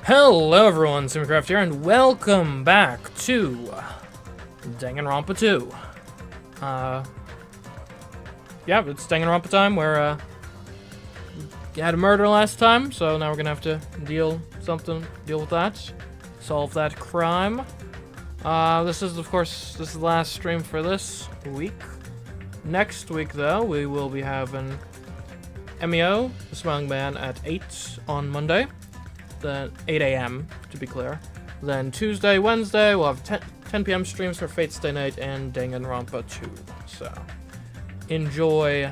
Hello everyone, CMeeCraft here, and welcome back to Danganronpa 2. Yeah, it's Danganronpa time, where you had a murder last time, so now we're gonna have to deal with that, solve that crime. This is the last stream for this week. Next week, though, we will be having MEO, The Smiling Man, at 8 on Monday. Then 8 a.m. to be clear. Then Tuesday, Wednesday, we'll have 10 p.m. streams for Fate Stay Night and Danganronpa 2. So, enjoy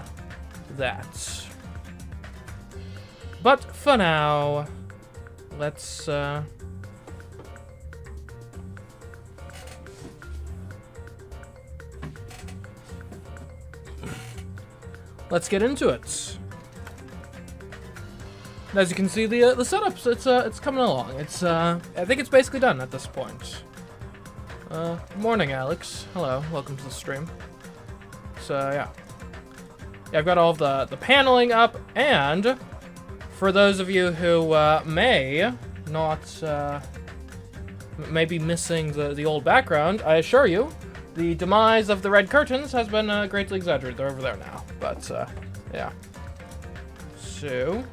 that. But for now, let's get into it. As you can see, the setups, it's coming along. I think it's basically done at this point. Morning, Alex. Hello, welcome to the stream. So yeah, I've got all of the paneling up, and for those of you who may be missing the old background, I assure you, the demise of the red curtains has been greatly exaggerated. They're over there now, but yeah. So,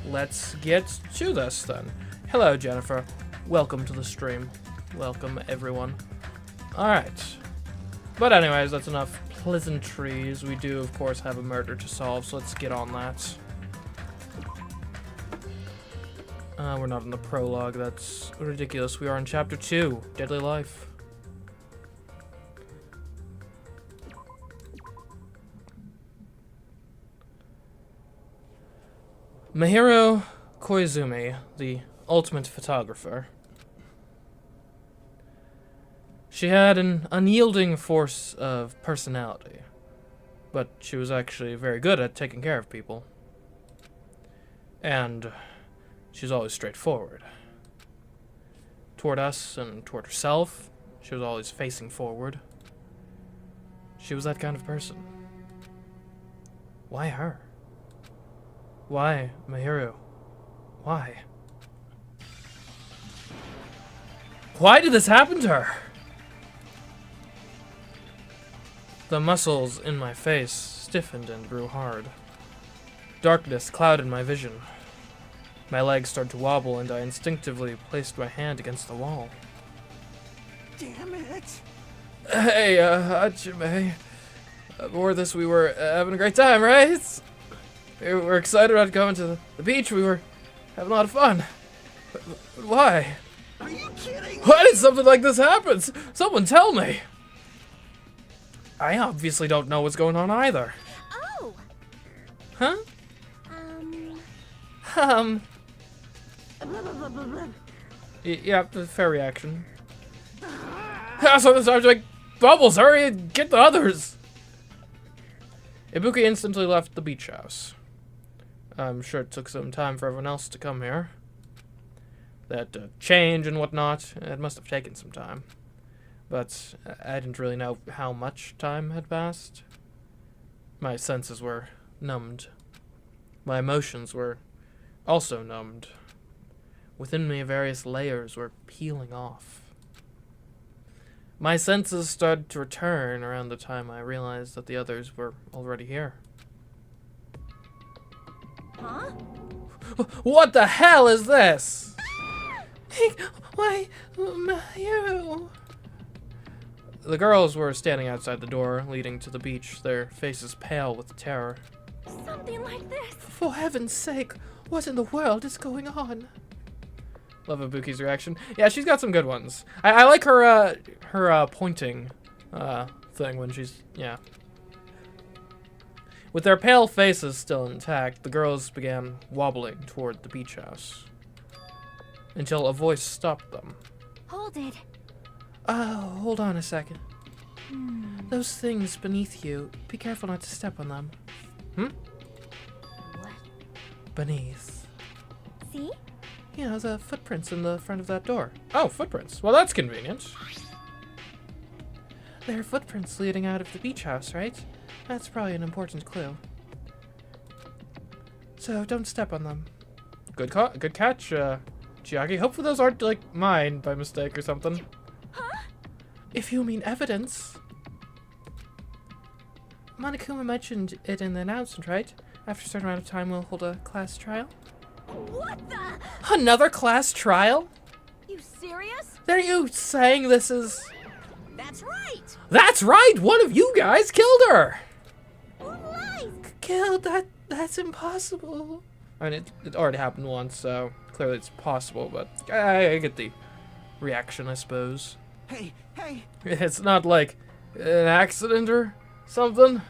let's get to this then. Hello, Jennifer. Welcome to the stream. Welcome, everyone. Alright. But anyways, that's enough pleasantries. We do, of course, have a murder to solve, so let's get on that. We're not in the prologue. That's ridiculous. We are in Chapter 2, Deadly Life. Mahiro Koizumi, the ultimate photographer. She had an unyielding force of personality, but she was actually very good at taking care of people. And she was always straightforward. Toward us and toward herself, she was always facing forward. She was that kind of person. Why her? Why, Mahiro? Why? Why did this happen to her? The muscles in my face stiffened and grew hard. Darkness clouded my vision. My legs started to wobble, and I instinctively placed my hand against the wall. Damn it! Hey, Hajime. Before this, we were having a great time, right? We were excited about going to the beach. We were having a lot of fun. But why? Are you kidding? Why did something like this happen? Someone tell me. I obviously don't know what's going on either. Oh. Huh? Yeah, fair reaction. So this time, like, Bubbles, hurry and get the others. Ibuki instantly left the beach house. I'm sure it took some time for everyone else to come here. That change and whatnot, it must have taken some time. But I didn't really know how much time had passed. My senses were numbed. My emotions were also numbed. Within me, various layers were peeling off. My senses started to return around the time I realized that the others were already here. Huh? What the hell is this? Why, you? The girls were standing outside the door leading to the beach, their faces pale with terror. Something like this. For heaven's sake, what in the world is going on? Love Ibuki's reaction. Yeah, she's got some good ones. I like her pointing thing when she's, yeah. With their pale faces still intact, the girls began wobbling toward the beach house. Until a voice stopped them. Hold it. Oh, hold on a second. Those things beneath you, be careful not to step on them. What? Beneath. See? You know, the footprints in the front of that door. Oh, footprints. Well, that's convenient. There are footprints leading out of the beach house, right? That's probably an important clue. So don't step on them. Good catch, Chiaki, hopefully those aren't, like, mine by mistake or something. Huh? If you mean evidence. Monokuma mentioned it in the announcement, right? After a certain amount of time, we'll hold a class trial. What the? Another class trial? You serious? Are you saying this is... That's right. That's right! One of you guys killed her! Who lies? Killed? That's impossible. I mean, it already happened once, so clearly it's possible, but I get the reaction, I suppose. Hey, hey. It's not like an accident or something.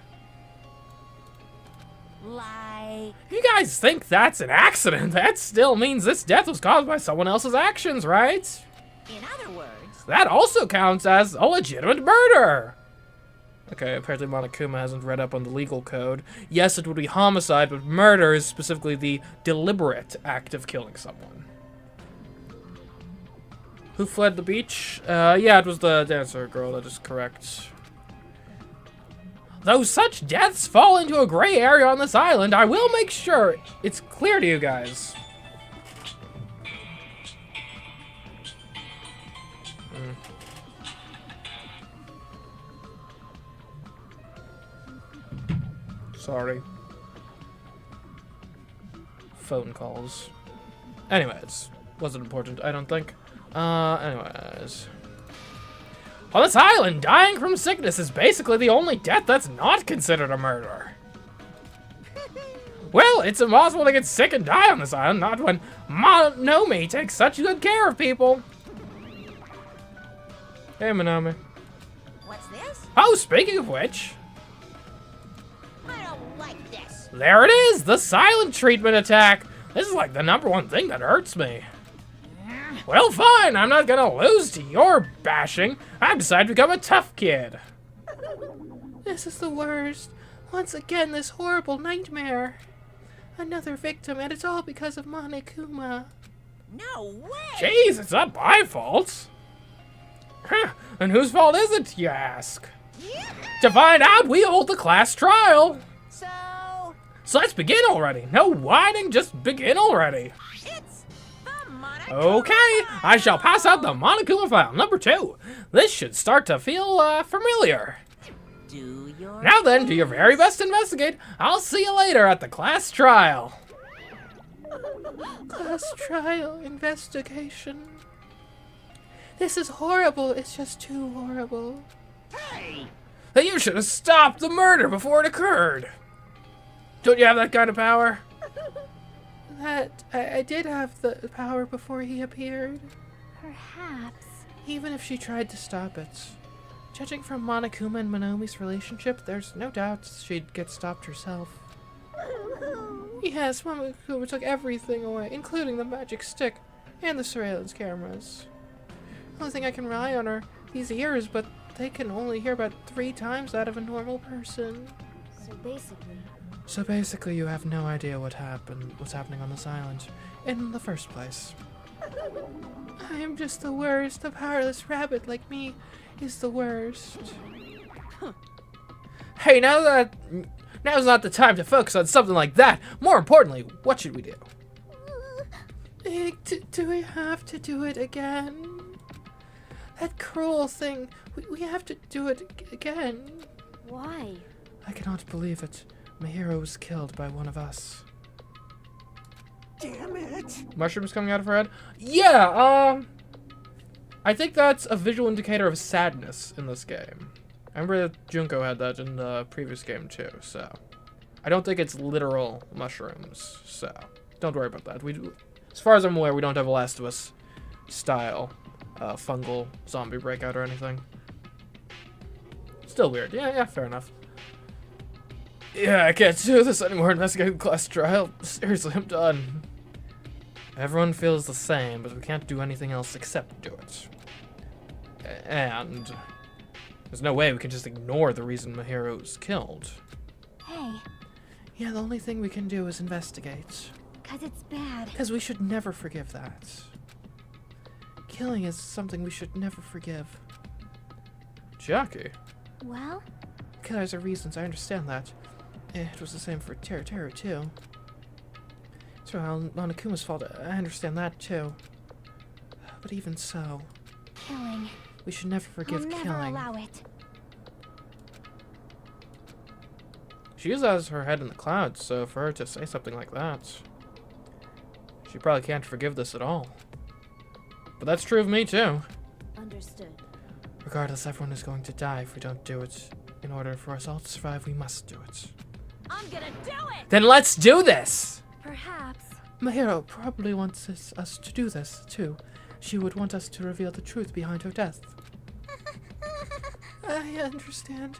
Like. If you guys think that's an accident, that still means this death was caused by someone else's actions, right? In other words. That also counts as a legitimate murder. Okay, apparently Monokuma hasn't read up on the legal code. Yes, it would be homicide, but murder is specifically the deliberate act of killing someone. Who fled the beach? Yeah, it was the dancer girl, that is correct. Though such deaths fall into a gray area on this island, I will make sure it's clear to you guys. Sorry. Phone calls. Anyways, wasn't important, I don't think. Anyways. On this island, dying from sickness is basically the only death that's not considered a murder. Well, it's impossible to get sick and die on this island, not when Monomi takes such good care of people. Hey, Monomi. What's this? Oh, speaking of which... I don't like this. There it is, the silent treatment attack. This is like the #1 thing that hurts me. Well, fine, I'm not gonna lose to your bashing. I've decided to become a tough kid. This is the worst. Once again, this horrible nightmare. Another victim, and it's all because of Monokuma. No way. Jeez, it's not my fault. Huh, and whose fault is it, you ask? To find out, we hold the class trial. So let's begin already. No whining, just begin already. It's the Monokuma. Okay, I shall pass out the Monokuma file #2. This should start to feel familiar. Do your Now then, do your very best to investigate. I'll see you later at the class trial. Class trial investigation. This is horrible. It's just too horrible. Hey! You should have stopped the murder before it occurred. Don't you have that kind of power? I did have the power before he appeared. Perhaps. Even if she tried to stop it. Judging from Monokuma and Monomi's relationship, there's no doubt she'd get stopped herself. Yes, Monokuma took everything away, including the magic stick and the surveillance cameras. The only thing I can rely on are these ears, but they can only hear about 3 times that of a normal person. So basically, you have no idea what's happening on this island in the first place. I am just the worst. A powerless rabbit like me is the worst. Hey, now's not the time to focus on something like that. More importantly, what should we do? Do we have to do it again? That cruel thing. We have to do it again. Why? I cannot believe it. My hero was killed by one of us. Damn it! Mushrooms coming out of her head? Yeah, I think that's a visual indicator of sadness in this game. I remember that Junko had that in the previous game too, so. I don't think it's literal mushrooms, so. Don't worry about that. As far as I'm aware, we don't have a Last of Us style fungal zombie breakout or anything. Still weird. Yeah, fair enough. Yeah, I can't do this anymore. Investigating class trial. Seriously, I'm done. Everyone feels the same, but we can't do anything else except do it. And there's no way we can just ignore the reason my hero was killed. Hey. Yeah, the only thing we can do is investigate. 'Cause it's bad. 'Cause we should never forgive that. Killing is something we should never forgive. Jackie. Well? Killers are reasons, I understand that. It was the same for Teru too. So Monokuma's fault, I understand that too. but even so, Killing. we should never forgive I'll never killing. allow it. She has her head in the clouds, so for her to say something like that, she probably can't forgive this at all. But that's true of me, too. Understood. Regardless, everyone is going to die if we don't do it. In order for us all to survive, we must do it. I'm gonna do it! Then let's do this! Perhaps. Mahiro probably wants us to do this, too. She would want us to reveal the truth behind her death. I understand.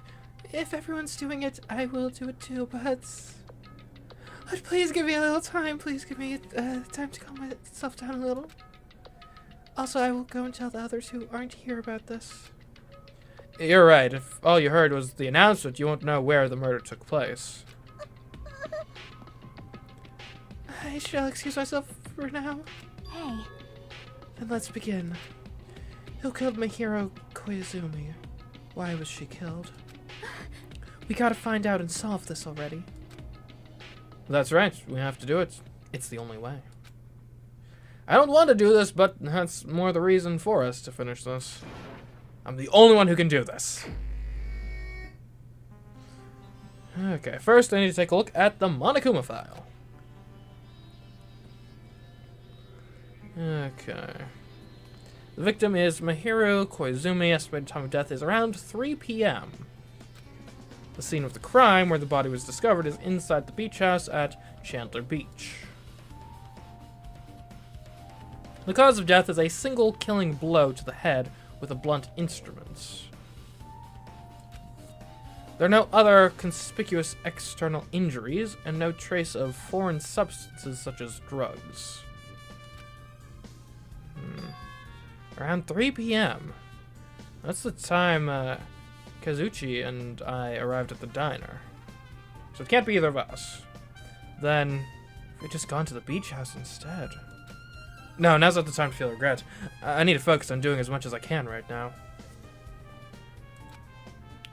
If everyone's doing it, I will do it too, but please give me a little time. Please give me time to calm myself down a little. Also, I will go and tell the others who aren't here about this. You're right. If all you heard was the announcement, you won't know where the murder took place. I shall excuse myself for now. Hey. Then let's begin. Who killed Mahiro Koizumi? Why was she killed? We gotta find out and solve this already. That's right. We have to do it. It's the only way. I don't want to do this, but that's more the reason for us to finish this. I'm the only one who can do this. Okay, first I need to take a look at the Monokuma file. Okay. The victim is Mahiro Koizumi. Estimated time of death is around 3 p.m. The scene of the crime, where the body was discovered, is inside the beach house at Chandler Beach. The cause of death is a single killing blow to the head with a blunt instrument. There are no other conspicuous external injuries, and no trace of foreign substances such as drugs. Around 3 p.m. That's the time Kazuchi and I arrived at the diner. So it can't be either of us. Then, if we'd just gone to the beach house instead. No, now's not the time to feel regret. I need to focus on doing as much as I can right now.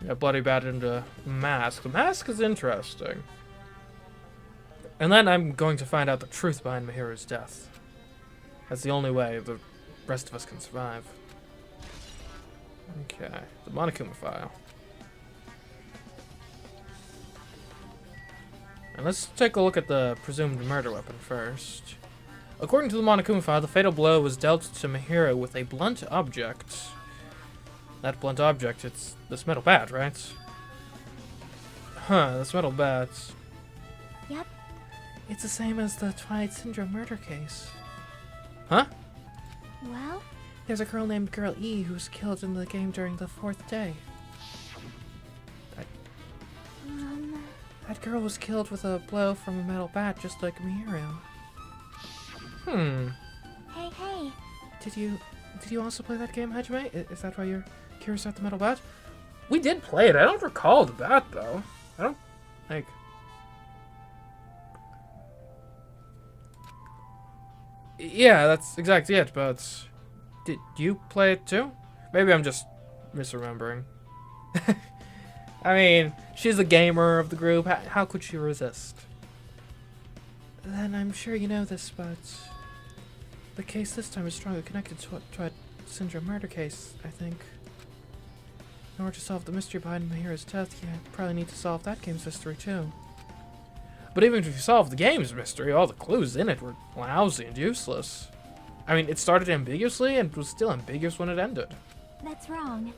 Yeah, bloody battered into mask. The mask is interesting. And then I'm going to find out the truth behind Mahiro's death. That's the only way the rest of us can survive. Okay, the Monokuma file. And let's take a look at the presumed murder weapon first. According to the Monokuma file, the fatal blow was dealt to Mahiro with a blunt object. That blunt object, it's this metal bat, right? Huh, this metal bat. Yep. It's the same as the Twilight Syndrome murder case. Huh? Well? There's a girl named Girl E who was killed in the game during the 4th day. That girl was killed with a blow from a metal bat, just like Mahiro. Hey. Did you also play that game, Hajime? Is that why you're curious about the metal bat? We did play it. I don't recall the bat, though. I don't, like... Yeah, that's exactly it, but... Did you play it, too? Maybe I'm just misremembering. I mean, she's a gamer of the group. How could she resist? Then I'm sure you know this, but... The case this time is strongly connected to a Syndrome murder case, I think. In order to solve the mystery behind Mahiro's death, you probably need to solve that game's mystery, too. But even if you solve the game's mystery, all the clues in it were lousy and useless. I mean, it started ambiguously and was still ambiguous when it ended. That's wrong.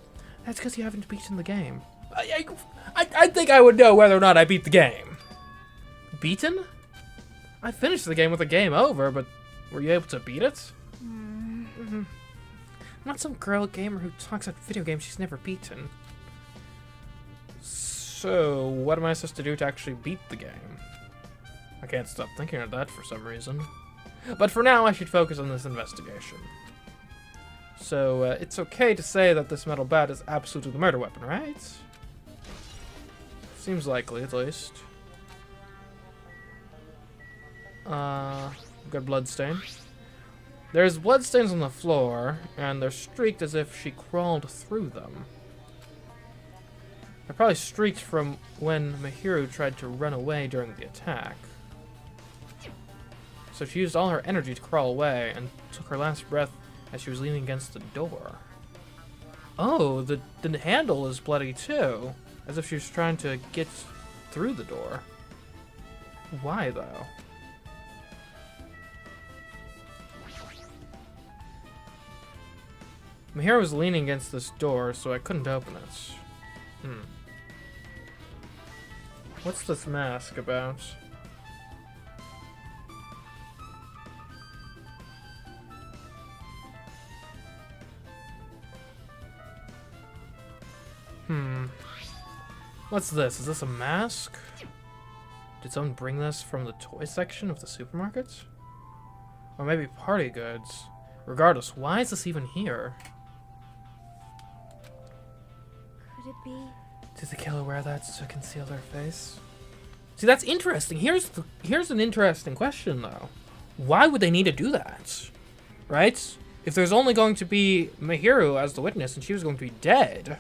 That's because you haven't beaten the game. I think I would know whether or not I beat the game. Beaten? I finished the game with a game over, but were you able to beat it? I'm not some girl gamer who talks about video games she's never beaten. So, what am I supposed to do to actually beat the game? I can't stop thinking of that for some reason. But for now, I should focus on this investigation. So, it's okay to say that this metal bat is absolutely the murder weapon, right? Seems likely, at least. Good bloodstain. There's bloodstains on the floor, and they're streaked as if she crawled through them. They're probably streaked from when Mahiro tried to run away during the attack. So she used all her energy to crawl away, and took her last breath as she was leaning against the door. Oh, the handle is bloody too, as if she was trying to get through the door. Why though? Mihiro was leaning against this door, so I couldn't open it. What's this mask about? What's this? Is this a mask? Did someone bring this from the toy section of the supermarket? Or maybe party goods? Regardless, why is this even here? Could it be? Did the killer wear that to conceal their face? See, that's interesting. Here's an interesting question, though. Why would they need to do that? Right? If there's only going to be Mihiro as the witness and she was going to be dead,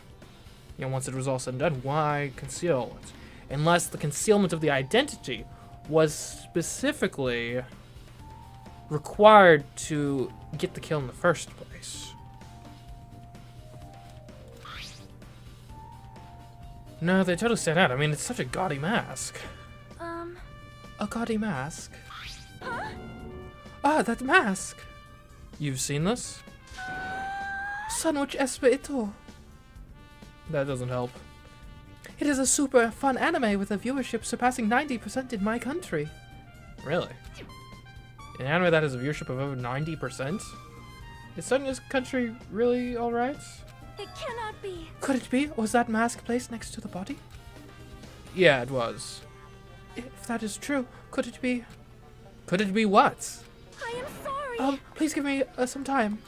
you know, once it was all said and done, why conceal it? Unless the concealment of the identity was specifically required to get the kill in the first place. No, they totally stand out. I mean, it's such a gaudy mask. A gaudy mask? Huh? Ah, that mask! You've seen this? Sandwich Espe ito. That doesn't help. It is a super fun anime with a viewership surpassing 90% in my country. Really? An anime that has a viewership of over 90%? Is Sonya's country really alright? It cannot be. Could it be? Was that mask placed next to the body? Yeah, it was. If that is true, could it be... Could it be what? I am sorry. Please give me some time.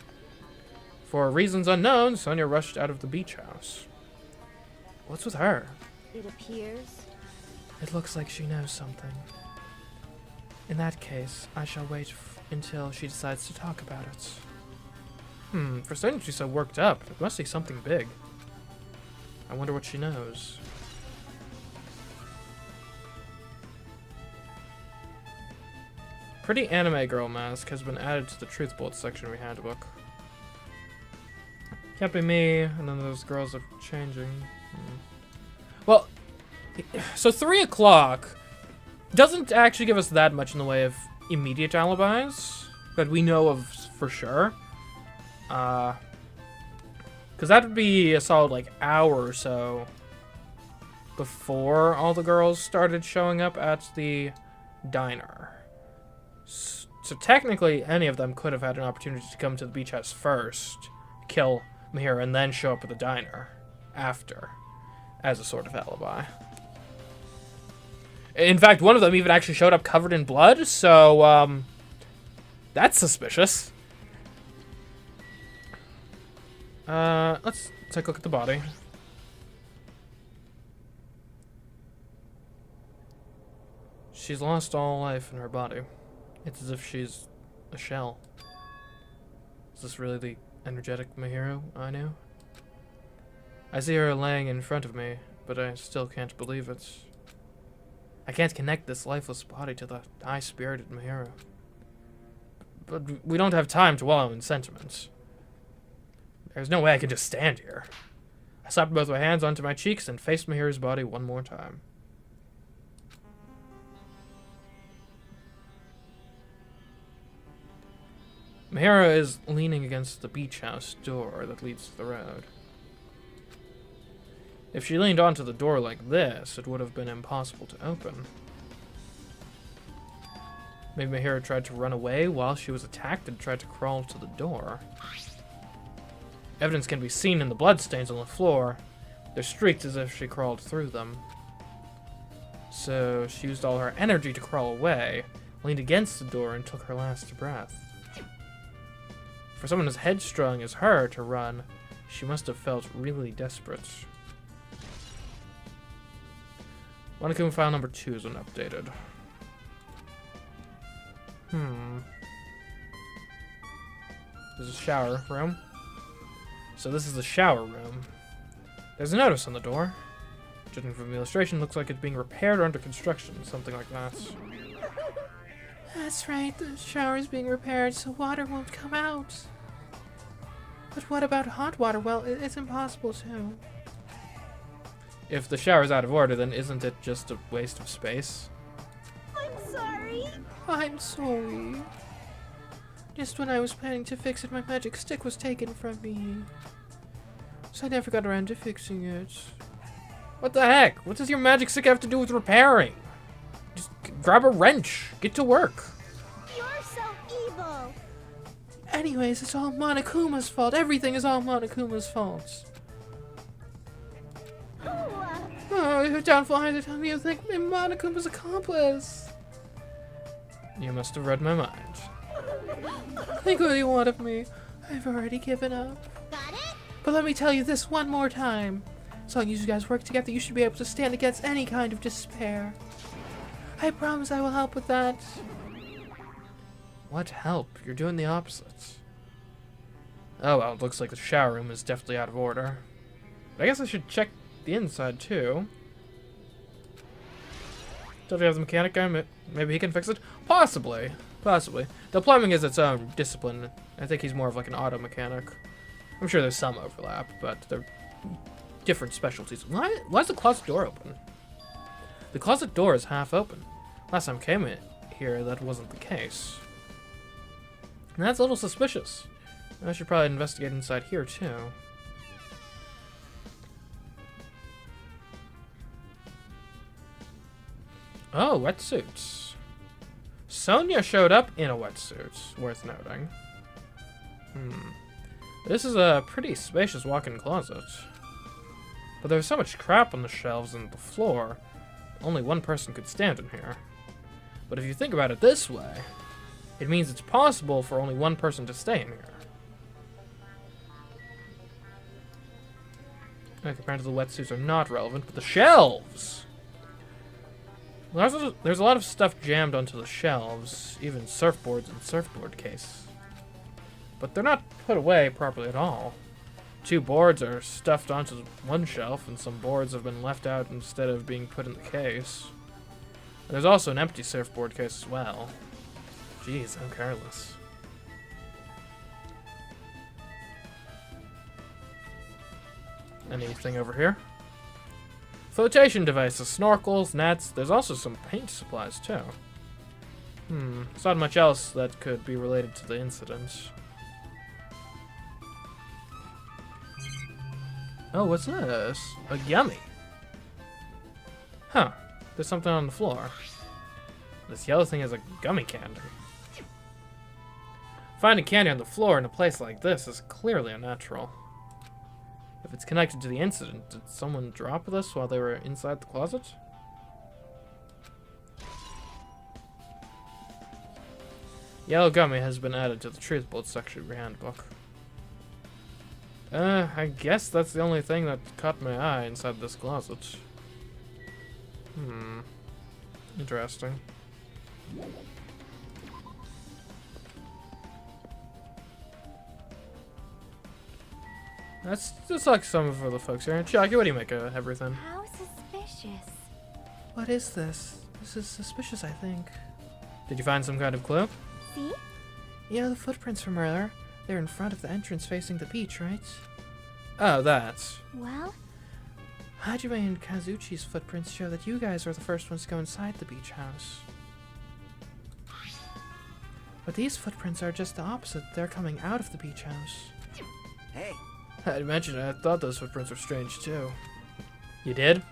For reasons unknown, Sonya rushed out of the beach house. What's with her? It appears. It looks like she knows something. In that case, I shall wait until she decides to talk about it. For Sonya she's so worked up, it must be something big. I wonder what she knows. Pretty anime girl mask has been added to the truth bullet section of your handbook. Can't be me, and then those girls are changing. Well, so 3 o'clock doesn't actually give us that much in the way of immediate alibis that we know of for sure. Because that would be a solid, like, hour or so before all the girls started showing up at the diner. So technically, any of them could have had an opportunity to come to the beach house first, kill Mihiro, and then show up at the diner after, as a sort of alibi. In fact, one of them even actually showed up covered in blood, so, that's suspicious. Let's take a look at the body. She's lost all life in her body. It's as if she's a shell. Is this really the energetic Mihiro I knew? I see her laying in front of me, but I still can't believe it. I can't connect this lifeless body to the high-spirited Mihiro. But we don't have time to wallow in sentiments. There's no way I can just stand here. I slapped both my hands onto my cheeks and faced Mihiro's body one more time. Mihiro is leaning against the beach house door that leads to the road. If she leaned onto the door like this, it would have been impossible to open. Maybe Mihiro tried to run away while she was attacked and tried to crawl to the door. Evidence can be seen in the bloodstains on the floor. They're streaked as if she crawled through them. So she used all her energy to crawl away, leaned against the door, and took her last breath. For someone as headstrong as her to run, she must have felt really desperate. Monokuma file number 2 is unupdated. There's a shower room. So this is the shower room. There's a notice on the door. Judging from the illustration, looks like it's being repaired or under construction, something like that. That's right, the shower is being repaired so water won't come out. But what about hot water? Well, it's impossible too. If the shower's out of order, then isn't it just a waste of space? I'm sorry. I'm sorry. Just when I was planning to fix it, my magic stick was taken from me. So I never got around to fixing it. What the heck? What does your magic stick have to do with repairing? Just grab a wrench. Get to work. You're so evil. Anyways, it's all Monokuma's fault. Everything is all Monokuma's fault. Oh, your downfall had to tell me you think I'm Monokuma's accomplice. You must have read my mind. Think what you want of me. I've already given up. Got it? But let me tell you this one more time. As long as you guys work together, you should be able to stand against any kind of despair. I promise I will help with that. What help? You're doing the opposite. Oh well, it looks like the shower room is definitely out of order. But I guess I should check the inside too. Don't you have the mechanic guy? Maybe he can fix it? Possibly. Possibly. The plumbing is its own discipline. I think he's more of like an auto mechanic. I'm sure there's some overlap, but they're different specialties. Why is the closet door open? The closet door is half open. Last time I came in here, that wasn't the case. And that's a little suspicious. I should probably investigate inside here too. Oh, wetsuits. Sonia showed up in a wetsuit, worth noting. This is a pretty spacious walk-in closet. But there's so much crap on the shelves and the floor, only one person could stand in here. But if you think about it this way, it means it's possible for only one person to stay in here. Okay, apparently the wetsuits are not relevant, but the shelves! There's a lot of stuff jammed onto the shelves, even surfboards and surfboard case. But they're not put away properly at all. 2 boards are stuffed onto one shelf, and some boards have been left out instead of being put in the case. And there's also an empty surfboard case as well. Jeez, I'm careless. Anything over here? Flotation devices, snorkels, nets. There's also some paint supplies too. There's not much else that could be related to the incident. Oh, what's this? A yummy. Huh. There's something on the floor. This yellow thing is a gummy candy. Finding candy on the floor in a place like this is clearly unnatural. If it's connected to the incident, did someone drop this while they were inside the closet? Yellow gummy has been added to the Truth Bolt section of your handbook. I guess that's the only thing that caught my eye inside this closet. Interesting. That's just like some of the folks here. Chucky, what do you make of everything? How suspicious. What is this? This is suspicious, I think. Did you find some kind of clue? See? You know the footprints from earlier? They're in front of the entrance facing the beach, right? Oh, that. Well? Hajime and Kazuchi's footprints show that you guys are the first ones to go inside the beach house. But these footprints are just the opposite. They're coming out of the beach house. Hey. I'd mention it. I thought those footprints were strange, too. You did?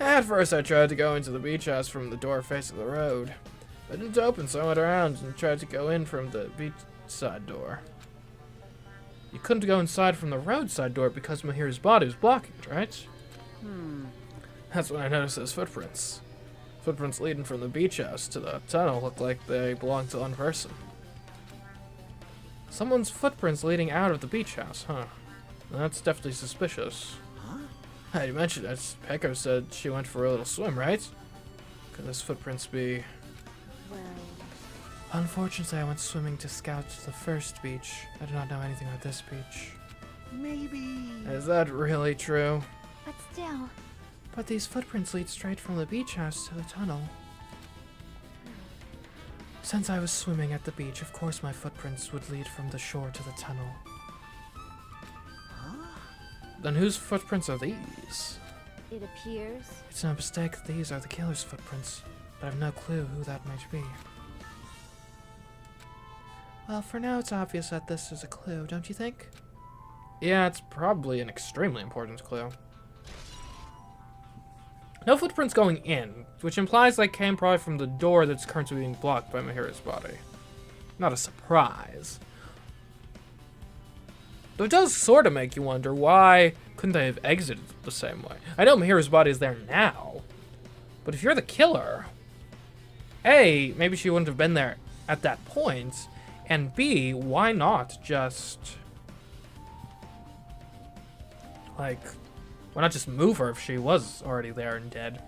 At first, I tried to go into the beach house from the door facing the road. But it didn't open, so I went around and tried to go in from the beachside door. You couldn't go inside from the roadside door because Mahir's body was blocking it, right? That's when I noticed those footprints. Footprints leading from the beach house to the tunnel look like they belong to one person. Someone's footprints leading out of the beach house, huh? That's definitely suspicious. Hey, you mentioned it. Peko said she went for a little swim, right? Could those footprints be... Well... Unfortunately, I went swimming to scout the first beach. I do not know anything about this beach. Maybe... Is that really true? But still... But these footprints lead straight from the beach house to the tunnel. Since I was swimming at the beach, of course my footprints would lead from the shore to the tunnel. Then whose footprints are these? It appears. It's no mistake that these are the killer's footprints, but I've no clue who that might be. Well, for now it's obvious that this is a clue, don't you think? Yeah, it's probably an extremely important clue. No footprints going in, which implies they came probably from the door that's currently being blocked by Mahira's body. Not a surprise. Though it does sort of make you wonder, why couldn't they have exited the same way? I know Mahira's body is there now, but if you're the killer, A, maybe she wouldn't have been there at that point, and B, why not just, like, why not just move her if she was already there and dead?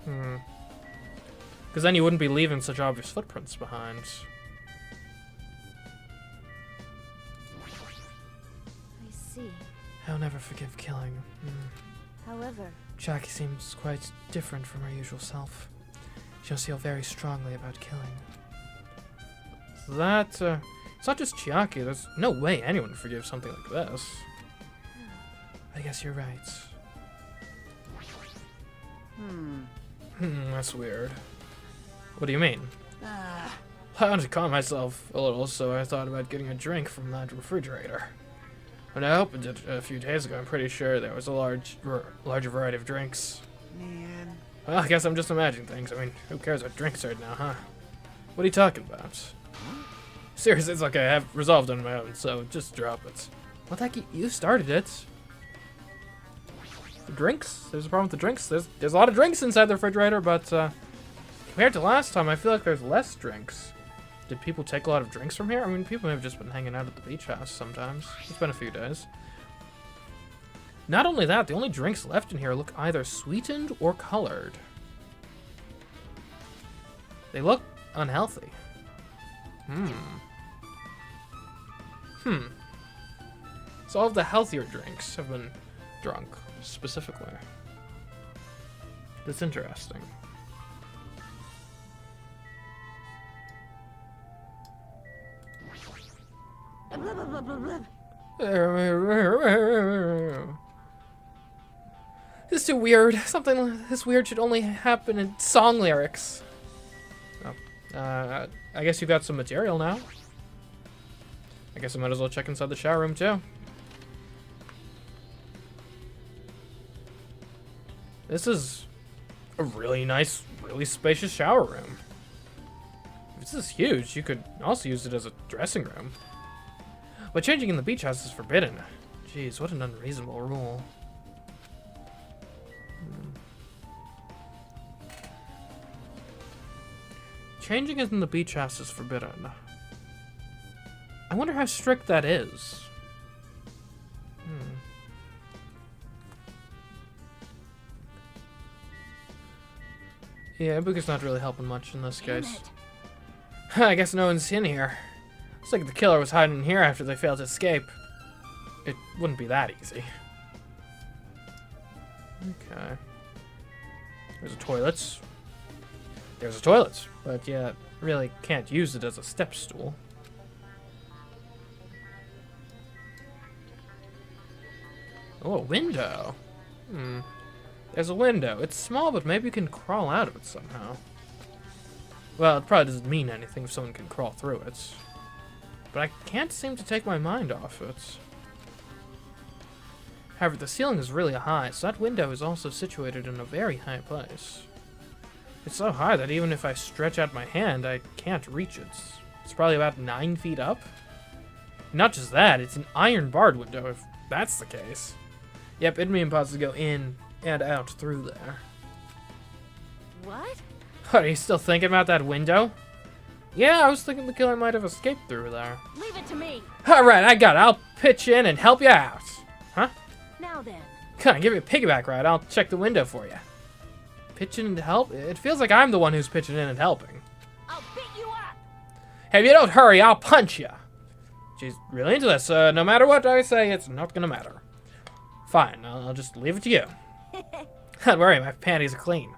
Because then you wouldn't be leaving such obvious footprints behind. I see. I'll never forgive killing. However, Jackie seems quite different from her usual self. She must feel very strongly about killing. So that, it's not just Chiaki. There's no way anyone would forgive something like this. I guess you're right. That's weird. What do you mean? I wanted to calm myself a little, so I thought about getting a drink from that refrigerator. When I opened it a few days ago, I'm pretty sure there was a larger variety of drinks. Man. Well, I guess I'm just imagining things. I mean, who cares what drinks are now, huh? What are you talking about? Seriously, it's okay. I have resolved on my own, so just drop it. What the heck? You started it. The drinks? There's a problem with the drinks? There's a lot of drinks inside the refrigerator, but compared to last time, I feel like there's less drinks. Did people take a lot of drinks from here? I mean, people have just been hanging out at the beach house sometimes. It's been a few days. Not only that, the only drinks left in here look either sweetened or colored. They look unhealthy. So all of the healthier drinks have been drunk, specifically. That's interesting. blah, blah, blah, blah, blah. This is too weird. Something this weird should only happen in song lyrics. Oh. I guess you got some material now. I guess I might as well check inside the shower room too. This is a really nice, really spacious shower room. If this is huge, you could also use it as a dressing room. But changing in the beach house is forbidden. Jeez, what an unreasonable rule. Changing in the beach house is forbidden. I wonder how strict that is. Yeah, Ibuka's not really helping much in this case. I guess no one's in here. Looks like the killer was hiding in here after they failed to escape. It wouldn't be that easy. Okay. There's a toilet. There's a toilet, but yeah, really can't use it as a step stool. Oh, a window. There's a window. It's small, but maybe you can crawl out of it somehow. Well, it probably doesn't mean anything if someone can crawl through it. But I can't seem to take my mind off it. However, the ceiling is really high, so that window is also situated in a very high place. It's so high that even if I stretch out my hand, I can't reach it. It's probably about 9 feet up. Not just that, it's an iron-barred window, if that's the case. Yep, it'd be impossible to go in and out through there. What? What, are you still thinking about that window? Yeah, I was thinking the killer might have escaped through there. Leave it to me. Alright, I got it. I'll pitch in and help you out. Huh? Now then. Can I give you a piggyback ride? I'll check the window for you. Pitching in to help? It feels like I'm the one who's pitching in and helping. I'll beat you up. Hey, if you don't hurry, I'll punch you. She's really into this. No matter what I say, it's not gonna matter. Fine, I'll just leave it to you. Don't worry, my panties are clean.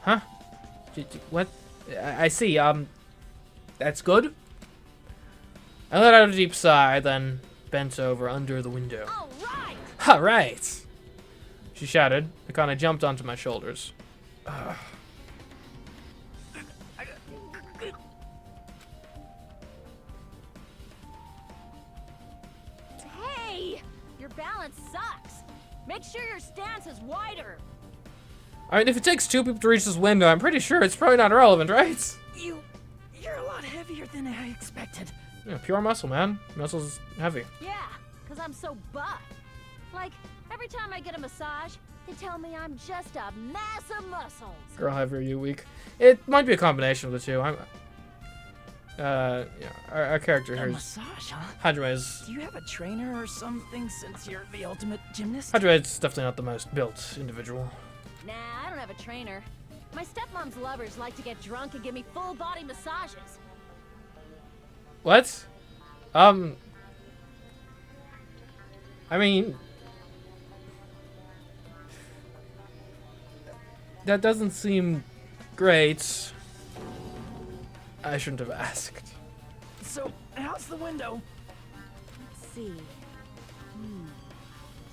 Huh? What? I see, that's good. I let out a deep sigh, then bent over under the window. All right. All right, she shouted. Akane jumped onto my shoulders. Hey, your balance sucks. Make sure your stance is wider. I mean, if it takes 2 people to reach this window, I'm pretty sure it's probably not relevant, right? You're a lot heavier than I expected. Yeah, pure muscle, man. Muscle's heavy. Yeah, because I'm so buff. Like, every time I get a massage, they tell me I'm just a mass of muscles. Girl, heavy, you weak. It might be a combination of the two. Yeah, our character here A is massage, huh? Hajime is Do you have a trainer or something since you're the ultimate gymnast? Hajime is definitely not the most built individual. Nah, I don't have a trainer. My stepmom's lovers like to get drunk and give me full body massages. What? I mean, that doesn't seem great. I shouldn't have asked. So, how's the window? Let's see.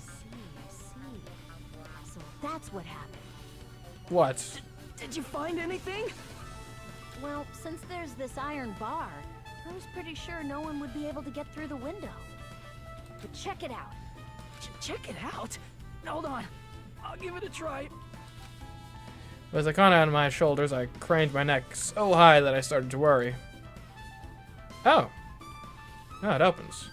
See. So that's what happened. What? Did you find anything? Well, since there's this iron bar, I was pretty sure no one would be able to get through the window. But check it out. Check it out. Hold on. I'll give it a try. With Akane on my shoulders, I craned my neck so high that I started to worry. Oh. Oh, it opens.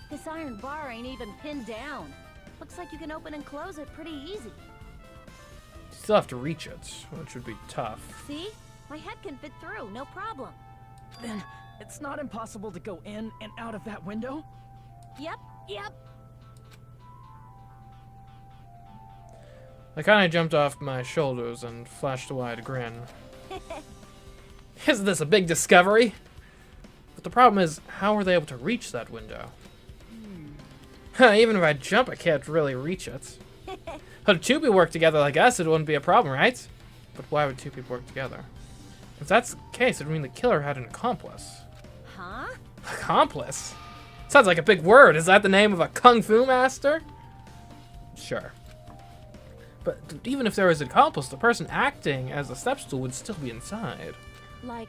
This iron bar ain't even pinned down. Looks like you can open and close it pretty easy. Still have to reach it, which would be tough. See? My head can fit through, no problem. Then, it's not impossible to go in and out of that window? Yep. Akane jumped off my shoulders and flashed a wide grin. Isn't this a big discovery? But the problem is, how were they able to reach that window? Even if I jump, I can't really reach it. But if 2 people work together like us, it wouldn't be a problem, right? But why would 2 people work together? If that's the case, it would mean the killer had an accomplice. Huh? Accomplice? Sounds like a big word. Is that the name of a kung fu master? Sure. But even if there was an accomplice, the person acting as a step stool would still be inside. Like,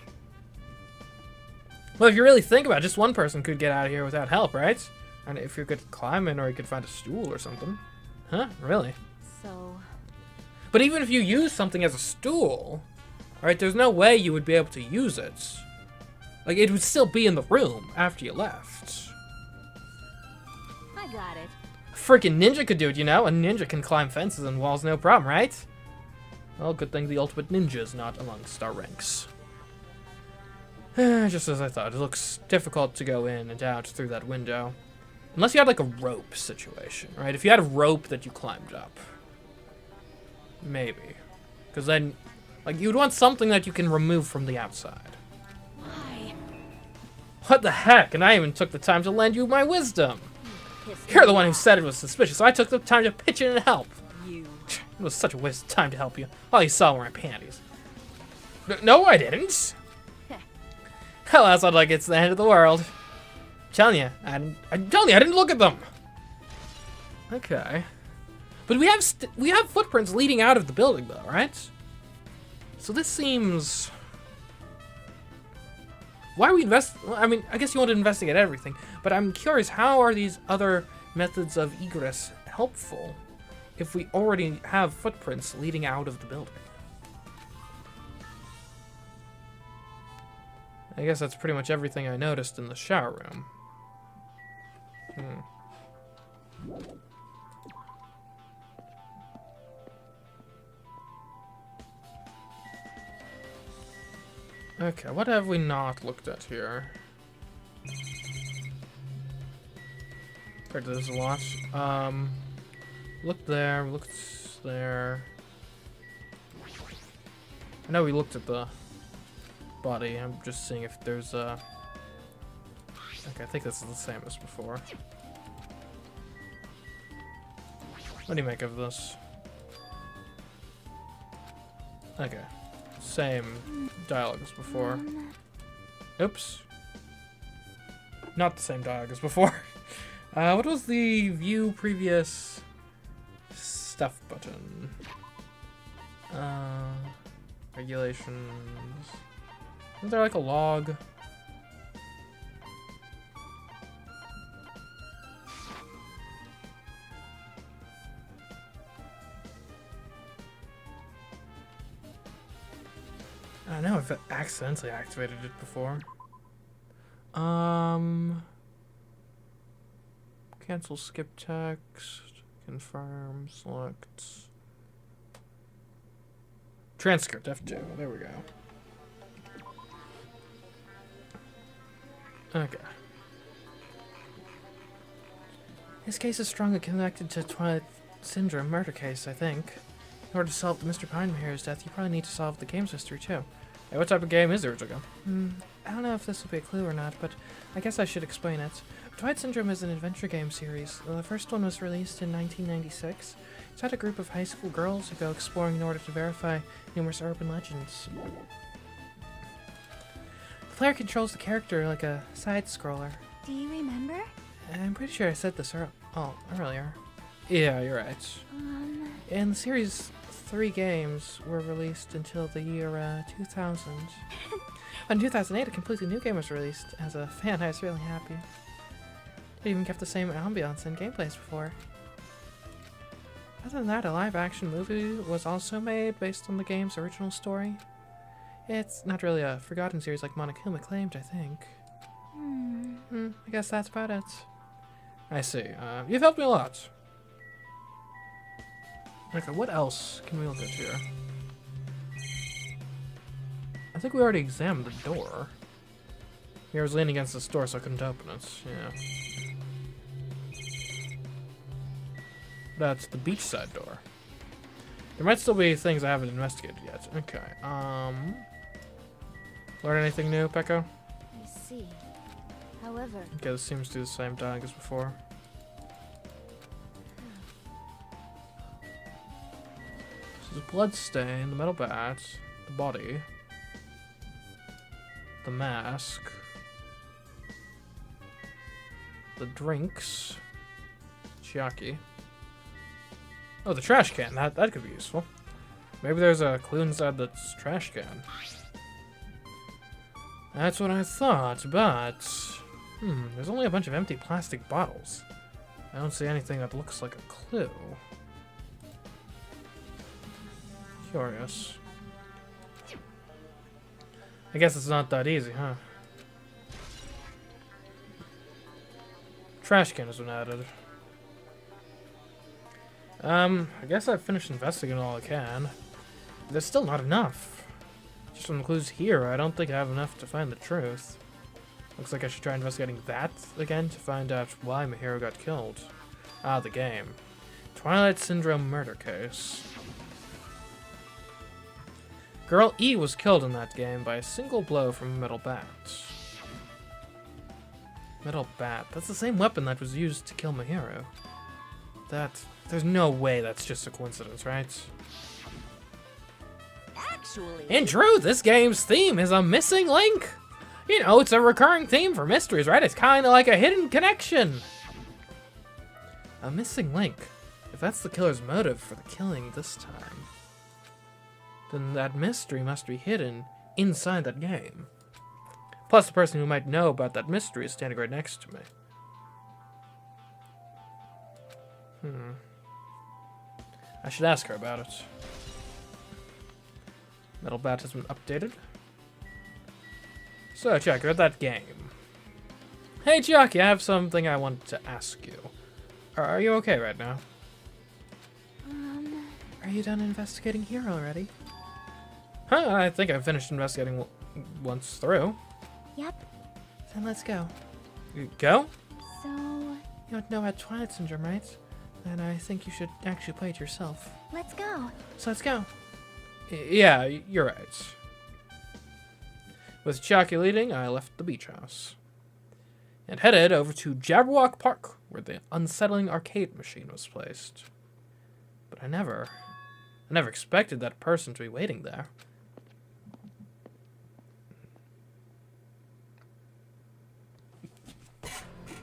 Well, if you really think about it, just one person could get out of here without help, right? And if you could climb in or you could find a stool or something. Huh? Really? so... But even if you use something as a stool, right, there's no way you would be able to use it. Like, it would still be in the room after you left. I got it. A freaking ninja could do it, you know? A ninja can climb fences and walls, no problem, right? Well, good thing the ultimate ninja is not amongst our ranks. Just as I thought, it looks difficult to go in and out through that window. Unless you had like a rope situation, right? If you had a rope that you climbed up. Maybe. Because then, like, you'd want something that you can remove from the outside. Why? What the heck? And I even took the time to lend you my wisdom. Pissed You're me the one who off. said it was suspicious, so I took the time to pitch in and help. You. It was such a waste of time to help you. All you saw were my panties. No, I didn't. Hell, that's not like it's the end of the world. I'm telling you, I'm telling you, I didn't look at them. Okay, but we have footprints leading out of the building, though, right? So this seems. Why are we well, I mean, I guess you want to investigate everything, but I'm curious. How are these other methods of egress helpful if we already have footprints leading out of the building? I guess that's pretty much everything I noticed in the shower room. Okay, what have we not looked at here? There's a lot. Looked there, looked there. I know we looked at the body. I'm just seeing if there's a... Okay, I think this is the same as before. What do you make of this? Okay. Same dialogue as before. Oops. Not the same dialogue as before. What was the view previous stuff button? Regulations. Isn't there like a log? I don't know if I accidentally activated it before. Cancel skip text, confirm, select. Transcript, F2, there we go. Okay. This case is strongly connected to Twilight Syndrome murder case, I think. In order to solve Mr. Pinehair's death, you probably need to solve the game's history too. Hey, what type of game is the original game? I don't know if this will be a clue or not, but I guess I should explain it. Twilight Syndrome is an adventure game series. The first one was released in 1996. It's about a group of high school girls who go exploring in order to verify numerous urban legends. The player controls the character like a side-scroller. Do you remember? I'm pretty sure I said this earlier. Yeah, you're right. In the series, 3 games were released until the year 2000. In 2008, a completely new game was released. As a fan, I was really happy. It even kept the same ambiance and gameplay as before. Other than that, a live-action movie was also made based on the game's original story. It's not really a forgotten series like Monokuma claimed, I think. I guess that's about it. I see. You've helped me a lot. Okay, what else can we look at here? I think we already examined the door. Here I was leaning against this door, so I couldn't open it. Yeah. That's the beachside door. There might still be things I haven't investigated yet. Okay. Learn anything new, Pekko? I see. However... Okay, this seems to do the same dialogue as before. So there's a blood stain, the metal bat, the body, the mask, the drinks, Chiaki. Oh, the trash can. That could be useful. Maybe there's a clue inside the trash can. That's what I thought, but... there's only a bunch of empty plastic bottles. I don't see anything that looks like a clue. Curious. I guess it's not that easy, huh? Trash can has been added. I guess I've finished investigating all I can. There's still not enough. Just from the clues here, I don't think I have enough to find the truth. Looks like I should try investigating that again to find out why my hero got killed. Ah, the game. Twilight Syndrome murder case. Girl E was killed in that game by a single blow from a metal bat. Metal bat. That's the same weapon that was used to kill my hero. There's no way that's just a coincidence, right? Actually... In truth, this game's theme is a missing link. You know, it's a recurring theme for mysteries, right? It's kind of like a hidden connection. A missing link. If that's the killer's motive for the killing this time, then that mystery must be hidden inside that game. Plus, the person who might know about that mystery is standing right next to me. I should ask her about it. Metal bat has been updated. So, check out that game. Hey, Chiaki, I have something I want to ask you. Are you okay right now? Are you done investigating here already? Huh, I think I finished investigating once through. Yep. Then let's go. Go? So... You don't know about Twilight Syndrome, right? Then I think you should actually play it yourself. let's go. So let's go. Yeah, you're right. With Chiaki leading, I left the beach house and headed over to Jabberwock Park, where the unsettling arcade machine was placed. But I never expected that person to be waiting there.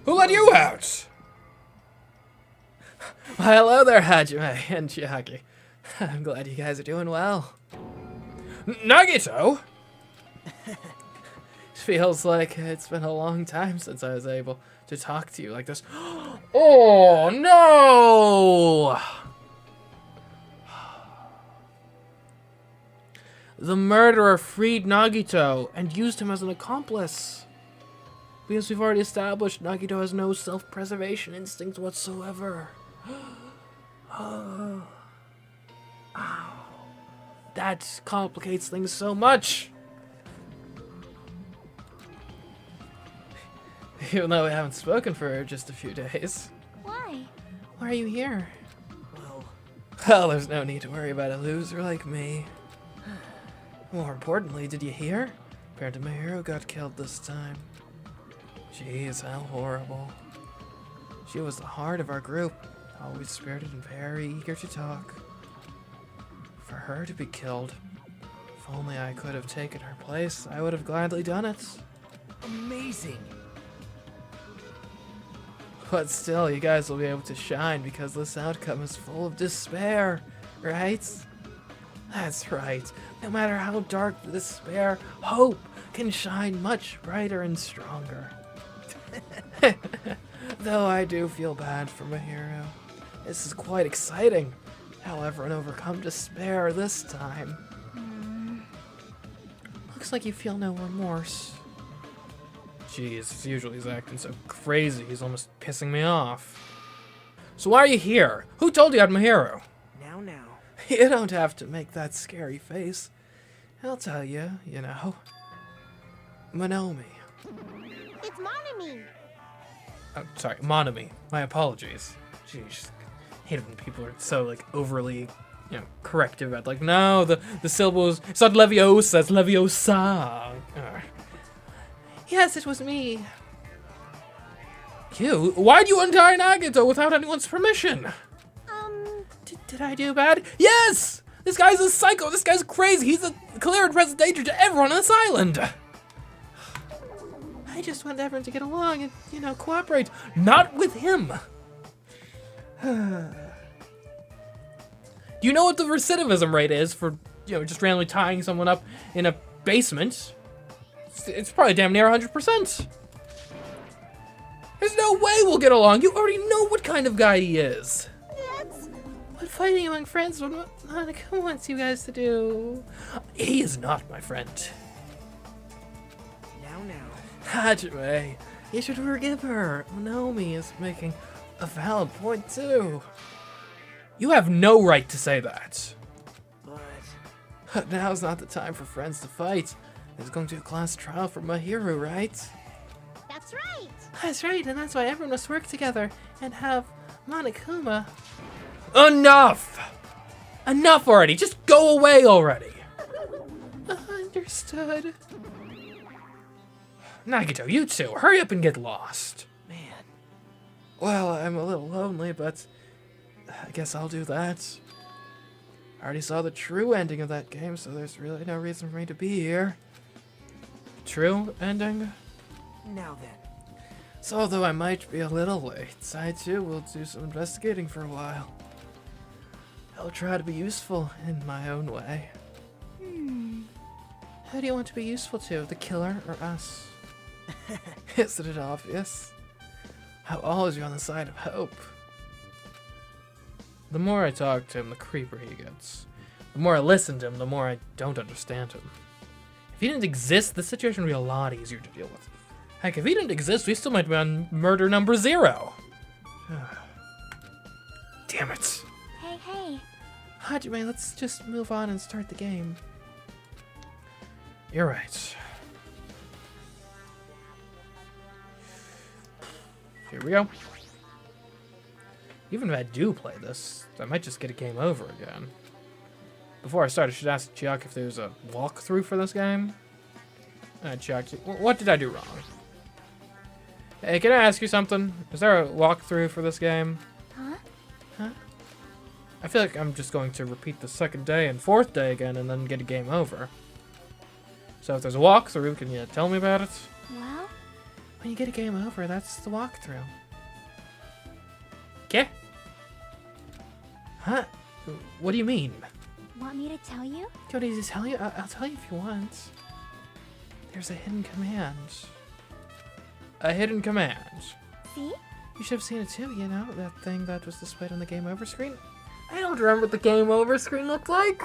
Who let you out? Well, hello there, Hajime and Chiaki. I'm glad you guys are doing well. Nagito! Feels like it's been a long time since I was able to talk to you like this. Oh, no! The murderer freed Nagito and used him as an accomplice. Because we've already established Nagito has no self-preservation instinct whatsoever. Oh. Ow. That complicates things so much. Even though we haven't spoken for just a few days. Why? Why are you here? Well, there's no need to worry about a loser like me. More importantly, did you hear? Apparently my hero got killed this time. Jeez, how horrible. She was the heart of our group, always spirited and very eager to talk. For her to be killed, if only I could have taken her place, I would have gladly done it. Amazing. But still, you guys will be able to shine because this outcome is full of despair, right? That's right. No matter how dark the despair, hope can shine much brighter and stronger. Though I do feel bad for my hero. This is quite exciting. However, and overcome despair this time. Looks like you feel no remorse. Jeez, usually he's acting so crazy, he's almost pissing me off. So why are you here? Who told you I had my hero? Now. You don't have to make that scary face. I'll tell you, you know. Monomi. It's Monami. Oh, sorry, Monomi. My apologies. Jeez, I hate it when people are so, like, overly, you know, corrective about, like, no, the syllables, it's not Leviosa, it's Leviosa. Yes, it was me. You? Why'd you untie Nagito without anyone's permission? Did I do bad? Yes! This guy's a psycho, this guy's crazy, he's a clear and present danger to everyone on this island. I just want everyone to get along and, you know, cooperate. Not with him. Do you know what the recidivism rate is for, you know, just randomly tying someone up in a basement? It's probably damn near 100%. There's no way we'll get along. You already know what kind of guy he is. What fighting among friends would Monokuma wants you guys to do? He is not my friend. Now. Hajime, you should forgive her. Monomi is making a valid point too. You have no right to say that. But now's not the time for friends to fight. There's going to be a class trial for Mahiru, right? That's right. That's right, and that's why everyone must work together and have Monokuma. Enough! Enough already! Just go away already! Understood. Nagito, you two, hurry up and get lost. Man. Well, I'm a little lonely, but I guess I'll do that. I already saw the true ending of that game, so there's really no reason for me to be here. True ending? Now then. So, although I might be a little late, I too will do some investigating for a while. I'll try to be useful in my own way. Who do you want to be useful to, the killer or us? Isn't it obvious? I'll always be on the side of hope. The more I talk to him, the creepier he gets. The more I listen to him, the more I don't understand him. If he didn't exist, the situation would be a lot easier to deal with. Heck, if he didn't exist, we still might be on murder number 0. Damn it. Hey. Hajime, let's just move on and start the game. You're right. Here we go. Even if I do play this, I might just get a game over again. Before I start, I should ask Chiaki if there's a walkthrough for this game. Chiaki, what did I do wrong? Hey, can I ask you something? Is there a walkthrough for this game? Huh? I feel like I'm just going to repeat the 2nd day and 4th day again and then get a game over. So if there's a walkthrough, can you tell me about it? Well, when you get a game over, that's the walkthrough. Okay? Huh? What do you mean? Want me to tell you? Do you want me to tell you? I'll tell you if you want. There's a hidden command. A hidden command. See? You should have seen it too, you know? That thing that was displayed on the game over screen. I don't remember what the game over screen looked like.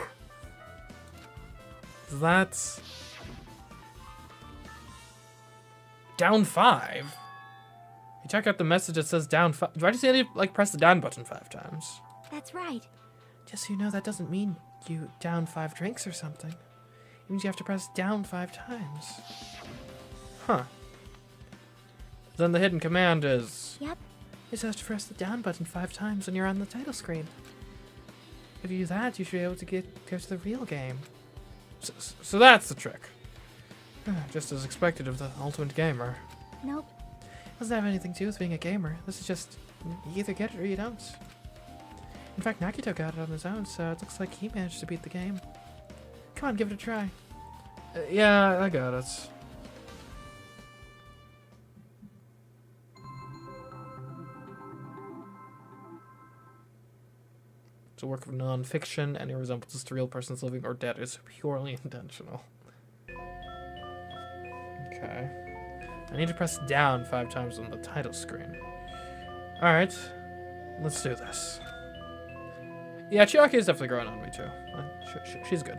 That's... down 5. You check out the message that says down 5. Do I just need to, like, press the down button 5 times? That's right. Just so you know, that doesn't mean you down 5 drinks or something. It means you have to press down 5 times. Huh. Then the hidden command is... Yep. You just have to press the down button 5 times when you're on the title screen. If you do that, you should be able to go to the real game. So that's the trick. Just as expected of the ultimate gamer. Nope. It doesn't have anything to do with being a gamer. This is just, you either get it or you don't. In fact, Nakito got it on his own, so it looks like he managed to beat the game. Come on, give it a try. Yeah, I got it. It's a work of non-fiction. Any resemblances to real persons living or dead is purely intentional. Okay. I need to press down 5 times on the title screen. Alright. Let's do this. Yeah, Chiaki is definitely growing on me too. She's good.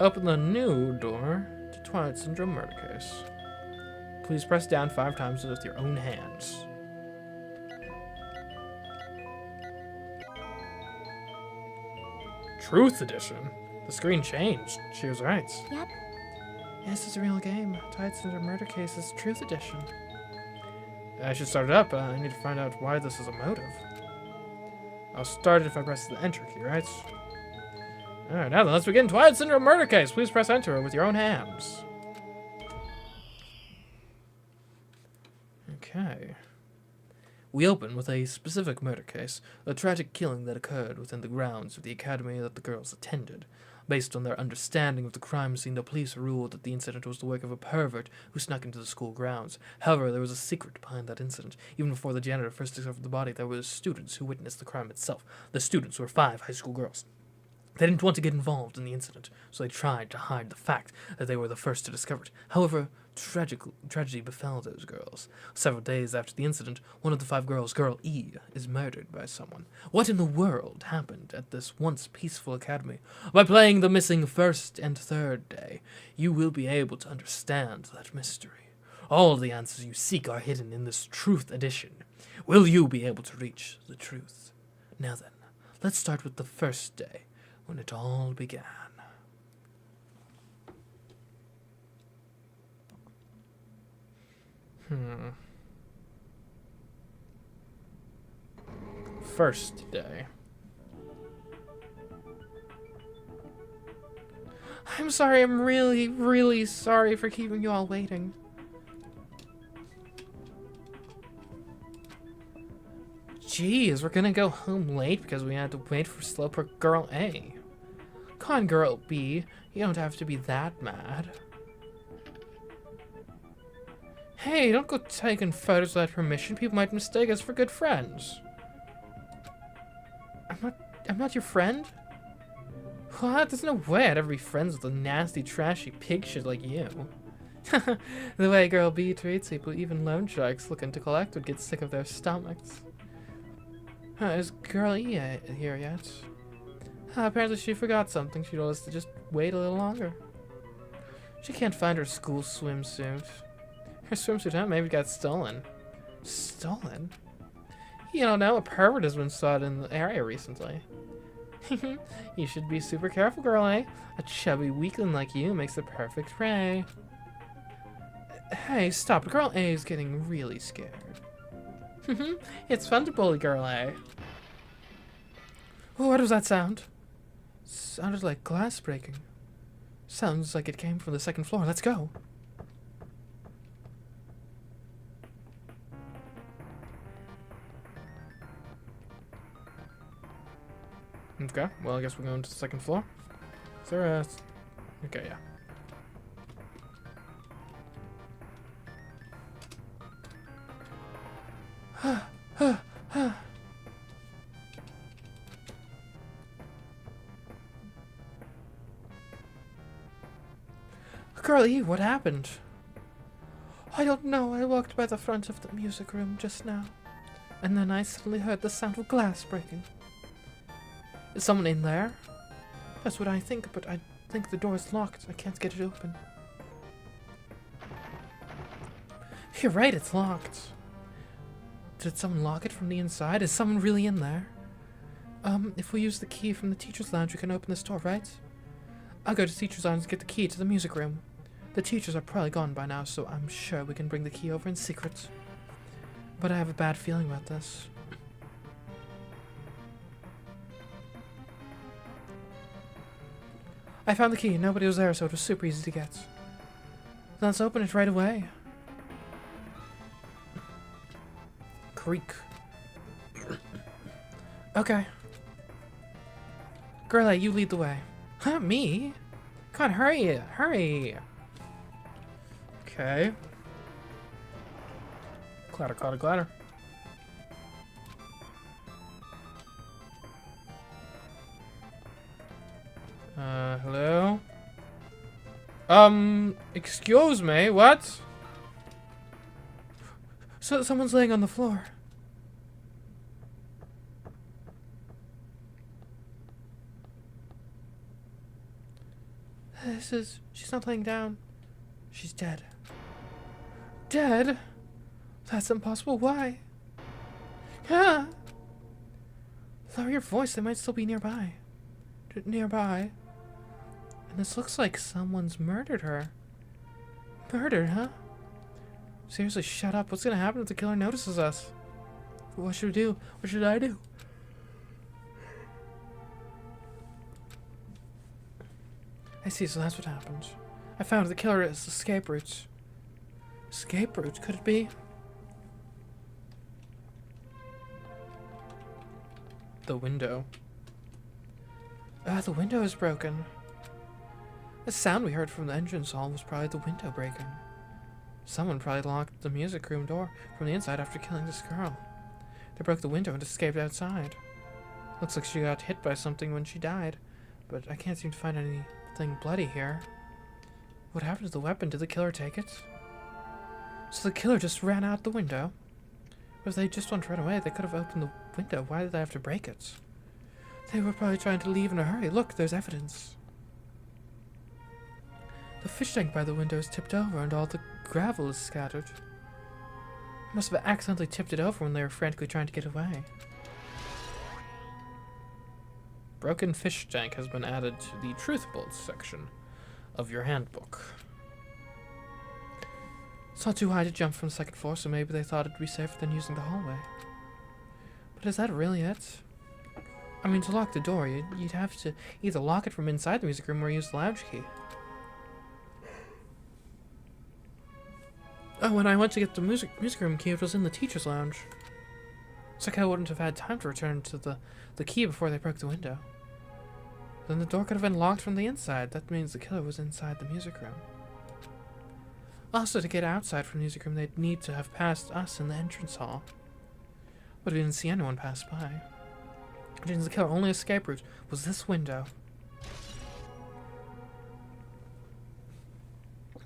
Open the new door to Twilight Syndrome murder case. Please press down 5 times with your own hands. Truth Edition? The screen changed. She was right. Yep. Yes, it's a real game. Twilight Syndrome murder case is Truth Edition. I should start it up. I need to find out why this is a motive. I'll start it if I press the enter key, right? Alright, now then, let's begin Twilight Syndrome murder case. Please press enter with your own hands. Okay. We open with a specific murder case, a tragic killing that occurred within the grounds of the academy that the girls attended. Based on their understanding of the crime scene, the police ruled that the incident was the work of a pervert who snuck into the school grounds. However, there was a secret behind that incident. Even before the janitor first discovered the body, there were students who witnessed the crime itself. The students were 5 high school girls. They didn't want to get involved in the incident, so they tried to hide the fact that they were the first to discover it. However, tragedy befell those girls. Several days after the incident, one of the 5 girls, Girl E, is murdered by someone. What in the world happened at this once peaceful academy? By playing the missing first and third day, you will be able to understand that mystery. All the answers you seek are hidden in this Truth Edition. Will you be able to reach the truth? Now then, let's start with the first day, when it all began. First day. I'm sorry, I'm really, really sorry for keeping you all waiting. Jeez, we're gonna go home late because we had to wait for Slowpoke Girl A. Come on, Girl B, you don't have to be that mad. Hey, don't go taking photos without permission. People might mistake us for good friends. I'm not your friend? What? There's no way I'd ever be friends with a nasty, trashy pig shit like you. The way Girl B treats people, even loan sharks looking to collect would get sick of their stomachs. Is Girl E here yet? Apparently she forgot something. She told us to just wait a little longer. She can't find her school swimsuit. Her swimsuit, maybe got stolen. Stolen? You don't know, a pervert has been spotted in the area recently. You should be super careful, Girl A. A chubby weakling like you makes the perfect prey. Hey, stop. Girl A is getting really scared. It's fun to bully Girl A. Oh, what was that sound? Sounded like glass breaking. Sounds like it came from the 2nd floor. Let's go. Okay, well, I guess we're going to the 2nd floor. Is there a... Okay, yeah. Girlie, what happened? I don't know. I walked by the front of the music room just now, and then I suddenly heard the sound of glass breaking. Is someone in there? That's what I think, but I think the door is locked. I can't get it open. You're right, it's locked. Did someone lock it from the inside? Is someone really in there? If we use the key from the teacher's lounge, we can open this door, right? I'll go to teacher's lounge and get the key to the music room. The teachers are probably gone by now, so I'm sure we can bring the key over in secret. But I have a bad feeling about this. I found the key. Nobody was there, so it was super easy to get. Let's open it right away. Creak. Okay. Girlie, you lead the way. Huh, me? Come on, hurry! Hurry! Okay. Clatter, clatter, clatter. Hello? Excuse me, what? So someone's laying on the floor. She's not laying down. She's dead. Dead? That's impossible. Why? Ah! Lower your voice. They might still be nearby. Nearby. And this looks like someone's murdered her. Murdered, huh? Seriously, shut up. What's gonna happen if the killer notices us? What should we do? What should I do? I see, so that's what happened. I found the killer is escape route. Escape route? Could it be? The window. The window is broken. The sound we heard from the entrance hall was probably the window breaking. Someone probably locked the music room door from the inside after killing this girl. They broke the window and escaped outside. Looks like she got hit by something when she died, but I can't seem to find anything bloody here. What happened to the weapon? Did the killer take it? So the killer just ran out the window? But if they just wanted to run away, they could have opened the window. Why did they have to break it? They were probably trying to leave in a hurry. Look, there's evidence. The fish tank by the window is tipped over and all the gravel is scattered. Must have accidentally tipped it over when they were frantically trying to get away. Broken fish tank has been added to the truth bullets section of your handbook. It's not too high to jump from the second floor, so maybe they thought it'd be safer than using the hallway. But is that really it? I mean, to lock the door, you'd have to either lock it from inside the music room or use the lounge key. Oh, when I went to get the music room key, it was in the teacher's lounge. It's like I wouldn't have had time to return to the key before they broke the window. Then the door could have been locked from the inside. That means the killer was inside the music room. Also, to get outside from the music room, they'd need to have passed us in the entrance hall. But we didn't see anyone pass by. Which means the killer only escape route was this window.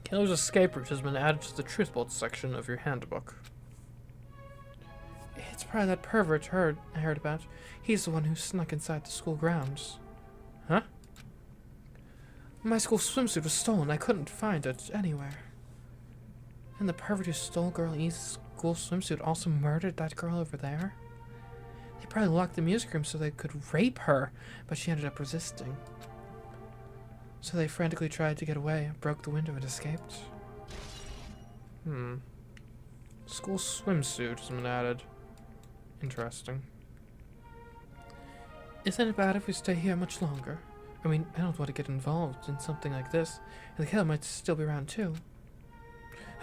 Killer's escape route has been added to the truth bolts section of your handbook. It's probably that pervert I heard about. He's the one who snuck inside the school grounds. Huh? My school swimsuit was stolen. I couldn't find it anywhere. And the pervert who stole Girl E's school swimsuit also murdered that girl over there? They probably locked the music room so they could rape her, but she ended up resisting. So they frantically tried to get away, broke the window, and escaped. School swimsuit has been added. Interesting. Isn't it bad if we stay here much longer? I mean, I don't want to get involved in something like this, and the killer might still be around too.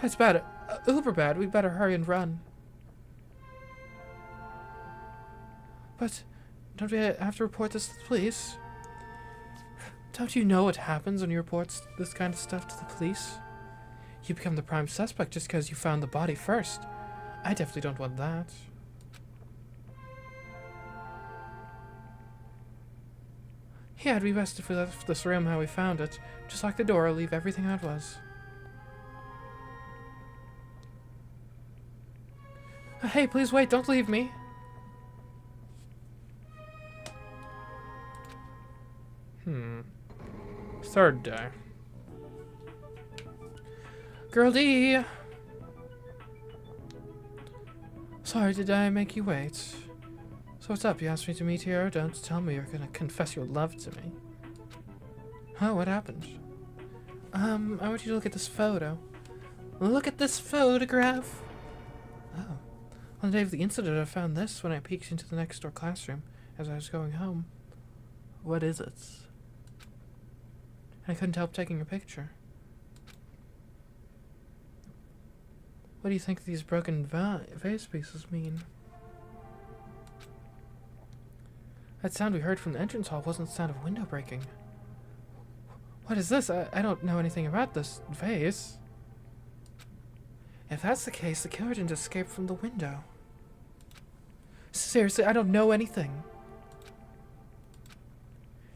That's bad. Uber bad. We'd better hurry and run. But don't we have to report this to the police? Don't you know what happens when you report this kind of stuff to the police? You become the prime suspect just because you found the body first. I definitely don't want that. Yeah, it'd be best if we left this room how we found it. Just lock the door, leave everything how it was. Hey, please wait, don't leave me. Third day. Girl D! Sorry, did I make you wait? So what's up? You asked me to meet here? Don't tell me you're gonna confess your love to me. Huh? What happened? I want you to look at this photo. Look at this photograph! Oh. On the day of the incident, I found this when I peeked into the next door classroom as I was going home. What is it? I couldn't help taking a picture. What do you think these broken vase pieces mean? That sound we heard from the entrance hall wasn't the sound of window breaking. What is this? I don't know anything about this vase. If that's the case, the killer didn't escape from the window. Seriously, I don't know anything.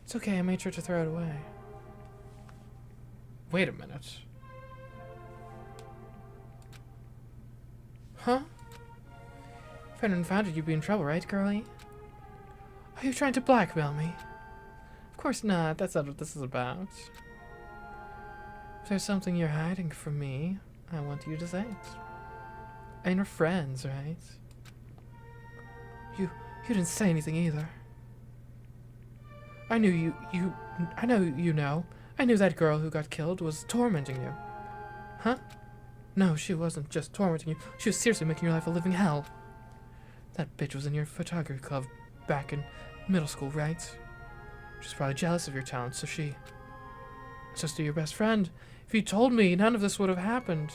It's okay, I made sure to throw it away. Wait a minute. Huh? If anyone found it, you'd be in trouble, right, girlie? Are you trying to blackmail me? Of course not, that's not what this is about. If there's something you're hiding from me, I want you to say it. And we're friends, right? You didn't say anything either. I knew I know you know. I knew that girl who got killed was tormenting you. Huh? No, she wasn't just tormenting you. She was seriously making your life a living hell. That bitch was in your photography club back in middle school, right? She's probably jealous of your talent, so she... Sister, your best friend. If you told me, none of this would have happened.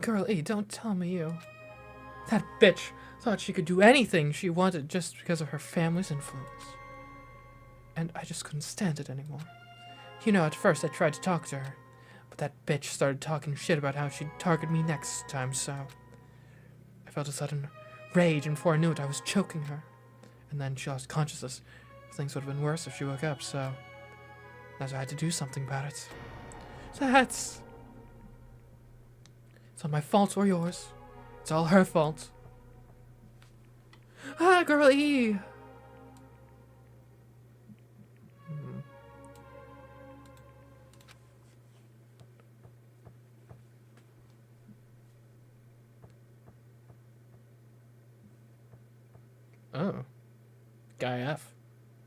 Girl, don't tell me you. That bitch thought she could do anything she wanted just because of her family's influence. And I just couldn't stand it anymore. You know, at first I tried to talk to her, but that bitch started talking shit about how she'd target me next time, so... I felt a sudden rage, and before I knew it, I was choking her. And then she lost consciousness. Things would have been worse if she woke up, so... I had to do something about it. It's not my fault or yours. It's all her fault. Ah, girlie! Oh. Guy F.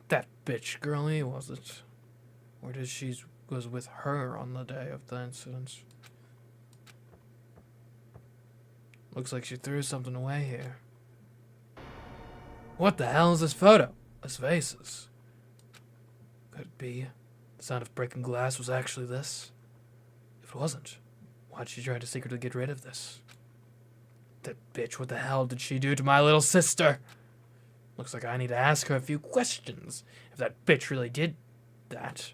That bitch girlie, was it? Or did she was with her on the day of the incident? Looks like she threw something away here. What the hell is this photo? This vases. Could it be the sound of breaking glass was actually this? If it wasn't, why'd she try to secretly get rid of this? That bitch, what the hell did she do to my little sister? Looks like I need to ask her a few questions, if that bitch really did that.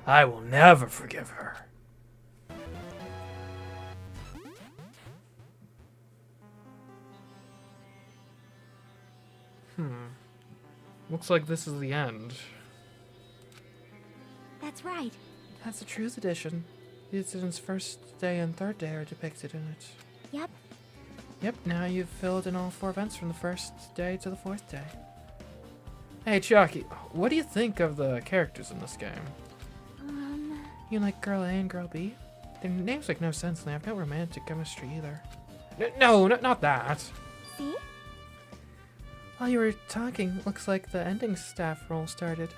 I will never forgive her. Looks like this is the end. That's right. That's the Truth Edition. The incident's first day and third day are depicted in it. Yep. Yep, now you've filled in all 4 events from the first day to the 4th day. Hey, Chucky, what do you think of the characters in this game? You like Girl A and Girl B? Their names make no sense, and they have no romantic chemistry either. No, not that. See? While you were talking, looks like the ending staff roll started.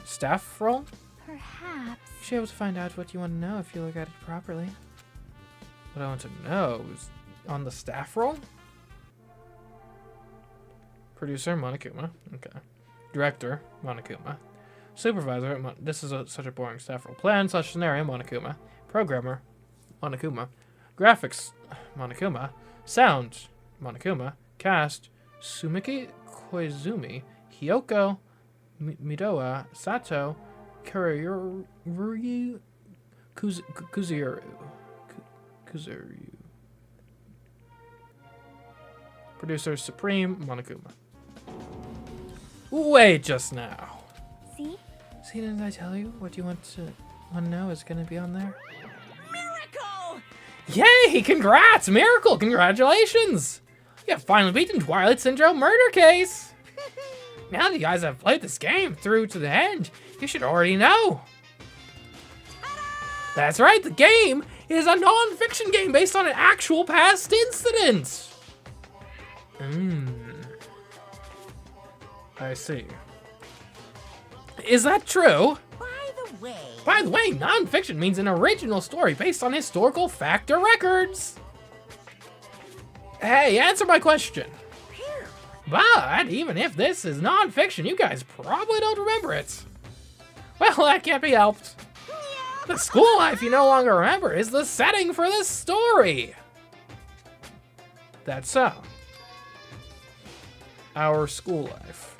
Staff roll? Perhaps. You should be able to find out what you want to know if you look at it properly. What I want to know is on the staff roll? Producer, Monokuma. Okay. Director, Monokuma. Supervisor, this is such a boring staff role. Plan/scenario, Monokuma. Programmer, Monokuma. Graphics, Monokuma. Sound, Monokuma. Cast, Sumiki Koizumi. Hiyoko Midoa. Sato. Kuryu Kuzuru. Producer, Supreme, Monokuma. Wait just now. See? See, didn't I tell you what you want to know is going to be on there? Miracle! Yay! Congrats! Miracle! Congratulations! You have finally beaten Twilight Syndrome murder case! Now that you guys have played this game through to the end, you should already know. That's right, the game is a non-fiction game based on an actual past incident! I see. Is that true? By the way, non-fiction means an original story based on historical fact or records. Hey, answer my question. But even if this is non-fiction, you guys probably don't remember it. Well, that can't be helped. The school life you no longer remember is the setting for this story. That's so. Our school life.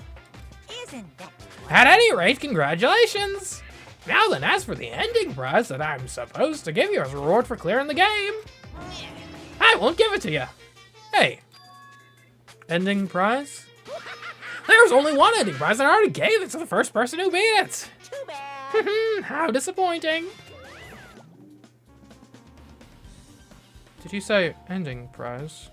Isn't that? At any rate, congratulations! Now then, as for the ending prize that I'm supposed to give you as a reward for clearing the game, I won't give it to you. Hey. Ending prize? There's only one ending prize and I already gave it to the first person who beat it. Too bad. How disappointing. Did you say ending prize?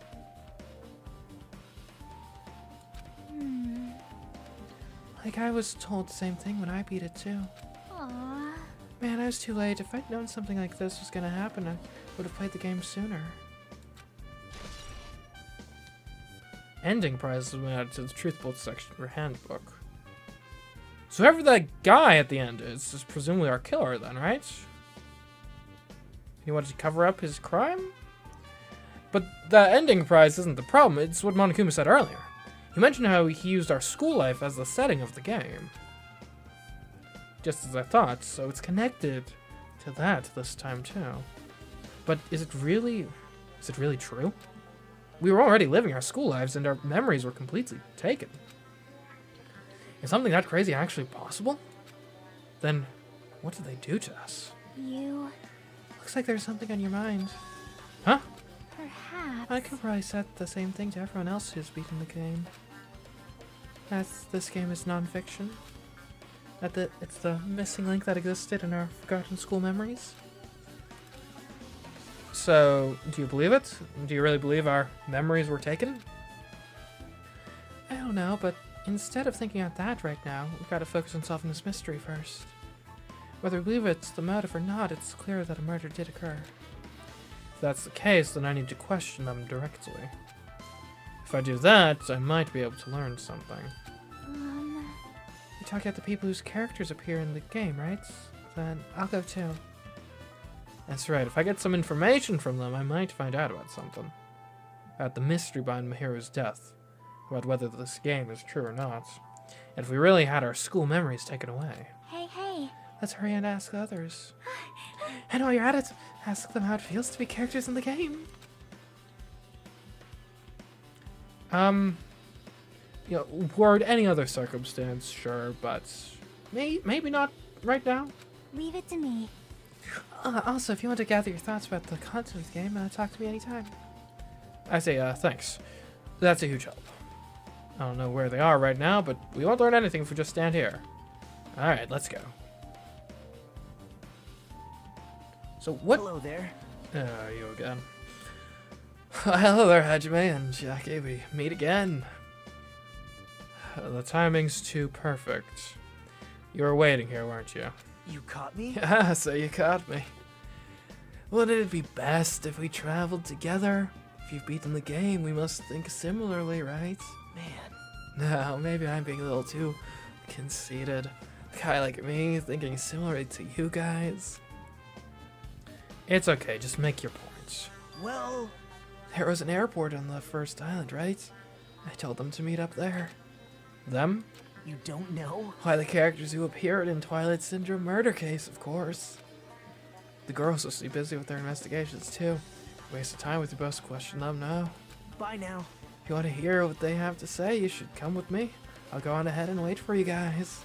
Like I was told the same thing when I beat it too. Aww. Man, I was too late. If I'd known something like this was gonna happen, I would have played the game sooner. Ending prize was added to the truth bolt section of your handbook. So whoever that guy at the end is presumably our killer then, right? He wanted to cover up his crime? But the ending prize isn't the problem, it's what Monokuma said earlier. He mentioned how he used our school life as the setting of the game. Just as I thought, so it's connected to that this time too. But is it really true? We were already living our school lives and our memories were completely taken. Is something that crazy actually possible? Then what did they do to us? You... Looks like there's something on your mind. Huh? perhaps... I could probably said the same thing to everyone else who's beaten the game. This game is non-fiction. It's the missing link that existed in our forgotten school memories. So, do you believe it? Do you really believe our memories were taken? I don't know, but instead of thinking about that right now, we've got to focus on solving this mystery first. Whether we believe it's the motive or not, it's clear that a murder did occur. If that's the case, then I need to question them directly. If I do that, I might be able to learn something. You talk about the people whose characters appear in the game, right? Then I'll go too. That's right, if I get some information from them, I might find out about something. About the mystery behind Mahiru's death. About whether this game is true or not. And if we really had our school memories taken away. Hey. Let's hurry and ask others. And while you're at it, ask them how it feels to be characters in the game. You know, word any other circumstance, sure, but maybe not right now. Leave it to me. Also, if you want to gather your thoughts about the content of the game, talk to me anytime. I say, thanks. That's a huge help. I don't know where they are right now, but we won't learn anything if we just stand here. Alright, let's go. So what? Hello there. You again. Hello there, Hajime and Jackie. We meet again. The timing's too perfect. You were waiting here, weren't you? You caught me? Yeah, so you caught me. Wouldn't it be best if we traveled together? If you've beaten the game, we must think similarly, right? Man. No, maybe I'm being a little too conceited. A guy like me thinking similarly to you guys. It's okay, just make your points. Well... There was an airport on the first island, right? I told them to meet up there. Them? You don't know? Why, the characters who appeared in Twilight Syndrome murder case, of course. The girls will be busy with their investigations, too. Waste of time with you both to question them now. Bye now. If you want to hear what they have to say, you should come with me. I'll go on ahead and wait for you guys.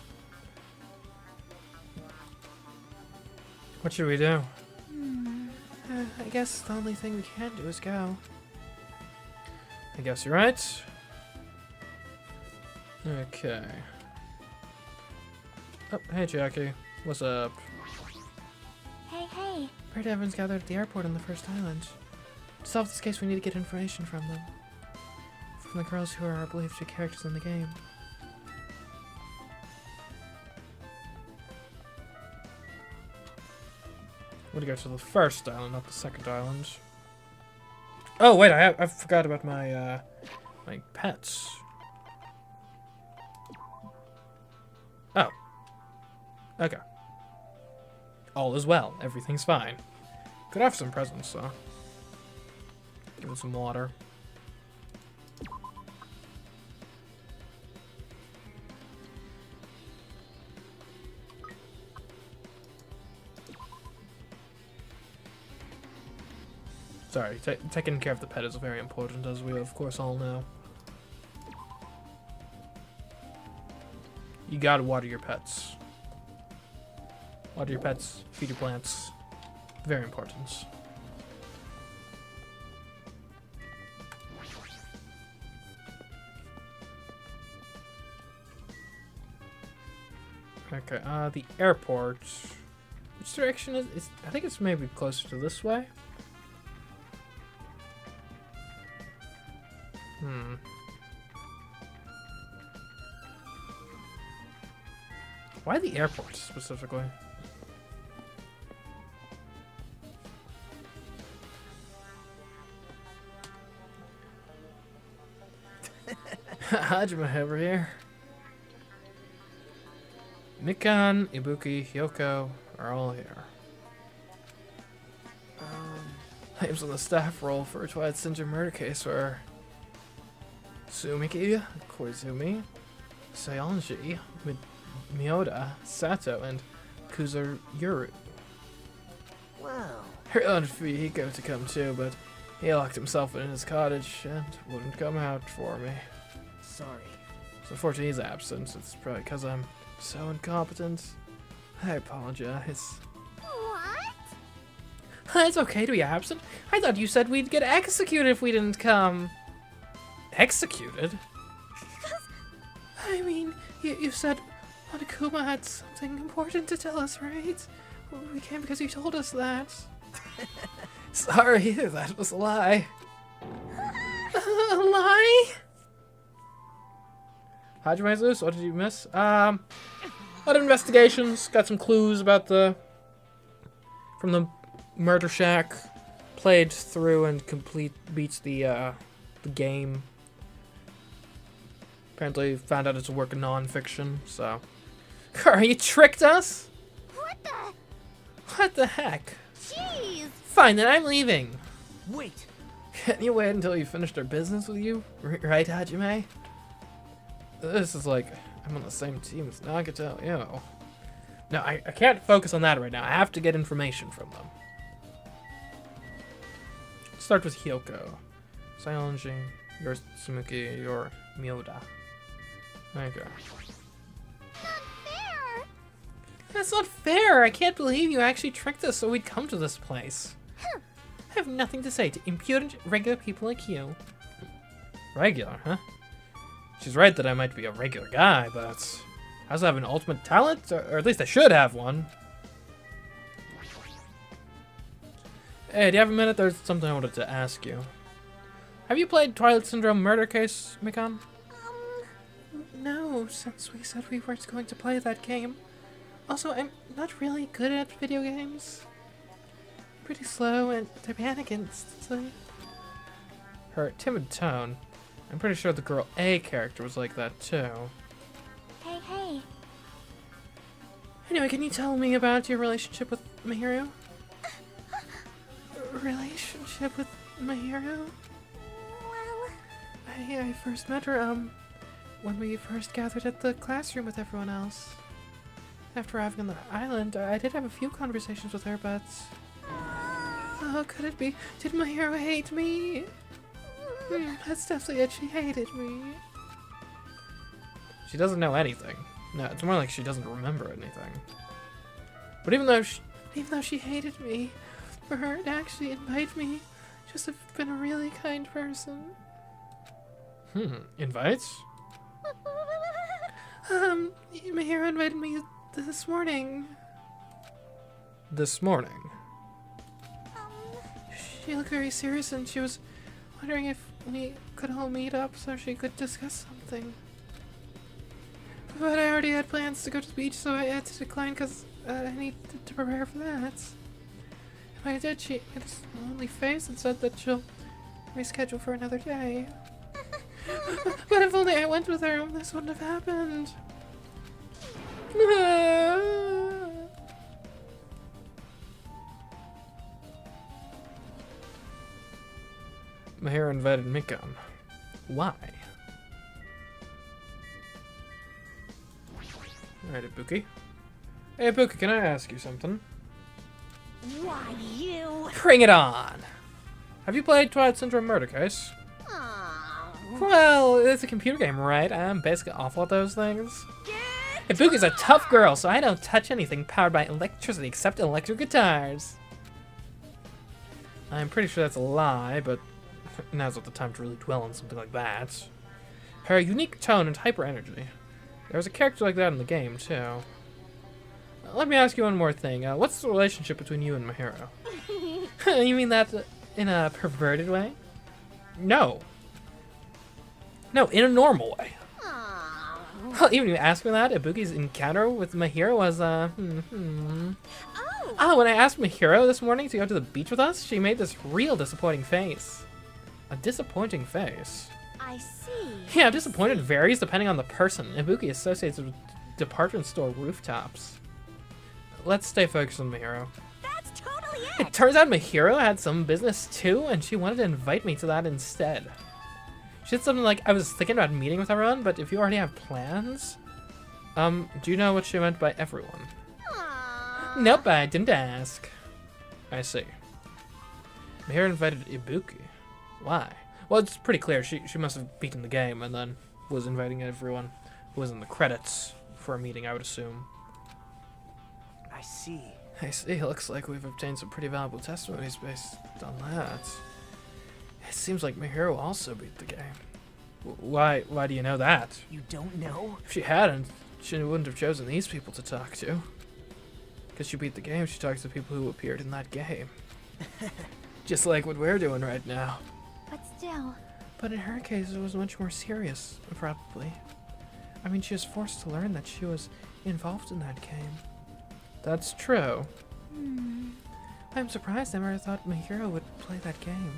What should we do? I guess the only thing we can do is go. I guess you're right. Okay. Oh, hey Jackie. What's up? Hey. Where everyone's gathered at the airport on the first island. To solve this case, we need to get information from them. From the girls who are believed to be characters in the game. I'm gonna go to the first island, not the second island. Oh wait, I forgot about my my pets. Oh. Okay. All is well. Everything's fine. Could have some presents though. Give it some water. Sorry, taking care of the pet is very important, as we of course all know. You gotta water your pets. Water your pets, feed your plants. Very important. Okay, the airport. Which direction is I think it's maybe closer to this way. Why the airport specifically? Hajime over here. Mikan, Ibuki, Hyoko are all here. I was on the staff role for a Twilight Syndrome murder case where Sumiki, Koizumi, Saionji, Miyoda, Sato, and Kuzuyuru. Whoa. I wanted Fuyiko to come too, but he locked himself in his cottage and wouldn't come out for me. Sorry. So unfortunately he's absent. It's probably because I'm so incompetent. I apologize. What? It's okay to be absent. I thought you said we'd get executed if we didn't come. Executed? I mean, you said Monokuma had something important to tell us, right? We came because you told us that. Sorry, that was a lie. A lie? Hajime Zeus, what did you miss? Lot of investigations. Got some clues about from the murder shack. Played through and beats the game. Apparently found out it's a work of non-fiction, so. You tricked us? What the heck? Jeez! Fine, then I'm leaving. Wait. Can you wait until you finished our business with you? Right, Hajime? This is like, I'm on the same team as Nagato, yo. No, I can't focus on that right now. I have to get information from them. Start with Hyoko. Saionji, your Sumuki, your Miyoda. There you go. That's not fair! I can't believe you actually tricked us so we'd come to this place. I have nothing to say to impudent, regular people like you. Regular, huh? She's right that I might be a regular guy, but I also have an ultimate talent, or at least I should have one. Hey, do you have a minute? There's something I wanted to ask you. Have you played Twilight Syndrome Murder Case, Mikan? No, since we said we weren't going to play that game. Also, I'm not really good at video games. Pretty slow and they're mannequins. Her timid tone. I'm pretty sure the girl A character was like that too. Hey. Anyway, can you tell me about your relationship with Mihiru? Relationship with Mihiru? Well... I first met her, when we first gathered at the classroom with everyone else. After arriving on the island, I did have a few conversations with her, but... Oh, could it be? Did Mihiru hate me? That's definitely it, she hated me. She doesn't know anything. No, it's more like she doesn't remember anything. But even though she hated me, for her to actually invite me, just have been a really kind person. Invites? Mihiru invited me this morning. this morning? She looked very serious and she was wondering if we could all meet up so she could discuss something. But I already had plans to go to the beach, so I had to decline because I need to prepare for that. When I did, she made this lonely face and said that she'll reschedule for another day. But if only I went with her, this wouldn't have happened. Mahira invited Mikon. Why? Alright, Ibuki. Hey, Ibuki, can I ask you something? Why, you? Bring it on! Have you played Twilight Syndrome Murder Case? Well, it's a computer game, right? I'm basically awful at those things. Ibuki's a tough girl, so I don't touch anything powered by electricity except electric guitars. I'm pretty sure that's a lie, but now's not the time to really dwell on something like that. Her unique tone and hyper energy. There was a character like that in the game, too. Let me ask you one more thing. What's the relationship between you and Mahiro? You mean that in a perverted way? No. No, in a normal way. Well, even if you ask me that, Ibuki's encounter with Mahiro was, Oh, when I asked Mahiro this morning to go to the beach with us, she made this real disappointing face. A disappointing face? I see. Yeah, disappointed varies depending on the person. Ibuki associates with department store rooftops. Let's stay focused on Mahiro. That's totally It turns out Mahiro had some business too, and she wanted to invite me to that instead. She said something like, I was thinking about meeting with everyone, but if you already have plans? Do you know what she meant by everyone? Nope, I didn't ask. I see. Mahiro invited Ibuki. Why? Well, it's pretty clear. She must have beaten the game and then was inviting everyone who was in the credits for a meeting, I would assume. I see. I see. Looks like we've obtained some pretty valuable testimonies based on that. It seems like Mahiro also beat the game. Why do you know that? You don't know? If she hadn't, she wouldn't have chosen these people to talk to. Because she beat the game, she talks to people who appeared in that game. Just like what we're doing right now. But still. But in her case, it was much more serious, probably. I mean, she was forced to learn that she was involved in that game. That's true. I'm surprised I never thought Mahiro would play that game.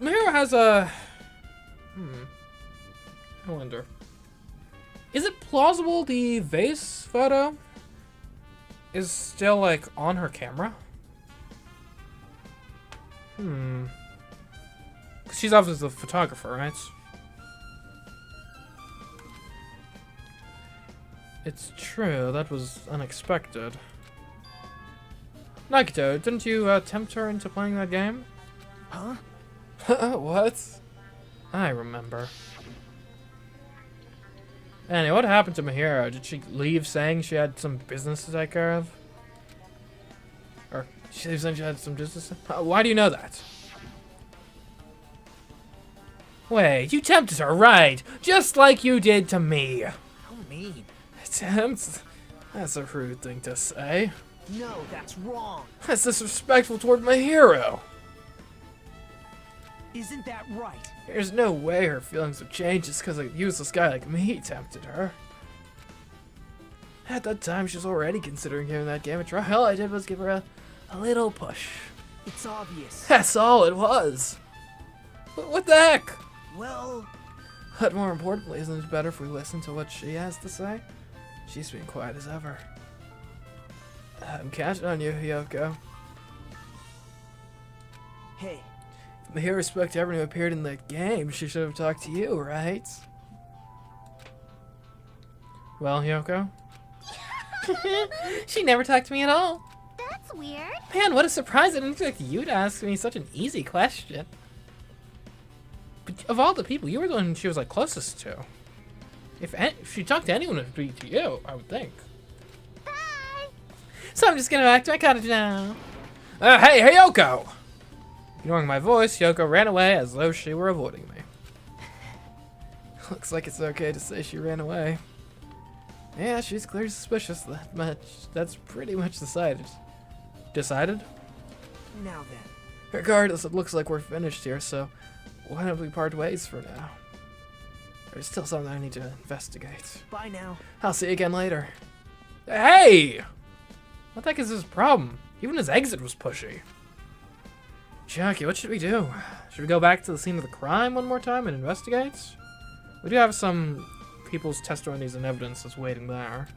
Mahiro has a... I wonder. Is it plausible the vase photo is still, like, on her camera? 'Cause she's obviously the photographer, right? It's true, that was unexpected. Nagito, didn't you tempt her into playing that game? Huh? What? I remember. Anyway, what happened to Mahiro? Did she leave saying she had some business to take care of? Or she leave saying she had some business? Why do you know that? Wait, you tempted her, right? Just like you did to me. How mean. Tempt? That's a rude thing to say. No, that's wrong. That's disrespectful toward Mahiro. Isn't that right? There's no way her feelings would change just because a useless guy like me tempted her. At that time, she was already considering giving that game a try. All I did was give her a little push. It's obvious. That's all it was. What the heck? Well... But more importantly, isn't it better if we listen to what she has to say? She's been quiet as ever. I'm counting on you, Yoko. Hey. If Mahiro spoke to everyone who appeared in the game, she should have talked to you, right? Well, Yoko? She never talked to me at all. That's weird. Man, what a surprise. I didn't expect you to ask me such an easy question. But of all the people, you were the one she was like closest to. If she talked to anyone, it would be to you, I would think. Bye. So I'm just gonna back to my cottage now. Hey, Yoko! Ignoring my voice, Yoko ran away as though she were avoiding me. Looks like it's okay to say she ran away. Yeah, she's clearly suspicious. That much. That's pretty much decided. Decided? Now then. Regardless, it looks like we're finished here, so why don't we part ways for now? There's still something I need to investigate. Bye now. I'll see you again later. Hey! What the heck is his problem? Even his exit was pushy. Jackie, what should we do? Should we go back to the scene of the crime one more time and investigate? We do have some people's testimonies and evidence that's waiting there.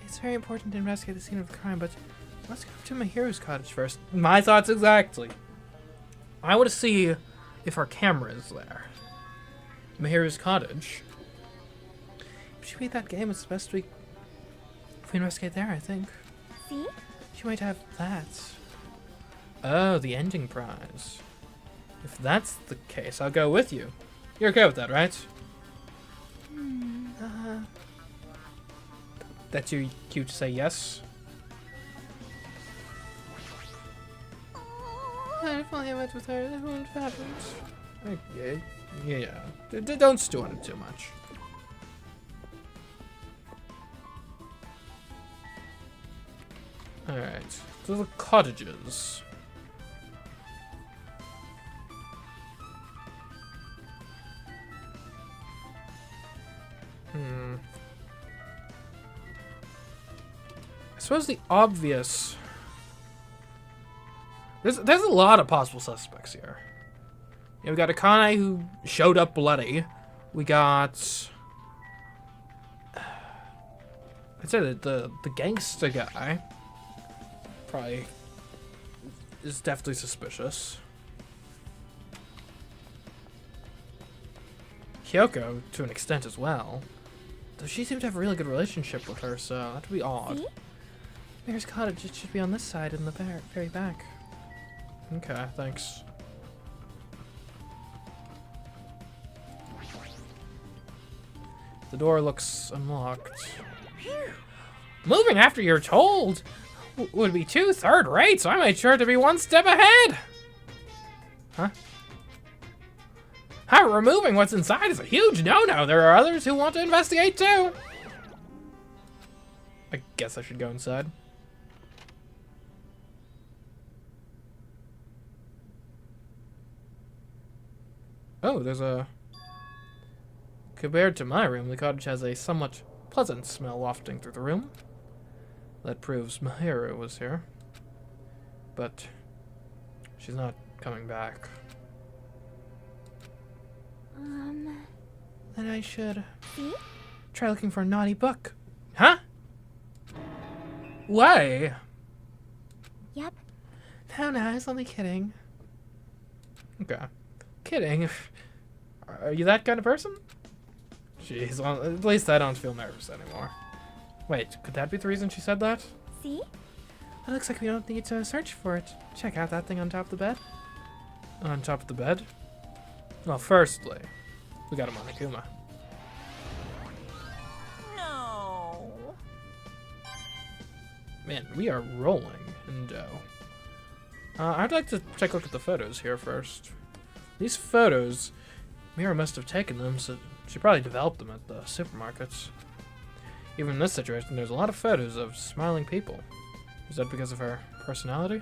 It's very important to investigate the scene of the crime, but let's go to Mahiru's cottage first. My thoughts exactly. I want to see if our camera is there. Mahiru's cottage. If she beat that game, it's best if we investigate there, I think. See? She might have that. Oh, the ending prize. If that's the case, I'll go with you. You're okay with that, right? That's your cue to say yes? If I went with her, that wouldn't have happened. Okay. Yeah. Don't stew on it too much. Alright. To the cottages. I suppose the obvious... There's a lot of possible suspects here. Yeah, we got Akane who showed up bloody. We got... I'd say that the gangster guy probably is definitely suspicious. Kyoko, to an extent as well. Though she seemed to have a really good relationship with her, so that would be odd. See? Mayor's cottage, it should be on this side in the very back. Okay, thanks. The door looks unlocked. Moving after you're told would be too third-rate, so I made sure to be one step ahead. Huh? Removing what's inside is a huge no-no. There are others who want to investigate too. I guess I should go inside. Oh, there's a... Compared to my room, the cottage has a somewhat pleasant smell wafting through the room. That proves Mahiru was here. But she's not coming back. Then I should try looking for a naughty book. Huh? Why? Yep. No, I was only kidding. Okay. Kidding. Are you that kind of person? Jeez, well, at least I don't feel nervous anymore. Wait, could that be the reason she said that? See? It looks like we don't need to search for it. Check out that thing on top of the bed. On top of the bed? Well, firstly, we got a Monokuma. No. Man, we are rolling in dough. I'd like to take a look at the photos here first. These photos, Mira must have taken them, so she probably developed them at the supermarkets. Even in this situation, there's a lot of photos of smiling people. Is that because of her personality?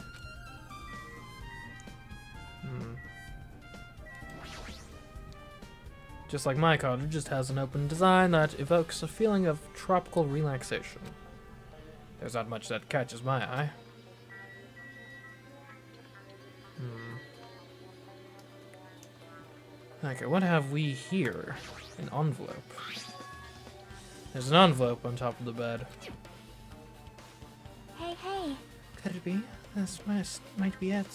Just like my cottage, it just has an open design that evokes a feeling of tropical relaxation. There's not much that catches my eye. Okay, what have we here? An envelope. There's an envelope on top of the bed. Hey. Could it be? This might be it.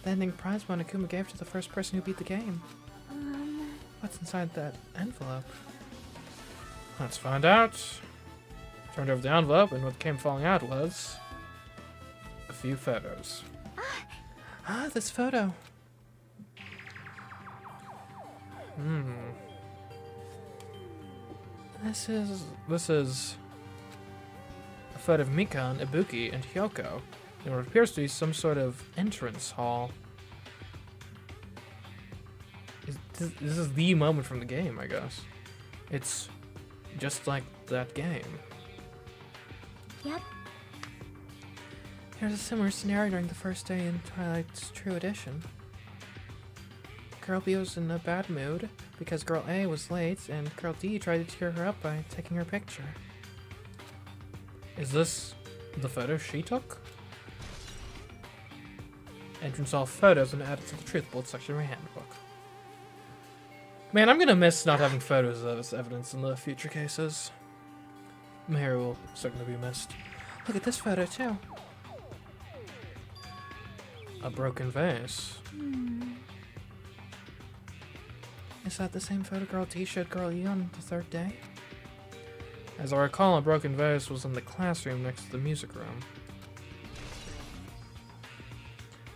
The ending prize Monokuma gave to the first person who beat the game. What's inside that envelope? Let's find out. Turned over the envelope, and what came falling out was a few photos. This photo. This is a photo of Mikan, Ibuki, and Hyoko in what appears to be some sort of entrance hall. This is the moment from the game, I guess. It's just like that game. Yep. There's a similar scenario during the first day in Twilight's True Edition. Girl B was in a bad mood because Girl A was late, and Girl D tried to cheer her up by taking her picture. Is this the photo she took? Entrance all photos and added to the truth bolt section of my handbook. Man, I'm gonna miss not having photos as evidence in the future cases. My hair will certainly be missed. Look at this photo too. A broken vase. Is that the same photo Girl D showed Girl E on the third day? As I recall, a broken vase was in the classroom next to the music room.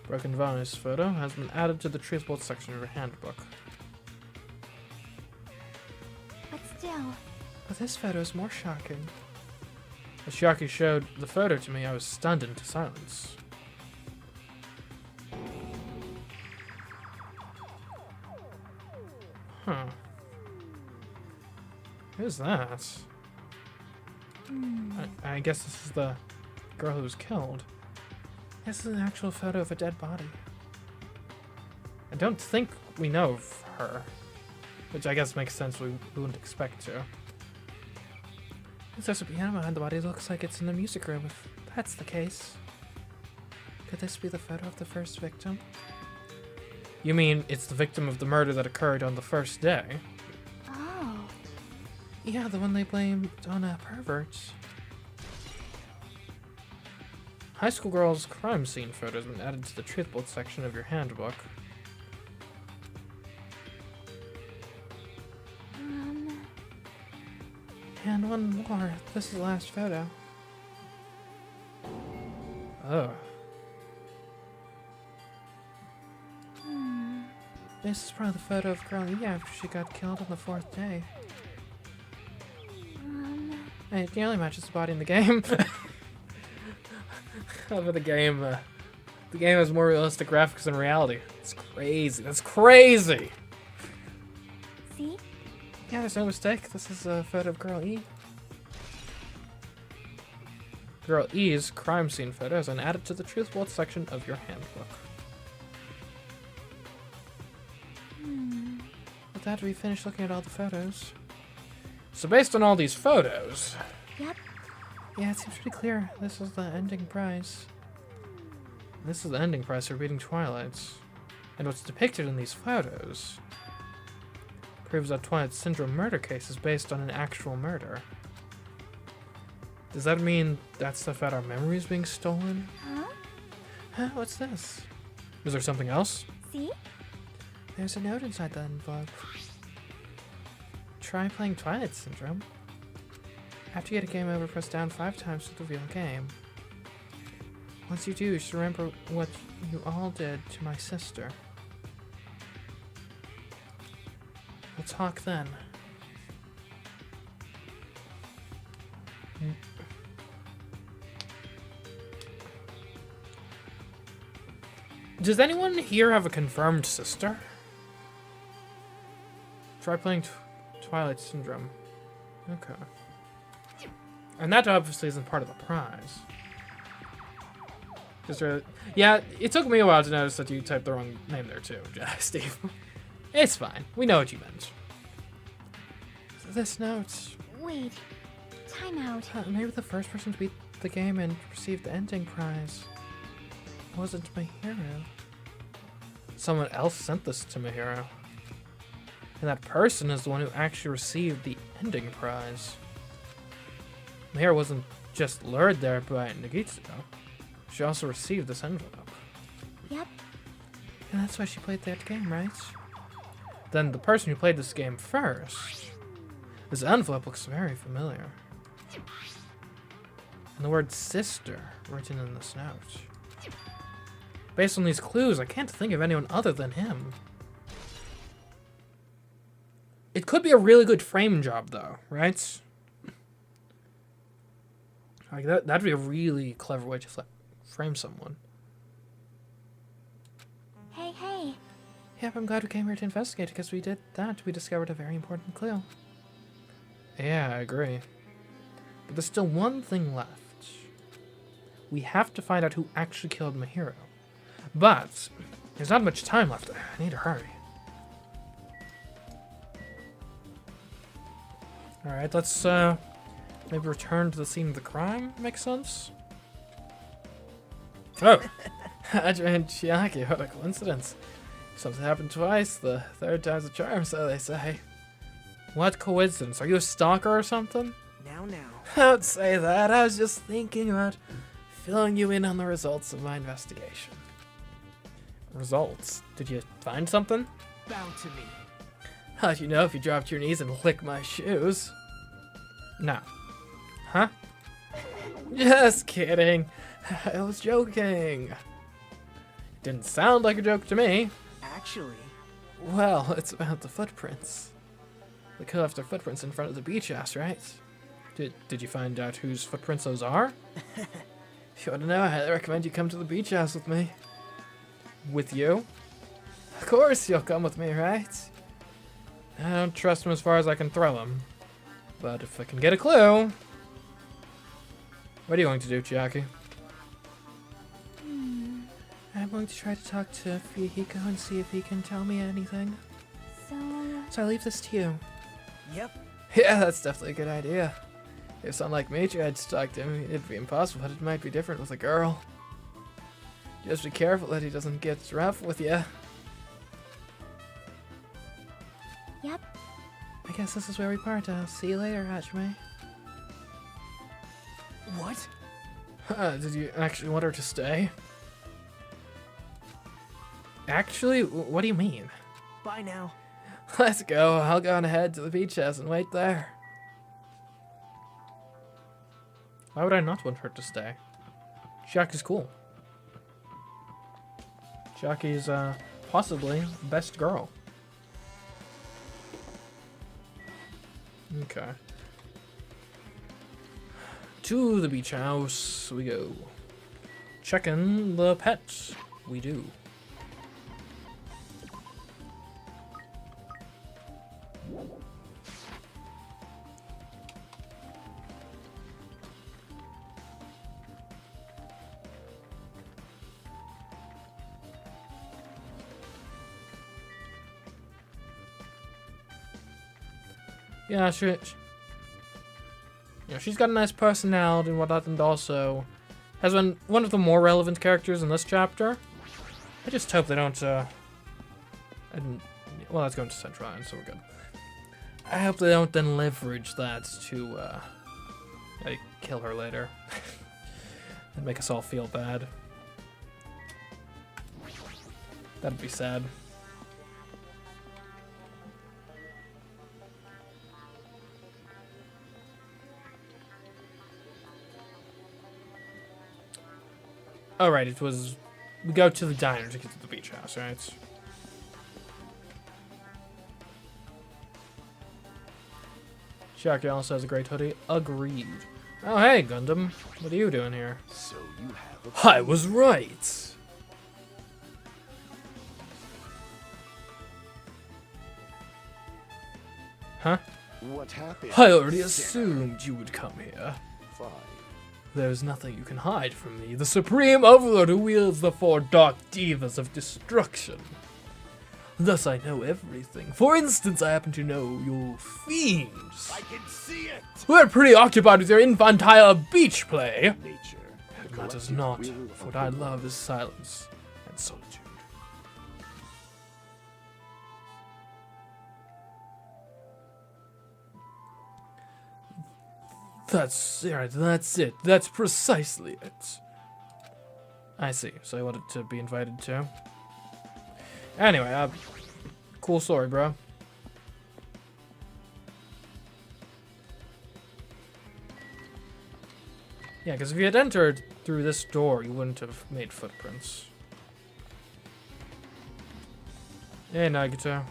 Broken vase photo has been added to the truth bolt section of your handbook. But still. But this photo is more shocking. As Shiaki showed the photo to me, I was stunned into silence. Huh. Who's that? I guess this is the girl who was killed. This is an actual photo of a dead body. I don't think we know of her, which I guess makes sense. We wouldn't expect to. There's a piano behind the body. It looks like it's in the music room. If that's the case, could this be the photo of the first victim? You mean it's the victim of the murder that occurred on the first day? Oh. Yeah, the one they blamed on a pervert. High school girl's crime scene photos have been added to the truth bolt section of your handbook. And one more. This is the last photo. Oh. This is probably the photo of Girl E after she got killed on the fourth day. Hey, it nearly matches the body in the game. However, the game has more realistic graphics than reality. It's crazy. That's crazy. See? Yeah, there's no mistake. This is a photo of Girl E. Girl E's crime scene photo has been added to the truth bolt section of your handbook. With that, we finished looking at all the photos. So based on all these photos... Yep. Yeah, it seems pretty clear. This is the ending prize. This is the ending prize for beating Twilight's. And what's depicted in these photos proves that Twilight Syndrome murder case is based on an actual murder. Does that mean that stuff about our memories being stolen? Huh? Huh? What's this? Is there something else? See? There's a note inside the envelope. Try playing Twilight Syndrome. After you get a game over, press down 5 times to reveal a game. Once you do, you should remember what you all did to my sister. We'll talk then. Does anyone here have a confirmed sister? Try playing Twilight Syndrome. Okay. And that obviously isn't part of the prize. Yeah, it took me a while to notice that you typed the wrong name there too, Steve. It's fine. We know what you meant. This note. Wait. Time out. Maybe the first person to beat the game and receive the ending prize wasn't my hero. Someone else sent this to my hero. And that person is the one who actually received the ending prize. Mahiro wasn't just lured there by Nagitsu. She also received this envelope. Yep. And that's why she played that game, right? Then the person who played this game first. This envelope looks very familiar. And the word sister written in this note. Based on these clues, I can't think of anyone other than him. It could be a really good frame job, though, right? Like that'd be a really clever way to frame someone. Hey. Yep, I'm glad we came here to investigate because we did that. We discovered a very important clue. Yeah, I agree. But there's still one thing left. We have to find out who actually killed my hero. But there's not much time left. I need to hurry. Alright, let's maybe return to the scene of the crime. Makes sense? Oh! Hajime and Chiaki, what a coincidence. Something happened twice, the third time's a charm, so they say. What coincidence? Are you a stalker or something? Now. Don't say that. I was just thinking about filling you in on the results of my investigation. Results? Did you find something? Bow to me. How'd you know if you dropped your knees and licked my shoes? No. Huh? Just kidding. I was joking. Didn't sound like a joke to me. Actually, Well, it's about the footprints. The killer left their footprints in front of the beach house, right? Did you find out whose footprints those are? If you want to know, I highly recommend you come to the beach house with me. With you? Of course you'll come with me, right? I don't trust him as far as I can throw him. But if I can get a clue... What are you going to do, Chiaki? I'm going to try to talk to Fuyuhiko and see if he can tell me anything. So I leave this to you. yep. Yeah, that's definitely a good idea. If someone like me tried to talk to him, it'd be impossible, but it might be different with a girl. Just be careful that he doesn't get rough with you. Yep. I guess this is where we part. I'll see you later, Hajime. What? Did you actually want her to stay? Actually? What do you mean? Bye now. Let's go. I'll go on ahead to the beach house and wait there. Why would I not want her to stay? Chiaki's cool. Chiaki's, possibly best girl. Okay. To the beach house we go. Checking the pets. We do. Yeah, she's got a nice personality and whatnot, and also has been one of the more relevant characters in this chapter. I just hope they don't, well, that's going to Central Island, so we're good. I hope they don't then leverage that to, like, kill her later. And make us all feel bad. That'd be sad. Alright, it was... We go to the diner to get to the beach house, right? Chiaki also has a great hoodie. Agreed. Oh, hey, Gundam. What are you doing here? So you have a I was right! Huh? What happened? I already assumed you would come here. Fine. There's nothing you can hide from me, the supreme overlord who wields the four dark divas of destruction. Thus I know everything. For instance, I happen to know your fiends. I can see it. Who are pretty occupied with your infantile beach play. Nature. It matters not, for what I love is silence and solitude. That's right, that's it. That's precisely it. I see. So I wanted to be invited too. Anyway, cool story, bro. Yeah, because if you had entered through this door, you wouldn't have made footprints. Hey, Nagito.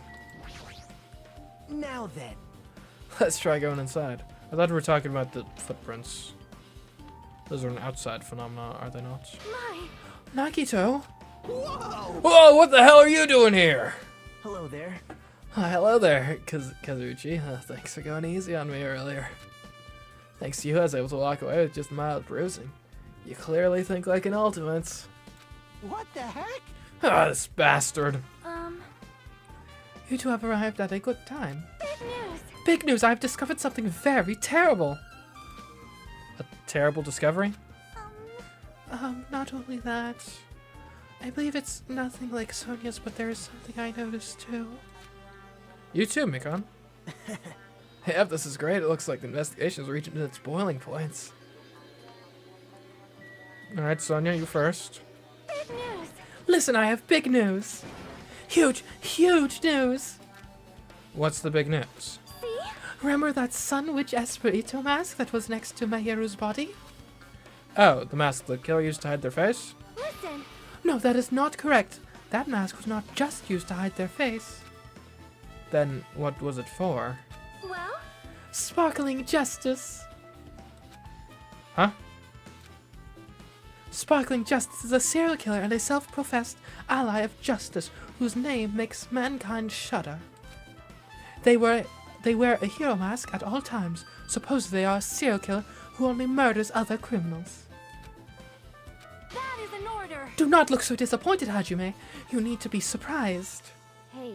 Now then. Let's try going inside. I thought we were talking about the footprints. Those are an outside phenomena, are they not? My. Nagito? Whoa! Whoa, what the hell are you doing here? Hello there. Hello there, Kazuchi. Thanks for going easy on me earlier. Thanks to you, I was able to walk away with just mild bruising. You clearly think like an ultimate. What the heck? Ah, this bastard. You two have arrived at a good time. Big news! Big news, I've discovered something very terrible. A terrible discovery? Not only that, I believe it's nothing like Sonia's, but there is something I noticed too. You too, Mikon. Yep, this is great. It looks like the investigation is reaching its boiling points. Alright, Sonia, you first. Big news! Listen, I have big news. Huge, huge news. What's the big news? See? Remember that Sun Witch Esperito mask that was next to Mahiru's body? Oh, the mask the killer used to hide their face? Listen! No, that is not correct. That mask was not just used to hide their face. Then what was it for? Well? Sparkling Justice. Huh? Sparkling Justice is a serial killer and a self-professed ally of justice whose name makes mankind shudder. They wear a hero mask at all times. Supposedly they are a serial killer who only murders other criminals. That is an order! Do not look so disappointed, Hajime. You need to be surprised. Hey,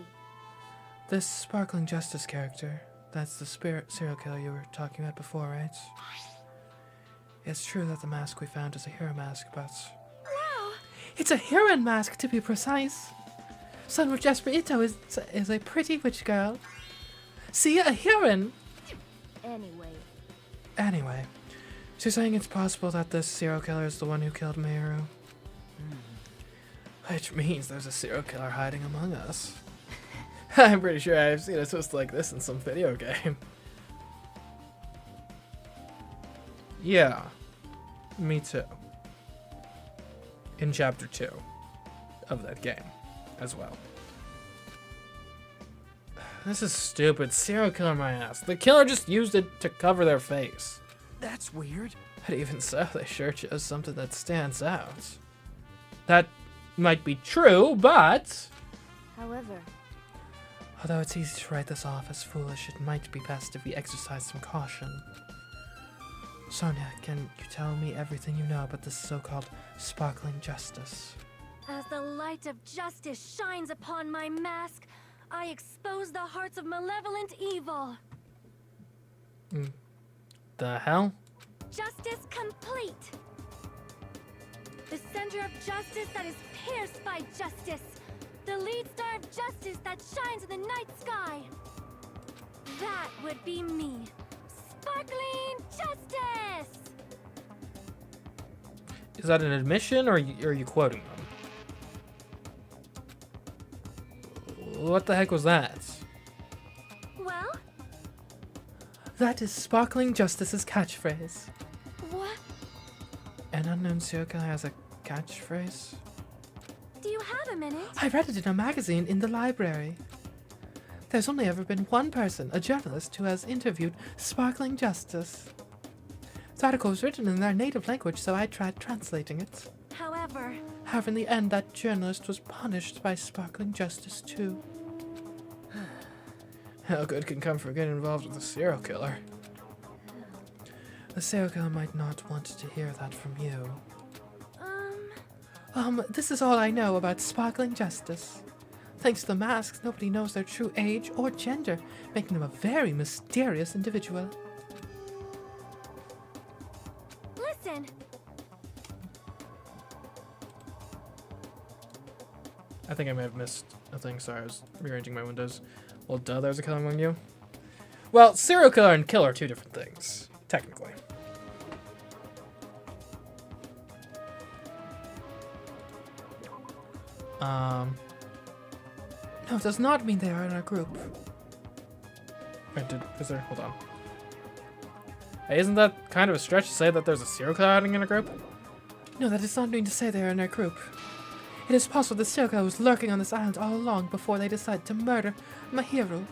This Sparkling Justice character, that's the serial killer you were talking about before, right? It's true that the mask we found is a hero mask, but... wow! It's a heroine mask, to be precise. Sun Witch Esperito is a pretty witch girl. See, a heroine! Anyway, so you're saying it's possible that this serial killer is the one who killed Mahiru? Which means there's a serial killer hiding among us. I'm pretty sure I've seen a twist like this in some video game. Yeah. Me too. In chapter 2 of that game as well. This is stupid. Serial killer my ass. The killer just used it to cover their face. That's weird. But even so, they sure chose something that stands out. That might be true, but... However, Although it's easy to write this off as foolish, it might be best if we exercise some caution. Sonia, can you tell me everything you know about this so-called Sparkling Justice? as the light of justice shines upon my mask, I expose the hearts of malevolent evil. The hell? Justice complete. The center of justice that is pierced by justice. The lead star of justice that shines in the night sky. That would be me. Sparkling Justice! Is that an admission, or are you quoting them? What the heck was that? Well, That is Sparkling Justice's catchphrase. what? An unknown serial killer has a catchphrase? Do you have a minute? I read it in a magazine in the library. There's only ever been one person, a journalist, who has interviewed Sparkling Justice. The article was written in their native language, so I tried translating it. However, However, in the end, that journalist was punished by Sparkling Justice too. How good can come from getting involved with a serial killer? The serial killer might not want to hear that from you. This is all I know about Sparkling Justice. Thanks to the masks, nobody knows their true age or gender, making them a very mysterious individual. listen. I think I may have missed a thing. Sorry, I was rearranging my windows. Well, duh, there's a killer among you. Well, serial killer and killer are two different things, technically. No, it does not mean they are in our group. Wait, is there? Hold on. Hey, isn't that kind of a stretch to say that there's a serial killer hiding in a group? No, that does not mean to say they are in our group. It is possible the serial killer was lurking on this island all along before they decided to murder Mahiru.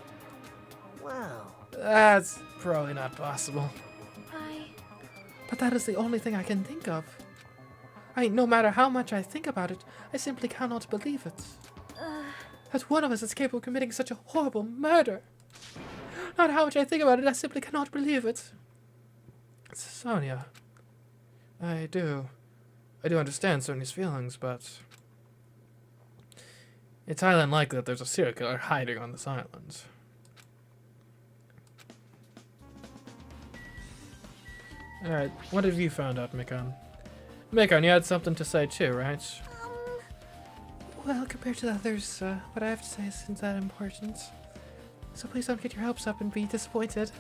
Wow. That's probably not possible. But that is the only thing I can think of. No matter how much I think about it, I simply cannot believe it. that one of us is capable of committing such a horrible murder. Not how much I think about it, I simply cannot believe it. Sonia, I do understand Sonia's feelings, but it's highly unlikely that there's a serial killer hiding on this island. Alright, what have you found out, Mikon? Mikon, you had something to say too, right? Well, compared to the others, what I have to say isn't that important. So please don't get your hopes up and be disappointed.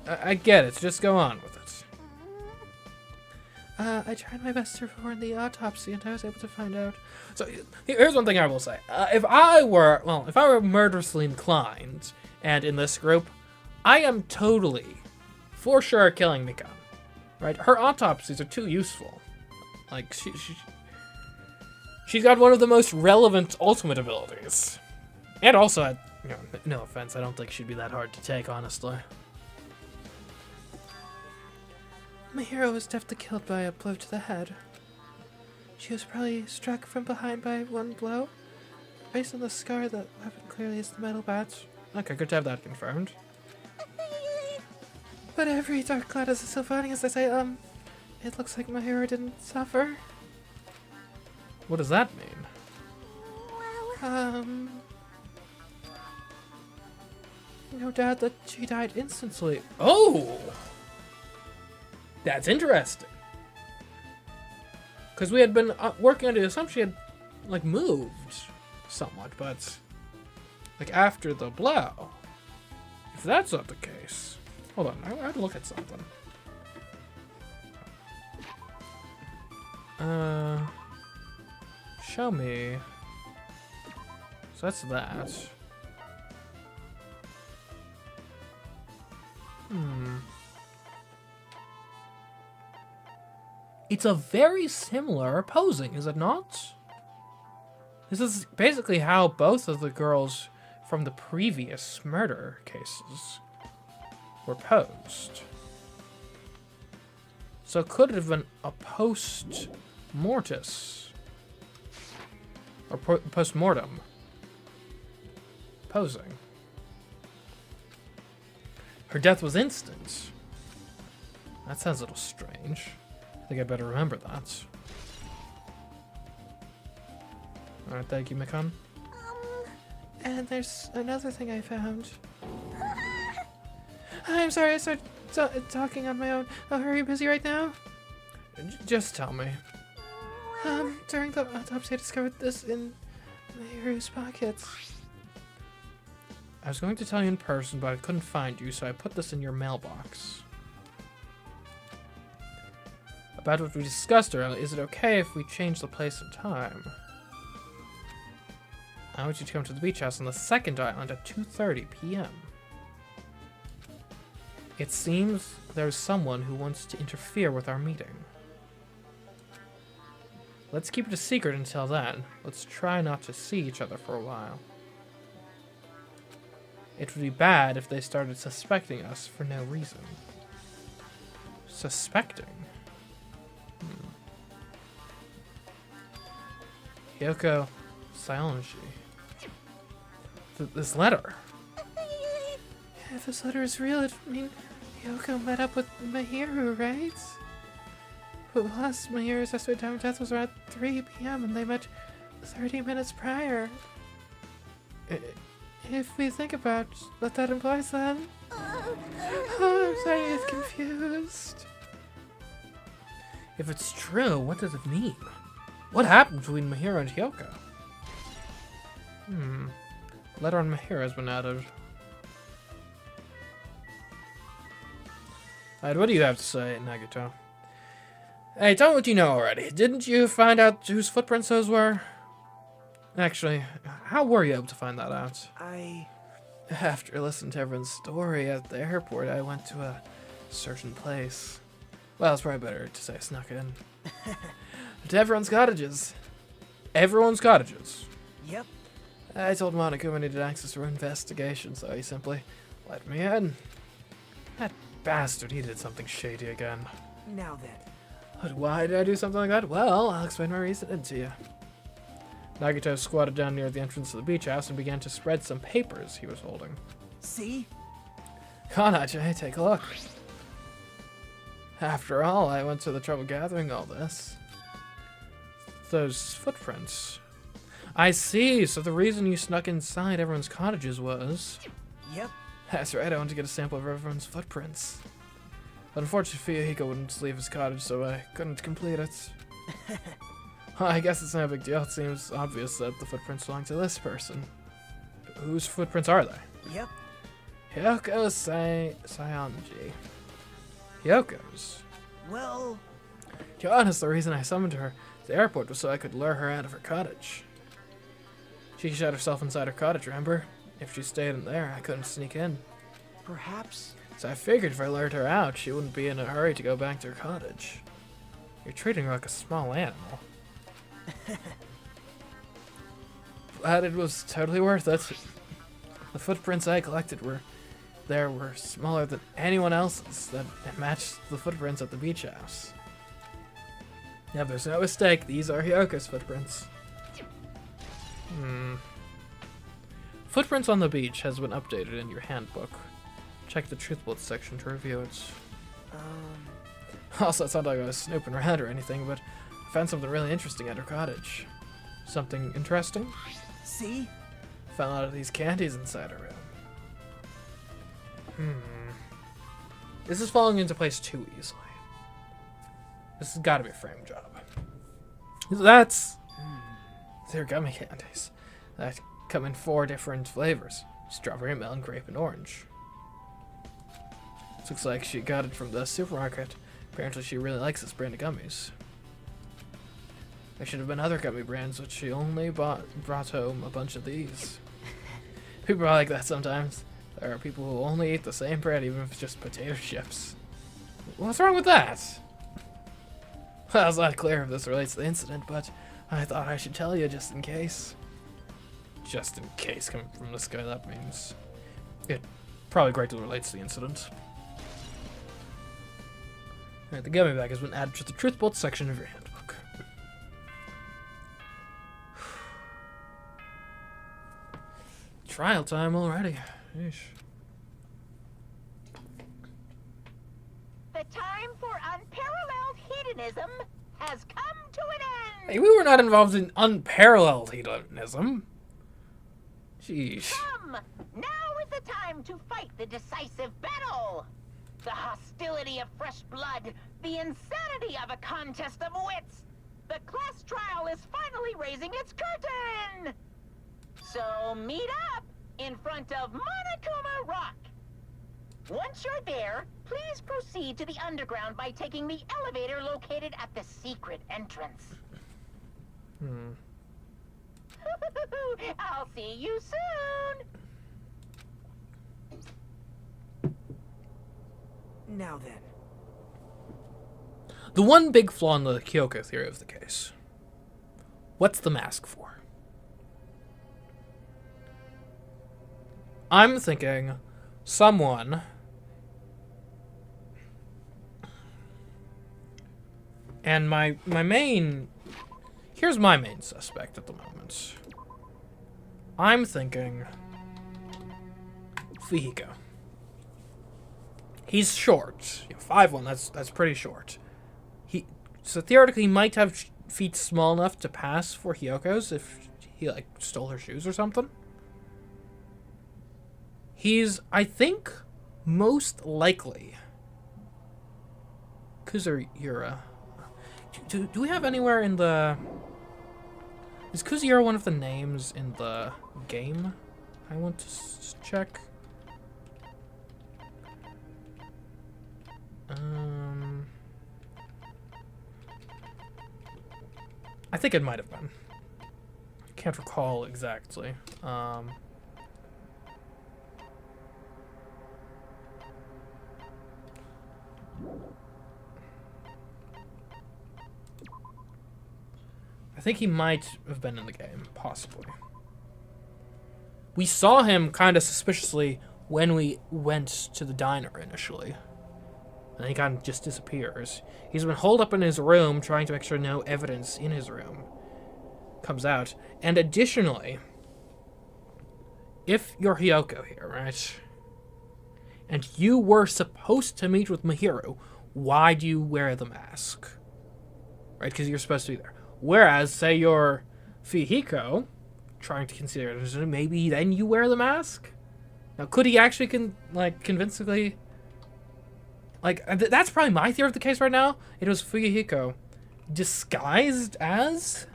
I get it, just go on with it. I tried my best to perform the autopsy and I was able to find out. So here's one thing I will say. If I were murderously inclined and in this group, I am totally, for sure, killing Mikon. Right? Her autopsies are too useful. Like, she's got one of the most relevant ultimate abilities. And also, no offense, I don't think she'd be that hard to take, honestly. My hero was definitely killed by a blow to the head. She was probably struck from behind by one blow. Based on the scar, that weapon clearly is the metal bat. Okay, good to have that confirmed. But every dark cloud has a silver lining, as they say. It looks like my hero didn't suffer. What does that mean? No doubt that she died instantly. Oh! That's interesting. Because we had been working under the assumption she had, like, moved somewhat, but, like, after the blow. If that's not the case... Hold on, I had to look at something. Show me. So that's that. It's a very similar posing, is it not? This is basically how both of the girls from the previous murder cases were posed. So could it have been a post-mortis or post-mortem posing? Her death was instant. That sounds a little strange. I think I better remember that. Alright, thank you, Mikon. And there's another thing I found. I'm sorry, I started talking on my own. Oh, are you busy right now? Just tell me. During the autopsy, I discovered this in my hero's pockets. I was going to tell you in person, but I couldn't find you, so I put this in your mailbox. About what we discussed earlier, is it okay if we change the place and time? I want you to come to the beach house on the second island at 2:30 p.m. It seems there's someone who wants to interfere with our meeting. Let's keep it a secret until then. Let's try not to see each other for a while. It would be bad if they started suspecting us for no reason. Suspecting? Hyoko Saionji. This letter. Yeah, if this letter is real, it means Hyoko met up with Mahiru, right? But last Mahiru's estimated time of death was around 3 p.m. and they met 30 minutes prior. If we think about what that implies, then... Oh, I'm sorry, I get confused. If it's true, what does it mean? What happened between Mahiru and Hyoko? Letter on Mahiru has been added. Alright, what do you have to say, Nagito? Hey, tell me what you know already. Didn't you find out whose footprints those were? Actually, how were you able to find that out? After listening to everyone's story at the airport, I went to a certain place. Well, it's probably better to say I snuck in. To everyone's cottages. Everyone's cottages. Yep. I told Monokuma I needed access to her investigation, so he simply let me in. That bastard, he did something shady again. Now then. But why did I do something like that? Well, I'll explain my reasoning to you. Nagito squatted down near the entrance of the beach house and began to spread some papers he was holding. See? Kanaja, take a look. After all, I went to the trouble gathering all this. Those footprints. I see, so the reason you snuck inside everyone's cottages was... Yep. That's right, I wanted to get a sample of everyone's footprints. But unfortunately, Fuyuhiko wouldn't leave his cottage, so I couldn't complete it. I guess it's no big deal. It seems obvious that the footprints belong to this person. Whose footprints are they? Yep. Hyoko Saionji. Hyoko's? Well, To be honest, the reason I summoned her to the airport was so I could lure her out of her cottage. She shut herself inside her cottage, remember? If she stayed in there, I couldn't sneak in. perhaps. So I figured if I lured her out, she wouldn't be in a hurry to go back to her cottage. You're treating her like a small animal. But it was totally worth it. The footprints I collected were smaller than anyone else's that matched the footprints at the beach house. Yeah, there's no mistake, these are Hyoko's footprints. Footprints on the beach has been updated in your handbook. Check the truth bullets section to review it. Also, it's not like I was snooping around or anything, but I found something really interesting at her cottage. Something interesting? See? Found a lot of these candies inside her room. This is falling into place too easily. This has got to be a frame job. That's... They're gummy candies that come in 4 different flavors. Strawberry, melon, grape, and orange. Looks like she got it from the supermarket. Apparently she really likes this brand of gummies. There should have been other gummy brands, but she only brought home a bunch of these. People are like that sometimes. There are people who only eat the same bread, even if it's just potato chips. What's wrong with that? Well, it's not clear if this relates to the incident, but I thought I should tell you just in case. Just in case, coming from this guy, that means it probably greatly relates to the incident. Alright, the gummy bag has been added to the truth bullets section of your handbook. Trial time already. Yeesh. The time for unparalleled hedonism has come to an end. Hey, we were not involved in unparalleled hedonism. Sheesh. Come, now is the time to fight the decisive battle. The hostility of fresh blood, the insanity of a contest of wits. The class trial is finally raising its curtain. So meet up in front of Monokuma Rock. Once you're there, please proceed to the underground by taking the elevator located at the secret entrance. I'll see you soon. Now then. The one big flaw in the Kyoko theory of the case. What's the mask for? I'm thinking someone... And my main... Here's my main suspect at the moment. I'm thinking... Fuyuhiko. He's short. 5'1", that's pretty short. So theoretically, he might have feet small enough to pass for Hyoko's if he, like, stole her shoes or something. He's, I think, most likely... Kuzuyura. Do we have anywhere in the... Is Kuzuyura one of the names in the game? I want to check. I think it might have been. Can't recall exactly. I think he might have been in the game, possibly. We saw him kind of suspiciously when we went to the diner initially. And he kind of just disappears. He's been holed up in his room, trying to make sure no evidence in his room comes out. And additionally, if you're Hyoko here, right, and you were supposed to meet with Mihiru, why do you wear the mask? Right, because you're supposed to be there. Whereas, say you're Fihiko, trying to consider it, maybe then you wear the mask? Now, could he actually, convincingly... that's probably my theory of the case right now. It was Fuyuhiko disguised as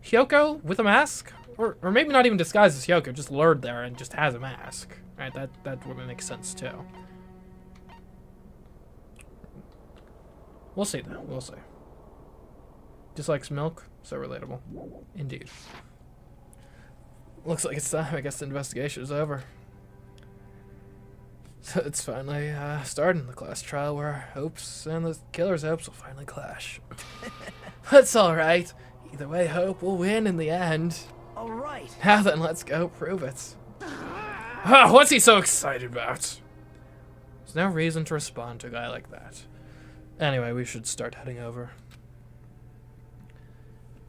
Hyoko with a mask? Or maybe not even disguised as Hyoko, just lured there and just has a mask. Right, that would make sense too. We'll see though, we'll see. Dislikes milk, so relatable. Indeed. Looks like it's time. I guess the investigation is over. So it's finally starting the class trial where our hopes and the killer's hopes will finally clash. That's alright. Either way, hope will win in the end. All right. Now then, let's go prove it. Oh, what's he so excited about? There's no reason to respond to a guy like that. Anyway, we should start heading over.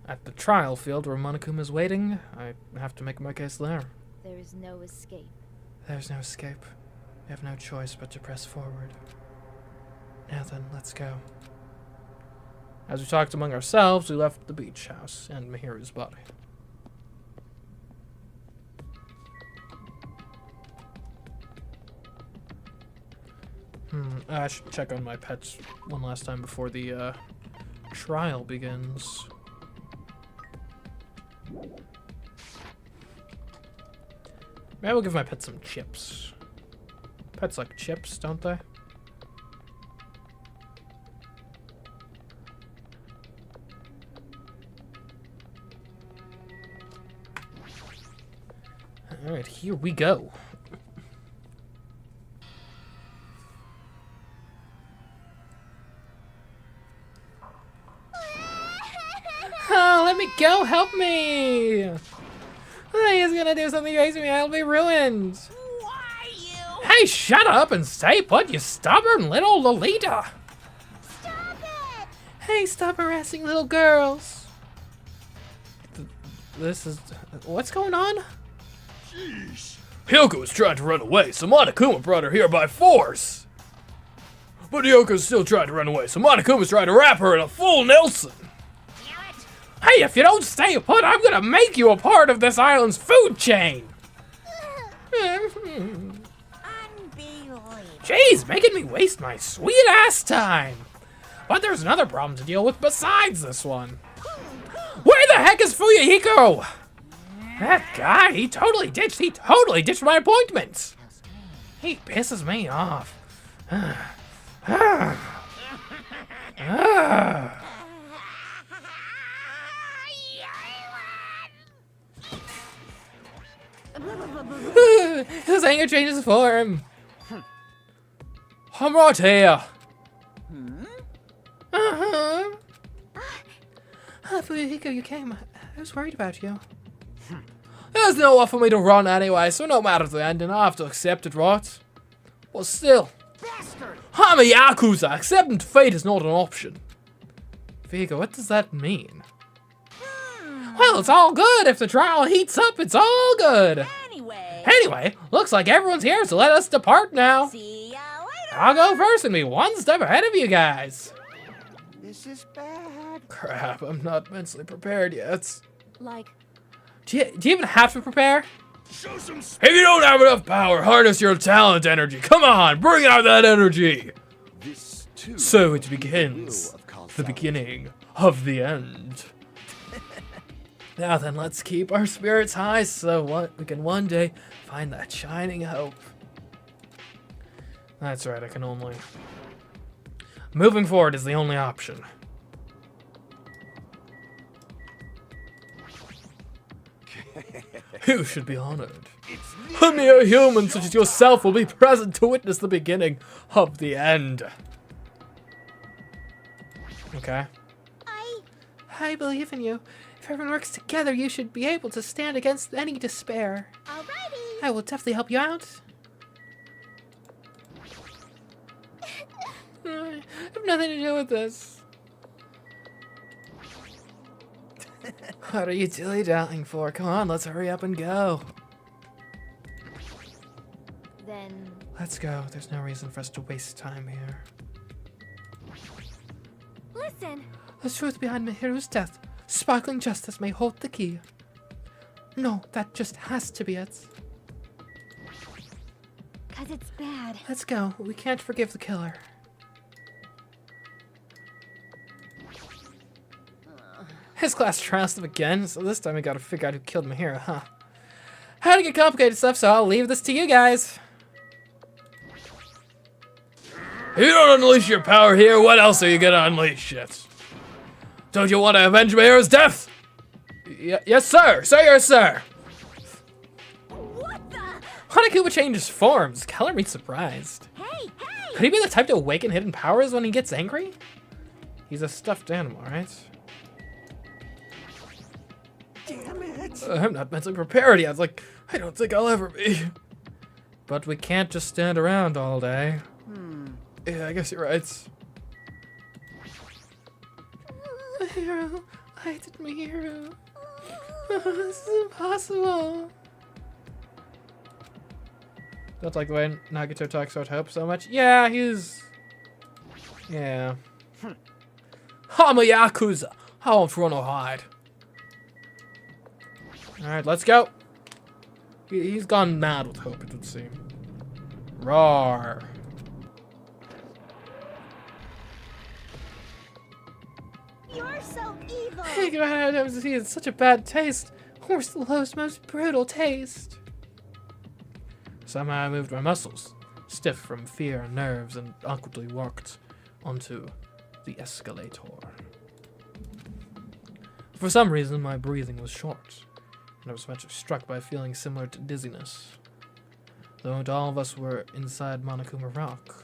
At the trial field where Monokuma is waiting, I have to make my case there. There is no escape. There's no escape. We have no choice but to press forward. Now then, let's go. As we talked among ourselves, we left the beach house and Mihiru's body. I should check on my pets one last time before the trial begins. Maybe I will give my pet some chips. Pets like chips, don't they? Alright, here we go. Oh, let me go! Help me! He's gonna do something crazy to me. I'll be ruined. Why you? Hey, shut up and stay put, you stubborn little Lolita! Stop it! Hey, stop harassing little girls. This is... What's going on? Jeez. Hyoko was trying to run away, so Monokuma brought her here by force. But Hyoko's still trying to run away, so Monokuma's trying to wrap her in a full Nelson. Damn it! Hey, if you don't stay put, I'm gonna make you a part of this island's food chain. Unbelievable. Jeez, making me waste my sweet-ass time. But there's another problem to deal with besides this one. Where the heck is Fuyuhiko? That guy, he totally ditched my appointment. He pisses me off. His anger changes form. I'm right here. Fuyuhiko, you came. I was worried about you. There's nowhere for me to run anyway, so no matter the ending, I have to accept it, right? But still, Bastard! I'm a Yakuza. Accepting fate is not an option. Vigo, what does that mean? Well, it's all good. If the trial heats up, it's all good. Anyway, looks like everyone's here, so let us depart now. See ya later! I'll go first and be one step ahead of you guys. This is bad. Crap, I'm not mentally prepared yet. Like, Do you even have to prepare? Show some If you don't have enough power, harness your talent energy. Come on, bring out that energy. this too. So it begins. The beginning of the end. Now then, let's keep our spirits high so we can one day find that shining hope. That's right, I can only... Moving forward is the only option. You should be honored. A mere human such as yourself will be present to witness the beginning of the end. Okay. I believe in you. If everyone works together, you should be able to stand against any despair. alrighty. I will definitely help you out. I have nothing to do with this. What are you dilly-dallying for? Come on, let's hurry up and go. Then Let's go. There's no reason for us to waste time here. listen. The truth behind Mihiru's death. Sparkling justice may hold the key. No, that just has to be it. 'Cause it's bad. Let's go. We can't forgive the killer. His class trounced him again, so this time we gotta figure out who killed Mihiru, huh? How to get complicated stuff, so I'll leave this to you guys. If you don't unleash your power here, what else are you gonna unleash it? Don't you want to avenge Mihiru's death? Yes, sir! Yes, sir! What the? Monokuma changes forms. Color me surprised. Hey! Could he be the type to awaken hidden powers when he gets angry? He's a stuffed animal, right? Damn it. I'm not mentally prepared yet. I don't think I'll ever be. But we can't just stand around all day. Yeah, I guess you're right. Mihiru. I did Mihiru. This is impossible. Don't like the way Nagito talks about hope so much. Yeah, he's... Yeah. I'm a Yakuza. I won't run or hide. Alright, let's go. He's gone mad with hope, it would seem. Roar. You're so evil. Hey, God, he had such a bad taste. Worst, the lowest, most brutal taste. Somehow I moved my muscles, stiff from fear and nerves, and awkwardly walked onto the escalator. For some reason, my breathing was short, and I was much struck by a feeling similar to dizziness, though not all of us were inside Monokuma Rock.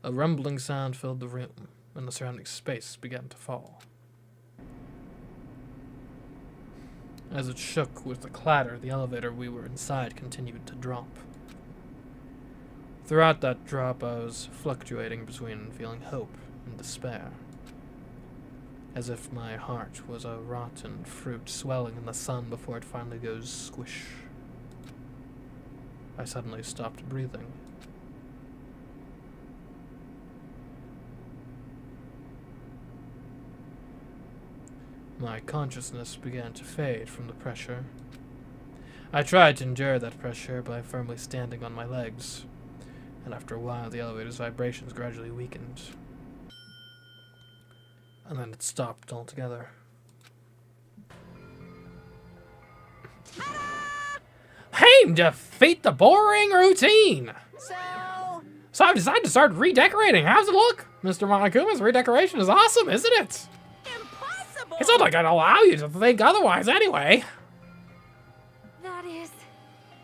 A rumbling sound filled the room, and the surrounding space began to fall. As it shook with the clatter, the elevator we were inside continued to drop. Throughout that drop, I was fluctuating between feeling hope and despair, as if my heart was a rotten fruit swelling in the sun before it finally goes squish. I suddenly stopped breathing. My consciousness began to fade from the pressure. I tried to endure that pressure by firmly standing on my legs, and after a while the elevator's vibrations gradually weakened. And then it stopped altogether. Aim! Defeat the boring routine! So I've decided to start redecorating. How's it look? Mr. Monokuma's redecoration is awesome, isn't it? It's not like I'd allow you to think otherwise anyway. That is...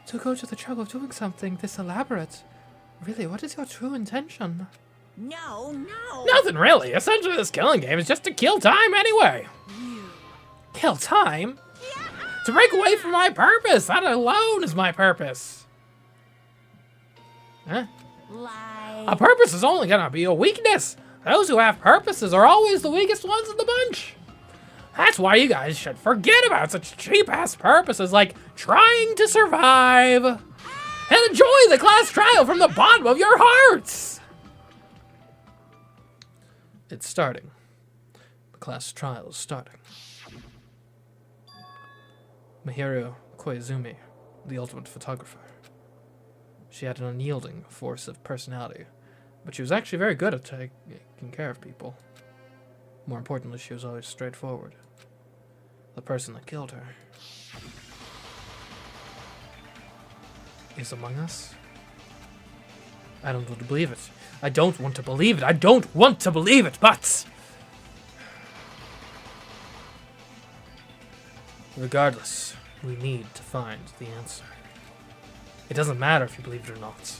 To go to the trouble of doing something this elaborate. Really, what is your true intention? No. Nothing really. Essentially, this killing game is just to kill time anyway. Kill time? To break away from my purpose. That alone is my purpose. Huh? Lie. A purpose is only gonna be a weakness. Those who have purposes are always the weakest ones in the bunch. That's why you guys should forget about such cheap-ass purposes like trying to survive. And enjoy the class trial from the bottom of your hearts. It's starting. The class trial is starting. Mihiru Koizumi, the ultimate photographer. She had an unyielding force of personality, but she was actually very good at taking care of people. More importantly, she was always straightforward. The person that killed her is among us. I don't want to believe it. I don't want to believe it. I don't want to believe it, but... regardless, we need to find the answer. It doesn't matter if you believe it or not.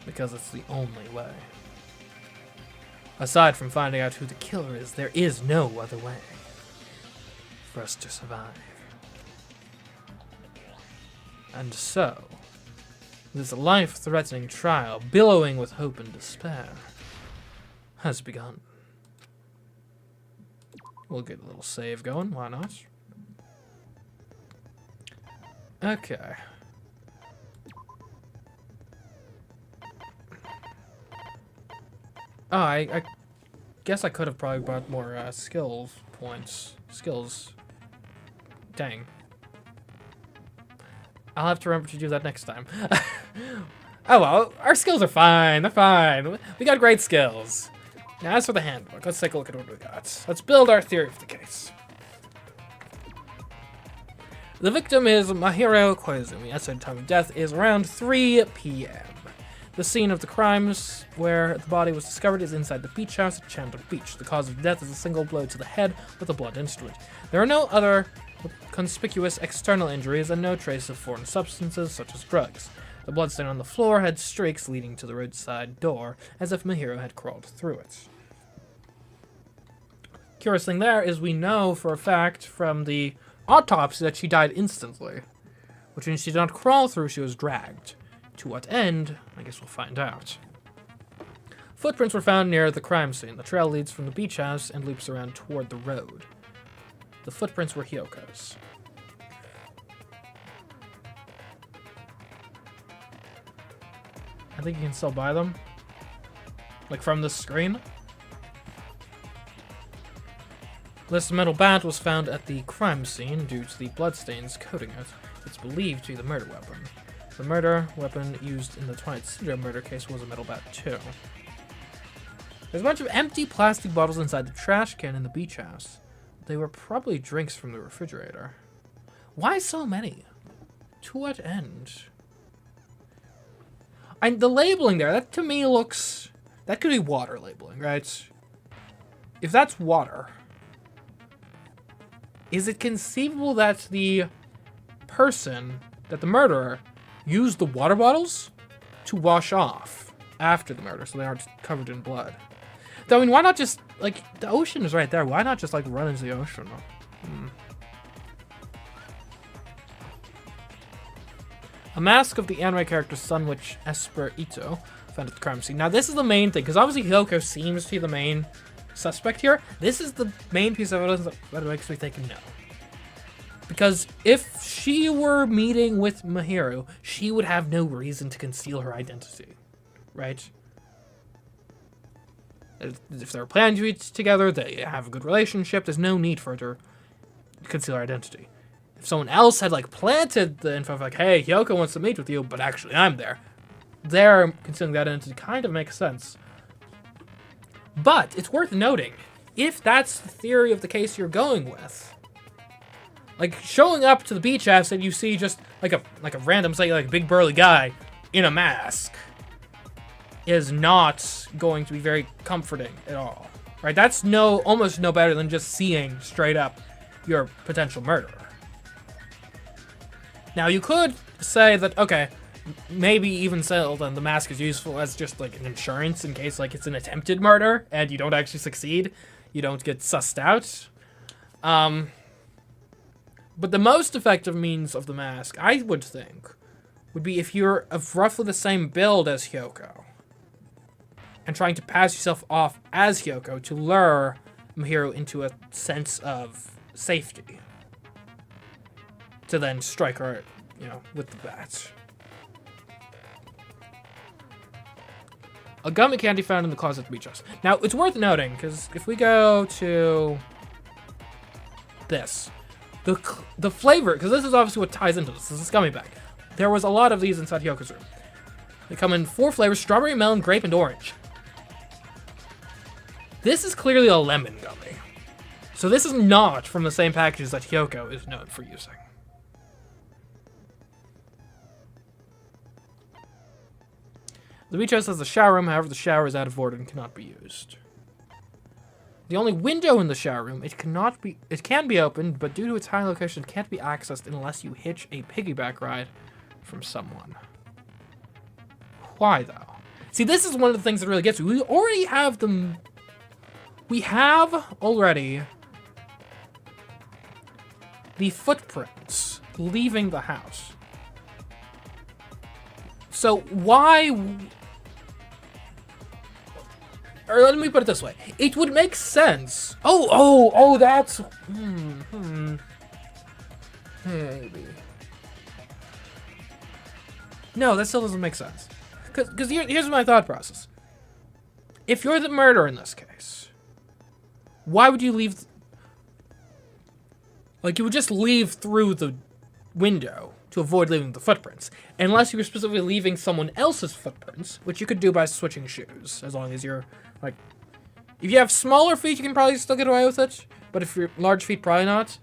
Because it's the only way. Aside from finding out who the killer is, there is no other way for us to survive. And so, this life-threatening trial, billowing with hope and despair, has begun. We'll get a little save going, why not? Okay. Oh, I guess I could have probably brought more skills points. Skills. Dang. I'll have to remember to do that next time. Oh well, our skills are fine. They're fine. We got great skills. Now as for the handbook, let's take a look at what we got. Let's build our theory of the case. The victim is Mahiro Koizumi. Estimated time of death is around 3 p.m. The scene of the crimes where the body was discovered is inside the beach house at Chandler Beach. The cause of death is a single blow to the head with a blunt instrument. There are no other conspicuous external injuries and no trace of foreign substances such as drugs. The bloodstain on the floor had streaks leading to the roadside door, as if Mahiro had crawled through it. Curious thing there is we know for a fact from the autopsy that she died instantly, which means she did not crawl through, she was dragged. To what end? I guess we'll find out. Footprints were found near the crime scene. The trail leads from the beach house and loops around toward the road. The footprints were Hyoko's. I think you can still buy them. Like from this screen. This metal bat was found at the crime scene due to the bloodstains coating it. It's believed to be the murder weapon. The murder weapon used in the Twilight Syndrome murder case was a metal bat too. There's a bunch of empty plastic bottles inside the trash can in the beach house. They were probably drinks from the refrigerator. Why so many? To what end? The labeling there, that to me looks... That could be water labeling, right? If that's water, is it conceivable that the person, that the murderer, used the water bottles to wash off after the murder so they aren't covered in blood? Though, I mean, why not just, like, the ocean is right there. Why not just, like, run into the ocean? A mask of the anime character Sun Witch Esper Ito found at the crime scene. Now, this is the main thing, because obviously Hyoko seems to be the main suspect here. This is the main piece of evidence that makes me think no. Because if she were meeting with Mahiro, she would have no reason to conceal her identity, right? If they're planning to eat together, they have a good relationship, there's no need for her to conceal her identity. If someone else had, like, planted the info of, like, hey, Hyoko wants to meet with you, but actually I'm there, their concealing that identity kind of makes sense. But it's worth noting, if that's the theory of the case you're going with, like, showing up to the beach house and you see just, like a random, say, like, big burly guy in a mask is not going to be very comforting at all, right? That's almost no better than just seeing straight up your potential murderer. Now, you could say that, okay, maybe even so, then the mask is useful as just, like, an insurance in case, like, it's an attempted murder and you don't actually succeed. You don't get sussed out. But the most effective means of the mask, I would think, would be if you're of roughly the same build as Hyoko and trying to pass yourself off as Hyoko to lure Mahiro into a sense of safety. To then strike her, you know, with the bat. A gummy candy found in the closet at the beach house. Now, it's worth noting, because if we go to this, the flavor, because this is obviously what ties into this is gummy bag. There was a lot of these inside Hyoko's room. They come in 4 flavors: strawberry, melon, grape, and orange. This is clearly a lemon gummy. So this is not from the same packages that Hyoko is known for using. The beach house has a shower room, however the shower is out of order and cannot be used. The only window in the shower room, it can be opened, but due to its high location, it can't be accessed unless you hitch a piggyback ride from someone. Why, though? See, this is one of the things that really gets me. We already have them... We have already the footprints leaving the house. So why... Or let me put it this way. It would make sense. Oh, that's... Maybe. No, that still doesn't make sense. Because here's my thought process. If you're the murderer in this case, why would you leave... Like, you would just leave through the window to avoid leaving the footprints. Unless you were specifically leaving someone else's footprints, which you could do by switching shoes, as long as you're, like... If you have smaller feet, you can probably still get away with it. But if you're large feet, probably not.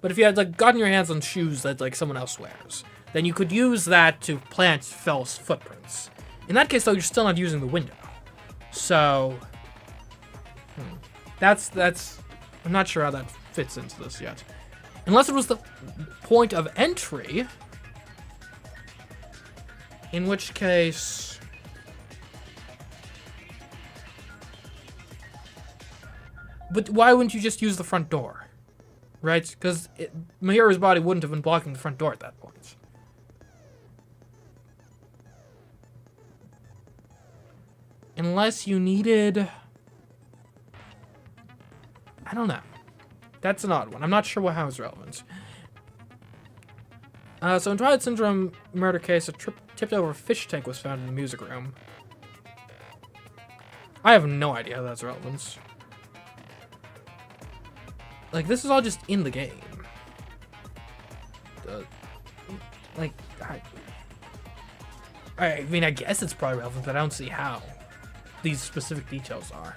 But if you had, like, gotten your hands on shoes that, like, someone else wears, then you could use that to plant false footprints. In that case, though, you're still not using the window. So... That's... I'm not sure how that fits into this yet. Unless it was the point of entry. In which case... But why wouldn't you just use the front door? Right? Because Mihiru's body wouldn't have been blocking the front door at that point. Unless you needed... I don't know. That's an odd one. I'm not sure how it's relevant. So in Twilight Syndrome murder case, a tipped over fish tank was found in the music room. I have no idea how that's relevant. Like, this is all just in the game. I mean, I guess it's probably relevant, but I don't see how these specific details are.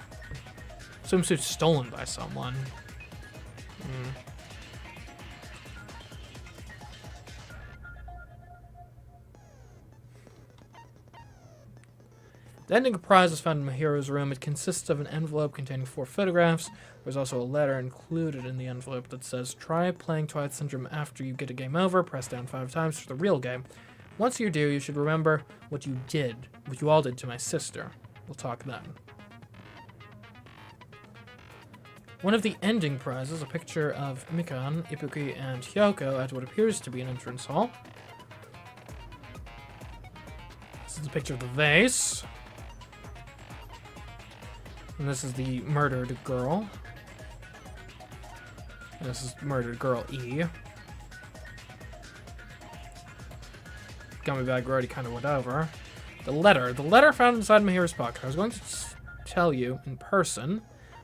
Swimsuit stolen by someone. The ending prize was found in Mihiru's room. It consists of an envelope containing 4 photographs. There's also a letter included in the envelope that says, "Try playing Twilight Syndrome after you get a game over. Press down 5 times for the real game. Once you do, you should remember what you all did to my sister. We'll talk then." One of the ending prizes, a picture of Mikan, Ibuki, and Hyoko at what appears to be an entrance hall. This is a picture of the vase. And this is the murdered girl. And this is murdered girl E. Gummy bag already kind of went over. The letter found inside Mihiru's pocket. I was going to tell you in person,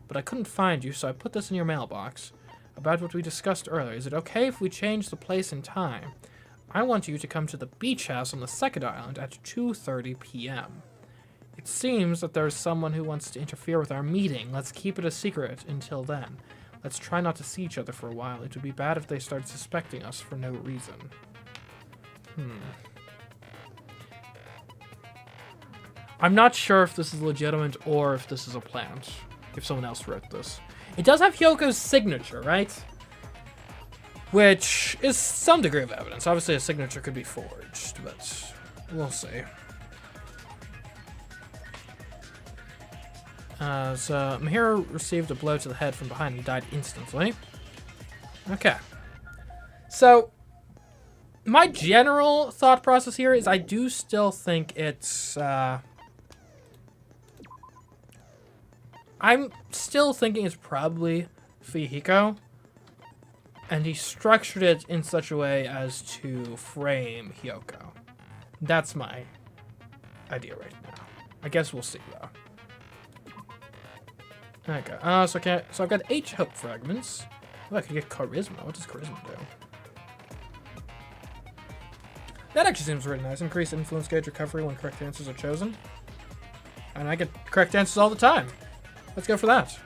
but I couldn't find you, so I put this in your mailbox. About what we discussed earlier. Is it okay if we change the place and time? I want you to come to the beach house on the second island at 2:30 p.m. It seems that there's someone who wants to interfere with our meeting. Let's keep it a secret until then. Let's try not to see each other for a while. It would be bad if they started suspecting us for no reason. I'm not sure if this is legitimate or if this is a plant. If someone else wrote this. It does have Hyoko's signature, right? Which is some degree of evidence. Obviously a signature could be forged, but we'll see. So Mihiru received a blow to the head from behind and died instantly. Okay. So my general thought process here is I do still think it's I'm still thinking it's probably Fuyuhiko, and he structured it in such a way as to frame Hyoko. That's my idea right now. I guess we'll see though. Okay, so I've got 8 hope fragments. Oh, I could get charisma. What does charisma do? That actually seems really nice. Increase influence gauge recovery when correct answers are chosen. And I get correct answers all the time. Let's go for that.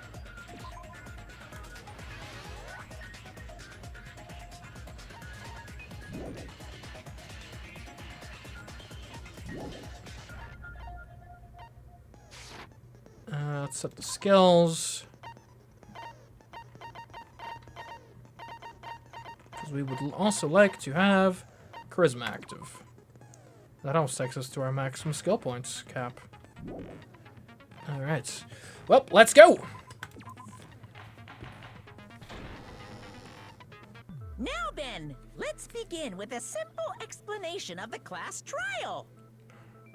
Let's set the skills. Because we would also like to have charisma active. That also takes us to our maximum skill points cap. Alright. Well, let's go! Now then, let's begin with a simple explanation of the class trial.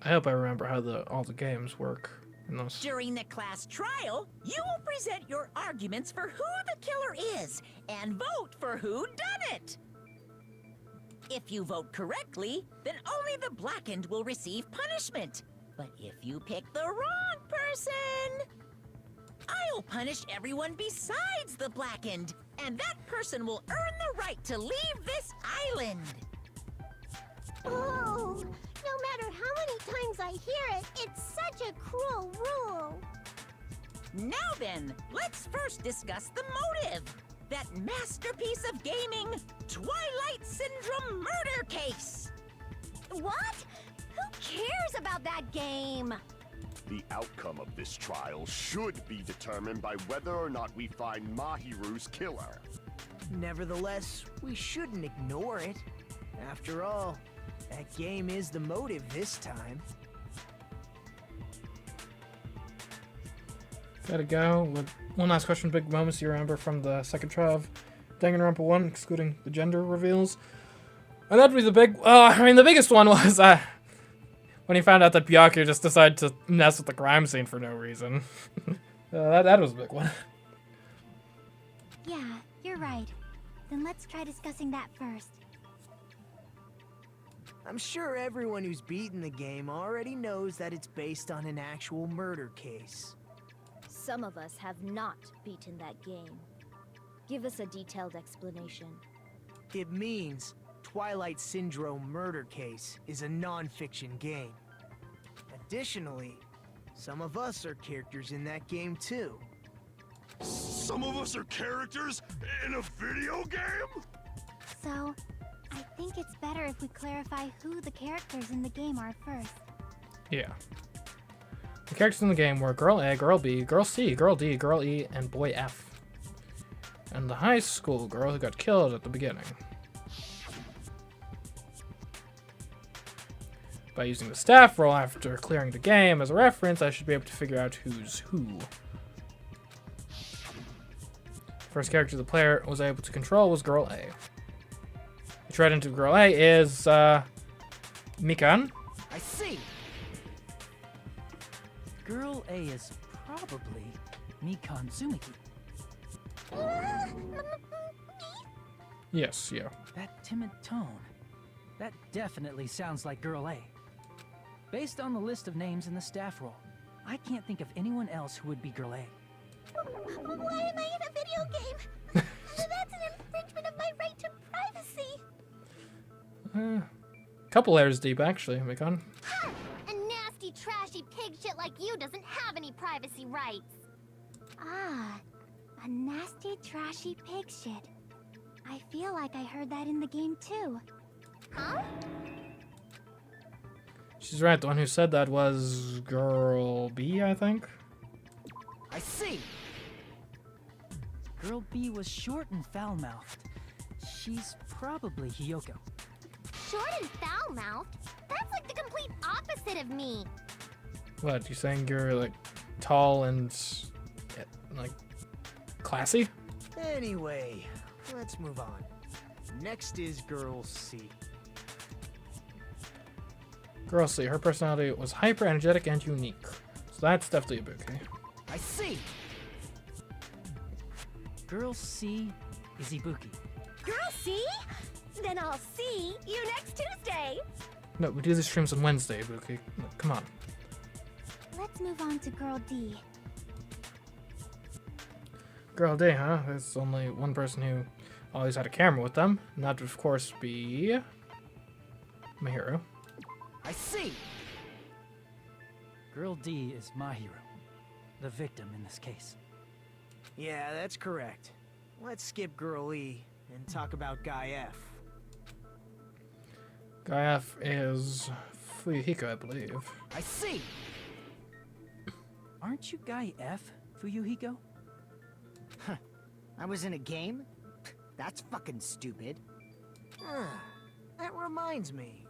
I hope I remember how all the games work in those. During the class trial, you will present your arguments for who the killer is and vote for who done it. If you vote correctly, then only the blackened will receive punishment. But if you pick the wrong person, I'll punish everyone besides the blackened, and that person will earn the right to leave this island. Oh, no matter how many times I hear it, it's such a cruel rule. Now then, let's first discuss the motive. That masterpiece of gaming, Twilight Syndrome murder case. What? Who cares about that game? The outcome of this trial should be determined by whether or not we find Mahiru's killer. Nevertheless, we shouldn't ignore it. After all, that game is the motive this time. Gotta go. One last question. Big moments you remember from the second trial of Danganronpa 1, excluding the gender reveals. And that'd be the the biggest one was when he found out that Byakuya just decided to mess with the crime scene for no reason. That was a big one. Yeah, you're right. Then let's try discussing that first. I'm sure everyone who's beaten the game already knows that it's based on an actual murder case. Some of us have not beaten that game. Give us a detailed explanation. It means Twilight Syndrome Murder Case is a non-fiction game. Additionally, some of us are characters in that game too. Some of us are characters in a video game? So, I think it's better if we clarify who the characters in the game are first. Yeah. The characters in the game were Girl A, Girl B, Girl C, Girl D, Girl E, and Boy F. And the high school girl who got killed at the beginning. By using the staff roll after clearing the game as a reference, I should be able to figure out who's who. First character the player was able to control was Girl A. Which right into Girl A is, Mikan. I see! Girl A is probably Mikan Tsumiki. Yes, yeah. That timid tone. That definitely sounds like Girl A. Based on the list of names in the staff roll, I can't think of anyone else who would be Girl A. Why am I in a video game? That's an infringement of my right to privacy. Couple layers deep, actually, Mikan. Ha! A nasty, trashy pig shit like you doesn't have any privacy rights. Ah, a nasty, trashy pig shit. I feel like I heard that in the game too. Huh? She's right, the one who said that was Girl B, I think? I see! Girl B was short and foul-mouthed. She's probably Hiyoko. Short and foul-mouthed? That's like the complete opposite of me. What, you saying you're, like, tall and, like, classy? Anyway, let's move on. Next is Girl C. Girl C, her personality was hyper energetic and unique. So that's definitely a Ibuki. I see! Girl C is Ibuki. Girl, see? Then I'll see you next Tuesday. No, we do the streams on Wednesday, Ibuki. No, come on. Let's move on to Girl D. Girl D, huh? There's only one person who always had a camera with them. And that would, of course, be Mahiru. I see! Girl D is Mahiru, the victim in this case. Yeah, that's correct. Let's skip Girl E and talk about Guy F. Guy F is Fuyuhiko, I believe. I see! Aren't you Guy F, Fuyuhiko? I was in a game? That's fucking stupid. That reminds me.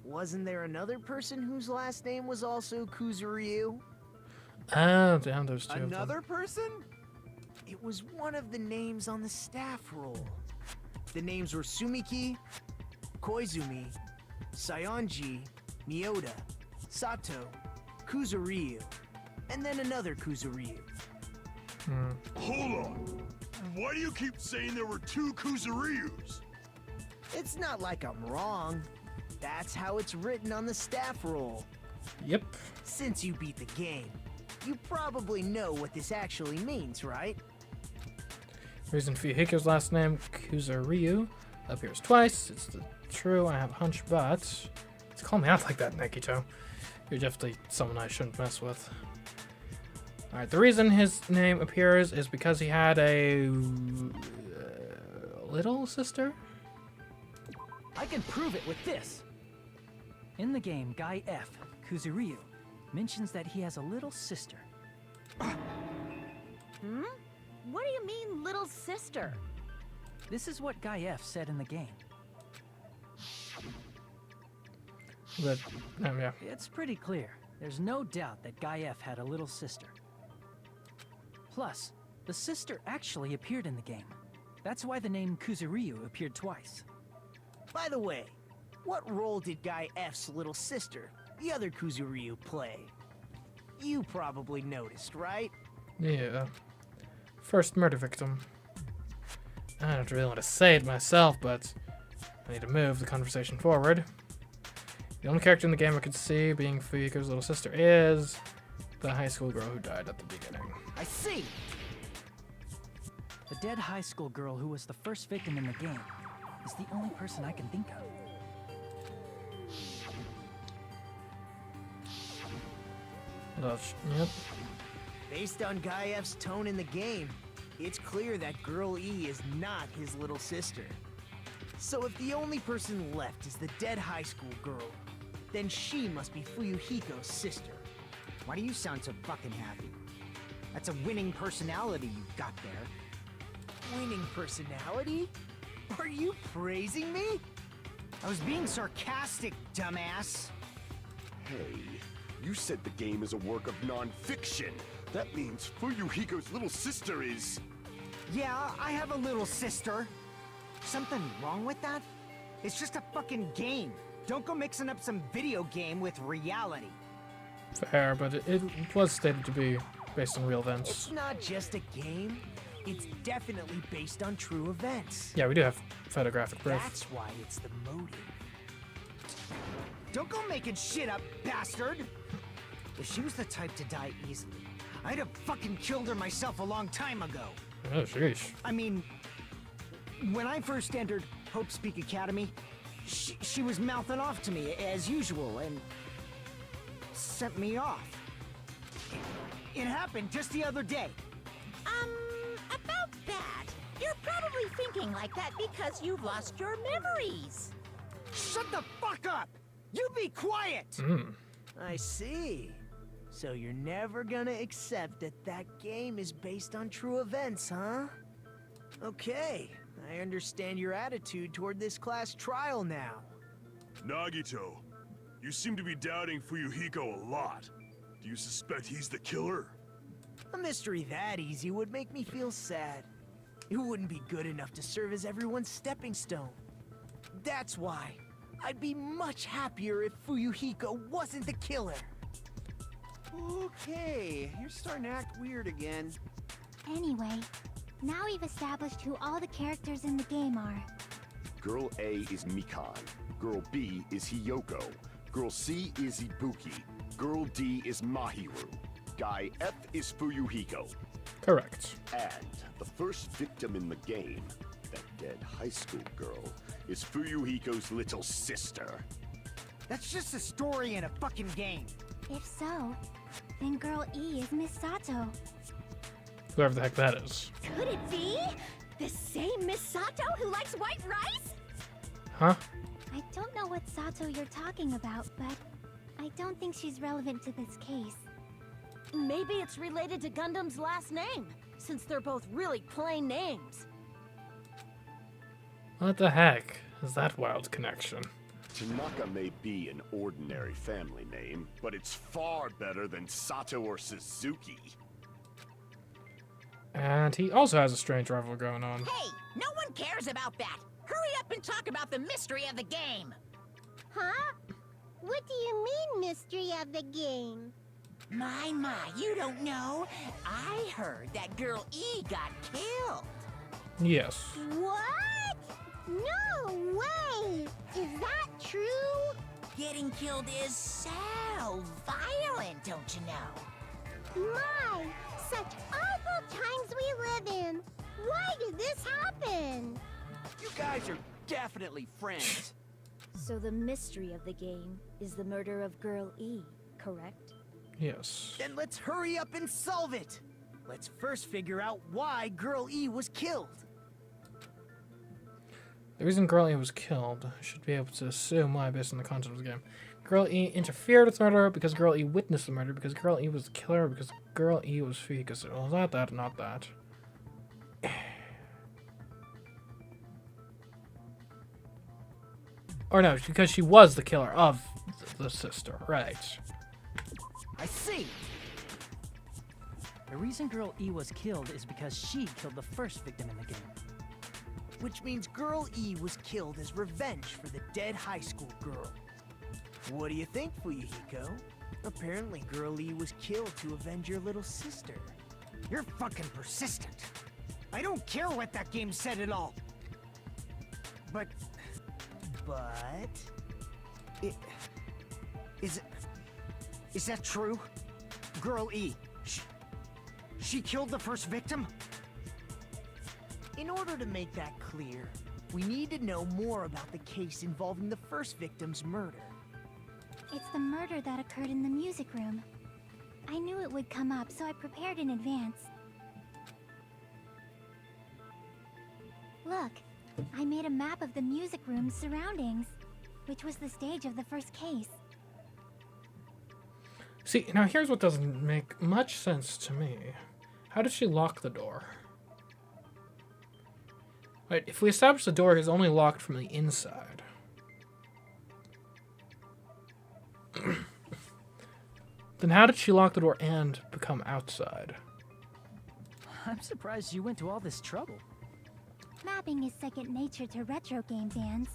Wasn't there another person whose last name was also Kuzuryu? Oh, damn, there's two of them. Another person? It was one of the names on the staff roll. The names were Sumiki, Koizumi, Sayonji, Miyota, Sato, Kuzuryu, and then another Kuzuryu. Hold on. Why do you keep saying there were 2 Kuzuryus? It's not like I'm wrong. That's how it's written on the staff roll. Yep. Since you beat the game, you probably know what this actually means, right? Reason Fuyuhiko's last name, Kuzuryu, appears twice. It's true, I have a hunch, but... It's call me out like that, Nekito. You're definitely someone I shouldn't mess with. Alright, the reason his name appears is because he had a... little sister? I can prove it with this. In the game, Guy F, Kuzuryu, mentions that he has a little sister. Hmm? What do you mean, little sister? This is what Guy F said in the game. But, yeah. It's pretty clear. There's no doubt that Guy F had a little sister. Plus, the sister actually appeared in the game. That's why the name Kuzuryu appeared twice. By the way, what role did Guy F's little sister, the other Kuzuryu, play? You probably noticed, right? Yeah. First murder victim. I don't really want to say it myself, but I need to move the conversation forward. The only character in the game I could see being Fuyuhiko's little sister is the high school girl who died at the beginning. I see! The dead high school girl who was the first victim in the game is the only person I can think of. Yep. Based on Guy F's tone in the game, it's clear that Girl E is not his little sister. So if the only person left is the dead high school girl, then she must be Fuyuhiko's sister. Why do you sound so fucking happy? That's a winning personality you've got there. Winning personality? Are you praising me? I was being sarcastic, dumbass. Hey, you said the game is a work of non-fiction. That means Fuyuhiko's little sister is... Yeah, I have a little sister. Something wrong with that? It's just a fucking game. Don't go mixing up some video game with reality. Fair, but it was stated to be based on real events. It's not just a game. It's definitely based on true events. Yeah, we do have photographic proof. That's why it's the motive. Don't go making shit up, bastard! If she was the type to die easily, I'd have fucking killed her myself a long time ago. Oh, sheesh. I mean, when I first entered Hope Speak Academy, she was mouthing off to me as usual and sent me off. It happened just the other day. About that, you're probably thinking like that because you've lost your memories. Shut the fuck up! You be quiet! I see. So you're never gonna accept that that game is based on true events, huh? Okay, I understand your attitude toward this class trial now. Nagito, you seem to be doubting Fuyuhiko a lot. Do you suspect he's the killer? A mystery that easy would make me feel sad. It wouldn't be good enough to serve as everyone's stepping stone. That's why I'd be much happier if Fuyuhiko wasn't the killer. Okay, you're starting to act weird again. Anyway, now we've established who all the characters in the game are. Girl A is Mikan. Girl B is Hiyoko. Girl C is Ibuki. Girl D is Mahiru. Guy F is Fuyuhiko. Correct. And the first victim in the game, that dead high school girl, is Fuyuhiko's little sister. That's just a story in a fucking game. If so, then Girl E is Miss Sato. Whoever the heck that is. Could it be? The same Miss Sato who likes white rice? Huh? I don't know what Sato you're talking about, but I don't think she's relevant to this case. Maybe it's related to Gundam's last name, since they're both really plain names. What the heck is that wild connection? Tanaka may be an ordinary family name, but it's far better than Sato or Suzuki. And he also has a strange rival going on. Hey, no one cares about that. Hurry up and talk about the mystery of the game! Huh? What do you mean, mystery of the game? My, you don't know? I heard that girl E got killed. Yes. What? No way! Is that true? Getting killed is so violent, don't you know? My, such awful times we live in. Why did this happen? You guys are definitely friends. So the mystery of the game is the murder of Girl E, correct? Yes. Then let's hurry up and solve it. Let's first figure out why Girl E was killed. The reason Girl E was killed, I should be able to assume why based on the content of the game. Girl E interfered with the murder because Girl E witnessed the murder, because Girl E was the killer, because Girl E was free, because it was not that, not that. Or no, because she was the killer of the sister, right. I see. The reason Girl E was killed is because she killed the first victim in the game. Which means Girl E was killed as revenge for the dead high school girl. What do you think, Fuyuhiko? Apparently Girl E was killed to avenge your little sister. You're fucking persistent. I don't care what that game said at all. But is that true? Girl E, she killed the first victim? In order to make that clear, we need to know more about the case involving the first victim's murder. It's the murder that occurred in the music room. I knew it would come up, so I prepared in advance. Look, I made a map of the music room's surroundings, which was the stage of the first case. See, now here's what doesn't make much sense to me. How did she lock the door? Right, if we establish the door is only locked from the inside. Then how did she lock the door and become outside? I'm surprised you went to all this trouble. Mapping is second nature to retro game fans.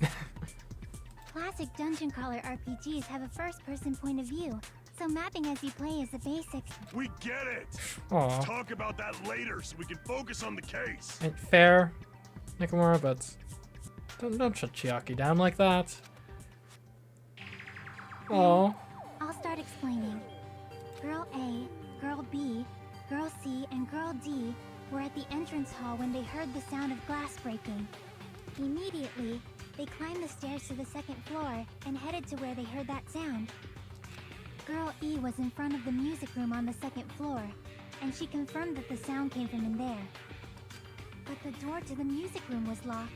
Classic dungeon crawler RPGs have a first-person point of view, so mapping as you play is the basics. We get it! Aw. Let's talk about that later so we can focus on the case. Ain't fair, Nakamura, but don't shut Chiaki down like that. Oh. I'll start explaining. Girl A, Girl B, Girl C, and Girl D were at the entrance hall when they heard the sound of glass breaking. Immediately, they climbed the stairs to the second floor and headed to where they heard that sound. Girl E was in front of the music room on the second floor, and she confirmed that the sound came from in there. But the door to the music room was locked.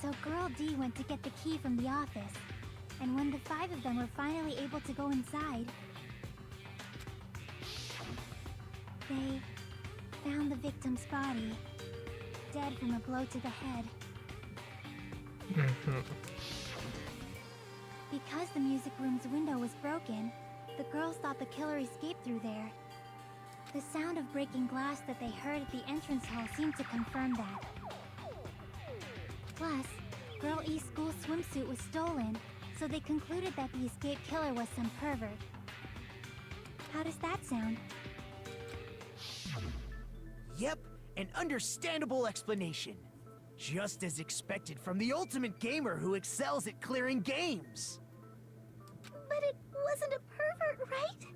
So Girl D went to get the key from the office, and when the 5 of them were finally able to go inside, they found the victim's body, dead from a blow to the head. Because the music room's window was broken, the girls thought the killer escaped through there. The sound of breaking glass that they heard at the entrance hall seemed to confirm that. Plus, Girl E's school swimsuit was stolen, so they concluded that the escaped killer was some pervert. How does that sound? Yep, an understandable explanation. Just as expected from the ultimate gamer who excels at clearing games. But it wasn't a pervert, right?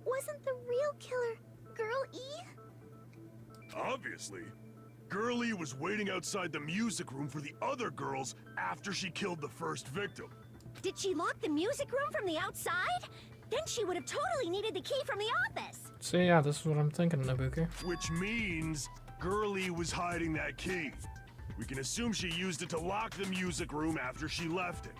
Wasn't the real killer Girl E? Obviously. Girl E was waiting outside the music room for the other girls after she killed the first victim. Did she lock the music room from the outside? Then she would have totally needed the key from the office. So yeah, this is what I'm thinking, Nabuki. Which means Girl E was hiding that key. We can assume she used it to lock the music room after she left it.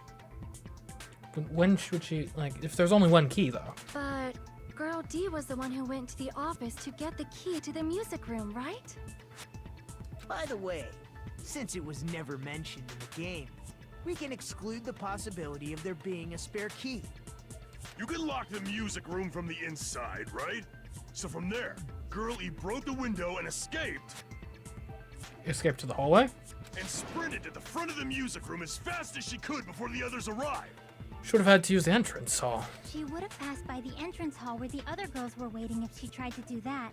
But when should she, like, if there's only one key, though? But Girl D was the one who went to the office to get the key to the music room, right? By the way, since it was never mentioned in the game, we can exclude the possibility of there being a spare key. You can lock the music room from the inside, right? So from there, Girl E broke the window and escaped. Escape to the hallway? and sprinted to the front of the music room as fast as she could before the others arrived. Should have had to use the entrance hall. She would have passed by the entrance hall where the other girls were waiting if she tried to do that.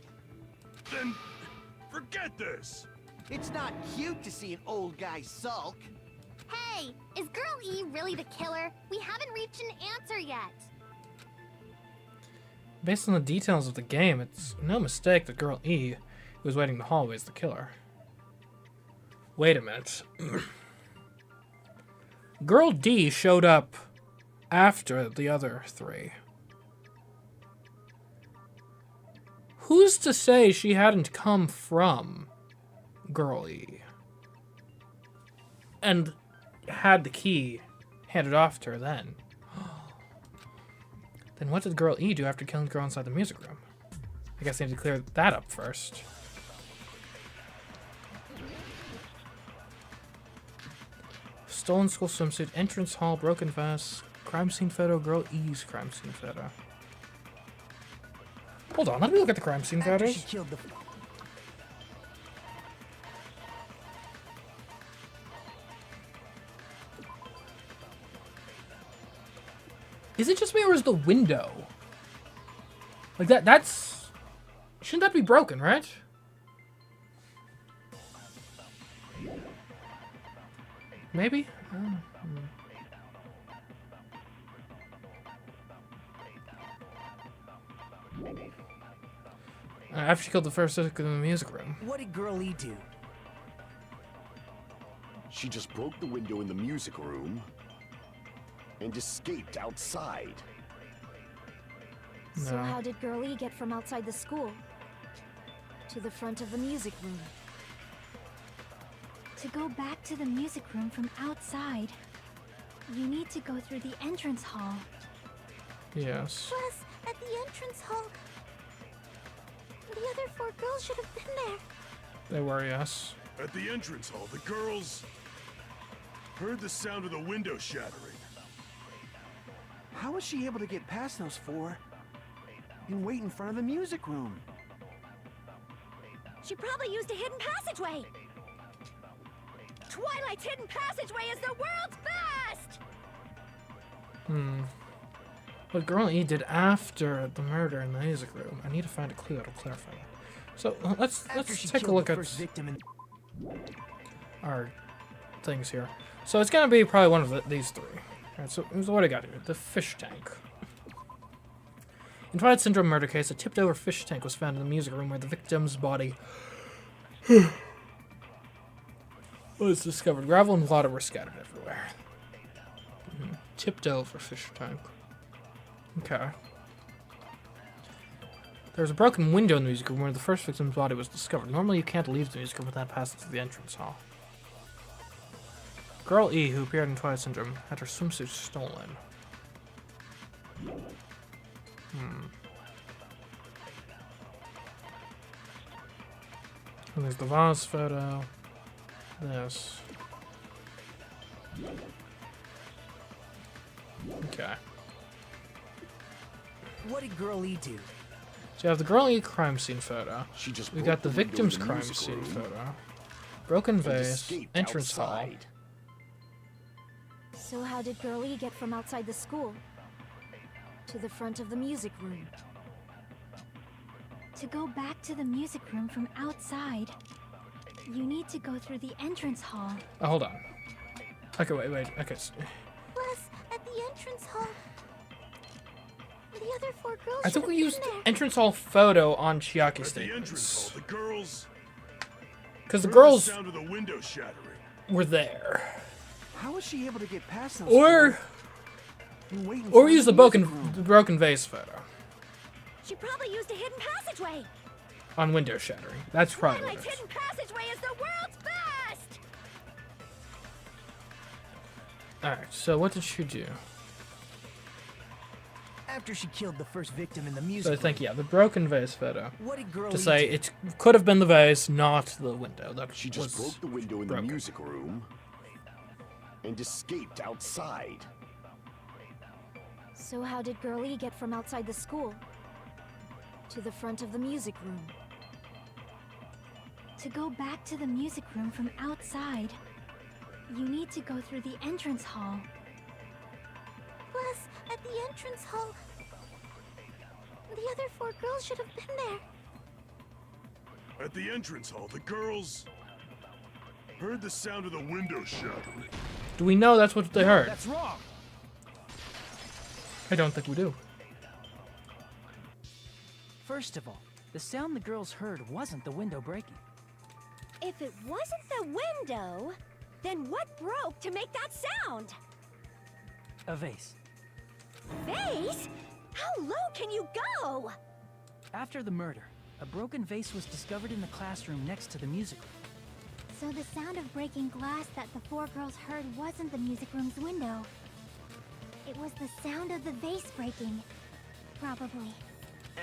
Then forget this. It's not cute to see an old guy sulk. Hey, is Girl E really the killer? We haven't reached an answer yet. Based on the details of the game, it's no mistake that Girl E, who was waiting in the hallway, is the killer. Wait a minute. Girl D showed up after the other three. Who's to say she hadn't come from Girl E and had the key handed off to her then? Then what did Girl E do after killing the girl inside the music room? I guess I need to clear that up first. Stolen school swimsuit, entrance hall, broken vase, crime scene photo, Girl E's crime scene photo. Hold on, let me look at the crime scene After photos. she killed the... Is it just me or is the window? Like that's... Shouldn't that be broken, right? Maybe? I don't know. After she killed the first sick in the music room. What did Girl E do? She just broke the window in the music room and escaped outside. So No. how did Girl E get from outside the school to the front of the music room? To go back to the music room from outside, you need to go through the entrance hall. Yes. Plus, at the entrance hall, the other 4 girls should have been there. They were, yes. At the entrance hall, the girls heard the sound of the window shattering. How was she able to get past those 4 and wait in front of the music room? She probably used a hidden passageway. Twilight's hidden passageway is the world's best! What Girl E did after the murder in the music room. I need to find a clue that'll clarify that. So let's She take a killed look the at first victim in... our things here. So it's gonna be probably one of these 3. Alright, so what I got here? The fish tank. In Twilight Syndrome murder case, a tipped-over fish tank was found in the music room where the victim's body was discovered. Gravel and water were scattered everywhere. Tipped-over fish tank. Okay. There was a broken window in the music room where the first victim's body was discovered. Normally, you can't leave the music room without passing through the entrance hall. Girl E, who appeared in Twilight Syndrome, had her swimsuit stolen. And there's the vase photo. This. Okay. What did Girl E do? So you have the Girl E crime scene photo. She just We broke got the window in victim's the crime music scene room photo. Broken and vase. escaped Entrance hall. outside. So how did Girl E get from outside the school to the front of the music room? To go back to the music room from outside, you need to go through the entrance hall. Oh, hold on. Okay, wait. Okay. Plus, at the entrance hall, the other 4 girls I should think have we been used there. entrance hall photo on Chiaki's At the entrance statements. hall, the girls Because the heard girls the sound of the window shattering. were there. How was she able to get past those Or 4 and wait in or front use of the music broken room? broken vase photo She probably used a hidden passageway. on window shattering. That's probably what Twilight's it is. hidden passageway is the world's best! Alright, so what did she do? After she killed the first victim in the So music I think, yeah, the broken vase photo. room, what did Girl To E say do? it could have been the vase, not the window. That She was just broke the window in broken. the music room and escaped outside. So how did Girl E get from outside the school to the front of the music room? To go back to the music room from outside, you need to go through the entrance hall. Plus, at the entrance hall, the other 4 girls should have been there. At the entrance hall, the girls heard the sound of the window shut. Do we know that's what they heard? That's wrong. I don't think we do. First of all, the sound the girls heard wasn't the window breaking. If it wasn't the window, then what broke to make that sound? A vase. Vase? How low can you go? After the murder, a broken vase was discovered in the classroom next to the music room. So the sound of breaking glass that the 4 girls heard wasn't the music room's window. It was the sound of the vase breaking. Probably.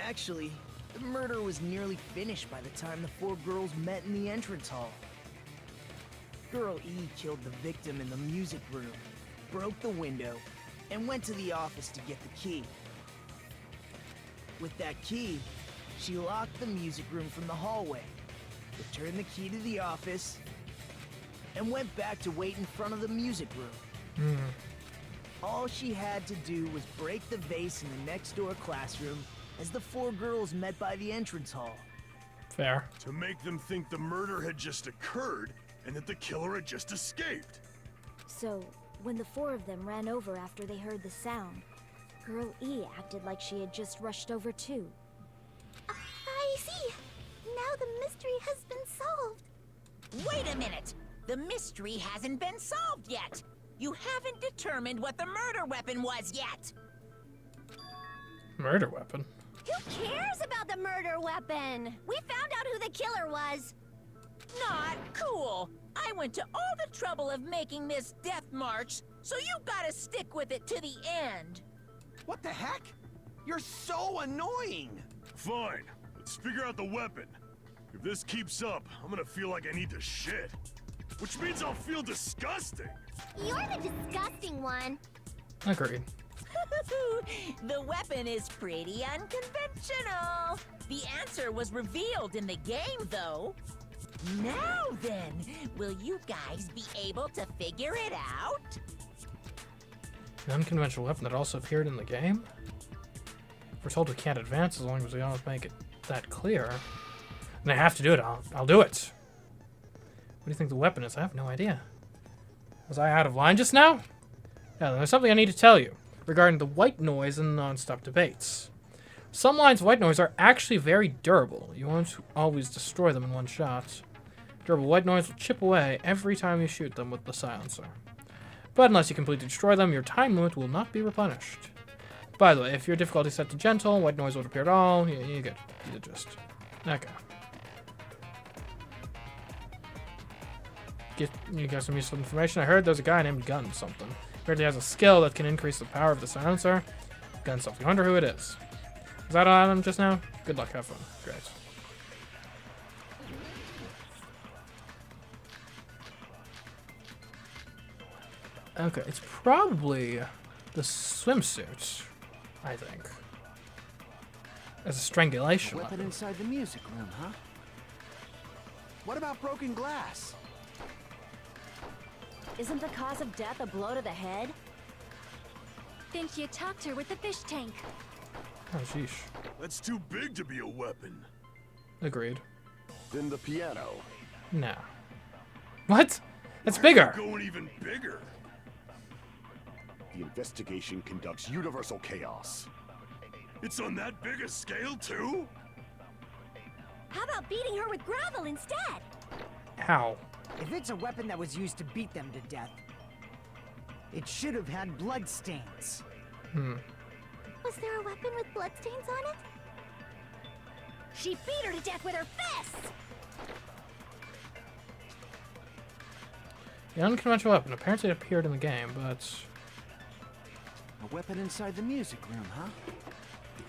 Actually, the murder was nearly finished by the time the 4 girls met in the entrance hall. Girl E killed the victim in the music room, broke the window, and went to the office to get the key. With that key, she locked the music room from the hallway, returned the key to the office, and went back to wait in front of the music room. All she had to do was break the vase in the next door classroom as the 4 girls met by the entrance hall. Fair. To make them think the murder had just occurred and that the killer had just escaped. So, when the 4 of them ran over after they heard the sound, Girl E acted like she had just rushed over too. I see. Now the mystery has been solved. Wait a minute! The mystery hasn't been solved yet! You haven't determined what the murder weapon was yet! Murder weapon? Who cares about the murder weapon? We found out who the killer was. Not cool! I went to all the trouble of making this death march, so you gotta stick with it to the end! What the heck? You're so annoying! Fine, let's figure out the weapon. If this keeps up, I'm gonna feel like I need to shit. Which means I'll feel disgusting. You're the disgusting one. Agreed. The weapon is pretty unconventional. The answer was revealed in the game, though. Now then, will you guys be able to figure it out? An unconventional weapon that also appeared in the game? We're told we can't advance as long as we always make it that clear. And I have to do it. I'll do it. What do you think the weapon is? I have no idea. Was I out of line just now? Yeah, there's something I need to tell you regarding the white noise and non-stop debates. Some lines of white noise are actually very durable. You won't always destroy them in one shot. Durable white noise will chip away every time you shoot them with the silencer. But unless you completely destroy them, your time limit will not be replenished. By the way, if your difficulty is set to gentle, white noise won't appear at all. You get the gist. Okay. You got some useful information. I heard there's a guy named Gun something. Apparently has a skill that can increase the power of the silencer. Gun something. I wonder who it is. Is that on him just now? Good luck, have fun. Great. Okay, it's probably the swimsuit, I think. As a strangulation Weapon weapon. inside the music room, huh? What about broken glass? Isn't the cause of death a blow to the head? Think she attacked her with the fish tank. Oh, sheesh. That's too big to be a weapon. Agreed. Then the piano. Nah. What? That's Why are you bigger. Going even bigger. The investigation conducts universal chaos. It's on that big a scale, too? How about beating her with gravel instead? How? If it's a weapon that was used to beat them to death, it should have had blood stains. Was there a weapon with bloodstains on it? She beat her to death with her fists! The unconventional weapon apparently appeared in the game, but A weapon inside the music room, huh?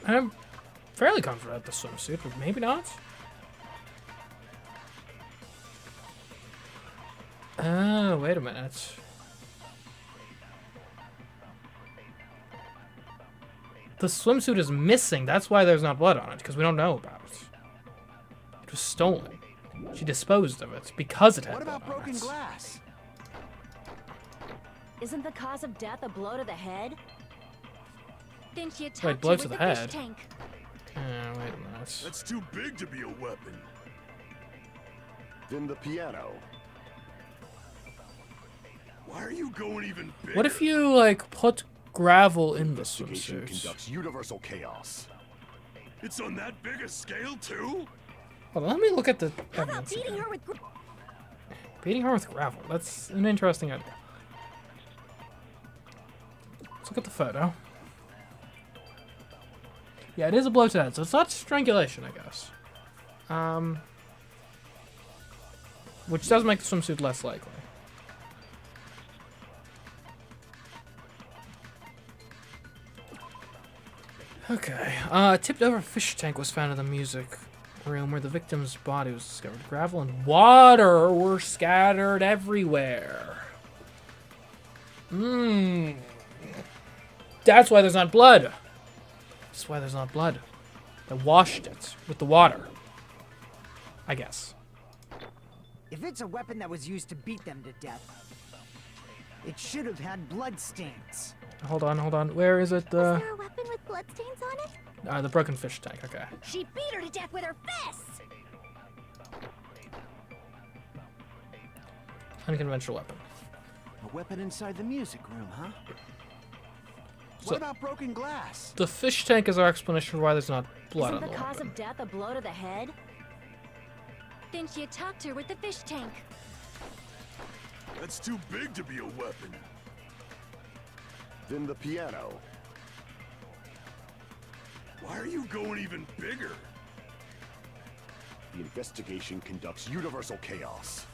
I'm fairly confident the swimsuit, but maybe not. Oh, wait a minute. The swimsuit is missing. That's why there's not blood on it, because we don't know about it. It was stolen. She disposed of it because it had What blood about on broken it. glass? Isn't the cause of death a blow to the head? Then she attacked Wait, her blow with to the the fish head? tank. Wait a minute. That's too big to be a weapon. Then the piano. Why are you going even bigger? What if you, like, put gravel in the Investigation swimsuit? conducts universal chaos. It's on that big a scale too? Hold on, let me look at the How about evidence beating again. her with Beating her with gravel. That's an interesting idea. Let's look at the photo. Yeah, it is a blow to the head, so it's not strangulation, I guess. Which does make the swimsuit less likely. Okay. A tipped over fish tank was found in the music room where the victim's body was discovered. Gravel and water were scattered everywhere. That's why there's not blood. That's why there's not blood. They washed it with the water. I guess. If it's a weapon that was used to beat them to death, it should have had blood stains. Hold on. Where is it? Was there a weapon with bloodstains on it? The broken fish tank. Okay. She beat her to death with her fists! Unconventional weapon. A weapon inside the music room, huh? So- What about broken glass? The fish tank is our explanation for why there's not blood Isn't on the the cause weapon. of death a blow to the head? Then she attacked her with the fish tank. That's too big to be a weapon. Then the piano. Why are you going even bigger? The investigation conducts universal chaos.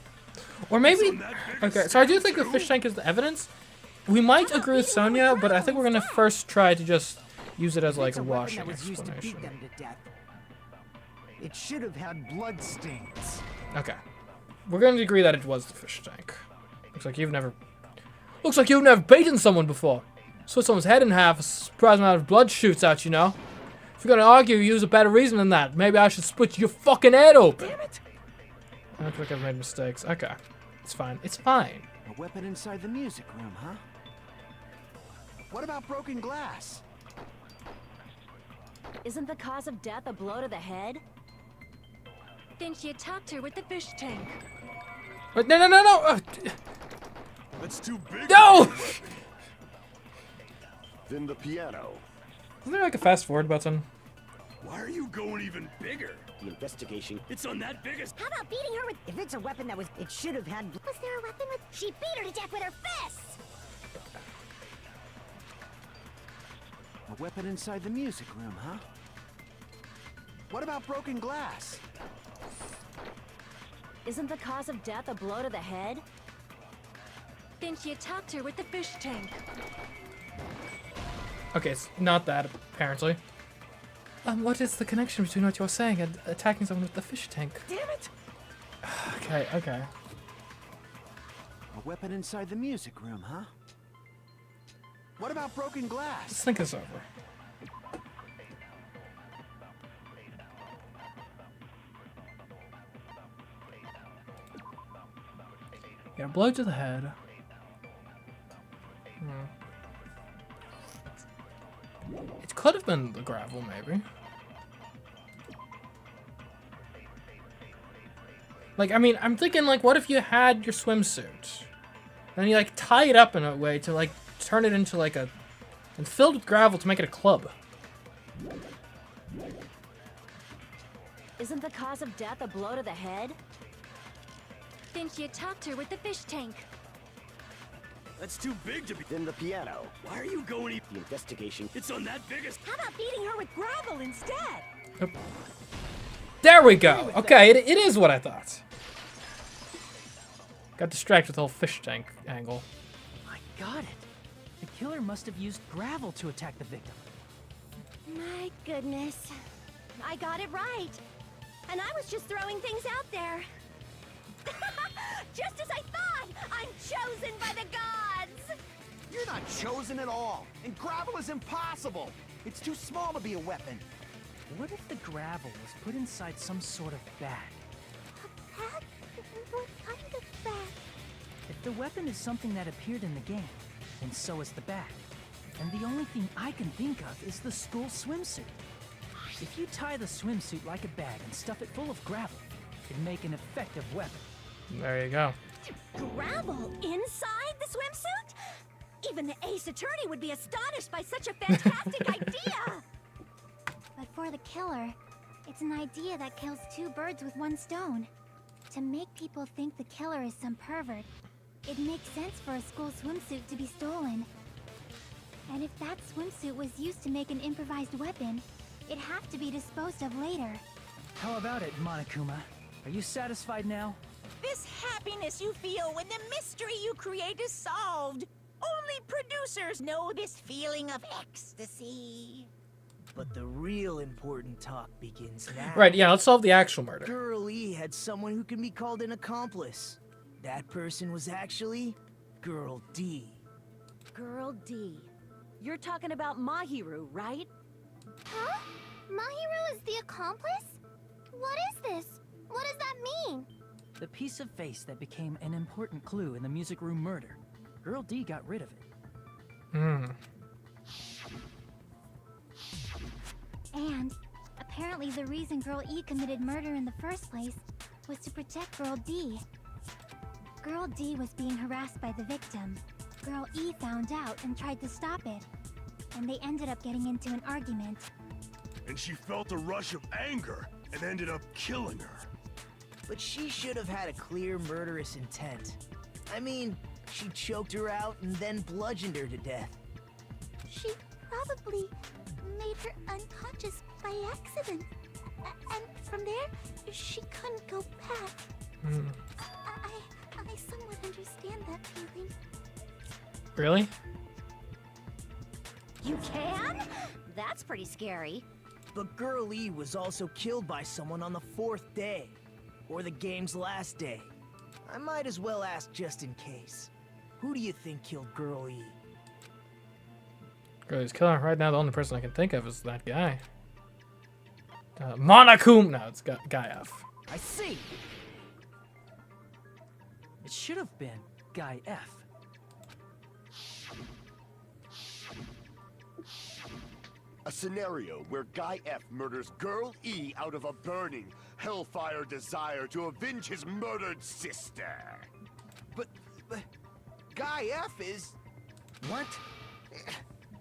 Or maybe... It's on that big a Okay, so I do scale, think the too? fish tank is the evidence. We might agree with Sonia, but I think we're gonna first try to just use it as like It's a a weapon washing that was used to beat explanation. them to death. It should have had blood stains. Okay. We're going to agree that it was the fish tank. Looks like you've never beaten someone before. Split someone's head in half, a surprise amount of blood shoots out, you know. If you're gonna argue, use a better reason than that. Maybe I should split your fucking head open. Damn it! I don't think I've made mistakes. Okay. It's fine. It's fine. A weapon inside the music room, huh? What about broken glass? Isn't the cause of death a blow to the head? Then she attacked her with the fish tank. But no! That's too big. No! To be a weapon. Then the piano. Isn't there like a fast forward button? Why are you going even bigger? The investigation. It's on that biggest. How about beating her with... If it's a weapon that was, it should have had. Was there a weapon with... She beat her to death with her fists! A weapon inside the music room, huh? What about broken glass? Isn't the cause of death a blow to the head? Then she attacked her with the fish tank. Okay, it's not that, apparently. What is the connection between what you're saying and attacking someone with the fish tank? Damn it! Okay. A weapon inside the music room, huh? What about broken Let's glass? think this over. Yeah, blow to the head. It could have been the gravel, maybe. Like, I mean, I'm thinking, like, what if you had your swimsuit? And you, like, tie it up in a way to, like, turn it into, like, a... and filled with gravel to make it a club. Isn't the cause of death a blow to the head? Then she attacked her with the fish tank. That's too big to be. Then the piano. Why are you going even? The investigation. It's on that biggest. How about beating her with gravel instead? There we go. Okay, it is what I thought. Got distracted with the whole fish tank angle. I got it. The killer must have used gravel to attack the victim. My goodness. I got it right. And I was just throwing things out there. Just as I thought! I'm chosen by the gods! You're not chosen at all, and gravel is impossible. It's too small to be a weapon. What if the gravel was put inside some sort of bag? The weapon is something that appeared in the game, and so is the bag. And the only thing I can think of is the school swimsuit. If you tie the swimsuit like a bag and stuff it full of gravel, it'd make an effective weapon. There you go. Gravel inside the swimsuit? Even the Ace Attorney would be astonished by such a fantastic idea! But for the killer, it's an idea that kills two birds with one stone. To make people think the killer is some pervert, it makes sense for a school swimsuit to be stolen. And if that swimsuit was used to make an improvised weapon, it'd have to be disposed of later. How about it, Monokuma? Are you satisfied now? This happiness you feel when the mystery you create is solved. Only producers know this feeling of ecstasy. But the real important talk begins now. Right, yeah, let's solve the actual murder. Girl E had someone who can be called an accomplice. That person was actually Girl D. Girl D. You're talking about Mahiru, right? Huh? Mahiru is the accomplice? What is this? What does that mean? The piece of face that became an important clue in the music room murder. Girl D got rid of it. And apparently the reason Girl E committed murder in the first place was to protect Girl D. Girl D was being harassed by the victim. Girl E found out and tried to stop it. And they ended up getting into an argument. And she felt a rush of anger and ended up killing her. But she should have had a clear murderous intent. I mean, she choked her out and then bludgeoned her to death. She probably made her unconscious by accident. And from there, she couldn't go back. I somewhat understand that feeling. Really? You can? That's pretty scary. But Girl E was also killed by someone on the 4th day. Or the game's last day. I might as well ask just in case. Who do you think killed Girl E? Girl's killer. Right now, the only person I can think of is that guy. Monokuma! No, it's Guy F. I see! It should have been Guy F. A scenario where Guy F murders Girl E out of a burning, hellfire desire to avenge his murdered sister. But Guy F is... What?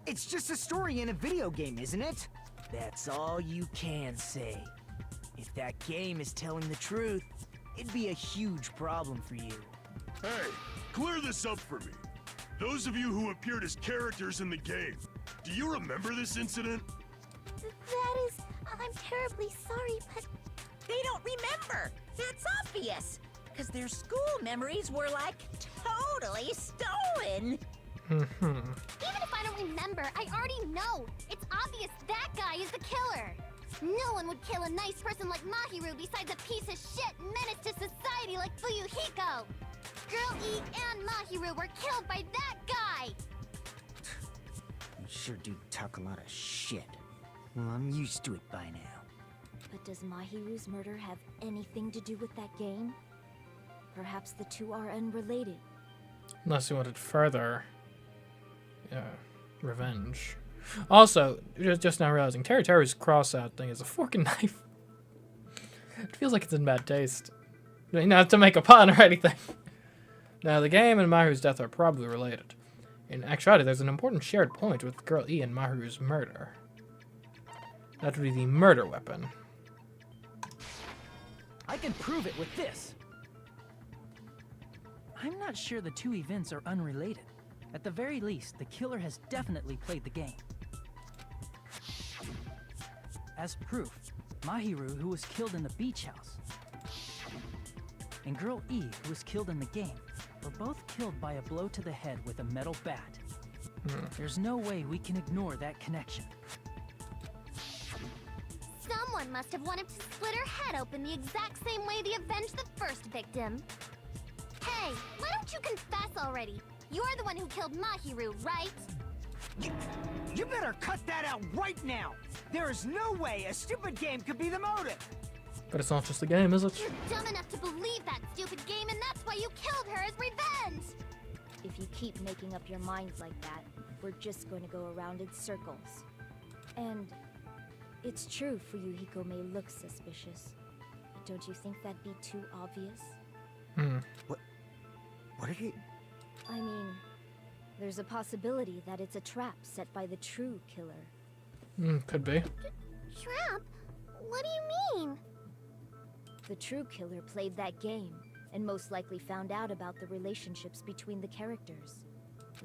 It's just a story in a video game, isn't it? That's all you can say. If that game is telling the truth, it'd be a huge problem for you. Hey, clear this up for me. Those of you who appeared as characters in the game, do you remember this incident? That is... I'm terribly sorry, but... They don't remember. That's obvious. Because their school memories were, like, totally stolen. Even if I don't remember, I already know. It's obvious that guy is the killer. No one would kill a nice person like Mahiru besides a piece of shit menace to society like Fuyuhiko. Girl E and Mahiru were killed by that guy. You sure do talk a lot of shit. Well, I'm used to it by now. But does Mahiru's murder have anything to do with that game? Perhaps the two are unrelated. Unless he wanted further revenge. Also, just now realizing Terry's cross-out thing is a fork and knife. It feels like it's in bad taste. Not to make a pun or anything. Now, the game and Mahiru's death are probably related. In actuality, there's an important shared point with Girl E and Mahiru's murder. That would be the murder weapon. I can prove it with this. I'm not sure the two events are unrelated. At the very least, the killer has definitely played the game. As proof, Mahiru, who was killed in the beach house, and Girl E, who was killed in the game, were both killed by a blow to the head with a metal bat. There's no way we can ignore that connection. Someone must have wanted to split her head open the exact same way they avenged the first victim. Hey, why don't you confess already? You're the one who killed Mahiru, right? You better cut that out right now! There is no way a stupid game could be the motive! But it's not just a game, is it? You're dumb enough to believe that stupid game, and that's why you killed her as revenge! keep making up your minds like that, we're just going to go around in circles. And it's true Fuyuhiko may look suspicious. But don't you think that'd be too obvious? What did he... I mean, there's a possibility that it's a trap set by the true killer. Could be. Trap? What do you mean? The true killer played that game, and most likely found out about the relationships between the characters.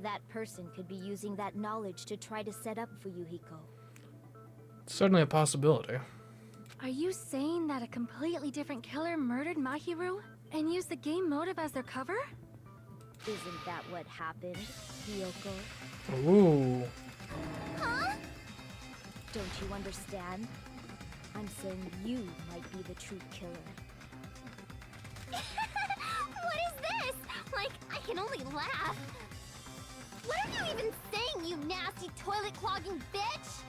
That person could be using that knowledge to try to set up Fuyuhiko. Certainly a possibility. Are you saying that a completely different killer murdered Mahiru and used the game motive as their cover? Isn't that what happened, Hiyoko? Ooh. Huh? Don't you understand? I'm saying you might be the true killer. What is this? Like, I can only laugh. What are you even saying, you nasty toilet-clogging bitch?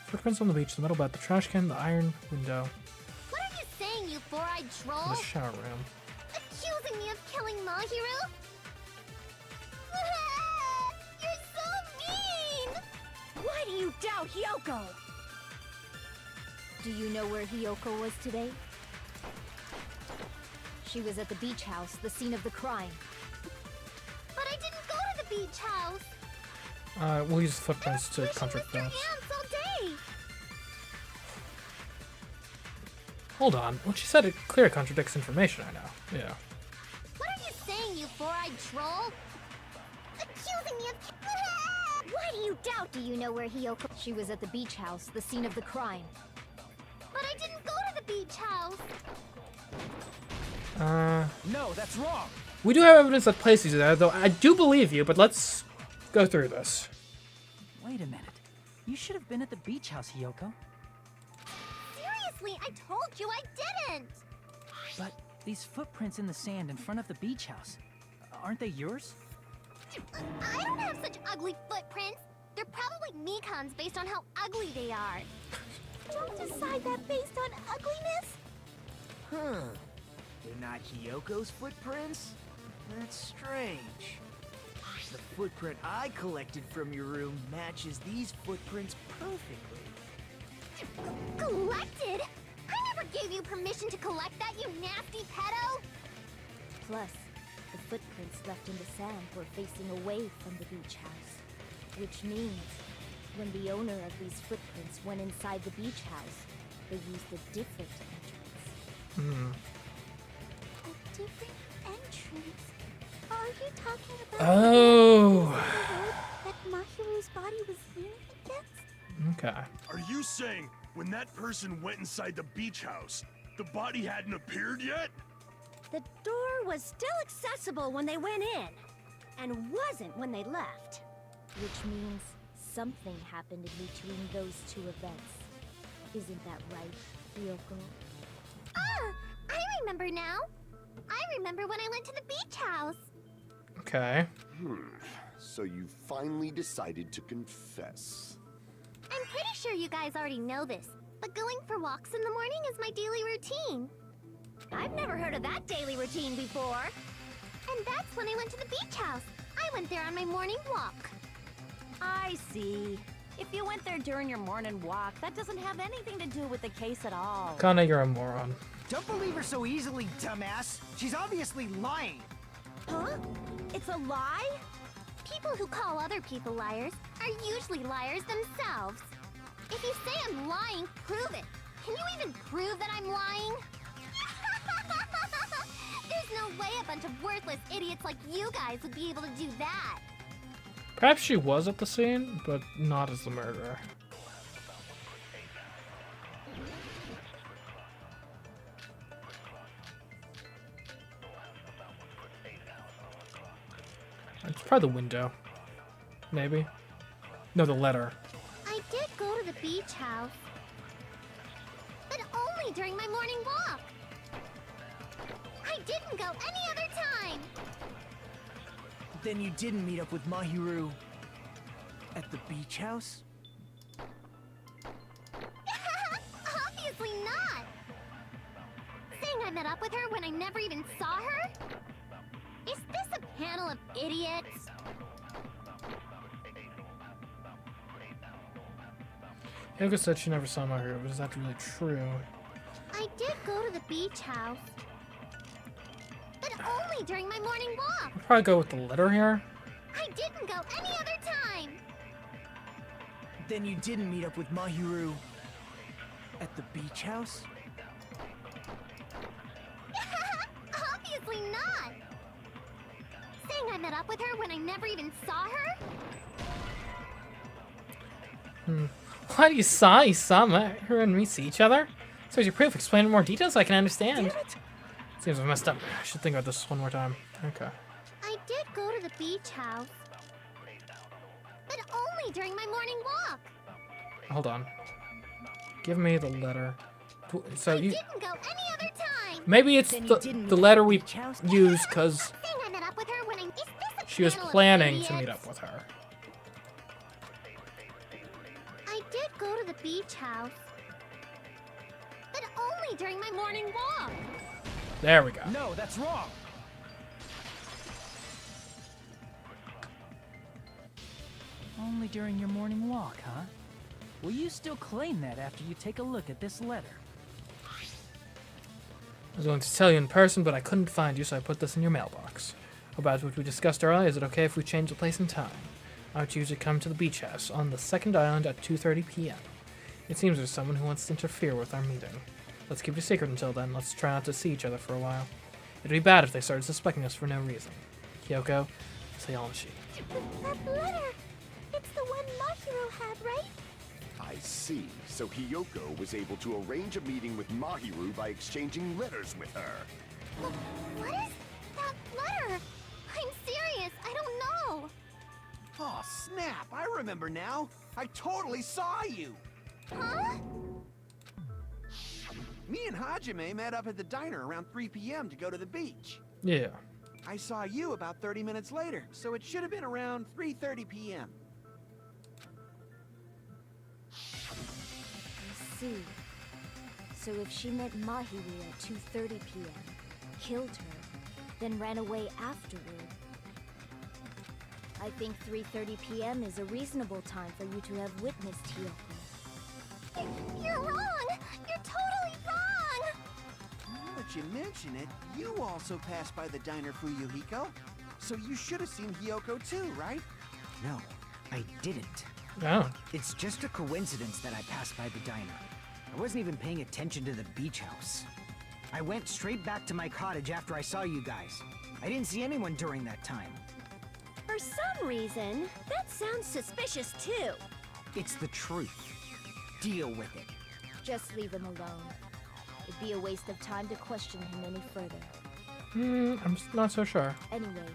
Footprints on the beach, the metal bat, the trash can, the iron window, What are you saying, you four-eyed troll? the shower room. Accusing me of killing Mahiru? You're so mean! Why do you doubt Hiyoko? Do you know where Hiyoko was today? She was at the beach house, the scene of the crime. But I didn't go to the beach house. We'll use footprints to Wishing contradict with your that. ants all day. Hold on. What she said, it clearly contradicts information I know. Yeah. What are you saying, you four-eyed troll? Accusing me of... Why do you doubt? Do you know where Hiyoko? She was at the beach house, the scene of the crime. But I didn't go to the beach house. No, that's wrong! We do have evidence that places you there, though I do believe you, but let's go through this. Wait a minute. You should have been at the beach house, Hiyoko. Seriously, I told you I didn't. But these footprints in the sand in front of the beach house, aren't they yours? I don't have such ugly footprints. They're probably Mikan's based on how ugly they are. Don't decide that based on ugliness. Huh. They're not Hiyoko's footprints? That's strange. The footprint I collected from your room matches these footprints perfectly. Collected? I never gave you permission to collect that, you nasty pedo! Plus, the footprints left in the sand were facing away from the beach house. Which means, when the owner of these footprints went inside the beach house, they used a different entrance. A different entrance? Are you talking about Oh. that Mahiru's body was leaning against? Okay. Are you saying when that person went inside the beach house, the body hadn't appeared yet? The door was still accessible when they went in, and wasn't when they left. Which means something happened in between those two events. Isn't that right, Hiyoko? Ah! I remember now! I remember when I went to the beach house! Okay. So you finally decided to confess. I'm pretty sure you guys already know this, but going for walks in the morning is my daily routine. I've never heard of that daily routine before. And that's when I went to the beach house. I went there on my morning walk. I see. If you went there during your morning walk, that doesn't have anything to do with the case at all. Kana, you're a moron. Don't believe her so easily, dumbass! She's obviously lying! Huh? It's a lie? People who call other people liars are usually liars themselves. If you say I'm lying, prove it. Can you even prove that I'm lying? There's no way a bunch of worthless idiots like you guys would be able to do that. Perhaps she was at the scene, but not as the murderer. It's probably the window. Maybe. No, the letter. I did go to the beach house. But only during my morning walk. I didn't go any other time. Then you didn't meet up with Mahiru at the beach house? Obviously not! Saying I met up with her when I never even saw her? Is this a panel of idiots? Yoko said she never saw Mahiru, but is that really true? I did go to the beach house. But only during my morning walk. I'll probably go with the letter here. I didn't go any other time. Then you didn't meet up with Mahiru at the beach house? Obviously not. Saying I met up with her when I never even saw her? Why do you saw her and me see each other? So your proof. Explain in more detail so I can understand. Seems I've messed up. I should think about this one more time. Okay. I did go to the beach house. But only during my morning walk. Hold on. Give me the letter. So I you didn't go any other time. maybe it's Then you didn't the meet letter at the we beach house? used because Saying I met up with her when Is this a she was panel of planning to meet idiots? up with her. I did go to the beach house. But only during my morning walk. There we go. No, that's wrong. Only during your morning walk, huh? Will you still claim that after you take a look at this letter? I was going to tell you in person, but I couldn't find you, so I put this in your mailbox. About what we discussed earlier, is it okay if we change the place and time? I would usually come to the beach house on the second island at 2:30 p.m. It seems there's someone who wants to interfere with our meeting. Let's keep it a secret until then. Let's try not to see each other for a while. It'd be bad if they started suspecting us for no reason. Kyoko, Sayashi. That letter. It's the one Mahiru had, right? I see. So Hiyoko was able to arrange a meeting with Mahiru by exchanging letters with her. What is that letter? I'm serious. I don't know. Oh, snap! I remember now. I totally saw you. Huh? Me and Hajime met up at the diner around 3 p.m. to go to the beach. Yeah. I saw you about 30 minutes later, so it should have been around 3:30 p.m. I see. So if she met Mahiru at 2:30 p.m., killed her, then ran away afterward, I think 3:30 p.m. is a reasonable time for you to have witnessed Hiyoko. You're wrong. You're totally wrong. Now that you mention it, you also passed by the diner, Fuyuhiko. So you should have seen Hiyoko too, right? No, I didn't. Oh. It's just a coincidence that I passed by the diner. I wasn't even paying attention to the beach house. I went straight back to my cottage after I saw you guys. I didn't see anyone during that time. For some reason, that sounds suspicious too. It's the truth. Deal with it. Just leave him alone. It'd be a waste of time to question him any further. I'm not so sure. Anyway,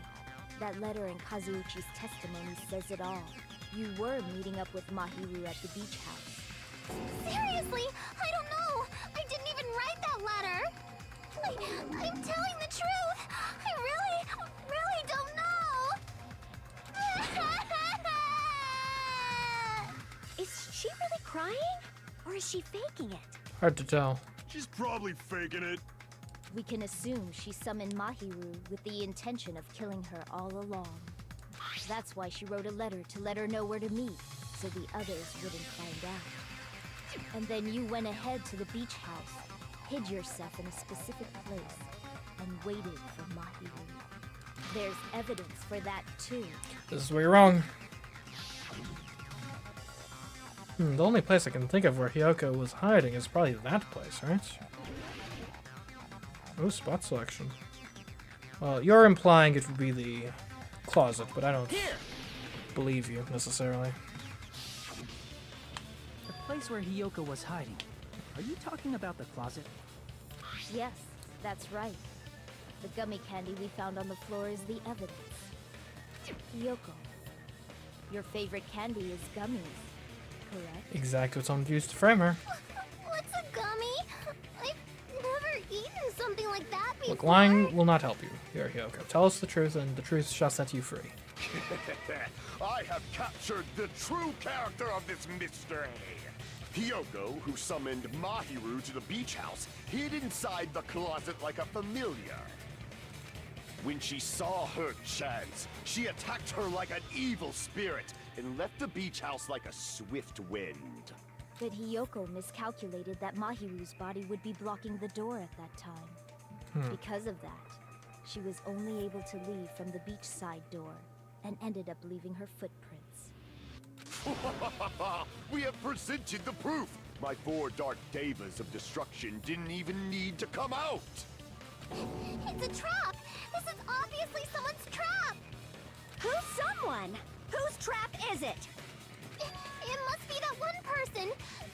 that letter in Kazuuchi's testimony says it all. You were meeting up with Mahiru at the beach house. Seriously, I don't know. I didn't even write that letter. I'm telling the truth. I really don't know. Is she really crying? Or is she faking it? Hard to tell. She's probably faking it. We can assume she summoned Mahiru with the intention of killing her all along. That's why she wrote a letter to let her know where to meet, so the others wouldn't find out. And then you went ahead to the beach house, hid yourself in a specific place, and waited for Mahiru. There's evidence for that too. This is where you're wrong. The only place I can think of where Hiyoko was hiding is probably that place, right? Oh, spot selection. Well, you're implying it would be the closet, but I don't believe you necessarily. The place where Hiyoko was hiding. Are you talking about the closet? Yes, that's right. The gummy candy we found on the floor is the evidence. Hiyoko, your favorite candy is gummies, correct? Exactly what's on used to frame her. What's a gummy? I've never eaten something like that before. Look, lying will not help you. Here, Hiyoko. Tell us the truth, and the truth shall set you free. I have captured the true character of this mystery. Hiyoko, who summoned Mahiru to the beach house, hid inside the closet like a familiar. When she saw her chance, she attacked her like an evil spirit and left the beach house like a swift wind. But Hiyoko miscalculated that Mahiru's body would be blocking the door at that time. Because of that, she was only able to leave from the beachside door and ended up leaving her footprints. We have presented the proof! My 4 dark devas of destruction didn't even need to come out! It's a trap! This is obviously someone's trap! Who's someone? Whose trap is it? It must be that one person.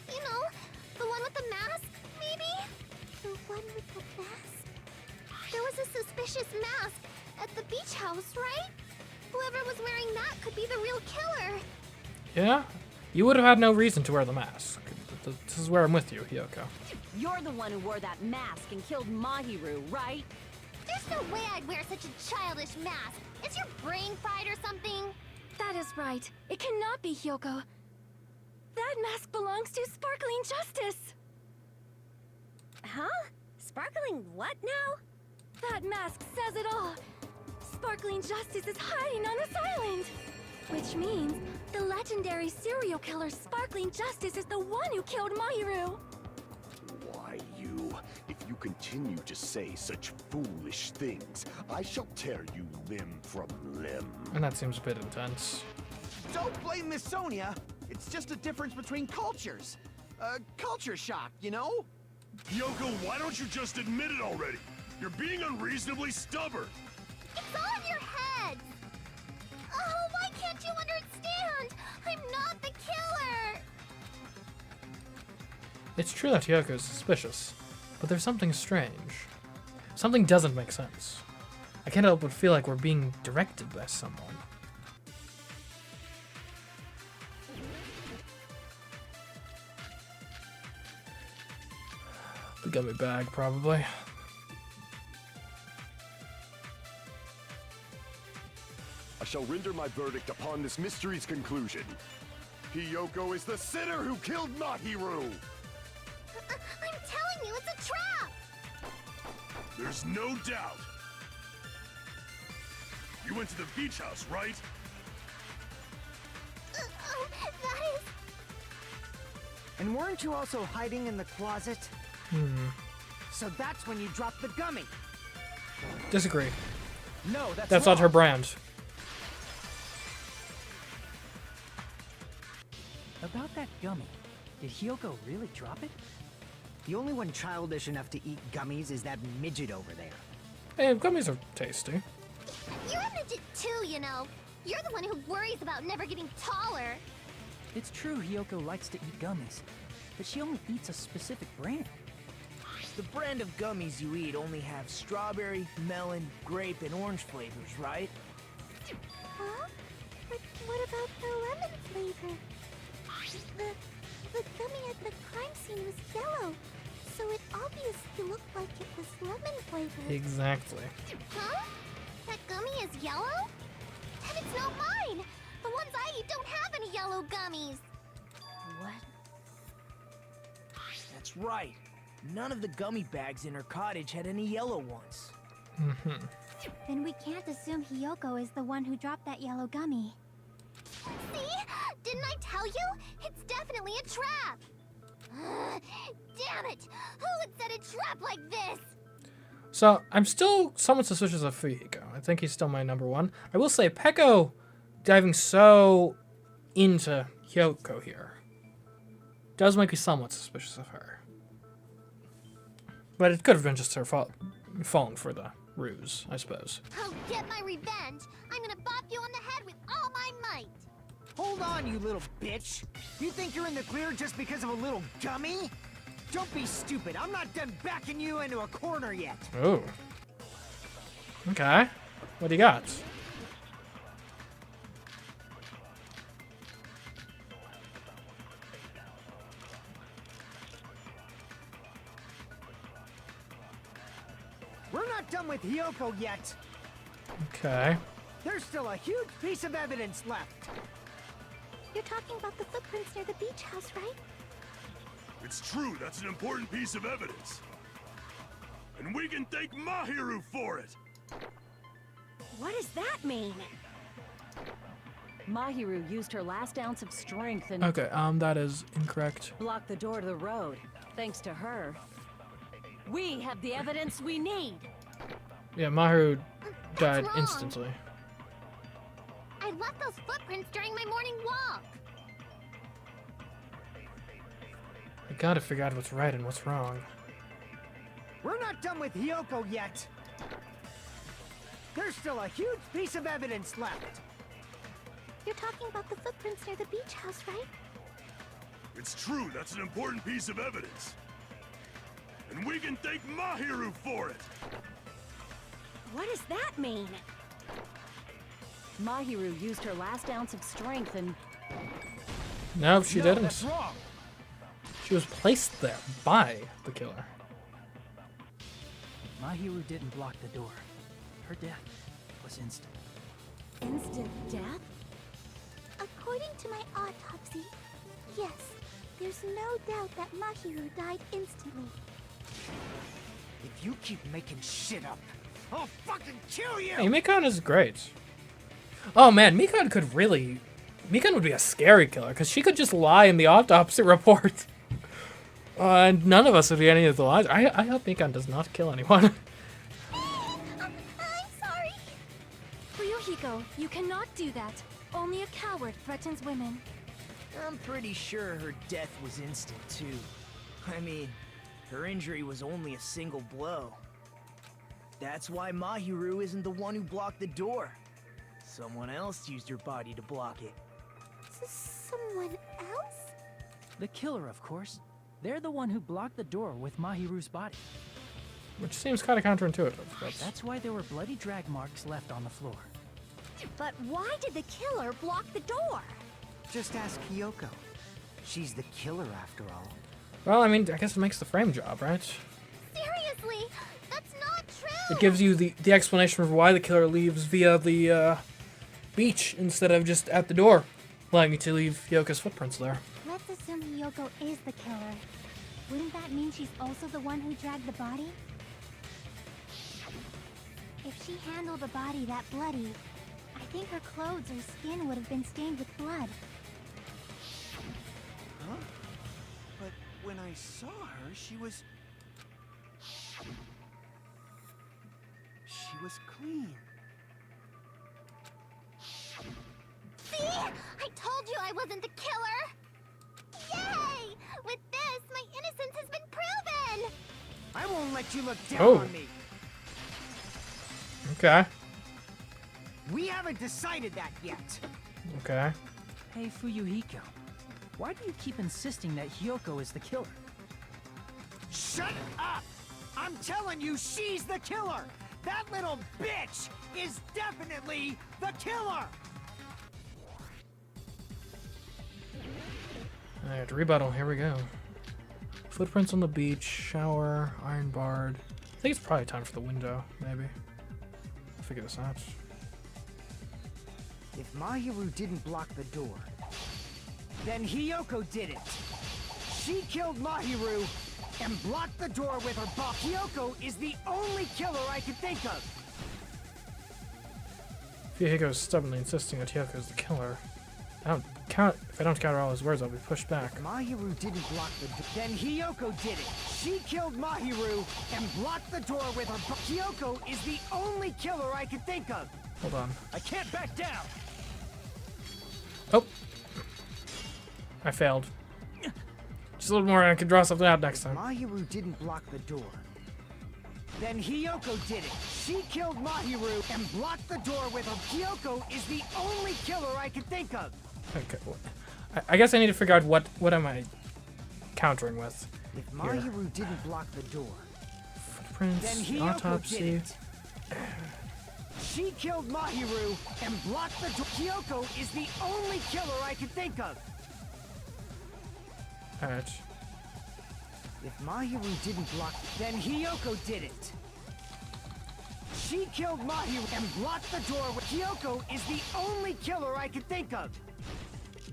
You know, the one with the mask, maybe? The one with the mask? There was a suspicious mask at the beach house, right? Whoever was wearing that could be the real killer. Yeah? You would have had no reason to wear the mask. This is where I'm with you, Hiyoko. You're the one who wore that mask and killed Mahiru, right? There's no way I'd wear such a childish mask. Is your brain fried or something? That is right. It cannot be Hiyoko. That mask belongs to Sparkling Justice. Huh? Sparkling what now? That mask says it all. Sparkling Justice is hiding on this island. Which means the legendary serial killer Sparkling Justice is the one who killed Mahiru. Why, you? If you continue to say such foolish things, I shall tear you limb from limb. And that seems a bit intense. Don't blame Miss Sonia. It's just a difference between cultures. Culture shock, you know? Hiyoko, why don't you just admit it already? You're being unreasonably stubborn. It's all in your head. Oh, why can't you understand? I'm not the killer. It's true that Hiyoko is suspicious, but there's something strange. Something doesn't make sense. I can't help but feel like we're being directed by someone. The gummy bag, probably. I shall render my verdict upon this mystery's conclusion. Hiyoko is the sinner who killed Mahiru! I'm telling you, it's a trap! There's no doubt. You went to the beach house, right? That is... And weren't you also hiding in the closet? So that's when you dropped the gummy. Disagree. No, That's not her brand. About that gummy, did Hiyoko really drop it? The only one childish enough to eat gummies is that midget over there. Hey, gummies are tasty. You're a midget too, you know. You're the one who worries about never getting taller. It's true Hiyoko likes to eat gummies, but she only eats a specific brand. The brand of gummies you eat only have strawberry, melon, grape, and orange flavors, right? Huh? But what about the lemon flavor? The gummy at the crime scene was yellow, so it obviously looked like it was lemon flavored. Exactly. Huh? That gummy is yellow? Then it's not mine! The ones I eat don't have any yellow gummies! What? That's right. None of the gummy bags in her cottage had any yellow ones. Then we can't assume Hiyoko is the one who dropped that yellow gummy. See? Didn't I tell you? It's definitely a trap! Damn it! Who would set a trap like this? So, I'm still somewhat suspicious of Fuyiko. I think he's still my number one. I will say, Peko diving so into Hiyoko here does make me somewhat suspicious of her. But it could have been just her falling for the ruse, I suppose. I'll get my revenge! I'm gonna bop you on the head with all my might! Hold on, you little bitch! You think you're in the clear just because of a little gummy? Don't be stupid. I'm not done backing you into a corner yet. Oh. Okay. What do you got? We're not done with Hiyoko yet. Okay. There's still a huge piece of evidence left. You're talking about the footprints near the beach house, right? It's true, that's an important piece of evidence. And we can thank Mahiru for it! What does that mean? Mahiru used her last ounce of strength and Okay, that is incorrect. blocked the door to the road. Thanks to her, we have the evidence we need. Yeah, Mahiru died wrong. instantly. I left those footprints during my morning walk. I gotta figure out what's right and what's wrong. We're not done with Hiyoko yet. There's still a huge piece of evidence left. You're talking about the footprints near the beach house, right? It's true, that's an important piece of evidence. And we can thank Mahiru for it! What does that mean? Mahiru used her last ounce of strength and No, she didn't. That's wrong. She was placed there by the killer. Mahiru didn't block the door. Her death was instant. instant death? According to my autopsy, yes, there's no doubt that Mahiru died instantly. If you keep making shit up, I'll fucking kill you! Hey, Mikan is great. Oh man, Mikan could really... Mikan would be a scary killer, because she could just lie in the autopsy report. And none of us would be any of the lies. I hope Mikan does not kill anyone. I'm sorry. Ryuhiko, you cannot do that. Only a coward threatens women. I'm pretty sure her death was instant, too. I mean, her injury was only a single blow. That's why Mahiru isn't the one who blocked the door. Someone else used her body to block it. Someone else? The killer, of course. They're the one who blocked the door with Mahiru's body. Which seems kind of counterintuitive, but... That's why there were bloody drag marks left on the floor. But why did the killer block the door? Just ask Hiyoko. She's the killer after all. Well, I mean, I guess it makes the frame job, right? Seriously, that's not true. It gives you the explanation for why the killer leaves via the beach instead of just at the door, allowing you to leave Hyoko's footprints there. Let's assume Hiyoko is the killer. Wouldn't that mean she's also the one who dragged the body? If she handled the body that bloody, I think her clothes or skin would have been stained with blood. Huh? But when I saw her, she was clean. See? I told you I wasn't the killer! Yay! With this, my innocence has been proven! I won't let you look down Oh. on me. Okay. We haven't decided that yet. Okay. Hey, Fuyuhiko. Why do you keep insisting that Hiyoko is the killer? Shut up! I'm telling you, she's the killer! That little bitch is definitely the killer! Alright, rebuttal. Here we go. Footprints on the beach, shower, iron barred. I think it's probably time for the window, maybe. I'll figure this out. If Mahiru didn't block the door, then Hiyoko did it. She killed Mahiru and blocked the door with her body. Hiyoko is the only killer I can think of. Fuyuhiko is stubbornly insisting that Hiyoko is the killer. If I don't counter all his words, I'll be pushed back. If Mahiru didn't block the door, then Hiyoko did it. She killed Mahiru and blocked the door with her body. Hiyoko is the only killer I can think of. Hold on. I can't back down. Oh! I failed. Just a little more and I could draw something out next time. Mahiru didn't block the door, then Hiyoko did it. She killed Mahiru and blocked the door with her. Hiyoko is the only killer I can think of. Okay. Well, I guess I need to figure out what am I countering with. If Mahiru didn't block the door, Footprints, then Hiyoko autopsy. did it. She killed Mahiru and blocked the door. Hiyoko is the only killer I can think of. Alright. If Mahiru didn't block, then Hiyoko did it. She killed Mahiru and blocked the door. Hiyoko is the only killer I can think of.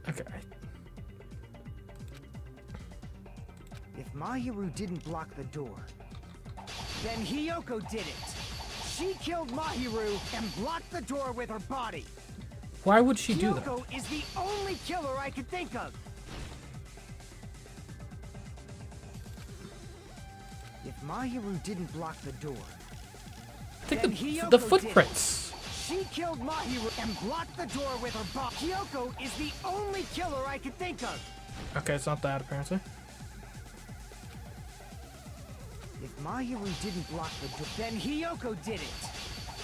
Okay. Mahiru didn't block the door, then Hiyoko did it. She killed Mahiru and blocked the door with her body. Why would she do that? Hiyoko is the only killer I could think of. If Mahiru didn't block the door, I think then the Hiyoko footprints. did it. She killed Mahiru and blocked the door with her body. Hiyoko is the only killer I could think of. Okay, it's not that apparently. If Mahiru didn't block the door, then Hiyoko did it.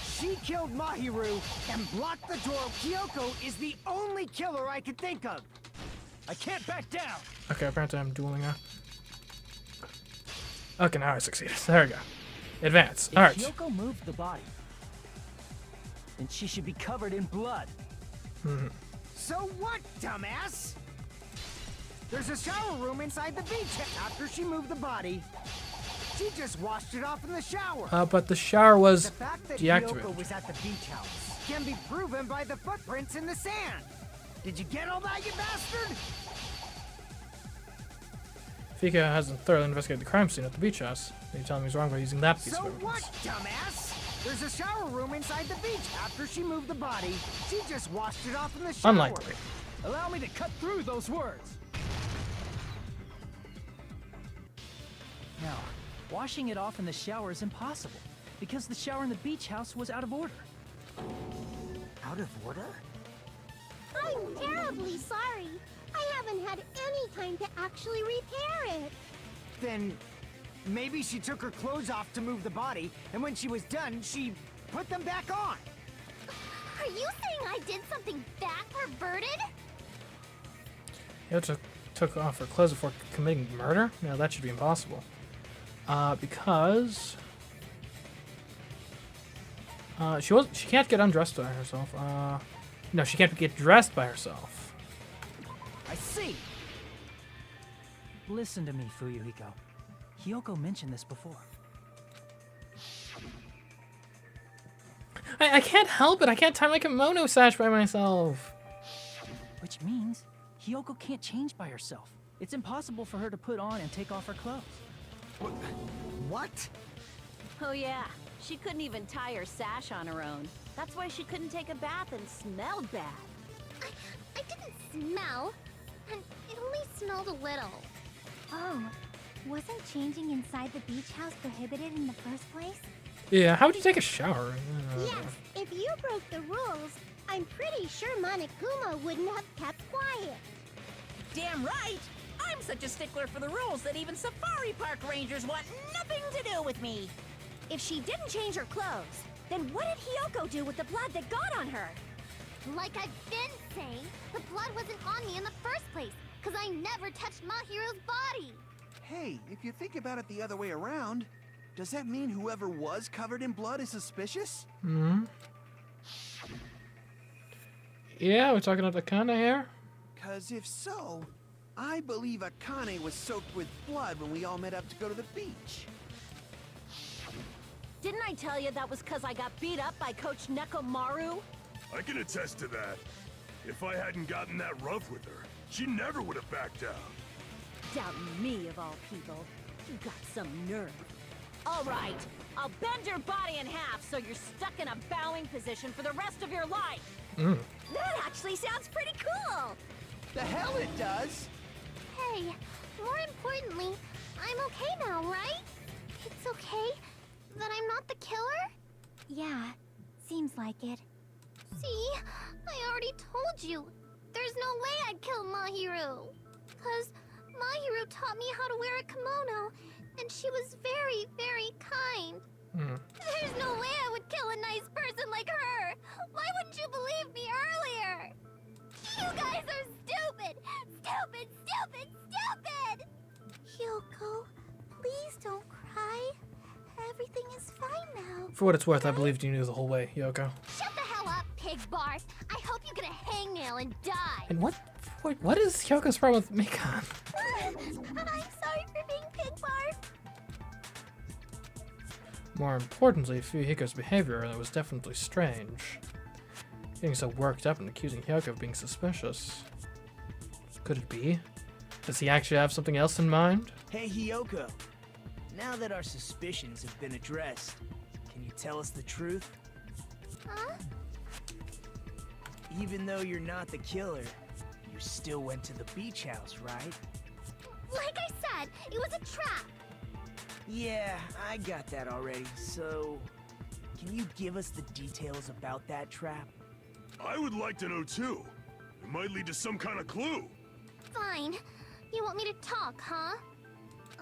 She killed Mahiru and blocked the door. Hiyoko is the only killer I could think of. I can't back down. Okay, apparently I'm dueling her. Okay, now I succeeded. There we go. Advance. Alright. If Hiyoko moved the body, then she should be covered in blood. So what, dumbass? There's a shower room inside the beach. After she moved the body, she just washed it off in the shower. But the shower was The fact that deactivated. Hiyoko was at the beach house can be proven by the footprints in the sand. Did you get all that, you bastard? Fika hasn't thoroughly investigated the crime scene at the beach house. You're telling me he's wrong by using that piece So of what, evidence. dumbass? There's a shower room inside the beach. After she moved the body, she just washed it off in the shower. Unlikely. Allow me to cut through those words. Now, washing it off in the shower is impossible, because the shower in the beach house was out of order. Out of order? I'm terribly sorry. I haven't had any time to actually repair it. Then maybe she took her clothes off to move the body, and when she was done, she put them back on. Are you saying I did something that perverted? You took off her clothes before committing murder? No, that should be impossible. Because she can't get undressed by herself. No, she can't get dressed by herself. I see. Listen to me, Fuyuhiko. Hiyoko mentioned this before. I can't help it. I can't tie my kimono sash by myself. Which means Hiyoko can't change by herself. It's impossible for her to put on and take off her clothes. What? Oh yeah, she couldn't even tie her sash on her own. That's why she couldn't take a bath and smelled bad. I didn't smell. And it only smelled a little. Oh, wasn't changing inside the beach house prohibited in the first place? Yeah, how would you take a shower? Yes, if you broke the rules, I'm pretty sure Monokuma wouldn't have kept quiet. Damn right! I'm such a stickler for the rules that even safari park rangers want nothing to do with me. If she didn't change her clothes, then what did Hiyoko do with the blood that got on her? Like I've been saying, the blood wasn't on me in the first place, because I never touched Mahiro's body. Hey, if you think about it the other way around, does that mean whoever was covered in blood is suspicious? Hmm. Yeah, we're talking about Akane here. Cause if so, I believe Akane was soaked with blood when we all met up to go to the beach. Didn't I tell you that was because I got beat up by Coach Nekomaru? I can attest to that. If I hadn't gotten that rough with her, she never would have backed down. Doubting me, of all people. You got some nerve. All right, I'll bend your body in half so you're stuck in a bowing position for the rest of your life. That actually sounds pretty cool. The hell it does! Hey, more importantly, I'm okay now, right? It's okay that I'm not the killer? Yeah, seems like it. See, I already told you. There's no way I'd kill Mahiru. 'Cause Mahiru taught me how to wear a kimono, and she was very, very kind. There's no way I would kill a nice person like her. Why wouldn't you believe me earlier? You guys are stupid! Stupid, stupid, stupid! Hyoko, please don't cry. Everything is fine now. For what it's worth, I believed you knew the whole way, Yoko. Shut the hell up, pig barf. I hope you get a hangnail and die. And what is Yoko's problem with Mikan? I'm sorry for being pig barf. More importantly, Fuyuhiko's behavior was definitely strange. Getting so worked up and accusing Hyoko of being suspicious. Could it be? Does he actually have something else in mind? Hey, Hiyoko. Now that our suspicions have been addressed, can you tell us the truth? Huh? Even though you're not the killer, you still went to the beach house, right? Like I said, it was a trap. Yeah, I got that already, so... Can you give us the details about that trap? I would like to know too. It might lead to some kind of clue. Fine. You want me to talk, huh?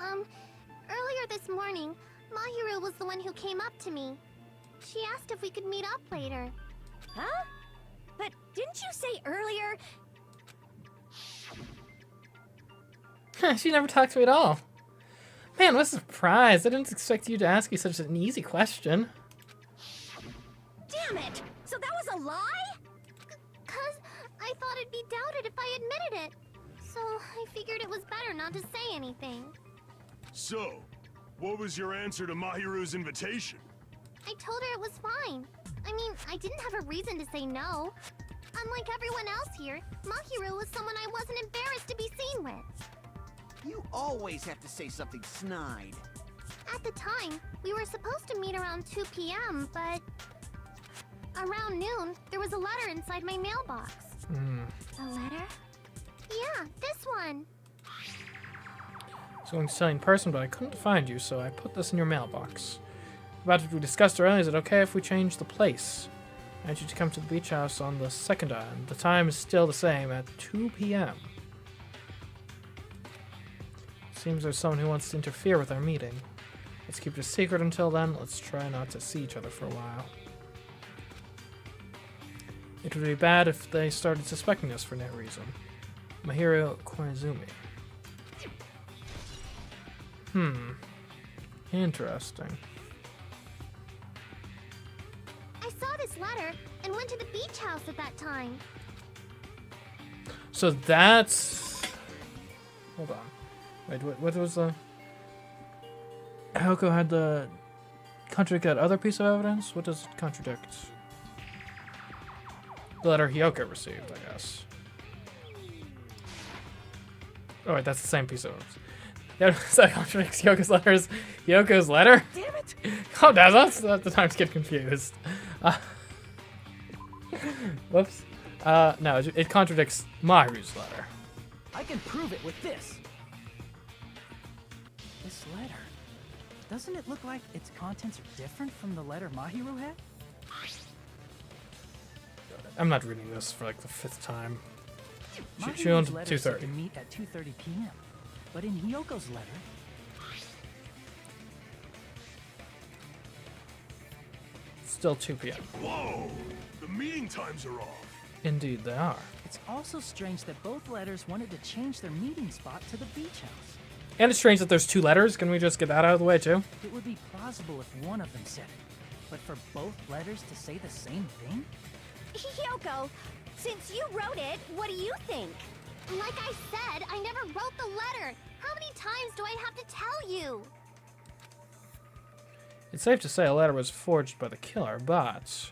Earlier this morning, Mahiru was the one who came up to me. She asked if we could meet up later. Huh? But didn't you say earlier? She never talked to me at all. Man, what a surprise. I didn't expect you to ask you such an easy question. Damn it! So that was a lie? 'Cause I thought it'd be doubted if I admitted it. So I figured it was better not to say anything. So, what was your answer to Mahiru's invitation? I told her it was fine. I mean, I didn't have a reason to say no. Unlike everyone else here, Mahiru was someone I wasn't embarrassed to be seen with. You always have to say something snide. At the time, we were supposed to meet around 2 p.m., but... Around noon, there was a letter inside my mailbox. A letter? Yeah, this one. I was going to tell you in person, but I couldn't find you, so I put this in your mailbox. About what we discussed earlier, is it okay if we change the place? I want you to come to the beach house on the second island. The time is still the same, at 2 p.m. Seems there's someone who wants to interfere with our meeting. Let's keep it a secret until then. Let's try not to see each other for a while. It would be bad if they started suspecting us for no reason. Mahiro Koizumi. Interesting. I saw this letter and went to the beach house at that time. So that's... Hold on. Wait, what was the... Hoko had the... Contradict that other piece of evidence? What does it contradict? The letter Hiyoko received, I guess. Oh wait, that's the same piece of evidence. Yeah, so that contradicts Hyoko's letter? Damn it! Oh, that's the times get confused. Whoops. No, it contradicts Mahiru's letter. I can prove it with this. This letter. Doesn't it look like its contents are different from the letter Mahiru had? I'm not reading this for like the 5th time. She Mahiru's owns letter said 2:30. to meet at 2:30 p.m. But in Hyoko's letter, Still 2 p.m. Whoa! The meeting times are off. Indeed, they are. it's also strange that both letters wanted to change their meeting spot to the beach house. And it's strange that there's 2 letters. Can we just get that out of the way, too? It would be plausible if one of them said it, but for both letters to say the same thing? Hiyoko, since you wrote it, what do you think? Like I said, I never wrote the letter. How many times do I have to tell you? It's safe to say a letter was forged by the killer, but...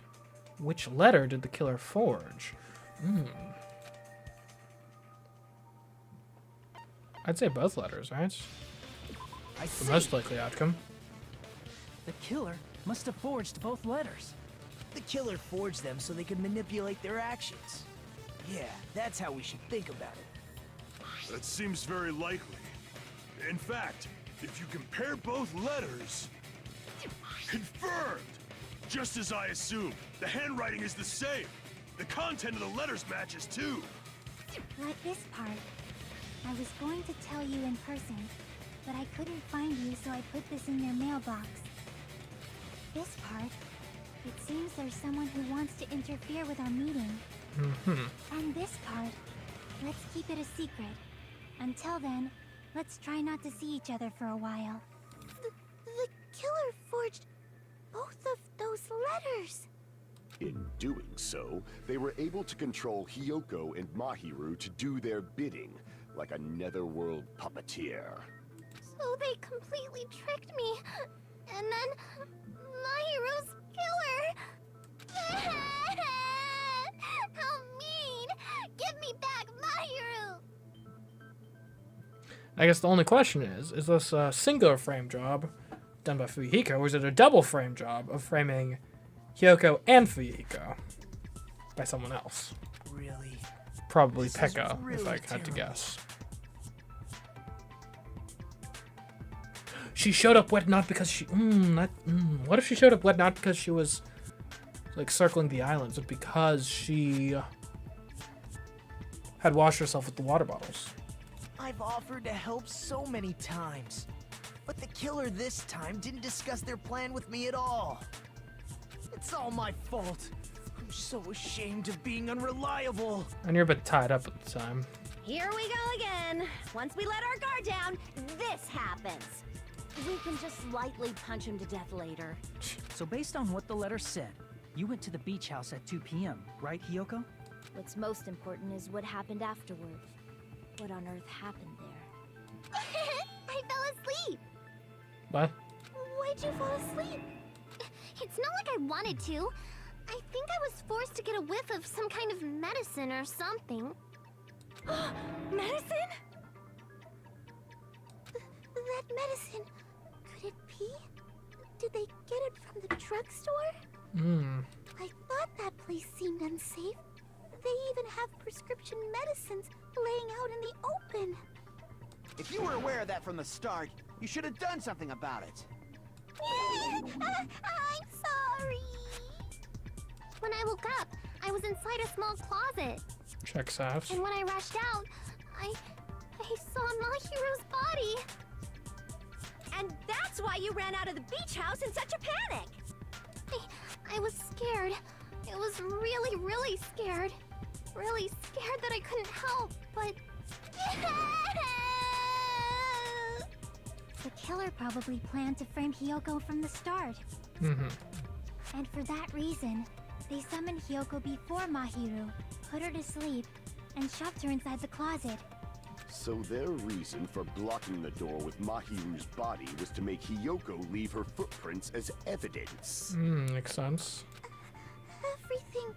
Which letter did the killer forge? I'd say both letters, right? I The see. most likely outcome. The killer must have forged both letters. The killer forged them so they could manipulate their actions. Yeah, that's how we should think about it. That seems very likely. In fact, if you compare both letters... Confirmed! Just as I assumed, the handwriting is the same. The content of the letters matches too. Like this part. I was going to tell you in person, but I couldn't find you, so I put this in your mailbox. This part. It seems there's someone who wants to interfere with our meeting. And this part. Let's keep it a secret. Until then, let's try not to see each other for a while. The killer forged both of those letters. In doing so, they were able to control Hiyoko and Mahiru to do their bidding, like a netherworld puppeteer. So they completely tricked me. And then Mahiru's killer. How mean! Give me back Mahiru! I guess the only question is this a single frame job done by Fuyuhiko, or is it a double frame job of framing Hyoko and Fuyuhiko by someone else? Really? Probably This is Pekka, if really I had to terrible. guess. She showed up wet not because she... What if she showed up wet not because she was, like, circling the islands, but because she had washed herself with the water bottles? I've offered to help so many times, but the killer this time didn't discuss their plan with me at all. It's all my fault. I'm so ashamed of being unreliable. And you're a bit tied up at the time. Here we go again. Once we let our guard down, this happens. We can just lightly punch him to death later. So based on what the letter said, you went to the beach house at 2 p.m., right, Hyoko? What's most important is what happened afterward. What on earth happened there? I fell asleep. What? Why'd you fall asleep? It's not like I wanted to. I think I was forced to get a whiff of some kind of medicine or something. Medicine? That medicine. Could it be? Did they get it from the drugstore? I thought that place seemed unsafe. They even have prescription medicines laying out in the open. If you were aware of that from the start, you should have done something about it. I'm sorry. When I woke up, I was inside a small closet. Checks out. And when I rushed out, I saw Mahiro's body. And that's why you ran out of the beach house in such a panic! I was scared. I was really, really scared. Really scared that I couldn't help, but... The killer probably planned to frame Hyoko from the start. And for that reason, they summoned Hyoko before Mahiru, put her to sleep, and shoved her inside the closet. So their reason for blocking the door with Mahiru's body was to make Hyoko leave her footprints as evidence. Makes sense. Everything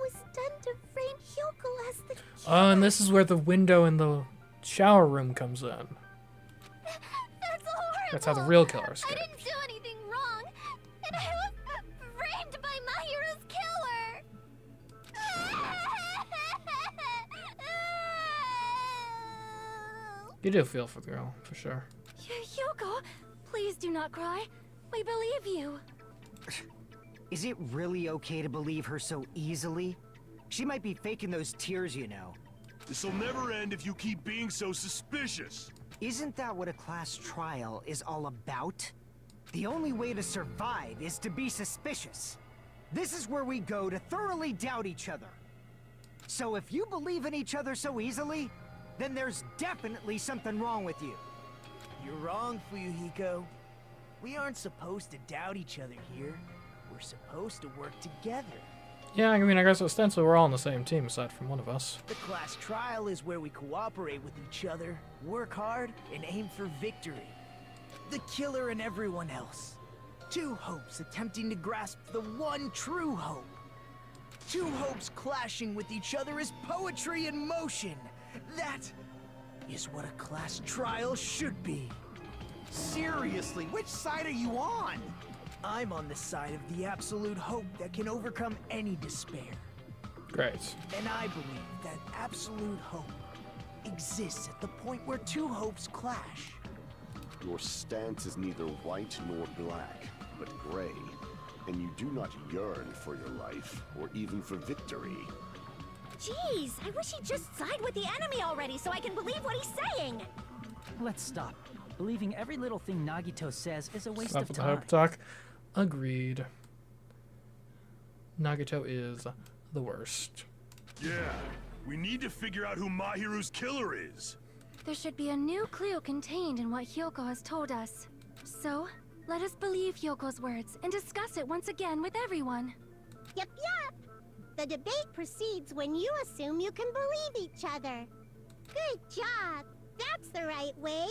was done to frame Hyoko as the killer. Oh, and this is where the window in the shower room comes in. That's horrible. That's how the real killer escaped. I didn't do anything wrong, and I was framed by Mahiru's killer. You do feel for the girl, for sure. Hyoko, please do not cry. We believe you. Is it really okay to believe her so easily? She might be faking those tears, you know. This'll never end if you keep being so suspicious. Isn't that what a class trial is all about? The only way to survive is to be suspicious. This is where we go to thoroughly doubt each other. So if you believe in each other so easily, then there's definitely something wrong with you. You're wrong, Fuyuhiko. We aren't supposed to doubt each other here. We're supposed to work together. Yeah, I mean, I guess ostensibly we're all on the same team aside from one of us. The class trial is where we cooperate with each other, work hard, and aim for victory. The killer and everyone else. Two hopes attempting to grasp the one true hope. Two hopes clashing with each other is poetry in motion. That is what a class trial should be. Seriously, which side are you on? I'm on the side of the absolute hope that can overcome any despair. Great. And I believe that absolute hope exists at the point where two hopes clash. Your stance is neither white nor black, but gray. And you do not yearn for your life, or even for victory. Jeez, I wish he'd just side with the enemy already so I can believe what he's saying. Let's stop. Believing every little thing Nagito says is a waste Stop of with the time. hope talk. Agreed. Nagito is the worst. Yeah, we need to figure out who Mahiru's killer is. There should be a new clue contained in what Hyoko has told us. So, let us believe Hyoko's words and discuss it once again with everyone. Yep. The debate proceeds when you assume you can believe each other. Good job. That's the right way.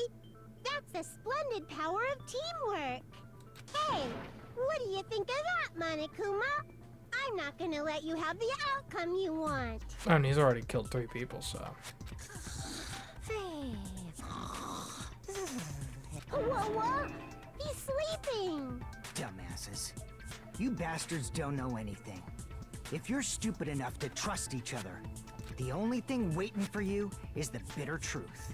That's the splendid power of teamwork. Hey, what do you think of that, Monokuma? I'm not gonna let you have the outcome you want. And he's already killed 3 people, so. What? He's sleeping! Dumbasses. You bastards don't know anything. If you're stupid enough to trust each other, the only thing waiting for you is the bitter truth.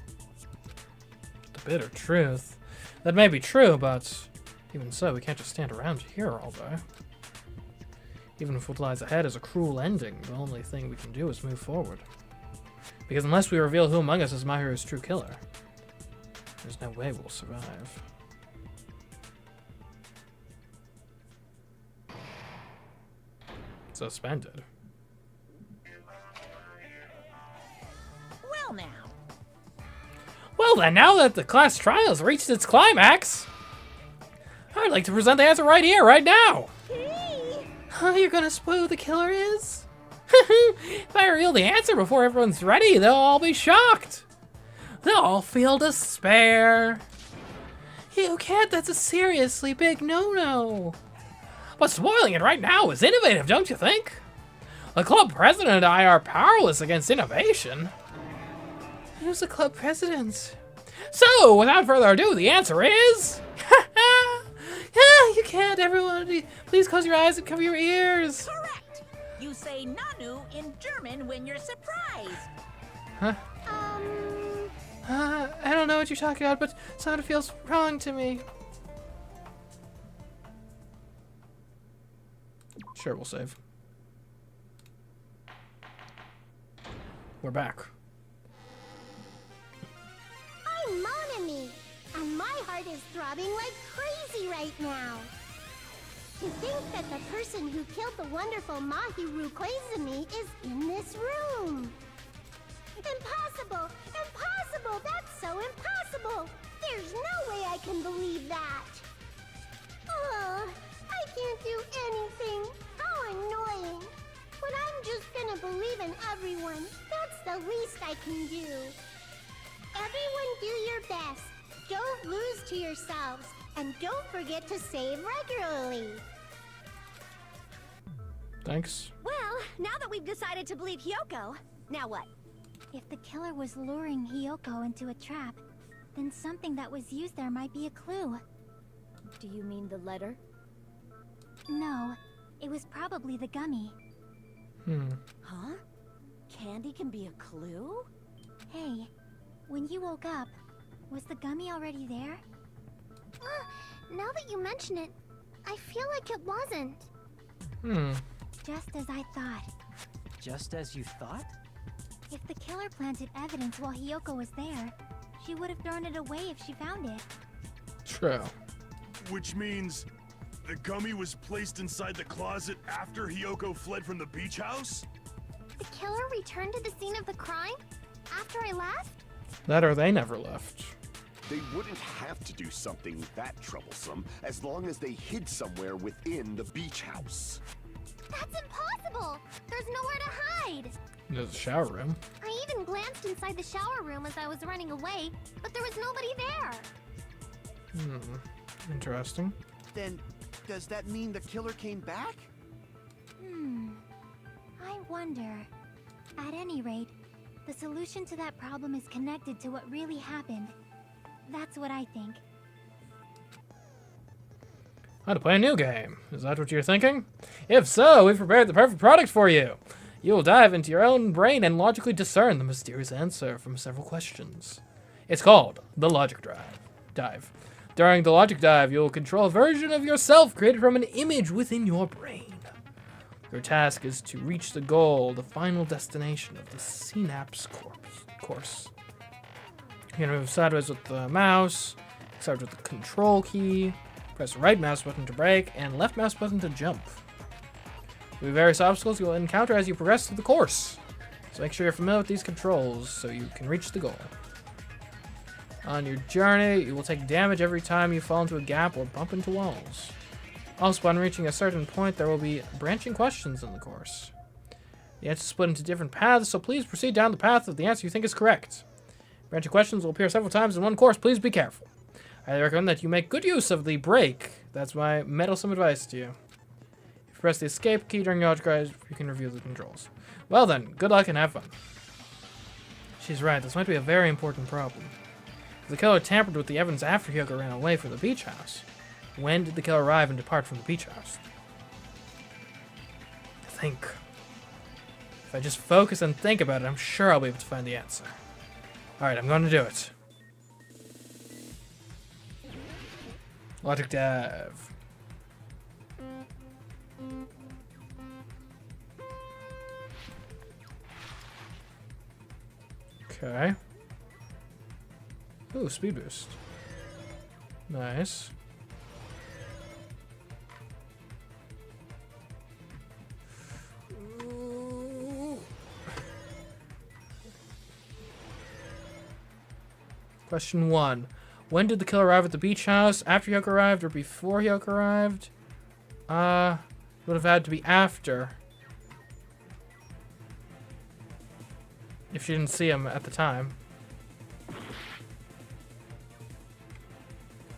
The bitter truth? That may be true, but even so, we can't just stand around here all day. Even if what lies ahead is a cruel ending, the only thing we can do is move forward. Because unless we reveal who among us is Mahiru's true killer, there's no way we'll survive. Suspended. Well now. Well then, now that the class trial has reached its climax, I'd like to present the answer right here, right now. You're gonna spoil who the killer is? If I reveal the answer before everyone's ready, they'll all be shocked. They'll all feel despair. You can't, that's a seriously big no-no. But spoiling it right now is innovative, don't you think? The club president and I are powerless against innovation. Who's the club president? So, without further ado, the answer is... You can't, everyone. Please close your eyes and cover your ears. Correct. You say Nanu in German when you're surprised. Huh? I don't know what you're talking about, but something feels wrong to me. Sure, we'll save. We're back. I'm Monami, and my heart is throbbing like crazy right now. To think that the person who killed the wonderful Mahiru Koizumi is in this room. Impossible! Impossible! That's so impossible! There's no way I can believe that! Oh, I can't do anything. How annoying. But I'm just gonna believe in everyone. That's the least I can do. Everyone do your best. Don't lose to yourselves. And don't forget to save regularly. Thanks. Well, now that we've decided to believe Hyoko, now what? If the killer was luring Hyoko into a trap, then something that was used there might be a clue. Do you mean the letter? No, it was probably the gummy. Huh? Candy can be a clue? Hey, when you woke up, was the gummy already there? Now that you mention it, I feel like it wasn't. Just as I thought. Just as you thought? If the killer planted evidence while Hyoko was there, she would have thrown it away if she found it. True. Which means the gummy was placed inside the closet after Hyoko fled from the beach house? The killer returned to the scene of the crime? After I left? That or they never left. They wouldn't have to do something that troublesome as long as they hid somewhere within the beach house. That's impossible! There's nowhere to hide! There's a shower room. I even glanced inside the shower room as I was running away, but there was nobody there. Interesting. Then, does that mean the killer came back? I wonder. At any rate, the solution to that problem is connected to what really happened. That's what I think. How to play a new game. Is that what you're thinking? If so, we've prepared the perfect product for you. You will dive into your own brain and logically discern the mysterious answer from several questions. It's called the Logic Dive. During the Logic Dive, you'll control a version of yourself created from an image within your brain. Your task is to reach the goal, the final destination of the Synapse course. You can move sideways with the mouse, start with the control key, press the right mouse button to brake, and left mouse button to jump. There will be various obstacles you will encounter as you progress through the course, so make sure you're familiar with these controls so you can reach the goal. On your journey, you will take damage every time you fall into a gap or bump into walls. Also, upon reaching a certain point, there will be branching questions in the course. The answers split into different paths, so please proceed down the path of the answer you think is correct. Branching questions will appear several times in one course. Please be careful. I recommend that you make good use of the brake. That's my meddlesome advice to you. If you press the escape key during your logic dive, you can review the controls. Well then, good luck and have fun. She's right, this might be a very important problem. The killer tampered with the evidence after Hyoko ran away from the beach house. When did the killer arrive and depart from the beach house? I think. If I just focus and think about it, I'm sure I'll be able to find the answer. Alright, I'm going to do it. Logic dive. Okay. Ooh, speed boost. Nice. Ooh. Question 1. When did the killer arrive at the beach house? After Hyoko arrived or before Hyoko arrived? Would have had to be after. If she didn't see him at the time.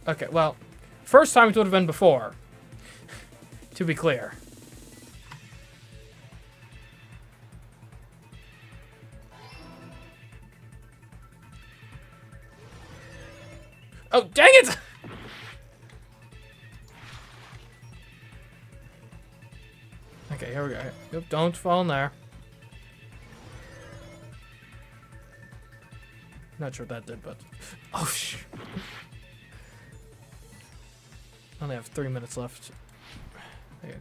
Okay, well, first time it would have been before. To be clear. Oh, dang it! Okay, here we go. Yep, don't fall in there. Not sure what that did, but... Oh, sh... I only have 3 minutes left. Okay.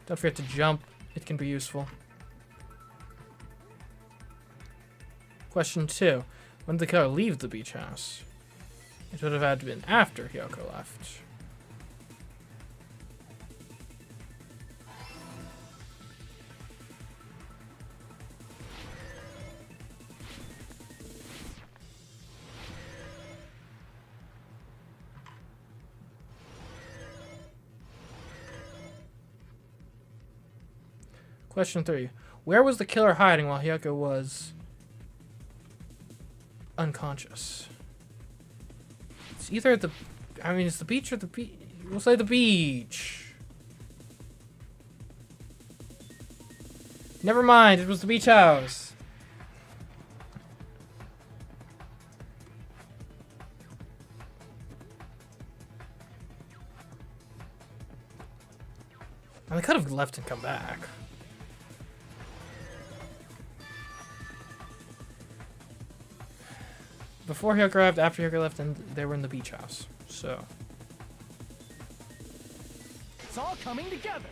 Don't forget to jump. It can be useful. Question 2. When did the killer leave the beach house? It would have had to been after Hyoko left. Question 3. Where was the killer hiding while Hyoko was unconscious? It's either at the... I mean, it's the beach or the beach. We'll say the beach. Never mind, it was the beach house. And I could have left and come back. Before Hyoko arrived, after Hyoko left, and they were in the beach house. So. It's all coming together.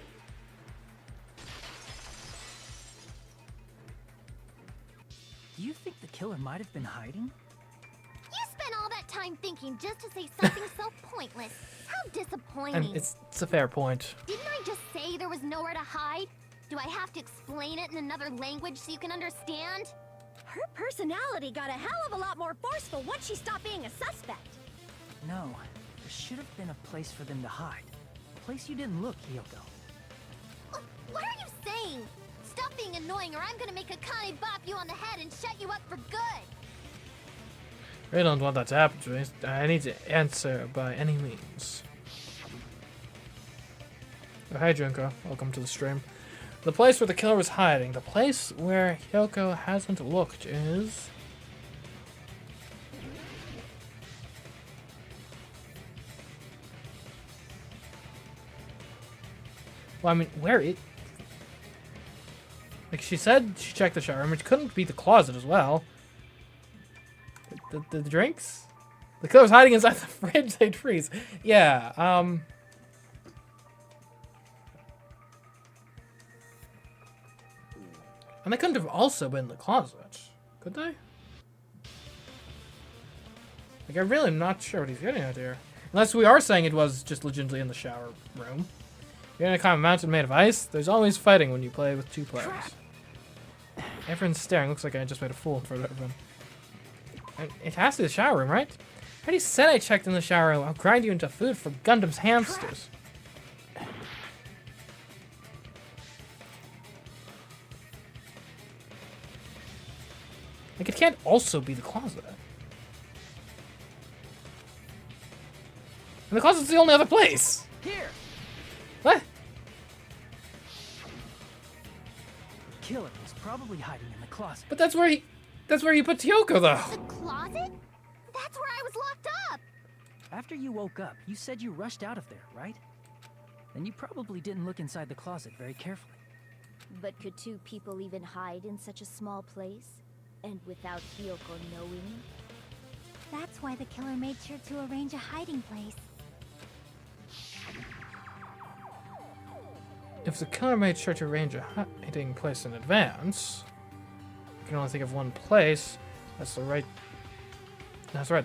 Do you think the killer might have been hiding? You spent all that time thinking just to say something so pointless. How disappointing. And it's a fair point. Didn't I just say there was nowhere to hide? Do I have to explain it in another language so you can understand? Her personality got a hell of a lot more forceful once she stopped being a suspect. No, there should have been a place for them to hide. A place you didn't look, Hyoko. What are you saying? Stop being annoying or I'm gonna make Akane bop you on the head and shut you up for good. I really don't want that to happen to me. I need to answer by any means. Oh, hi Junko. Welcome to the stream. The place where the killer was hiding. The place where Hyoko hasn't looked is... Well, I mean, where it... Like, she said she checked the shower room. It couldn't be the closet as well. The drinks? The killer's hiding inside the fridge. They'd freeze. Yeah, And they couldn't have also been in the closet, could they? Like, I really am not sure what he's getting at here. Unless we are saying it was just legitimately in the shower room. You're in a kind of mountain made of ice. There's always fighting when you play with 2 players. Everyone's staring. Looks like I just made a fool in front of everyone. It has to be the shower room, right? I already said I checked in the shower room. I'll grind you into food for Gundam's hamsters. Like, it can't also be the closet. And the closet's the only other place. Here. What? The killer was probably hiding in the closet. But that's where he put Hyoko, though. The closet? That's where I was locked up! After you woke up, you said you rushed out of there, right? Then you probably didn't look inside the closet very carefully. But could two people even hide in such a small place? And without Hiyoko knowing? That's why the killer made sure to arrange a hiding place. If the killer made sure to arrange a hiding place in advance, I can only think of one place. That's right,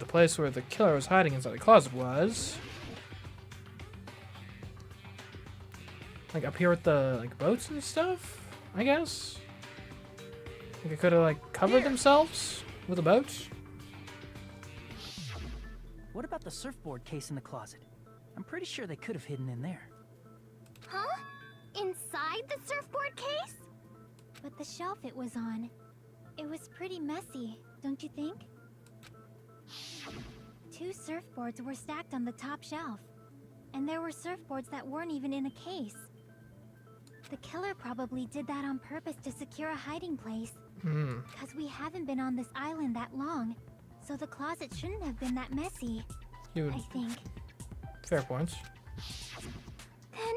the place where the killer was hiding inside the closet was... like up here with the boats and stuff, I guess? Like it could have covered themselves with a boat? What about the surfboard case in the closet? I'm pretty sure they could have hidden in there. Huh? Inside the surfboard case? But the shelf it was on, it was pretty messy, don't you think? 2 surfboards were stacked on the top shelf, and there were surfboards that weren't even in a case. The killer probably did that on purpose to secure a hiding place. Because we haven't been on this island that long, so the closet shouldn't have been that messy, I think. Fair points. Then,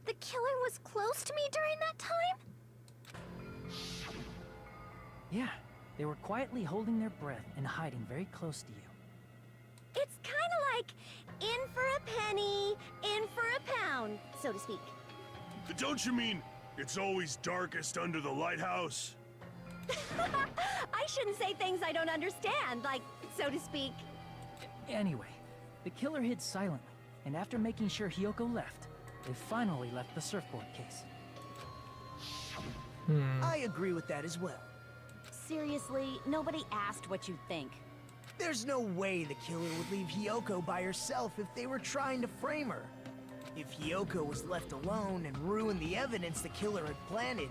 the killer was close to me during that time? Yeah, they were quietly holding their breath and hiding very close to you. It's kinda like, in for a penny, in for a pound, so to speak. Don't you mean it's always darkest under the lighthouse? I shouldn't say things I don't understand, like, so to speak. Anyway, the killer hid silently, and after making sure Hiyoko left, they finally left the surfboard case. I agree with that as well. Seriously, nobody asked what you think. There's no way the killer would leave Hiyoko by herself if they were trying to frame her. If Hiyoko was left alone and ruined the evidence the killer had planted,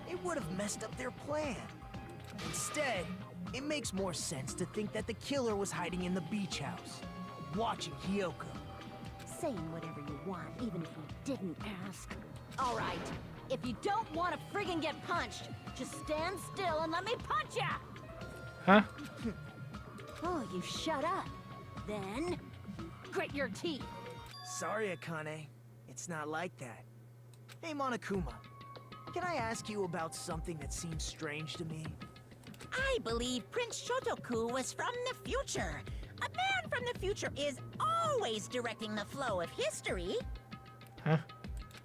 it would have messed up their plan. Instead, it makes more sense to think that the killer was hiding in the beach house, watching Hiyoko. Saying whatever you want, even if we didn't ask. All right, if you don't want to friggin' get punched, just stand still and let me punch ya! Huh? Oh, you shut up. Then, grit your teeth. Sorry, Akane. It's not like that. Hey, Monokuma. Can I ask you about something that seems strange to me? I believe Prince Shotoku was from the future. A man from the future is always directing the flow of history. Huh?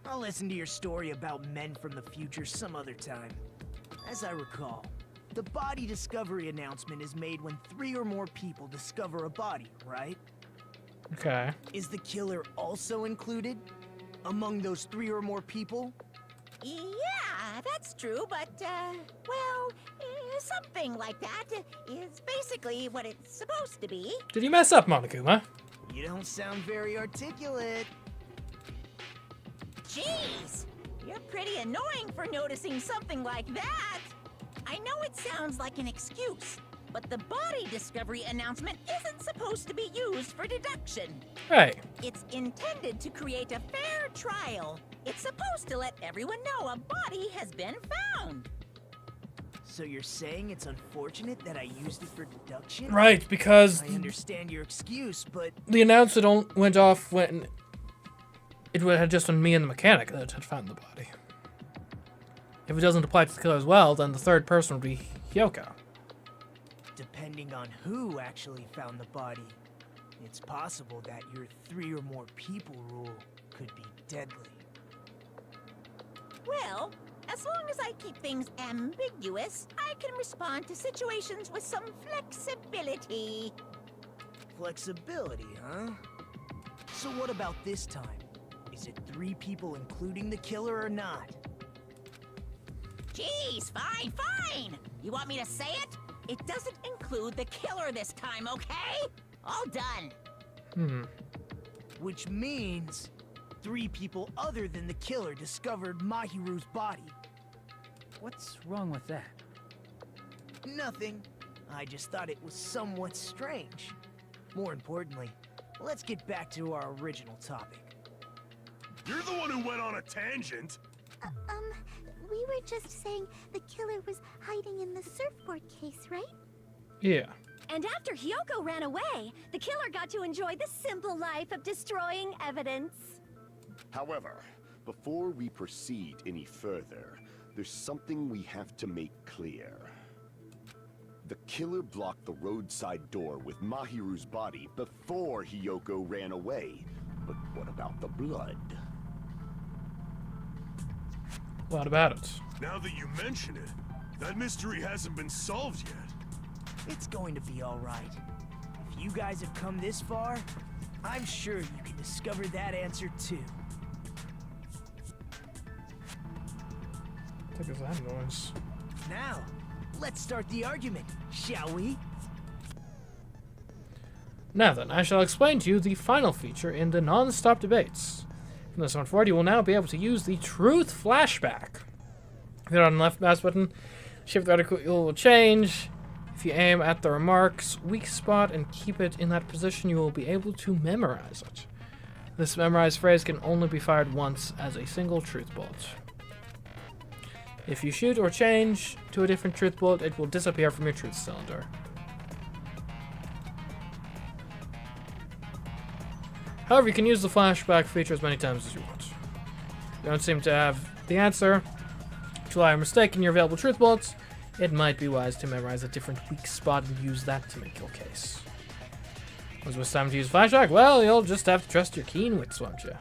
I'll listen to your story about men from the future some other time. As I recall, the body discovery announcement is made when 3 or more people discover a body, right? Okay. Is the killer also included among those 3 or more people? Yeah, that's true, but, well, something like that is basically what it's supposed to be. Did you mess up, Monokuma? You don't sound very articulate. Jeez, you're pretty annoying for noticing something like that. I know it sounds like an excuse, but the body discovery announcement isn't supposed to be used for deduction. Right. It's intended to create a fair trial. It's supposed to let everyone know a body has been found. So you're saying it's unfortunate that I used it for deduction? Right, because I understand your excuse, but the announcement went off when it had just been me and the mechanic that had found the body. If it doesn't apply to the killer as well, then the third person would be Hiyoko. depending on who actually found the body, it's possible that your 3 or more people rule could be deadly. Well, as long as I keep things ambiguous, I can respond to situations with some flexibility. Flexibility, huh? So what about this time? Is it 3 people including the killer or not? Jeez, fine. You want me to say it? It doesn't include the killer this time, okay? All done. Which means 3 people other than the killer discovered Mahiru's body. What's wrong with that? Nothing. I just thought it was somewhat strange. More importantly, let's get back to our original topic. You're the one who went on a tangent. We were just saying the killer was hiding in the surfboard case, right? Yeah. And after Hyoko ran away, the killer got to enjoy the simple life of destroying evidence. However, before we proceed any further, there's something we have to make clear. The killer blocked the roadside door with Mahiru's body before Hyoko ran away. But what about the blood? What about it? Now that you mention it, that mystery hasn't been solved yet. It's going to be all right. If you guys have come this far, I'm sure you can discover that answer too. What is that noise? Now, let's start the argument, shall we? Now then, I shall explain to you the final feature in the non-stop debates. From this one forward, you will now be able to use the truth flashback. Hit on the left mouse button, shift the article will change. If you aim at the remark's weak spot and keep it in that position, you will be able to memorize it. This memorized phrase can only be fired once as a single truth bullet. If you shoot or change to a different truth bullet, it will disappear from your truth cylinder. However, you can use the flashback feature as many times as you want. You don't seem to have the answer to lie or mistake in your available truth bullets. It might be wise to memorize a different weak spot and use that to make your case. Was it time to use flashback? Well, you'll just have to trust your keen wits, won't you?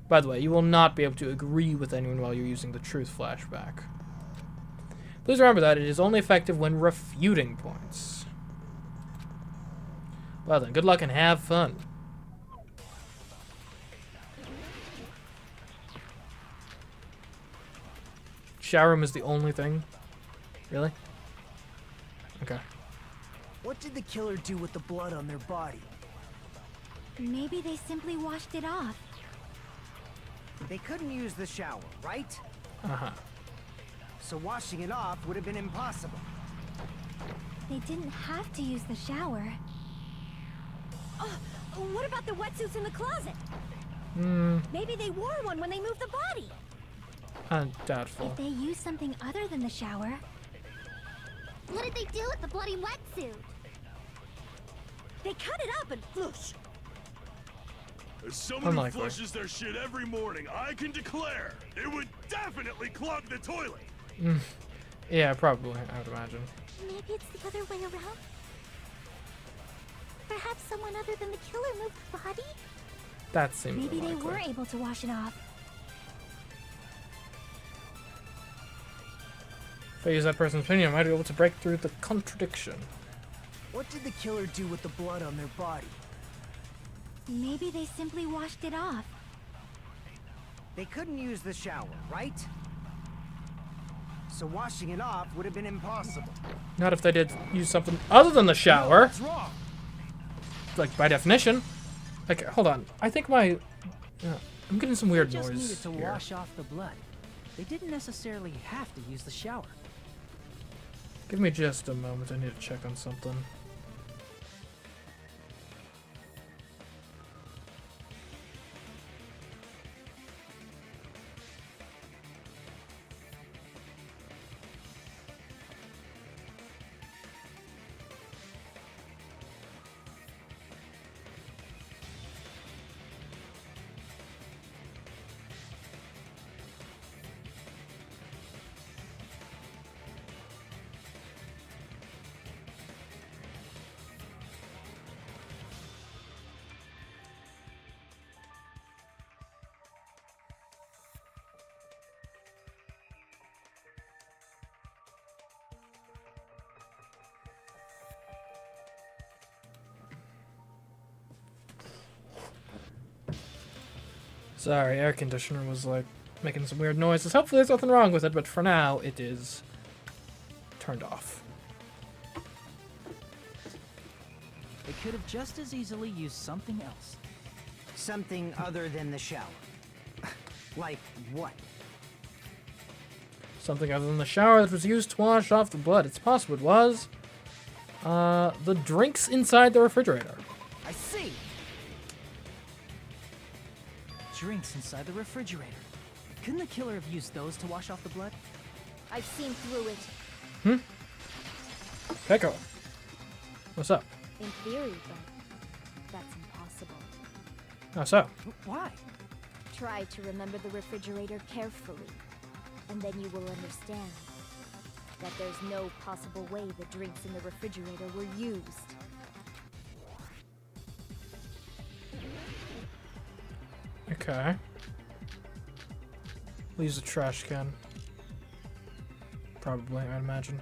By the way, you will not be able to agree with anyone while you're using the truth flashback. Please remember that it is only effective when refuting points. Well then, good luck and have fun. Shower room is the only thing? Really? Okay. What did the killer do with the blood on their body? Maybe they simply washed it off. They couldn't use the shower, right? Uh-huh. So washing it off would have been impossible. They didn't have to use the shower. Oh, what about the wetsuits in the closet? Maybe they wore one when they moved the body. Doubtful. If they used something other than the shower... What did they do with the bloody wetsuit? They cut it up and whoosh. As someone Unlikely. who flushes their shit every morning, I can declare it would definitely clog the toilet. Yeah, probably, I would imagine. Maybe it's the other way around. Perhaps someone other than the killer moved the body? That seems Maybe they unlikely. were able to wash it off. If I use that person's opinion, I might be able to break through the contradiction. What did the killer do with the blood on their body? Maybe they simply washed it off. They couldn't use the shower, right? So washing it off would have been impossible. Not if they did use something other than the shower. What's wrong? Like, by definition. Like, hold on. I think my... I'm getting some weird They just noise needed to here. wash off the blood. They didn't necessarily have to use the shower. Give me just a moment. I need to check on something. Sorry, air conditioner was like making some weird noises. Hopefully there's nothing wrong with it, but for now it is turned off. They could have just as easily used something else. Something other than the shower. Like what? Something other than the shower that was used to wash off the blood. It's possible it was the drinks inside the refrigerator. I see. Drinks inside the refrigerator. Couldn't the killer have used those to wash off the blood? I've seen through it. Peko. What's up? In theory, but that's impossible. How so? Why? Try to remember the refrigerator carefully, and then you will understand that there's no possible way the drinks in the refrigerator were used. Okay. We'll use the trash can. Probably, I'd imagine.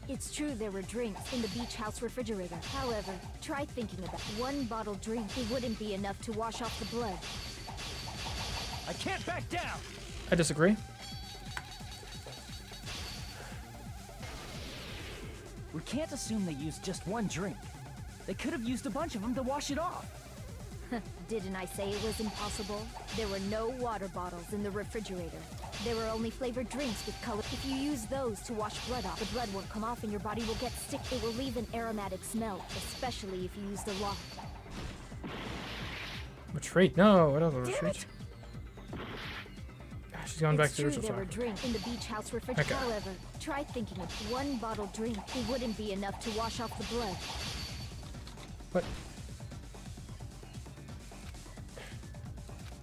It's true there were drinks in the beach house refrigerator. However, try thinking about one bottle drink. It wouldn't be enough to wash off the blood. I can't back down! I disagree. We can't assume they used just one drink. They could have used a bunch of them to wash it off. Didn't I say it was impossible? There were no water bottles in the refrigerator. There were only flavored drinks with color. If you use those to wash blood off, the blood won't come off and your body will get sick. It will leave an aromatic smell, especially if you use a lot. Retreat? No, I don't Damn retreat. She's going back to the It's true original there were topic. drinks in the beach house refrigerator. Okay. However, try thinking of one bottle drink. It wouldn't be enough to wash off the blood. What?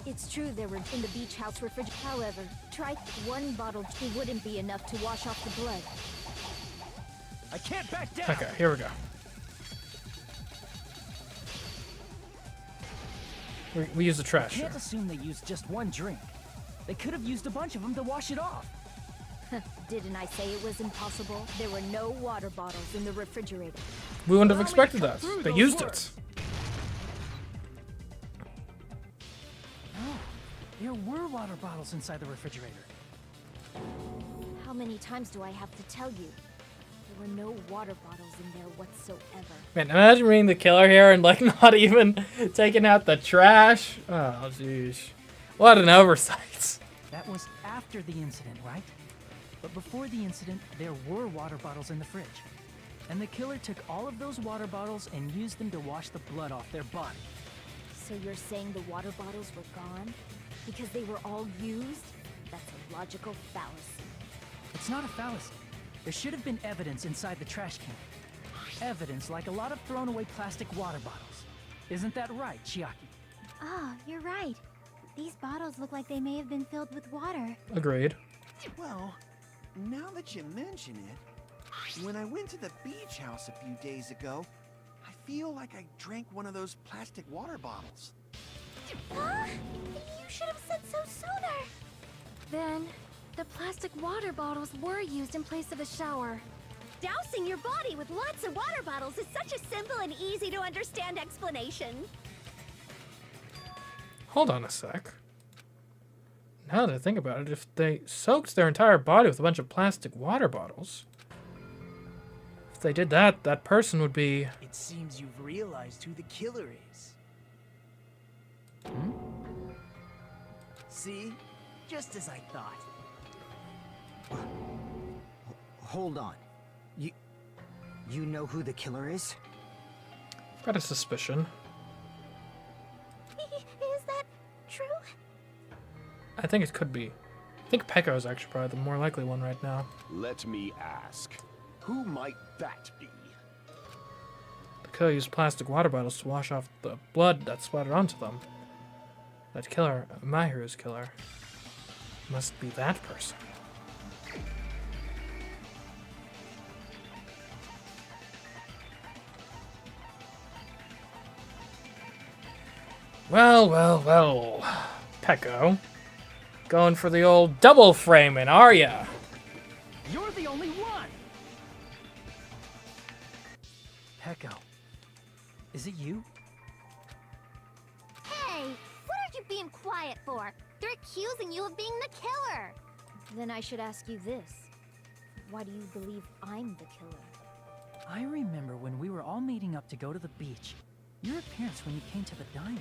It's true there were in the beach house refrigerator. However, try one bottle. It wouldn't be enough to wash off the blood. I can't back down! Okay, here we go. We use the trash. Can't assume they used just one drink. They could have used a bunch of them to wash it off. Didn't I say it was impossible? There were no water bottles in the refrigerator. We wouldn't have expected that. They used it. No, there were water bottles inside the refrigerator. How many times do I have to tell you? There were no water bottles in there whatsoever. Man, imagine reading the killer here and like not even taking out the trash. Oh, jeez. What an oversight. That was after the incident, right? But before the incident, there were water bottles in the fridge. And the killer took all of those water bottles and used them to wash the blood off their body. So you're saying the water bottles were gone? Because they were all used? That's a logical fallacy. It's not a fallacy. There should have been evidence inside the trash can. Evidence like a lot of thrown away plastic water bottles. Isn't that right, Chiaki? Ah, you're right. These bottles look like they may have been filled with water. Agreed. Well, now that you mention it, when I went to the beach house a few days ago, I feel like I drank one of those plastic water bottles. Ah, you should have said so sooner. Then, the plastic water bottles were used in place of a shower. Dousing your body with lots of water bottles is such a simple and easy to understand explanation. Hold on a sec. Now that I think about it, if they soaked their entire body with a bunch of plastic water bottles, if they did that, that person would be... It seems you've realized who the killer is. Hmm? See? Just as I thought. Hold on. You know who the killer is? I've got a suspicion. Is that true? I think it could be. I think Peko is actually probably the more likely one right now. Let me ask, who might that be? The killer used plastic water bottles to wash off the blood that splattered onto them. That killer, Mahiru's killer, must be that person. Well. Peko. Going for the old double framing, are ya? You're the only one! Peko, is it you? Hey, what are you being quiet for? They're accusing you of being the killer. Then I should ask you this. Why do you believe I'm the killer? I remember when we were all meeting up to go to the beach. Your appearance when you came to the diner.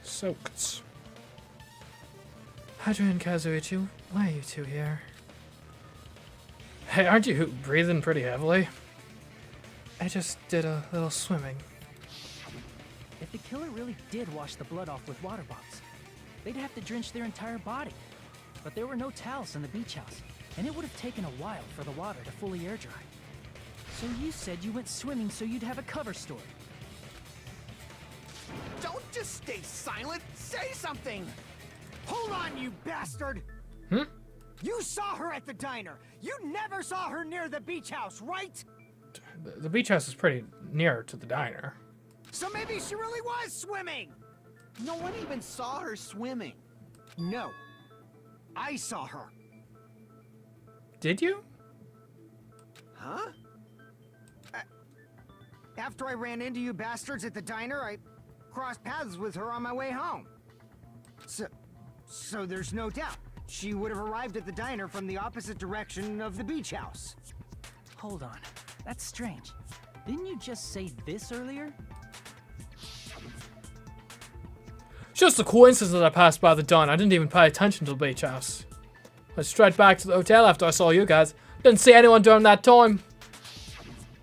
Soaked. Hadra and Kazuichi, why are you two here? Hey, aren't you breathing pretty heavily? I just did a little swimming. If the killer really did wash the blood off with water bottles, they'd have to drench their entire body. but there were no towels in the beach house, and it would have taken a while for the water to fully air dry. So you said you went swimming so you'd have a cover story. Don't just stay silent. Say something. Hold on, you bastard! You saw her at the diner. You never saw her near the beach house, right? The beach house is pretty near to the diner. So maybe she really was swimming! No one even saw her swimming. No. I saw her. Did you? Huh? After I ran into you bastards at the diner, I crossed paths with her on my way home. So there's no doubt. She would have arrived at the diner from the opposite direction of the beach house. Hold on. That's strange. Didn't you just say this earlier? Just a coincidence that I passed by the diner. I didn't even pay attention to the beach house. I went straight back to the hotel after I saw you guys. Didn't see anyone during that time.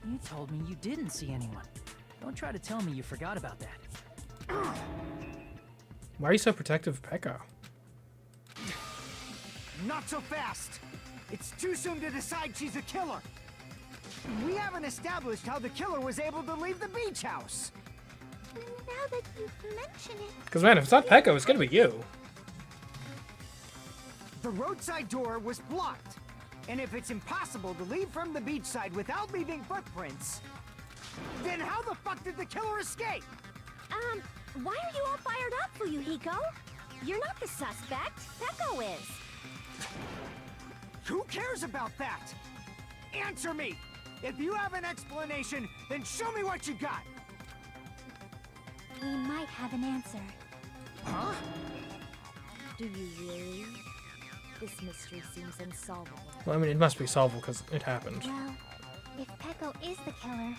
You told me you didn't see anyone. Don't try to tell me you forgot about that. Why are you so protective of Peko? Not so fast! It's too soon to decide she's a killer. We haven't established how the killer was able to leave the beach house. Now that you mention it... Because, man, if it's not Peko, it's gonna be you. The roadside door was blocked. And if it's impossible to leave from the beachside without leaving footprints, then how the fuck did the killer escape? Why are you all fired up, Fuyuhiko? You're not the suspect. Peko is. Who cares about that? Answer me! If you have an explanation, then show me what you got! We might have an answer. Huh? Do you really? This mystery seems unsolvable. Well, I mean, it must be solvable because it happened. Well, if Peko is the killer,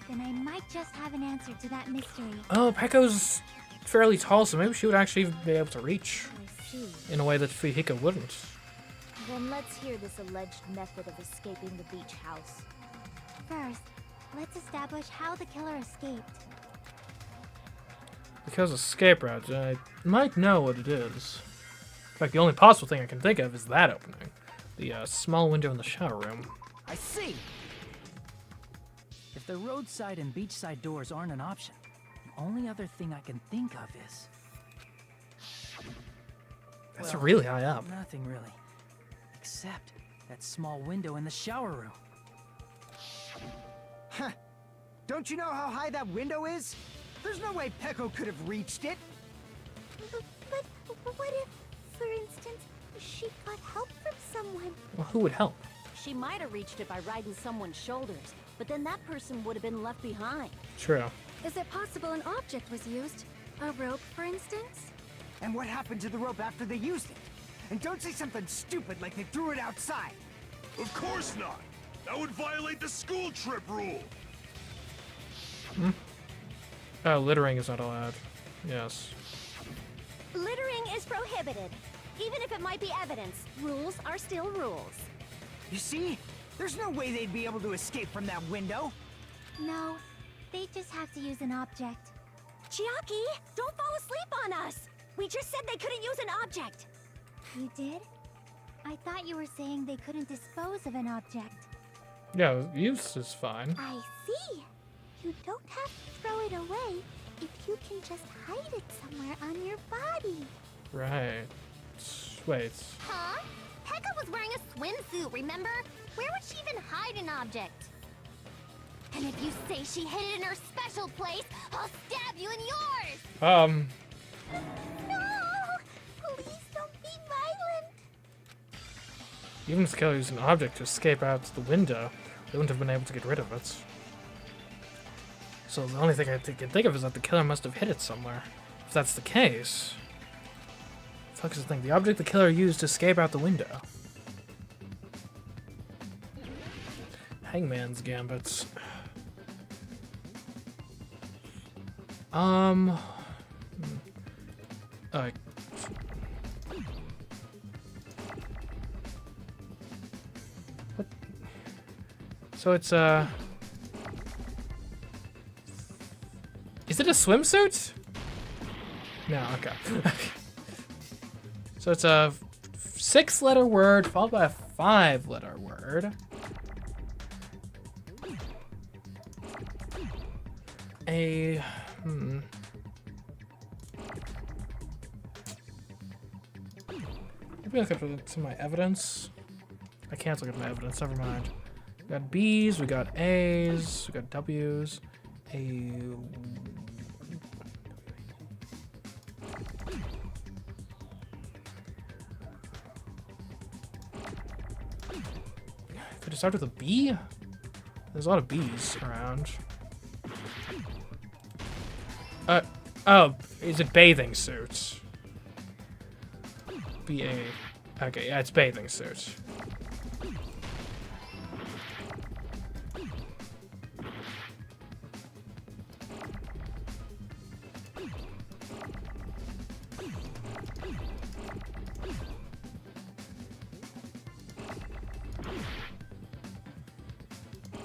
then I might just have an answer to that mystery. Oh, Peko's fairly tall, so maybe she would actually be able to reach I see. in a way that Fuyuhiko wouldn't. Then let's hear this alleged method of escaping the beach house. First, let's establish how the killer escaped. Because escape route, I might know what it is. In fact, the only possible thing I can think of is that opening. The small window in the shower room. I see! If the roadside and beachside doors aren't an option, the only other thing I can think of is... That's well, really high up. Nothing really. Except that small window in the shower room. Huh. Don't you know how high that window is? There's no way Peko could have reached it. But what if, for instance, she got help from someone? Well, who would help? She might have reached it by riding someone's shoulders, but then that person would have been left behind. True. Is it possible an object was used? A rope, for instance? And what happened to the rope after they used it? And don't say something stupid like they threw it outside. Of course not! That would violate the school trip rule! Oh, littering is not allowed. Yes. Littering is prohibited. Even if it might be evidence, rules are still rules. You see? There's no way they'd be able to escape from that window. No, they just have to use an object. Chiaki, don't fall asleep on us! We just said they couldn't use an object! You did? I thought you were saying they couldn't dispose of an object. Yeah, use is fine. I see. You don't have to throw it away if you can just hide it somewhere on your body. Right. Wait. Huh? Pekka was wearing a swimsuit, remember? Where would she even hide an object? And if you say she hid it in her special place, I'll stab you in yours! No! Please don't be violent! Even if the killer used an object to escape out the window, they wouldn't have been able to get rid of it. So the only thing I can think of is that the killer must have hid it somewhere. If that's the case... Fuck is the thing? The object the killer used to escape out the window. Hangman's Gambits. What? So it's, is it a swimsuit? No, okay. So it's a 6-letter word followed by a 5-letter word. Maybe look at some of my evidence. I can't look at my evidence, never mind. We got B's, we got A's, we got W's. Could it start with a B? There's a lot of B's around. Oh, is it bathing suit? B-A. Okay, yeah, it's bathing suit.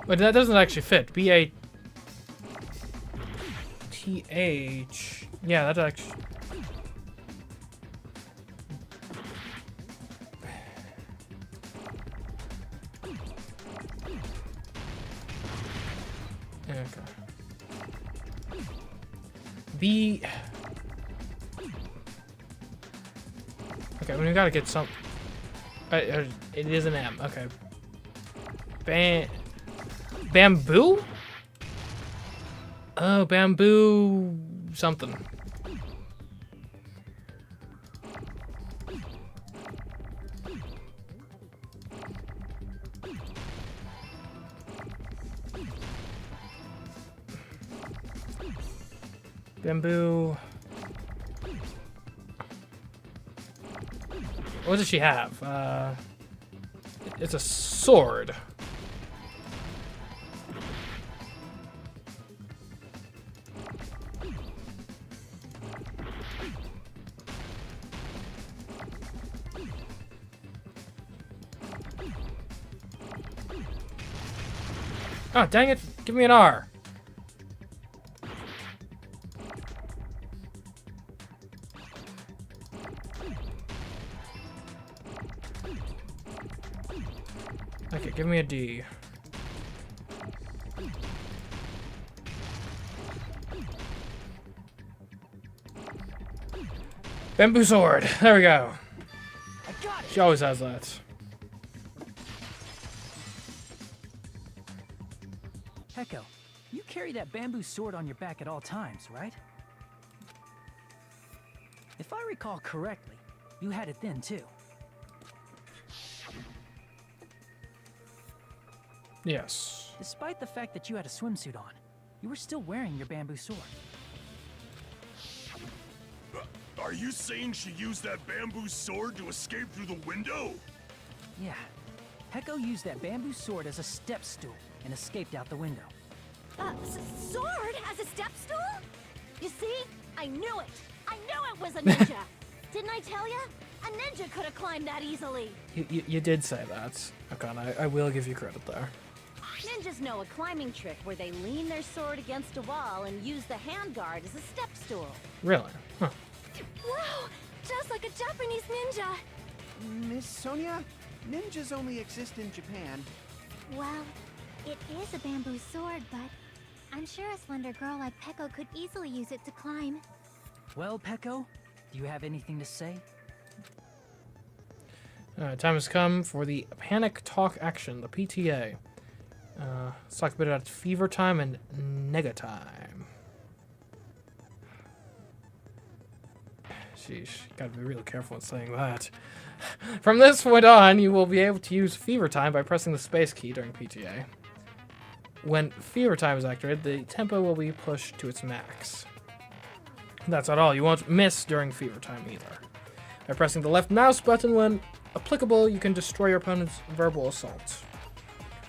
But that doesn't actually fit. B-A-T-H. Yeah, that actually... Okay. B... Okay, we gotta get some... it is an M, okay. Bamboo? Oh, bamboo... something. Bamboo... What does she have? It's a sword. Oh, dang it. Give me an R. Okay, give me a D. Bamboo sword. There we go. She always has that. Heko, you carry that bamboo sword on your back at all times, right? If I recall correctly, you had it then too. Yes. Despite the fact that you had a swimsuit on, you were still wearing your bamboo sword. Are you saying she used that bamboo sword to escape through the window? Yeah. Heko used that bamboo sword as a step stool and escaped out the window. Sword as a step stool? You see? I knew it! I knew it was a ninja! Didn't I tell ya? A ninja could have climbed that easily! You did say that. Okay, I will give you credit there. Ninjas know a climbing trick where they lean their sword against a wall and use the handguard as a step stool. Really? Huh. Wow! Just like a Japanese ninja! Miss Sonia, ninjas only exist in Japan. Well, it is a bamboo sword, but I'm sure a slender girl like Peko could easily use it to climb. Well, Peko, do you have anything to say? Time has come for the Panic Talk action, the PTA. Let's talk a bit about fever time and nega time. Sheesh, gotta be really careful in saying that. From this point on, you will be able to use fever time by pressing the space key during PTA. When fever time is activated, the tempo will be pushed to its max. That's not all, you won't miss during fever time either. By pressing the left mouse button when applicable, you can destroy your opponent's verbal assault.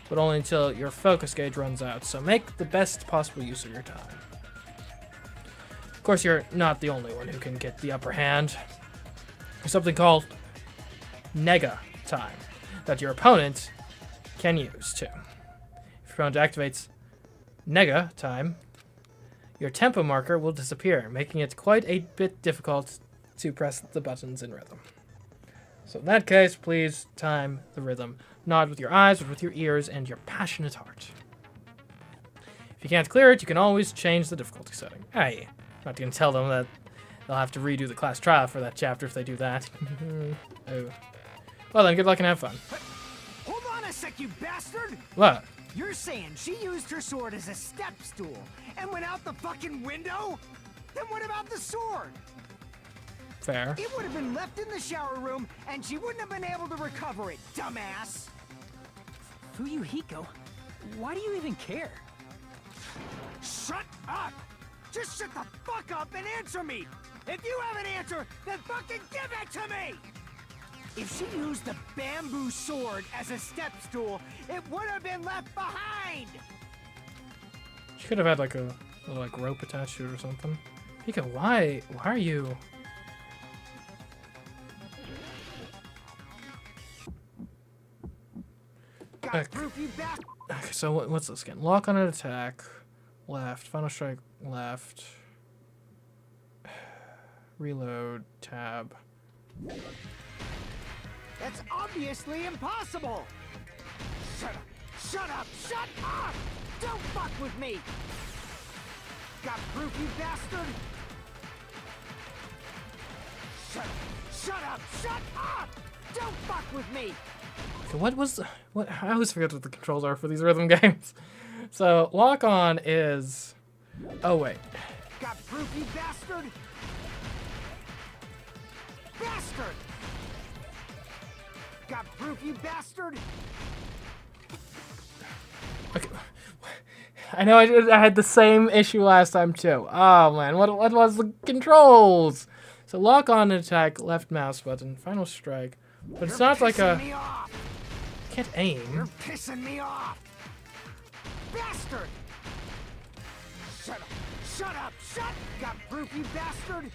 But only until your focus gauge runs out, so make the best possible use of your time. Of course, you're not the only one who can get the upper hand. There's something called nega time that your opponent can use too. If your opponent activates nega time, your tempo marker will disappear, making it quite a bit difficult to press the buttons in rhythm. So in that case, please time the rhythm. Not with your eyes, but with your ears and your passionate heart. If you can't clear it, you can always change the difficulty setting. Hey, I'm not going to tell them that they'll have to redo the class trial for that chapter if they do that. Oh. Well then, good luck and have fun. Hold on a sec, you bastard! What? You're saying she used her sword as a step stool and went out the fucking window? Then what about the sword? Fair. It would have been left in the shower room, and she wouldn't have been able to recover it, dumbass! Fuyuhiko, why do you even care? Shut up! Just shut the fuck up and answer me! If you have an answer, then fucking give it to me! If she used the bamboo sword as a step stool, it would have been left behind! She could have had like a little like rope attached to it or something. Hiko, why are you? Okay, so what's this again? Lock on an attack, left. Final strike, left. Reload, tab. That's obviously impossible! Shut up! Shut up! Shut up! Don't fuck with me! Got proof, you bastard? Shut up! Shut up! Shut up! Don't fuck with me! Okay, what? I always forget what the controls are for these rhythm games. So lock on is. Oh wait. Got proof, you bastard? Bastard! Got proof, you bastard? Okay. I know I had the same issue last time too. Oh man, what was the controls? So lock on and attack, left mouse button, final strike. But it's not like a. Can't aim. You're pissing me off! Bastard! Shut up! Shut up! Shut! Got proof, you bastard?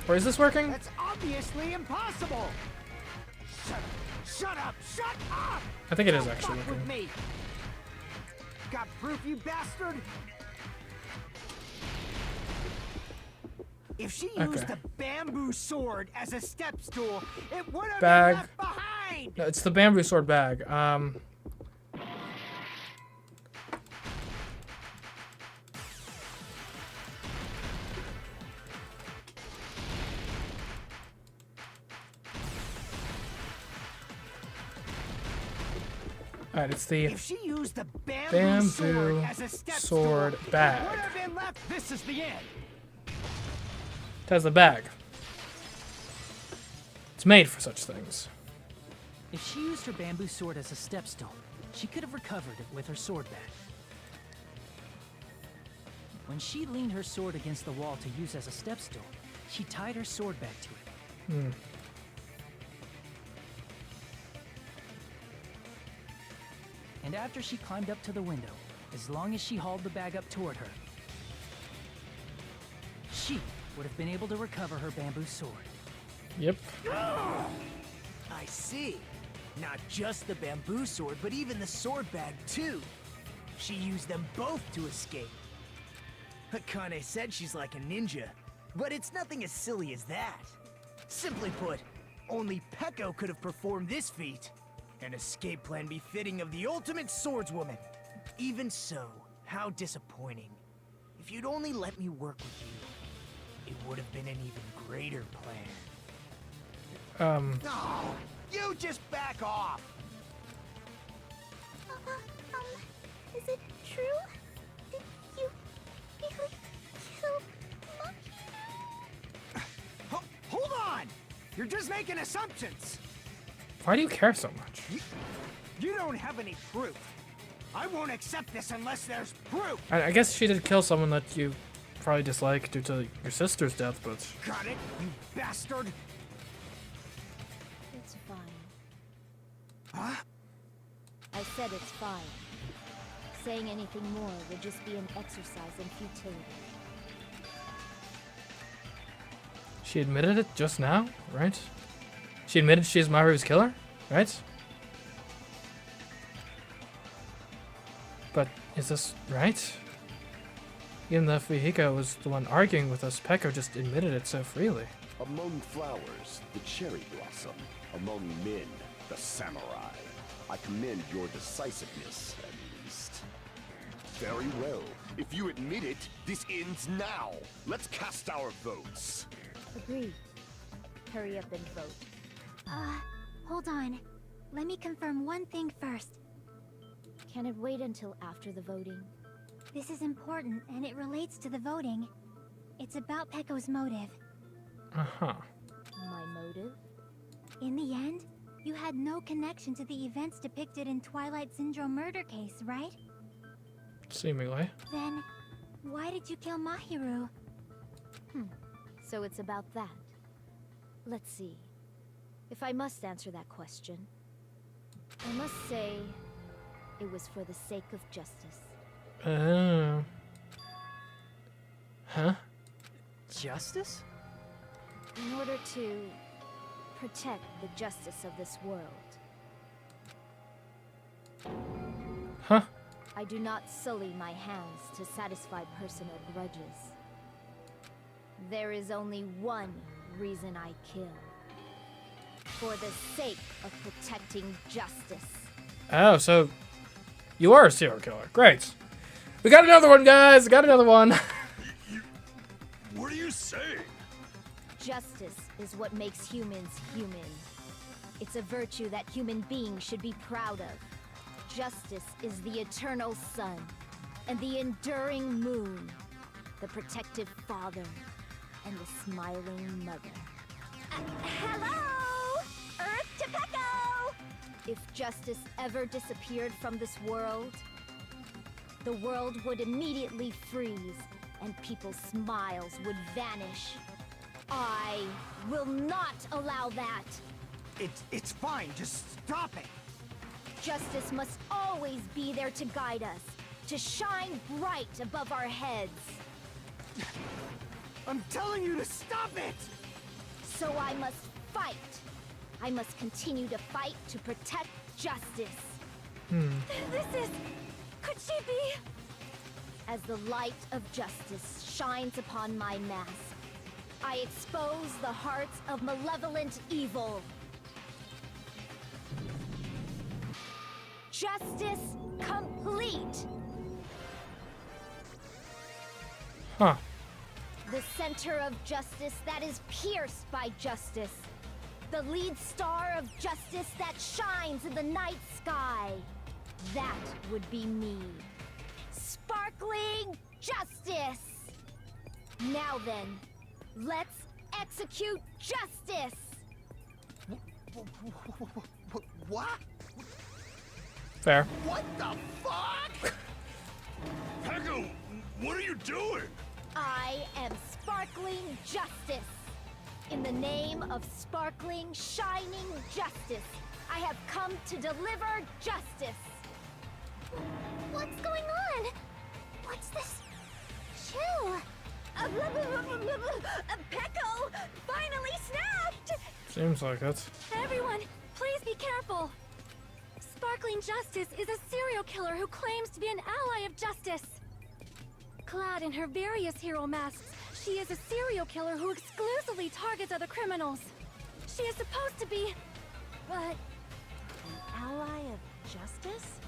Or is this working? That's obviously impossible! Shut up! Shut up! Shut up! I think it is Don't actually fuck working. with me. Got proof, you bastard? If she used the bamboo sword as a step stool, it would have been left behind! No, it's the bamboo sword bag. Alright, it's the If she used the bamboo sword as a step sword stool, bag. it would have been left. This is the end. It has the bag. It's made for such things. If she used her bamboo sword as a step stool, she could have recovered it with her sword bag. When she leaned her sword against the wall to use as a step stool, she tied her sword bag to it. And after she climbed up to the window, as long as she hauled the bag up toward her, she would have been able to recover her bamboo sword. Yep. I see. Not just the bamboo sword, but even the sword bag too. She used them both to escape. Akane said she's like a ninja, but it's nothing as silly as that. Simply put, only Peko could have performed this feat. An escape plan befitting of the ultimate swordswoman. Even so, how disappointing. If you'd only let me work with you, it would have been an even greater plan. No! You just back off! Is it true? Did you really kill Monkey? Hold on! You're just making assumptions. Why do you care so much? You don't have any proof. I won't accept this unless there's proof. I guess she did kill someone that you probably dislike due to your sister's death, but... Got it, you bastard? It's fine. Huh? I said it's fine. Saying anything more would just be an exercise in futility. She admitted it just now, right? She admitted she is Mahiru's killer, right? But is this right? Even though Fuyuhiko was the one arguing with us, Peko just admitted it so freely. Among flowers, the cherry blossom. Among men, the samurai. I commend your decisiveness, at least. Very well. If you admit it, this ends now. Let's cast our votes. Agreed. Hurry up and vote. Hold on. Let me confirm one thing first. Can it wait until after the voting? This is important, and it relates to the voting. It's about Pecco's motive. Uh-huh. My motive? In the end, you had no connection to the events depicted in Twilight Syndrome murder case, right? Seemingly. Then, why did you kill Mahiru? So it's about that. Let's see. If I must answer that question, I must say it was for the sake of justice. Oh. Huh? Justice? In order to protect the justice of this world. Huh? I do not sully my hands to satisfy personal grudges. There is only one reason I kill. For the sake of protecting justice. Oh, so you are a serial killer. Great. We got another one, guys. Got another one. What are you saying? Justice is what makes humans human. It's a virtue that human beings should be proud of. Justice is the eternal sun and the enduring moon, the protective father and the smiling mother. Hello! Earth to Pecco! If justice ever disappeared from this world, the world would immediately freeze and people's smiles would vanish. I will not allow that. It's fine. Just stop it. Justice must always be there to guide us, to shine bright above our heads. I'm telling you to stop it! So I must fight. I must continue to fight to protect justice. This is... Could she be... As the light of justice shines upon my mask, I expose the hearts of malevolent evil. Justice complete! Huh. The center of justice that is pierced by justice. The lead star of justice that shines in the night sky. That would be me. Sparkling justice! Now then, let's execute justice! What? Fair. What the fuck? Pecco, what are you doing? I am sparkling justice. In the name of sparkling, shining justice, I have come to deliver justice. What's going on? What's this? Chill. Pecco finally snapped! Seems like it. Everyone, please be careful. Sparkling Justice is a serial killer who claims to be an ally of justice. Clad in her various hero masks, she is a serial killer who exclusively targets other criminals. She is supposed to be... but... An ally of justice?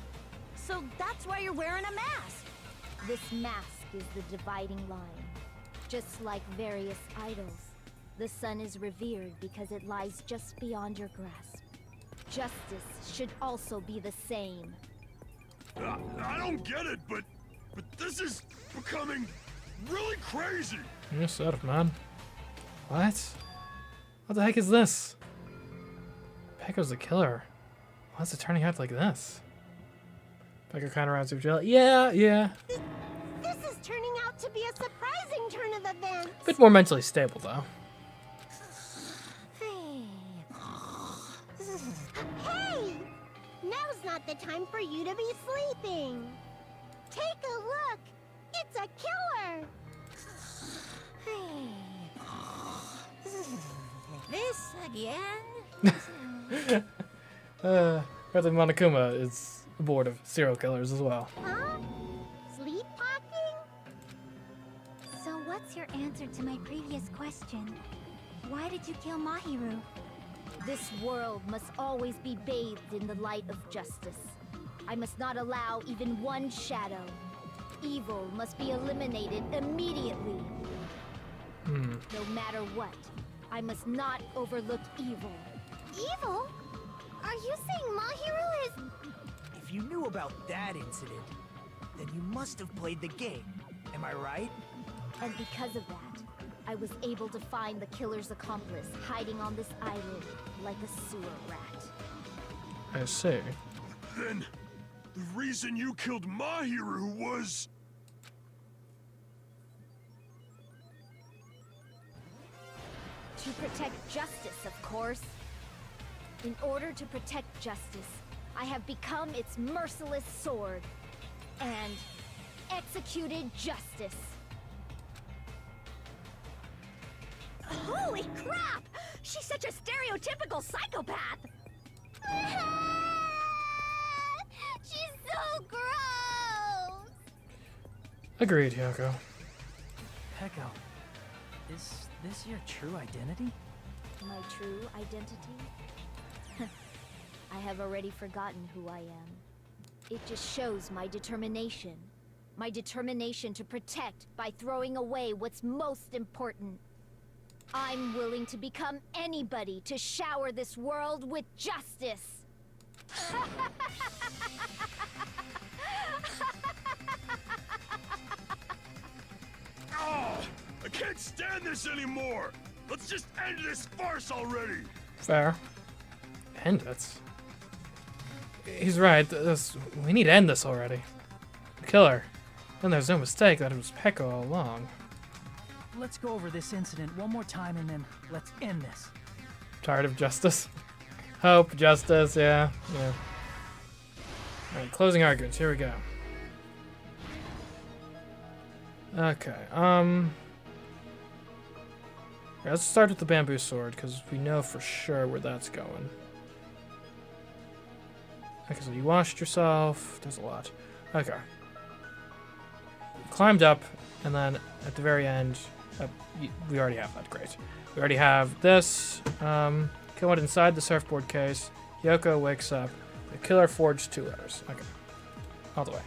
So that's why you're wearing a mask! This mask is the dividing line. Just like various idols, the sun is revered because it lies just beyond your grasp. Justice should also be the same. I don't get it, but this is becoming really crazy. You said it, man. What? What the heck is this? Pecco's the killer. Why is it turning out like this? Pecco kind of rounds up jail. Yeah. This is turning out to be a surprising turn of events! Bit more mentally stable, though. Hey! Now's not the time for you to be sleeping! Take a look! It's a killer! This again? Apparently Monokuma is aboard of serial killers as well. Huh? Sleepwalking? So what's your answer to my previous question? Why did you kill Mahiru? This world must always be bathed in the light of justice. I must not allow even one shadow. Evil must be eliminated immediately. No matter what, I must not overlook evil. Evil? Are you saying Mahiru is... If you knew about that incident, then you must have played the game. Am I right? And because of that, I was able to find the killer's accomplice hiding on this island like a sewer rat. I see. Then, the reason you killed Mahiru was... To protect justice, of course. In order to protect justice, I have become its merciless sword and executed justice. Holy crap! She's such a stereotypical psychopath! She's so gross! Agreed, Hyoko. Peko, is this your true identity? My true identity? I have already forgotten who I am. It just shows my determination. My determination to protect by throwing away what's most important. I'm willing to become anybody to shower this world with justice. Oh, I can't stand this anymore! Let's just end this farce already! Fair. End it. He's right. We need to end this already. The killer. Then there's no mistake that it was Peko all along. Let's go over this incident one more time and then let's end this. Tired of justice? Hope, justice, yeah. Alright, closing arguments. Here we go. Okay, let's start with the bamboo sword, because we know for sure where that's going. Okay, so you washed yourself. There's a lot. Okay. You climbed up, and then at the very end, we already have that. Great. We already have this. Kill went inside the surfboard case. Hyoko wakes up. The killer forged 2 letters. Okay. All the way.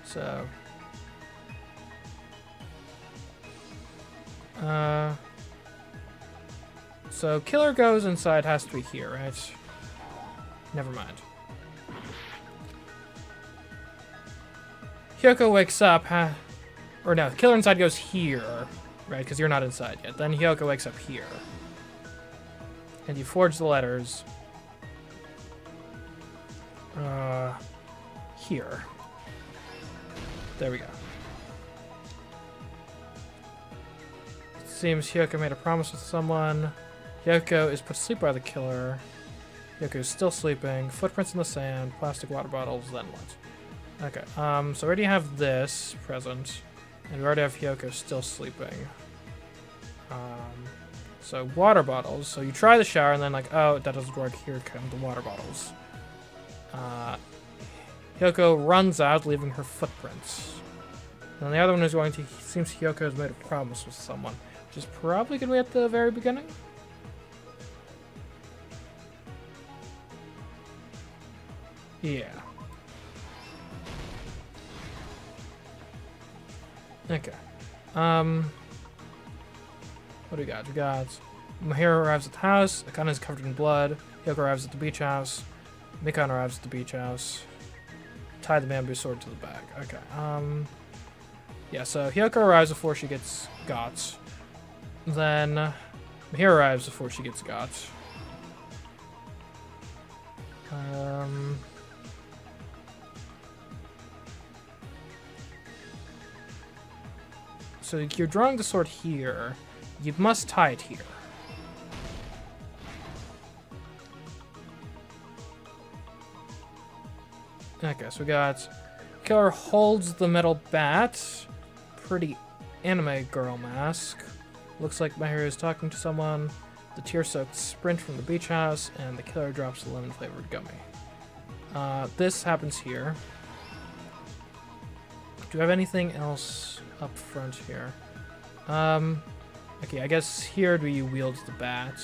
So. So killer goes inside has to be here, right? Never mind. Hyoko wakes up, or no, killer inside goes here, right? Because you're not inside yet. Then Hyoko wakes up here. And you forge the letters. Here. There we go. It seems Hyoko made a promise with someone. Hyoko is put to sleep by the killer. Hyoko is still sleeping. Footprints in the sand. Plastic water bottles. Then what? Okay. So we already have this present. And we already have Hyoko still sleeping. So water bottles. So you try the shower and then like, oh, that doesn't work. Here come the water bottles. Hyoko runs out, leaving her footprints. And the other one is going to... Seems Hyoko has made a promise with someone. Which is probably going to be at the very beginning. Yeah. Okay. What do we got? We got Mahiru arrives at the house. Akane is covered in blood. Hyoko arrives at the beach house. Mikan arrives at the beach house. Tie the bamboo sword to the back. Okay. Yeah, so Hyoko arrives before she gets got. Then Mahiru arrives before she gets got. So you're drawing the sword here. You must tie it here. Okay, so we got killer holds the metal bat. Pretty anime girl mask. Looks like Mahiru is talking to someone. The tear-soaked sprint from the beach house, and the killer drops the lemon-flavored gummy. This happens here. Do you have anything else up front here? Okay, I guess here do you wield the bat?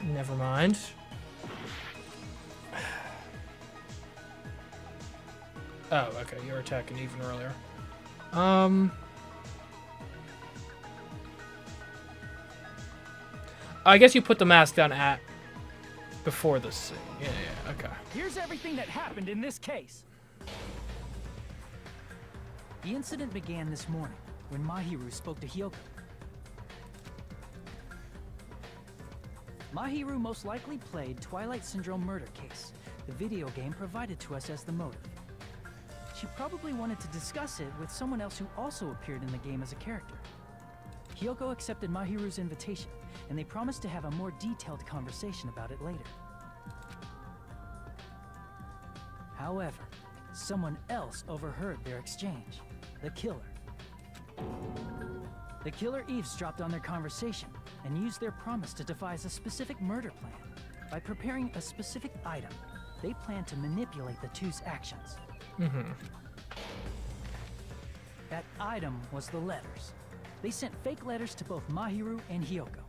Never mind. Oh, okay, you're attacking even earlier. I guess you put the mask down at before this scene. Yeah, okay. Here's everything that happened in this case. The incident began this morning when Mahiru spoke to Hyoko. Mahiru most likely played Twilight Syndrome Murder Case, the video game provided to us as the motive. She probably wanted to discuss it with someone else who also appeared in the game as a character. Hyoko accepted Mahiru's invitation, and they promised to have a more detailed conversation about it later. However, someone else overheard their exchange. The killer. The killer eavesdropped on their conversation and used their promise to devise a specific murder plan. By preparing a specific item, they planned to manipulate the two's actions. That item was the letters. They sent fake letters to both Mahiru and Hyoko.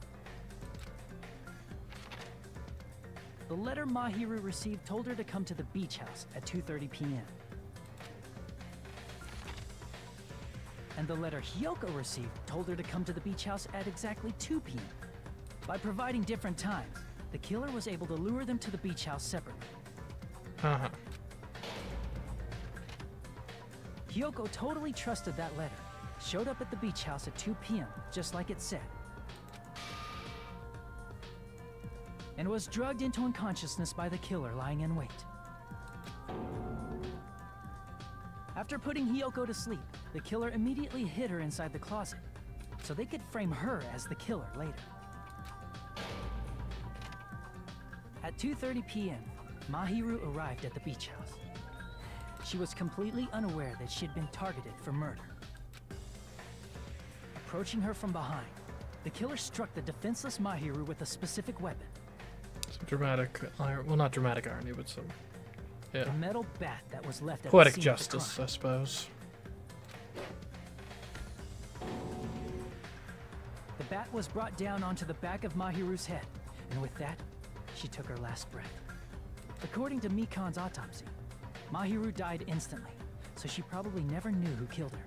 The letter Mahiru received told her to come to the beach house at 2:30 p.m. And the letter Hyoko received told her to come to the beach house at exactly 2 p.m. By providing different times, the killer was able to lure them to the beach house separately. Hyoko totally trusted that letter, showed up at the beach house at 2 p.m., just like it said, and was drugged into unconsciousness by the killer lying in wait. After putting Hyoko to sleep, the killer immediately hid her inside the closet, so they could frame her as the killer later. At 2:30 p.m., Mahiru arrived at the beach house. She was completely unaware that she had been targeted for murder. Approaching her from behind, the killer struck the defenseless Mahiru with a specific weapon. Some dramatic, well, not dramatic irony, but some, yeah. The metal bat that was left at Poetic the scene justice, of the I suppose. The bat was brought down onto the back of Mahiru's head, and with that, she took her last breath. According to Mikan's autopsy, Mahiru died instantly, so she probably never knew who killed her.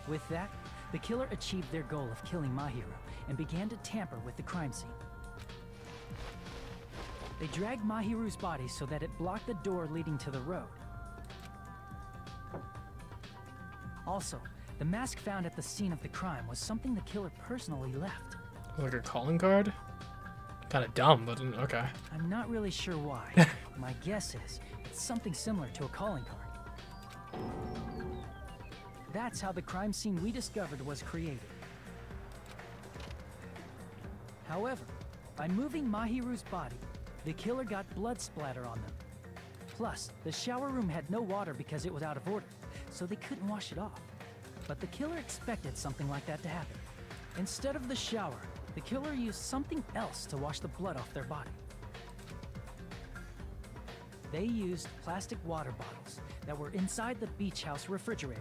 With that, the killer achieved their goal of killing Mahiru and began to tamper with the crime scene. They dragged Mahiru's body so that it blocked the door leading to the road. Also, the mask found at the scene of the crime was something the killer personally left. Like a calling card? Kind of dumb, but okay. I'm not really sure why. My guess is it's something similar to a calling card. That's how the crime scene we discovered was created. However, by moving Mahiru's body, the killer got blood splatter on them. Plus, the shower room had no water because it was out of order, so they couldn't wash it off. But the killer expected something like that to happen. Instead of the shower, the killer used something else to wash the blood off their body. They used plastic water bottles that were inside the beach house refrigerator.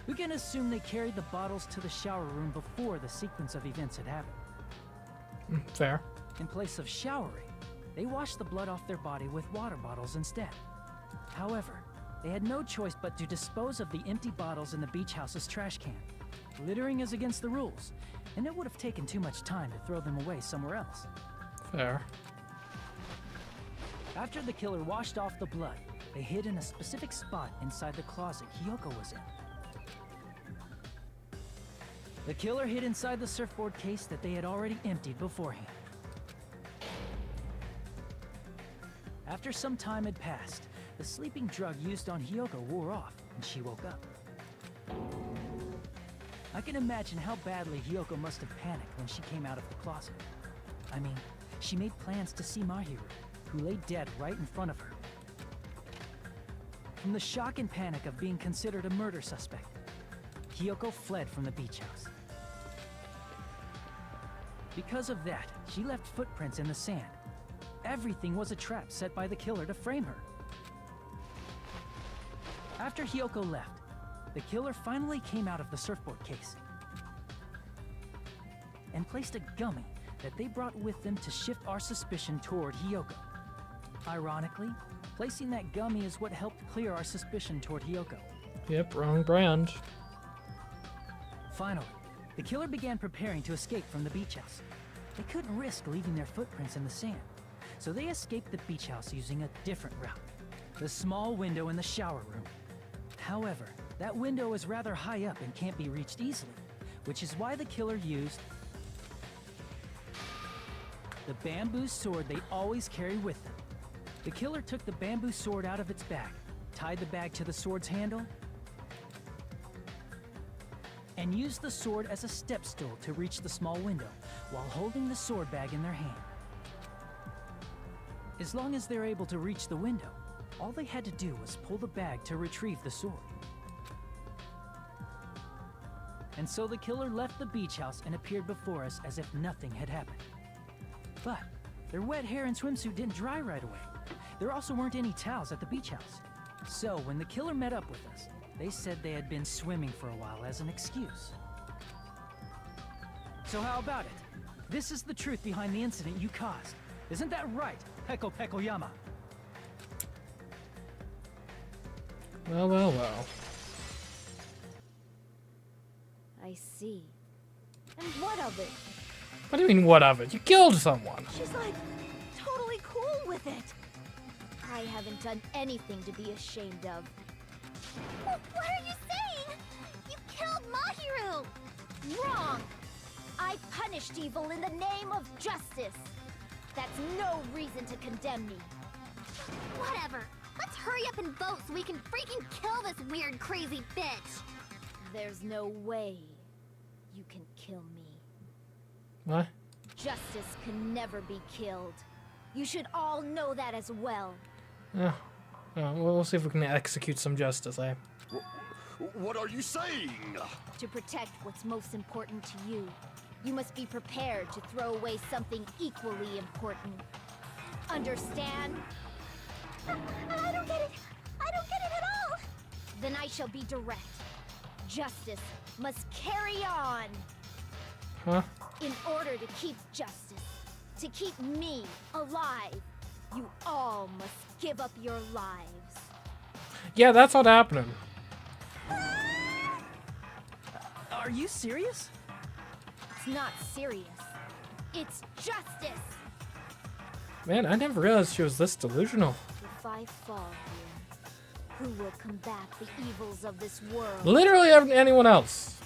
We can assume they carried the bottles to the shower room before the sequence of events had happened. Fair. In place of showering, they washed the blood off their body with water bottles instead. However, they had no choice but to dispose of the empty bottles in the beach house's trash can. Littering is against the rules, and it would have taken too much time to throw them away somewhere else. Fair. After the killer washed off the blood, they hid in a specific spot inside the closet Hyoko was in. The killer hid inside the surfboard case that they had already emptied beforehand. After some time had passed, the sleeping drug used on Hyoko wore off, and she woke up. I can imagine how badly Hyoko must have panicked when she came out of the closet. I mean, she made plans to see Mahiru, who lay dead right in front of her. From the shock and panic of being considered a murder suspect, Hyoko fled from the beach house. Because of that, she left footprints in the sand. Everything was a trap set by the killer to frame her. After Hyoko left, the killer finally came out of the surfboard case and placed a gummy that they brought with them to shift our suspicion toward Hiyoko. Ironically, placing that gummy is what helped clear our suspicion toward Hiyoko. Yep, wrong brand. Finally, the killer began preparing to escape from the beach house. They couldn't risk leaving their footprints in the sand, so they escaped the beach house using a different route, the small window in the shower room. However, that window is rather high up and can't be reached easily, which is why the killer used the bamboo sword they always carry with them. The killer took the bamboo sword out of its bag, tied the bag to the sword's handle, and used the sword as a step stool to reach the small window while holding the sword bag in their hand. As long as they're able to reach the window, all they had to do was pull the bag to retrieve the sword. And so the killer left the beach house and appeared before us as if nothing had happened. But their wet hair and swimsuit didn't dry right away. There also weren't any towels at the beach house. So when the killer met up with us, they said they had been swimming for a while as an excuse. So how about it? This is the truth behind the incident you caused. Isn't that right, Peko Pekoyama? Well, well, well. I see. And what of it? What do you mean, what of it? You killed someone. She's like totally cool with it. I haven't done anything to be ashamed of. What are you saying? You killed Mahiru! Wrong! I punished evil in the name of justice. That's no reason to condemn me. Whatever. Let's hurry up and vote so we can freaking kill this weird, crazy bitch. There's no way you can kill me. What? Justice can never be killed. You should all know that as well. Yeah. We'll see if we can execute some justice, eh? What are you saying? To protect what's most important to you, you must be prepared to throw away something equally important. Understand? I don't get it. I don't get it at all. Then I shall be direct. Justice must carry on. Huh? In order to keep justice, to keep me alive, you all must give up your lives. Yeah, that's what's happening. Are you serious? It's not serious. It's justice. Man, I never realized she was this delusional. If I fall here, who will combat the evils of this world? Literally anyone else.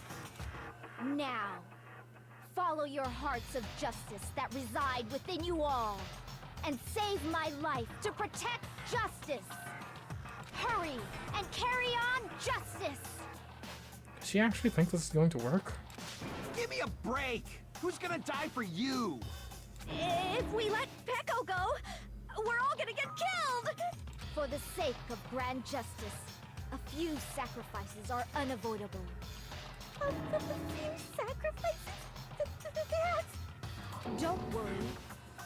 Now, follow your hearts of justice that reside within you all, and save my life to protect justice. Hurry and carry on justice. Does she actually think this is going to work? Give me a break! Who's gonna die for you? If we let Peko go, we're all gonna get killed! For the sake of grand justice, a few sacrifices are unavoidable. A few sacrifices? Don't worry.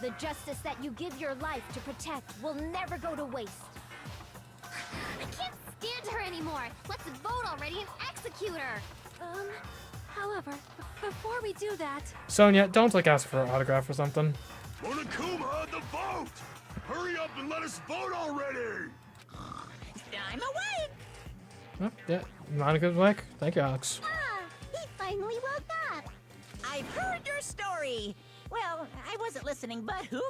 The justice that you give your life to protect will never go to waste. I can't stand her anymore. Let's vote already and execute her. However, before we do that... Sonia, don't like ask for an autograph or something. Monokuma, the vote! Hurry up and let us vote already! I'm awake! Oh, yeah, Monica's awake. Thank you, Alex. Ah, he finally woke up. I've heard your story. Well, I wasn't listening, but who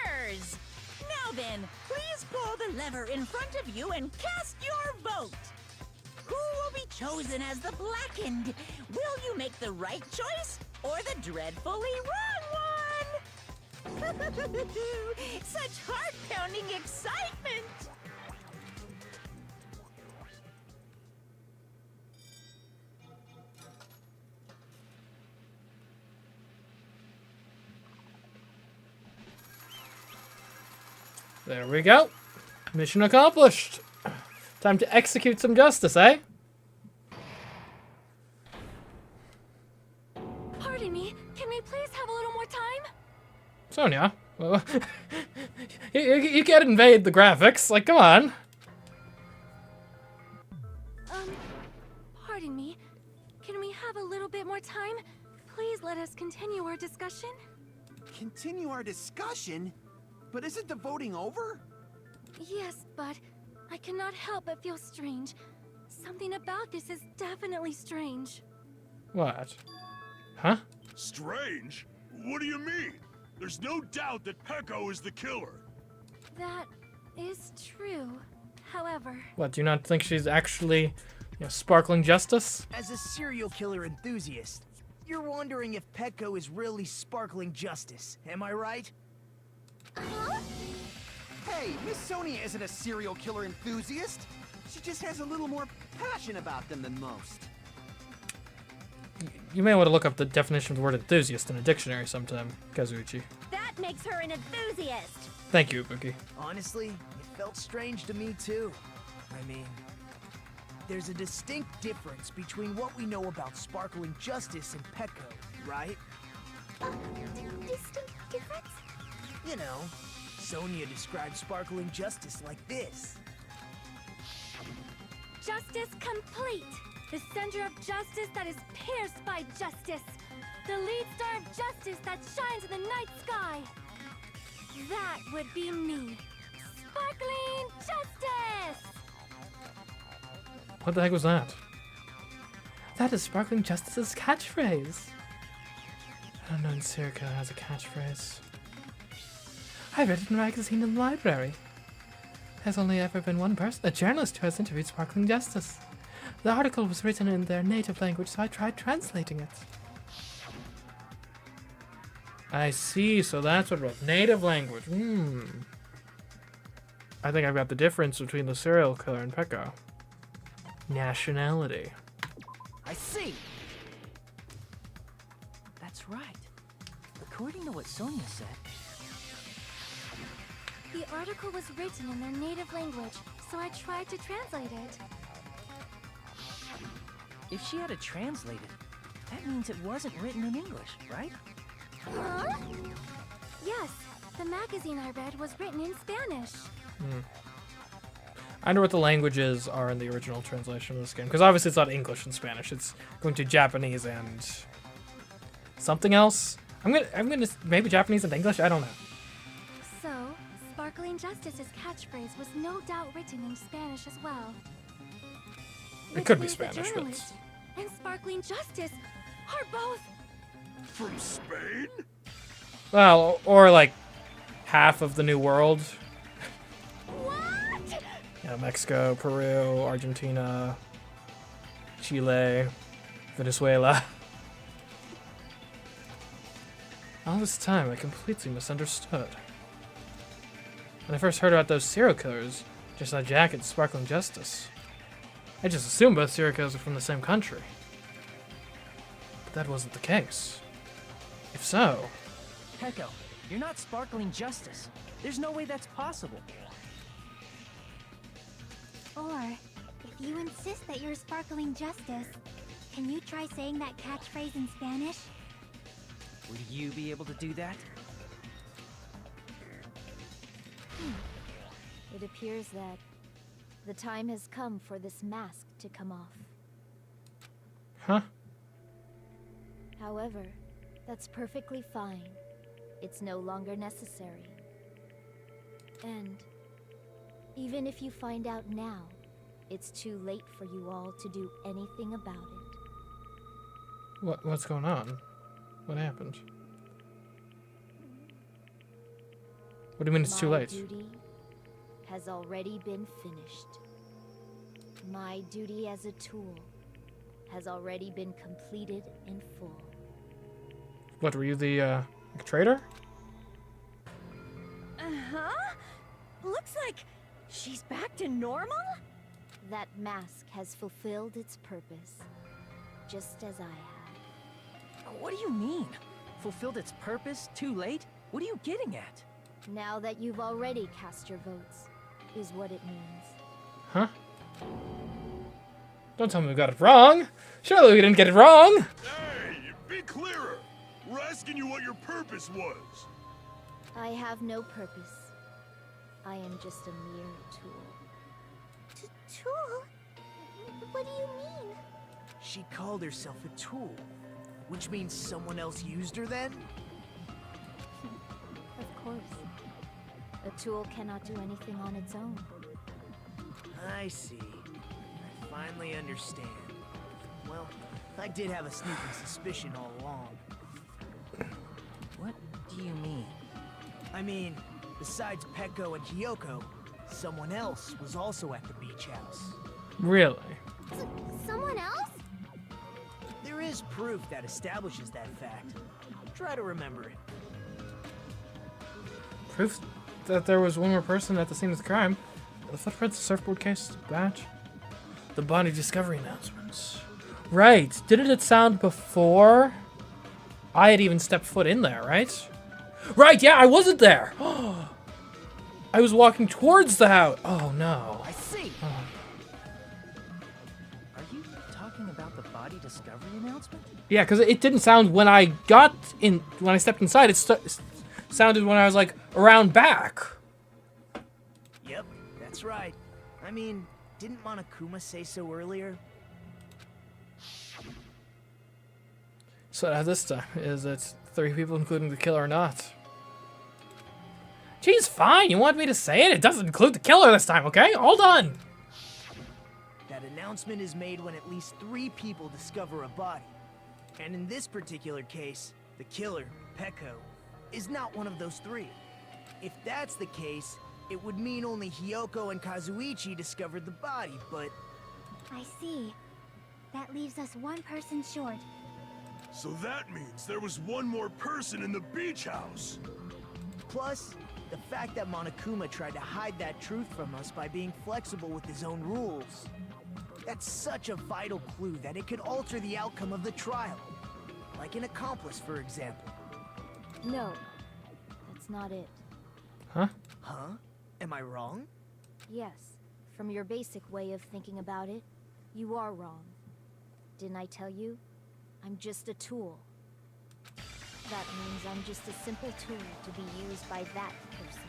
cares? Now then, please pull the lever in front of you and cast your vote. Who will be chosen as the blackened? Will you make the right choice or the dreadfully wrong one? Such heart-pounding excitement! There we go. Mission accomplished. Time to execute some justice, eh? Pardon me, can we please have a little more time? Sonia, well, you can't invade the graphics. Like, come on. bit more time? Please let us continue our discussion. Continue our discussion? But isn't the voting over? Yes, but I cannot help but feel strange. Something about this is definitely strange. What? Huh? Strange? What do you mean? There's no doubt that Peko is the killer. That is true. However... What, do you not think she's actually, sparkling justice? As a serial killer enthusiast, you're wondering if Peko is really sparkling justice, am I right? Huh? Hey, Miss Sonia isn't a serial killer enthusiast. She just has a little more passion about them than most. You may want to look up the definition of the word enthusiast in a dictionary sometime, Kazuichi. That makes her an enthusiast. Thank you, Ibuki. Honestly, it felt strange to me too. I mean, there's a distinct difference between what we know about sparkling justice and Peko, right? Distinct difference? You know, Sonia described sparkling justice like this. Justice complete! The center of justice that is pierced by justice! The lead star of justice that shines in the night sky! That would be me! Sparkling justice! What the heck was that? That is Sparkling Justice's catchphrase. An unknown serial killer has a catchphrase. I read it in a magazine in the library. There's only ever been one person, a journalist, who has interviewed Sparkling Justice. The article was written in their native language, so I tried translating it. I see, so that's what it was. Native language. I think I've got the difference between the serial killer and Peko. Nationality. I see. That's right. According to what Sonia said, The article was written in their native language, so I tried to translate it. if she had it translated, that means it wasn't written in English, right? Huh? Yes, the magazine I read was written in Spanish. I wonder what the languages are in the original translation of this game, because obviously it's not English and Spanish. It's going to Japanese and something else. I'm gonna maybe Japanese and English. I don't know. So, Sparkling Justice's catchphrase was no doubt written in Spanish as well. It could be Which means the Spanish, but journalist and Sparkling Justice are both. From Spain? well, or like half of the New World. What? Yeah, Mexico, Peru, Argentina, Chile, Venezuela. All this time, I completely misunderstood. When I first heard about those serial killers, just saw Jack and Sparkling Justice. I just assumed both serial killers were from the same country. But that wasn't the case. If so, Peko, you're not Sparkling Justice. There's no way that's possible. Or, if you insist that you're Sparkling Justice, can you try saying that catchphrase in Spanish? Would you be able to do that? It appears that the time has come for this mask to come off. huh? However, that's perfectly fine. It's no longer necessary. And even if you find out now, it's too late for you all to do anything about it. What's going on? What happened? What do you mean it's too My late? duty has already been finished. My duty as a tool has already been completed in full. What, were you the traitor? Uh-huh. Looks like she's back to normal? That mask has fulfilled its purpose, just as I have. What do you mean? Fulfilled its purpose? Too late? What are you getting at? Now that you've already cast your votes, is what it means. Huh? Don't tell me we got it wrong. Surely we didn't get it wrong. Hey, be clearer. We're asking you what your purpose was. I have no purpose. I am just a mere tool. Tool? What do you mean? She called herself a tool. Which means someone else used her then? Of course. A tool cannot do anything on its own. I see. I finally understand. Well, I did have a sneaking suspicion all along. What do you mean? I mean, besides Peko and Hiyoko, someone else was also at the beach house. Really? Someone else? There is proof that establishes that fact. Try to remember it. Proof that there was one more person at the scene of the crime. The footprints, the surfboard case, the badge. The body discovery announcements. Right. Didn't it sound before I had even stepped foot in there, right? Right, yeah, I wasn't there. I was walking towards the house. Oh, no. I see. Are you talking about the body discovery announcement? Yeah, because it didn't sound when I got in, when I stepped inside. It sounded when I was, like, around back. Yep, that's right. I mean, didn't Monokuma say so earlier? So now this time, is it 3 people including the killer or not? Geez, fine, you want me to say it? It doesn't include the killer this time, okay? All done. That announcement is made when at least 3 people discover a body. And in this particular case, the killer, Peko, is not one of those 3. If that's the case, it would mean only Hiyoko and Kazuichi discovered the body, but... I see. That leaves us 1 person short. So that means there was one more person in the beach house. Plus, the fact that Monokuma tried to hide that truth from us by being flexible with his own rules. That's such a vital clue that it could alter the outcome of the trial. Like an accomplice, for example. No, that's not it. Huh? Huh? Am I wrong? Yes, from your basic way of thinking about it, you are wrong. Didn't I tell you? I'm just a tool. That means I'm just a simple tool to be used by that person.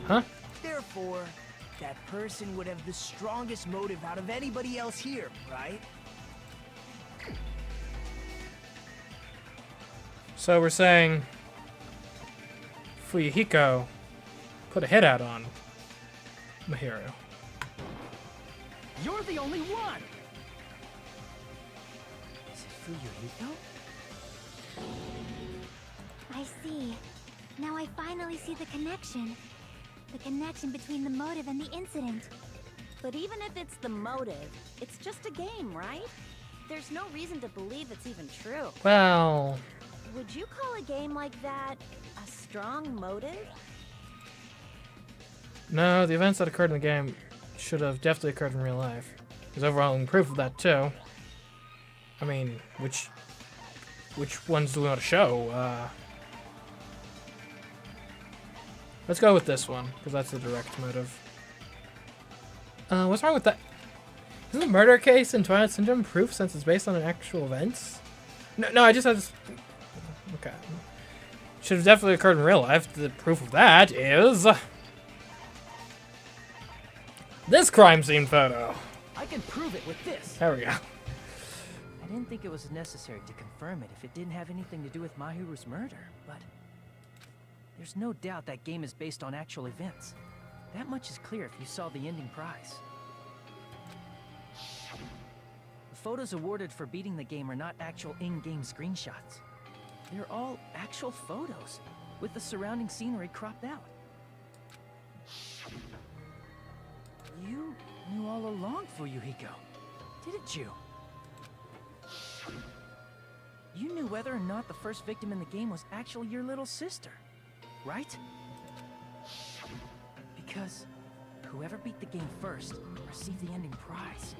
Huh? Therefore, that person would have the strongest motive out of anybody else here, right? So we're saying Fuyuhiko put a hit out on Mahiru. You're the only one! Is it Fuyuhiko? I see. Now I finally see the connection. The connection between the motive and the incident. But even if it's the motive, it's just a game, right? There's no reason to believe it's even true. Well... Would you call a game like that a strong motive? No, the events that occurred in the game should have definitely occurred in real life. There's overwhelming proof of that too. I mean, which ones do we want to show? Let's go with this one, because that's the direct motive. What's wrong with that? Isn't the murder case in Twilight Syndrome proof since it's based on an actual event? No, I just had this... Okay. Should have definitely occurred in real life. The proof of that is... this crime scene photo. I can prove it with this. There we go. I didn't think it was necessary to confirm it if it didn't have anything to do with Mahiru's murder, but... there's no doubt that game is based on actual events. That much is clear if you saw the ending prize. The photos awarded for beating the game are not actual in-game screenshots. They're all actual photos, with the surrounding scenery cropped out. You knew all along, Fuyuhiko, didn't you? You knew whether or not the first victim in the game was actually your little sister, right? Because whoever beat the game first received the ending prize.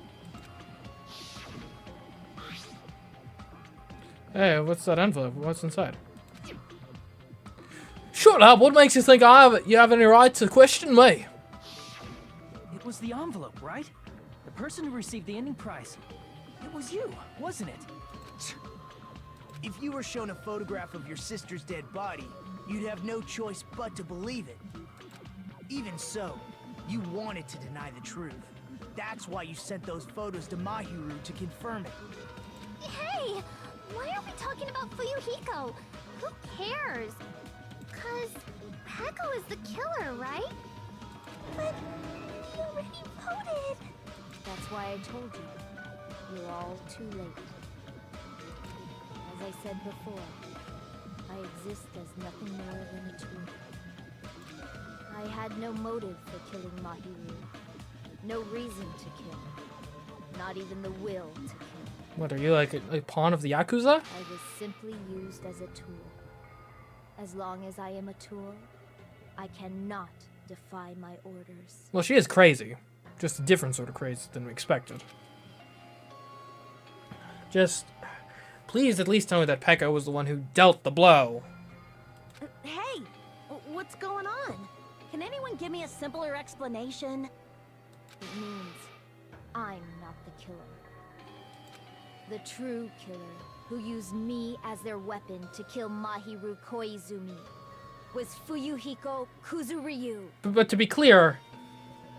Hey, what's that envelope? What's inside? Shut up! What makes you think you have any right to question me? It was the envelope, right? The person who received the ending prize. It was you, wasn't it? If you were shown a photograph of your sister's dead body, you'd have no choice but to believe it. Even so, you wanted to deny the truth. That's why you sent those photos to Mahiru to confirm it. Hey! Hey! Why are we talking about Fuyuhiko? Who cares? 'Cause Peko is the killer, right? But we already voted. That's why I told you. You're all too late. As I said before, I exist as nothing more than a tool. I had no motive for killing Mahiru. No reason to kill. Not even the will to kill. What, are you like a pawn of the Yakuza? I was simply used as a tool. As long as I am a tool, I cannot defy my orders. Well, she is crazy. Just a different sort of crazy than we expected. Just, please at least tell me that Peko was the one who dealt the blow. Hey! What's going on? Can anyone give me a simpler explanation? It means I'm not the killer. The true killer, who used me as their weapon to kill Mahiru Koizumi, was Fuyuhiko Kuzuryu. But to be clear,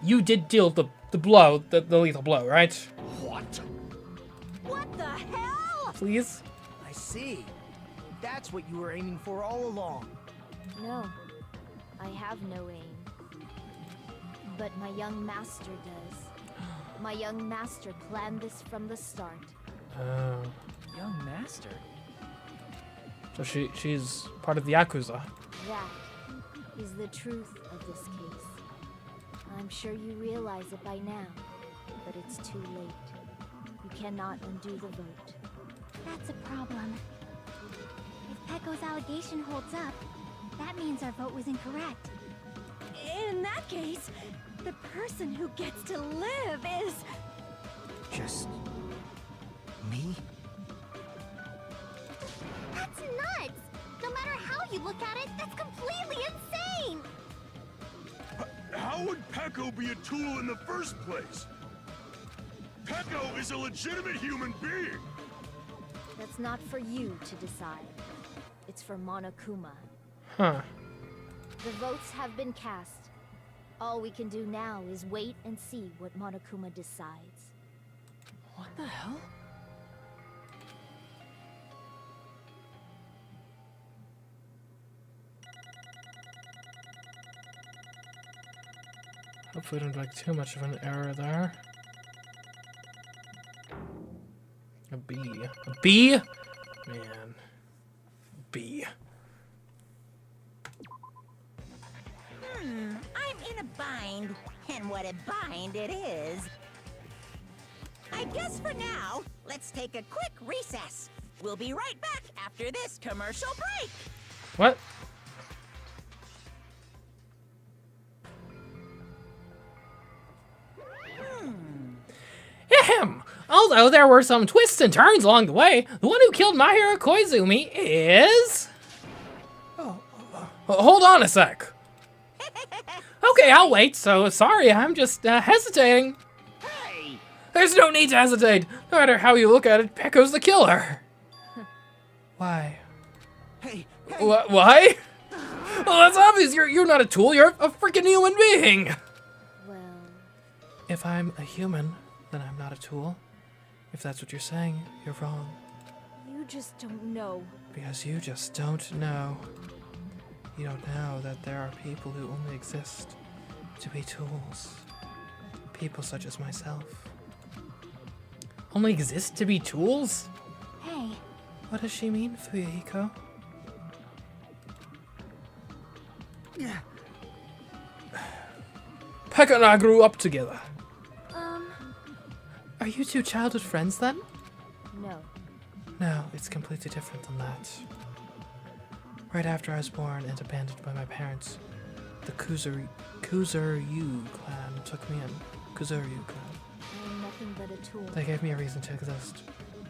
you did deal the blow, the lethal blow, right? What? What the hell? Please? I see. That's what you were aiming for all along. No, I have no aim. But my young master does. My young master planned this from the start. Oh. Young master? So she's part of the Yakuza. That is the truth of this case. I'm sure you realize it by now, but it's too late. You cannot undo the vote. That's a problem. If Peko's allegation holds up, that means our vote was incorrect. In that case, the person who gets to live is... Just... me? That's nuts! No matter how you look at it, that's completely insane! How would Peko be a tool in the first place? Peko is a legitimate human being! That's not for you to decide. It's for Monokuma. Huh. The votes have been cast. All we can do now is wait and see what Monokuma decides. What the hell? Hopefully we don't make too much of an error there. A B. A B? Man. B. I'm in a bind, and what a bind it is. I guess for now, let's take a quick recess. We'll be right back after this commercial break. What? Ahem! Although there were some twists and turns along the way, the one who killed Mahiru Koizumi is... Hold on a sec. Okay, I'll wait, so sorry, I'm just hesitating. Hey! There's no need to hesitate. No matter how you look at it, Peko's the killer. Why? Hey, Why? Well, that's obvious. You're not a tool. You're a freaking human being. Well, If I'm a human, then I'm not a tool. If that's what you're saying, you're wrong. you just don't know. Because you just don't know. You don't know that there are people who only exist to be tools. People such as myself. Only exist to be tools? Hey, What does she mean, Fuyuhiko? Pekka and I grew up together. Are you two childhood friends then? No. No, it's completely different than that. Right after I was born and abandoned by my parents, the Kuzuryu clan took me in. Kuzuryu clan. I am nothing but a tool. They gave me a reason to exist.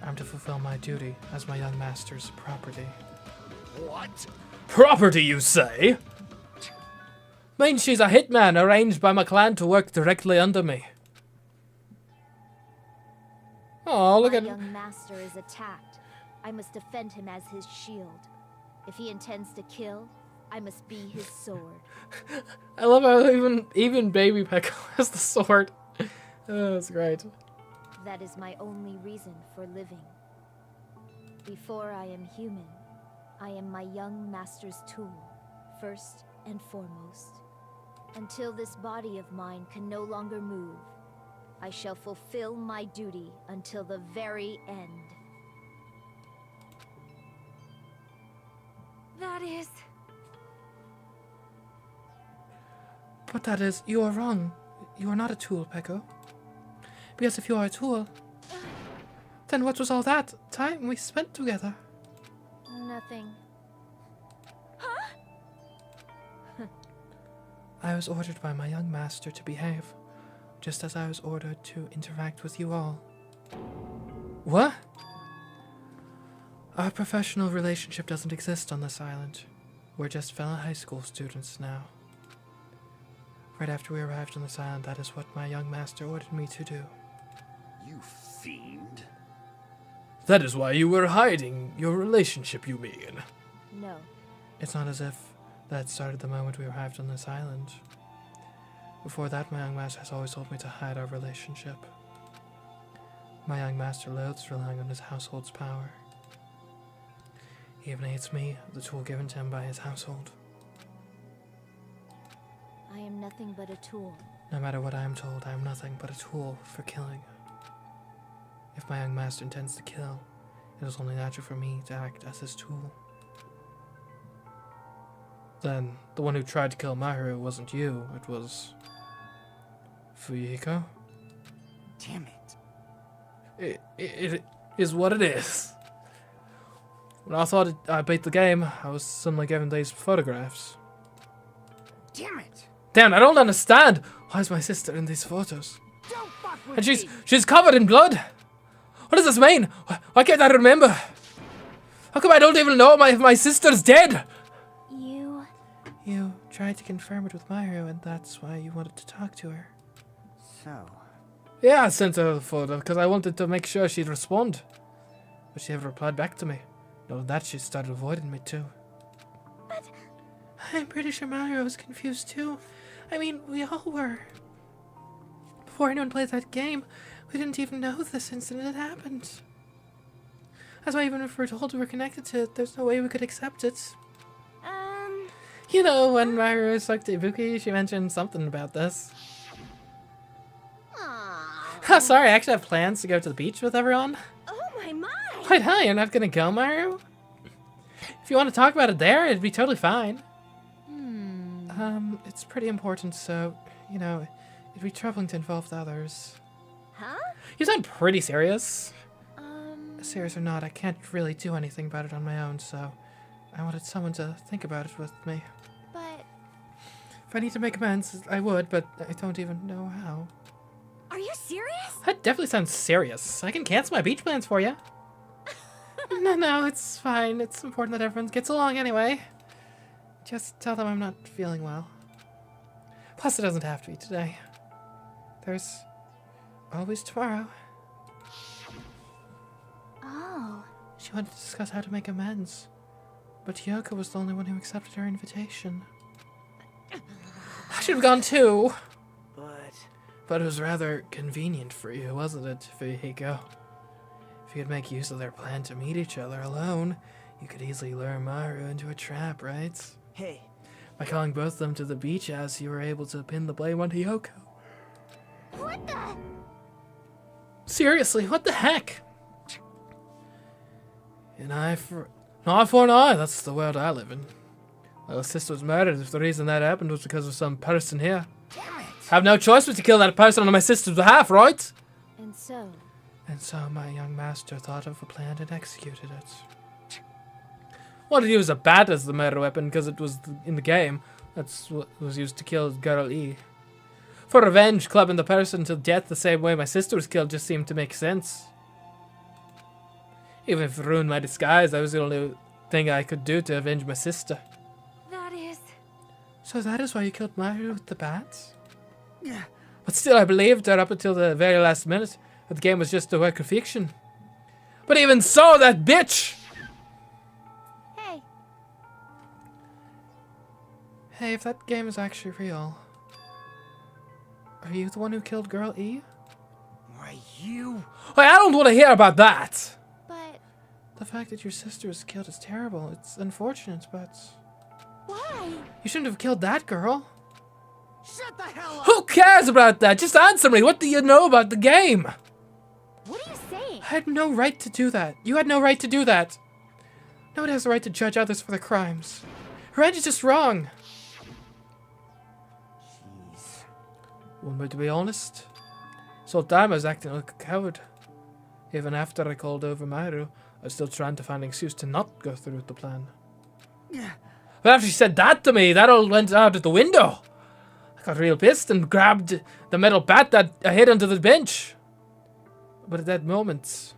I'm to fulfill my duty as my young master's property. What? Property, you say? Means she's a hitman arranged by my clan to work directly under me. Oh, look My at young master is attacked. I must defend him as his shield. If he intends to kill, I must be his sword. I love how even baby Pekka has the sword. Oh, that's great. That is my only reason for living. Before I am human, I am my young master's tool, first and foremost. Until this body of mine can no longer move, I shall fulfill my duty until the very end. That is... But that is, you are wrong. You are not a tool, Peko. Because if you are a tool, then what was all that time we spent together? Nothing. I was ordered by my young master to behave, just as I was ordered to interact with you all. What? Our professional relationship doesn't exist on this island. We're just fellow high school students now. Right after we arrived on this island, that is what my young master ordered me to do. You fiend. That is why you were hiding your relationship, you mean? No. It's not as if that started the moment we arrived on this island. Before that, my young master has always told me to hide our relationship. My young master loathes relying on his household's power. He even hates me, the tool given to him by his household. I am nothing but a tool. No matter what I am told, I am nothing but a tool for killing. If my young master intends to kill, it is only natural for me to act as his tool. Then, the one who tried to kill Mahiru wasn't you, it was... Fuyiko? Damn it. It is what it is. When I thought I beat the game, I was suddenly given these photographs. Damn it. Damn, I don't understand! Why is my sister in these photos? Don't fuck with And me. she's covered in blood! What does this mean? Why can't I remember? How come I don't even know if my sister's dead? You tried to confirm it with Mahiru, and that's why you wanted to talk to her. So, Yeah, I sent her the photo because I wanted to make sure she'd respond. But she never replied back to me. Knowing that, she started avoiding me too. But I'm pretty sure Mahiru was confused too. I mean, we all were. Before anyone played that game, we didn't even know this incident had happened. That's why even if we're told we were connected to it, there's no way we could accept it. You know, when Mahiru spoke to Ibuki, she mentioned something about this. Oh, sorry, I actually have plans to go to the beach with everyone. Oh my. Wait, huh, you're not gonna go, Mahiru? If you want to talk about it there, it'd be totally fine. It's pretty important, so, you know, it'd be troubling to involve the others. Huh? You sound pretty serious. Serious or not, I can't really do anything about it on my own, so I wanted someone to think about it with me. But... If I need to make amends, I would, but I don't even know how. Are you serious? That definitely sounds serious. I can cancel my beach plans for you. No, it's fine. It's important that everyone gets along anyway. Just tell them I'm not feeling well. Plus, it doesn't have to be today. There's always tomorrow. Oh. She wanted to discuss how to make amends, but Yoko was the only one who accepted her invitation. I should have gone too. But it was rather convenient for you, wasn't it, Fuyiko? If you could make use of their plan to meet each other alone, you could easily lure Maru into a trap, right? hey, By calling both of them to the beach house, you were able to pin the blame onto Yoko. What the... Seriously, what the heck? An eye for an eye, that's the world I live in. My sister was murdered if the reason that happened was because of some person here. damn it. I have no choice but to kill that person on my sister's behalf, right? And so, My young master thought of a plan and executed it. Wanted to use a bat as the murder weapon because it was in the game. That's what was used to kill Girl E. For revenge, clubbing the person to death the same way my sister was killed just seemed to make sense. Even if it ruined my disguise, that was the only thing I could do to avenge my sister. That is... So that is why you killed Maru with the bats? Yeah. But still, I believed her up until the very last minute that the game was just a work of fiction. But even so, that bitch! Hey. Hey, if that game is actually real, are you the one who killed Girl E? Why, you... Hey, I don't want to hear about that! But... The fact that your sister was killed is terrible. It's unfortunate, but... Why? You shouldn't have killed that girl. Shut the hell up! Who cares about that? Just answer me. What do you know about the game? What are you saying? I had no right to do that. You had no right to do that. No one has the right to judge others for their crimes. Her end is just wrong. Jeez. Well, to be honest, this whole time I was acting like a coward. Even after I called over Mahiru, I was still trying to find an excuse to not go through with the plan. But after she said that to me, that all went out of the window. I got real pissed and grabbed the metal bat that I hid under the bench. But at that moment,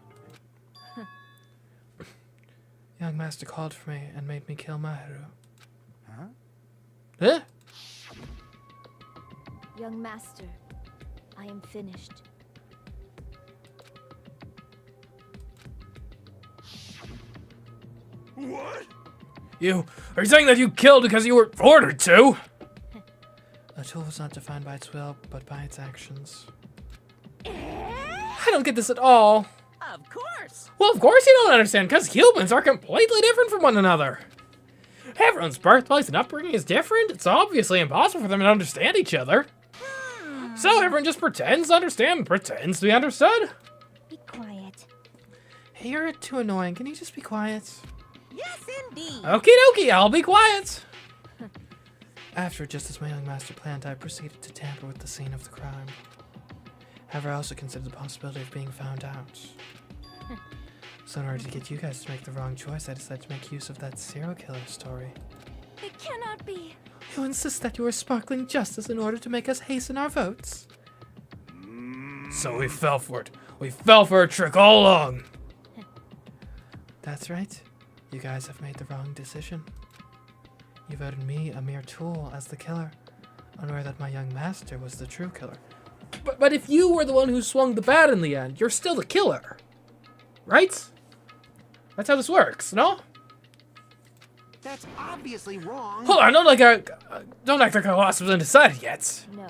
young master called for me and made me kill Mahiru. Huh? Huh? Young master, I am finished. What? You are you saying that you killed because you were ordered to? A tool is not defined by its will, but by its actions. I don't get this at all. Of course. Well, of course you don't understand, because humans are completely different from one another. Everyone's birthplace and upbringing is different. It's obviously impossible for them to understand each other. So everyone just pretends to understand, pretends to be understood. Be quiet. Hey, you're too annoying. Can you just be quiet? Yes, indeed. Okie dokie, I'll be quiet. After, just as my young master planned, I proceeded to tamper with the scene of the crime. However, I also considered the possibility of being found out. So in order to get you guys to make the wrong choice, I decided to make use of that serial killer story. It cannot be. You insist that you are sparkling justice in order to make us hasten our votes. So we fell for it. We fell for a trick all along. That's right. You guys have made the wrong decision. You voted me, a mere tool, as the killer, unaware that my young master was the true killer. But if you were the one who swung the bat in the end, you're still the killer. Right? That's how this works, no? That's obviously wrong. Hold on, don't act like I lost was undecided yet. No.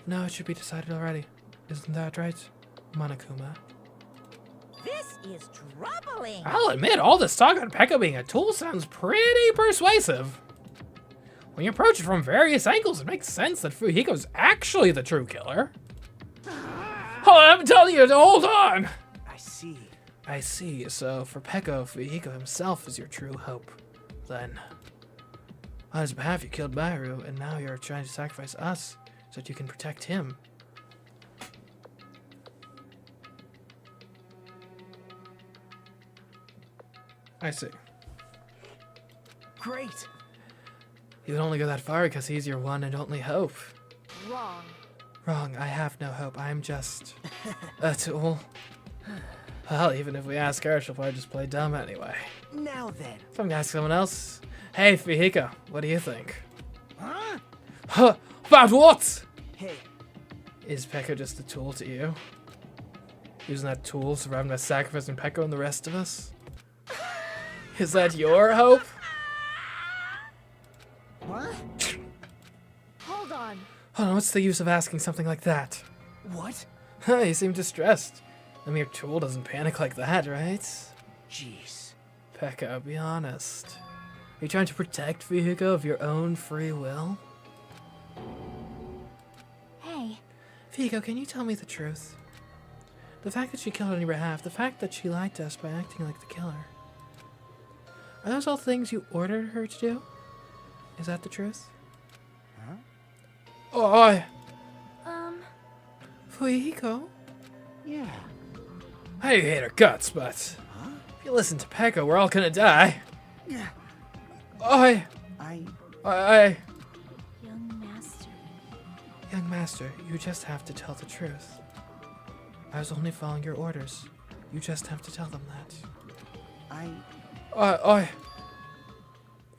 No, it should be decided already. Isn't that right, Monokuma? This is troubling. I'll admit, all this talk on Pekka being a tool sounds pretty persuasive. When you approach it from various angles, it makes sense that Fuyuhiko's actually the true killer. Hold on, I'm telling you to hold on! I see. I see, so for Pekka, Fuyuhiko himself is your true hope. Then, on his behalf you killed Mahiru, and now you're trying to sacrifice us so that you can protect him. I see. Great. You would only go that far because he's your one and only hope. Wrong. Wrong, I have no hope. I'm just a tool. Well, even if we ask her, she'll probably just play dumb anyway. Now then. So I'm gonna ask someone else. Hey, Fuyuhiko, what do you think? Huh? Huh? About what? Hey. Is Pekka just a tool to you? Using that tool surrounded by sacrificing Pekka and the rest of us? Is that your hope? What? Hold on. Hold on, what's the use of asking something like that? What? You seem distressed. A mere tool doesn't panic like that, right? Jeez. Pekka, be honest. Are you trying to protect Fuyuhiko of your own free will? Hey, Fuyuhiko, can you tell me the truth? The fact that she killed on your behalf, the fact that she lied to us by acting like the killer. Are those all things you ordered her to do? Is that the truth? Huh? Oh, Fuyuhiko? Yeah. I hate her guts, but if you listen to Pekka, we're all gonna die. Yeah. I... Young master. Young master, you just have to tell the truth. I was only following your orders. You just have to tell them that.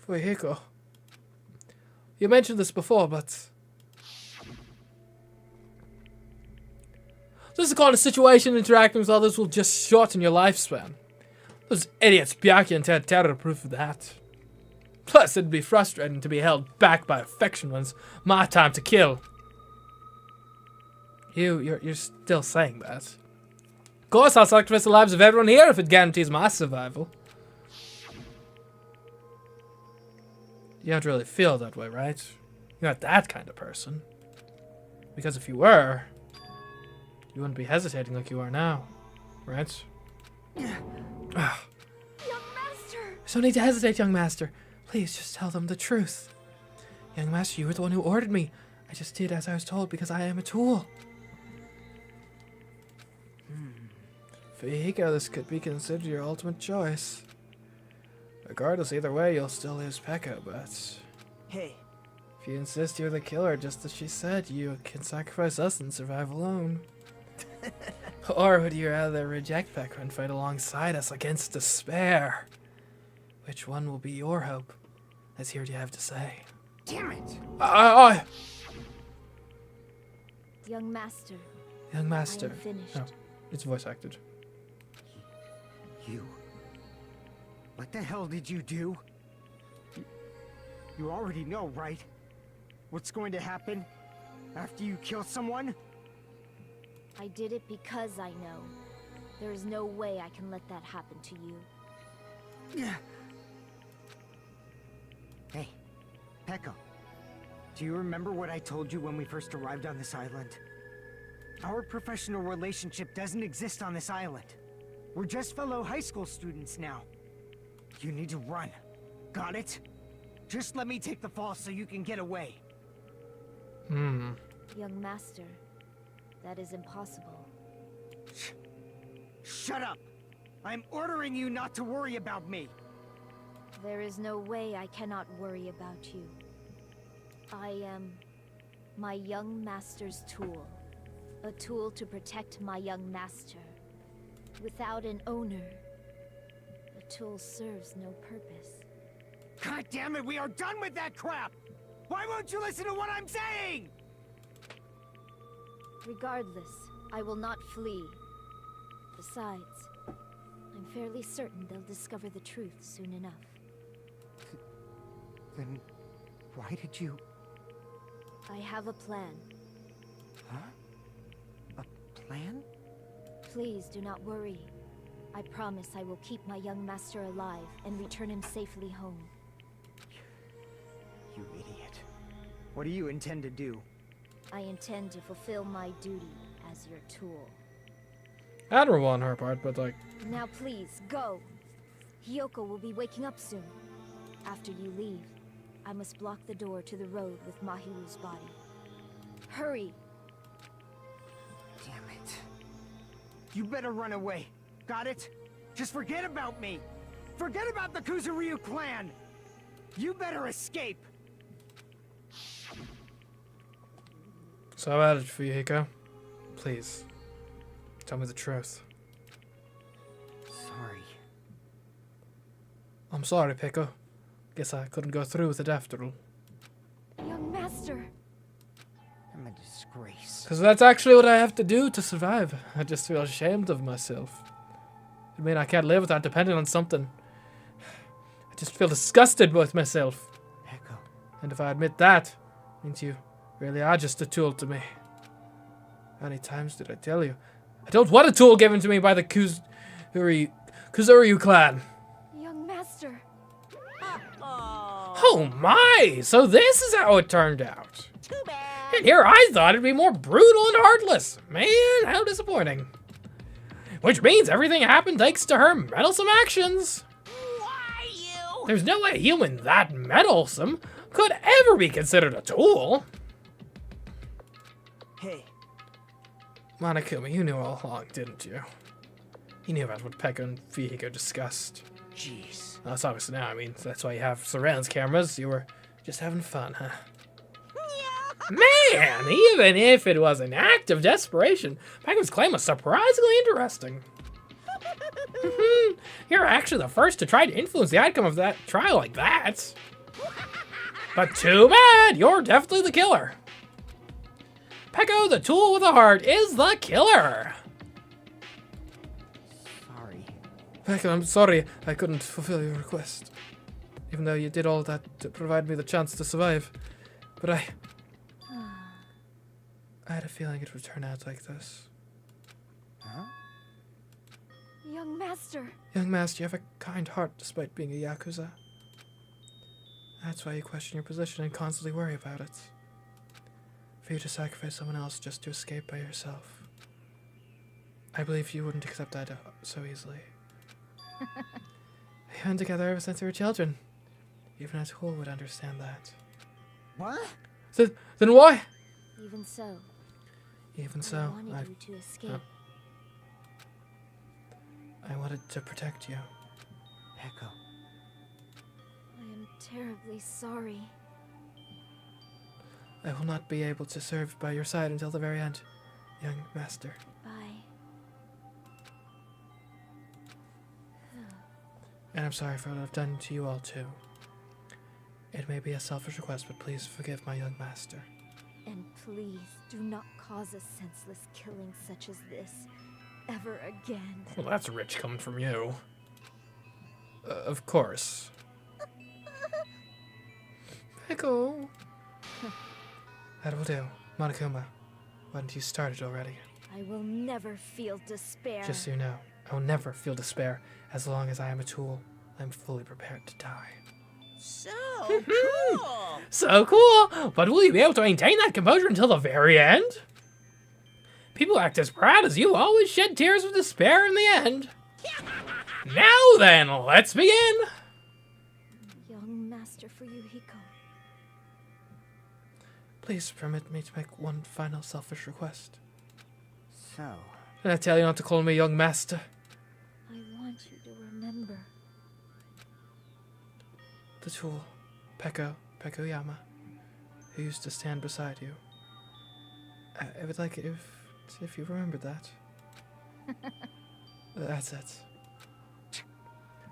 Fuyuhiko. You mentioned this before, but... this is the kind of situation interacting with others will just shorten your lifespan. Those idiots Byakuya and Teruteru proof of that. Plus, it'd be frustrating to be held back by affection when it's my time to kill. You're still saying that. Of course, I'll sacrifice the lives of everyone here if it guarantees my survival. You don't really feel that way, right? You're not that kind of person. Because if you were, you wouldn't be hesitating like you are now, right? Young Master! There's no need to hesitate, young master. Please just tell them the truth. Young master, you were the one who ordered me. I just did as I was told because I am a tool. Fuyuhiko, this could be considered your ultimate choice. Regardless, either way, you'll still lose Pekka, but... Hey, if you insist you're the killer, just as she said, you can sacrifice us and survive alone. Or would you rather reject Pekka and fight alongside us against despair? Which one will be your hope? Let's hear what you have to say. Damn it! Young Master. Young I master. am finished. Oh, it's voice acted. You. What the hell did you do? You already know, right? What's going to happen after you kill someone? I did it because I know. There is no way I can let that happen to you. Hey, Pekka. Do you remember what I told you when we first arrived on this island? Our professional relationship doesn't exist on this island. We're just fellow high school students now. You need to run. Got it? Just let me take the fall so you can get away. Young Master, that is impossible. Shut up! I'm ordering you not to worry about me. There is no way I cannot worry about you. I am my young master's tool. A tool to protect my young master. Without an owner, the tool serves no purpose. God damn it, we are done with that crap! Why won't you listen to what I'm saying? Regardless, I will not flee. Besides, I'm fairly certain they'll discover the truth soon enough. Then why did you... I have a plan. Huh? A plan? Please do not worry. I promise I will keep my young master alive and return him safely home. You idiot. What do you intend to do? I intend to fulfill my duty as your tool. Admirable on her part, but like... Now please, go! Hiyoko will be waking up soon. After you leave, I must block the door to the road with Mahiru's body. Hurry! Damn it. You better run away. Got it? Just forget about me! Forget about the Kuzuryu clan! You better escape! So how about it, Fuyuhiko? Please, tell me the truth. Sorry. I'm sorry, Pekka. Guess I couldn't go through with it after all. Young master! I'm a disgrace. Because that's actually what I have to do to survive. I just feel ashamed of myself. I mean, I can't live without depending on something. I just feel disgusted with myself. Pekka. And if I admit that, it means you really are just a tool to me. How many times did I tell you? I don't want a tool given to me by the Kuzuryu clan. Young master! Oh my! So this is how it turned out. Too bad. And here I thought it'd be more brutal and heartless. Man, how disappointing. Which means everything happened thanks to her meddlesome actions. Why you? There's no way a human that meddlesome could ever be considered a tool. Hey, Monokuma, you knew all along, didn't you? You knew about what Pekka and Fuyuhiko discussed. jeez. Well, that's obviously now, I mean, that's why you have surveillance cameras. You were just having fun, huh? Man, even if it was an act of desperation, Pekka's claim was surprisingly interesting. You're actually the first to try to influence the outcome of that trial like that. But too bad, you're definitely the killer. Pekka, the tool with a heart, is the killer. Sorry. Pekka, I'm sorry I couldn't fulfill your request. Even though you did all that to provide me the chance to survive. But I had a feeling it would turn out like this. Huh? Young master! Young master, you have a kind heart despite being a Yakuza. That's why you question your position and constantly worry about it. For you to sacrifice someone else just to escape by yourself. I believe you wouldn't accept that so easily. We've been together ever since we were children. Even a tool would understand that. What? Then why? Even so, Even I so, wanted you to escape. I wanted to protect you. Echo. I am terribly sorry. I will not be able to serve by your side until the very end, young master. Bye. And I'm sorry for what I've done to you all too. It may be a selfish request, but please forgive my young master. And please do not cause a senseless killing such as this ever again. Well, that's rich coming from you. Of course. Echo. That will do. Monokuma, why don't you start it already? I will never feel despair. Just so you know, I will never feel despair as long as I am a tool. I'm fully prepared to die. So cool! So cool! But will you be able to maintain that composure until the very end? People act as proud as you always shed tears of despair in the end. Now then, let's begin! Young master for you, Hiko. Please permit me to make one final selfish request. So, Did I tell you not to call me young master? I want you to remember. The tool, Pekoyama, who used to stand beside you. I would like it if you remembered that. That's it.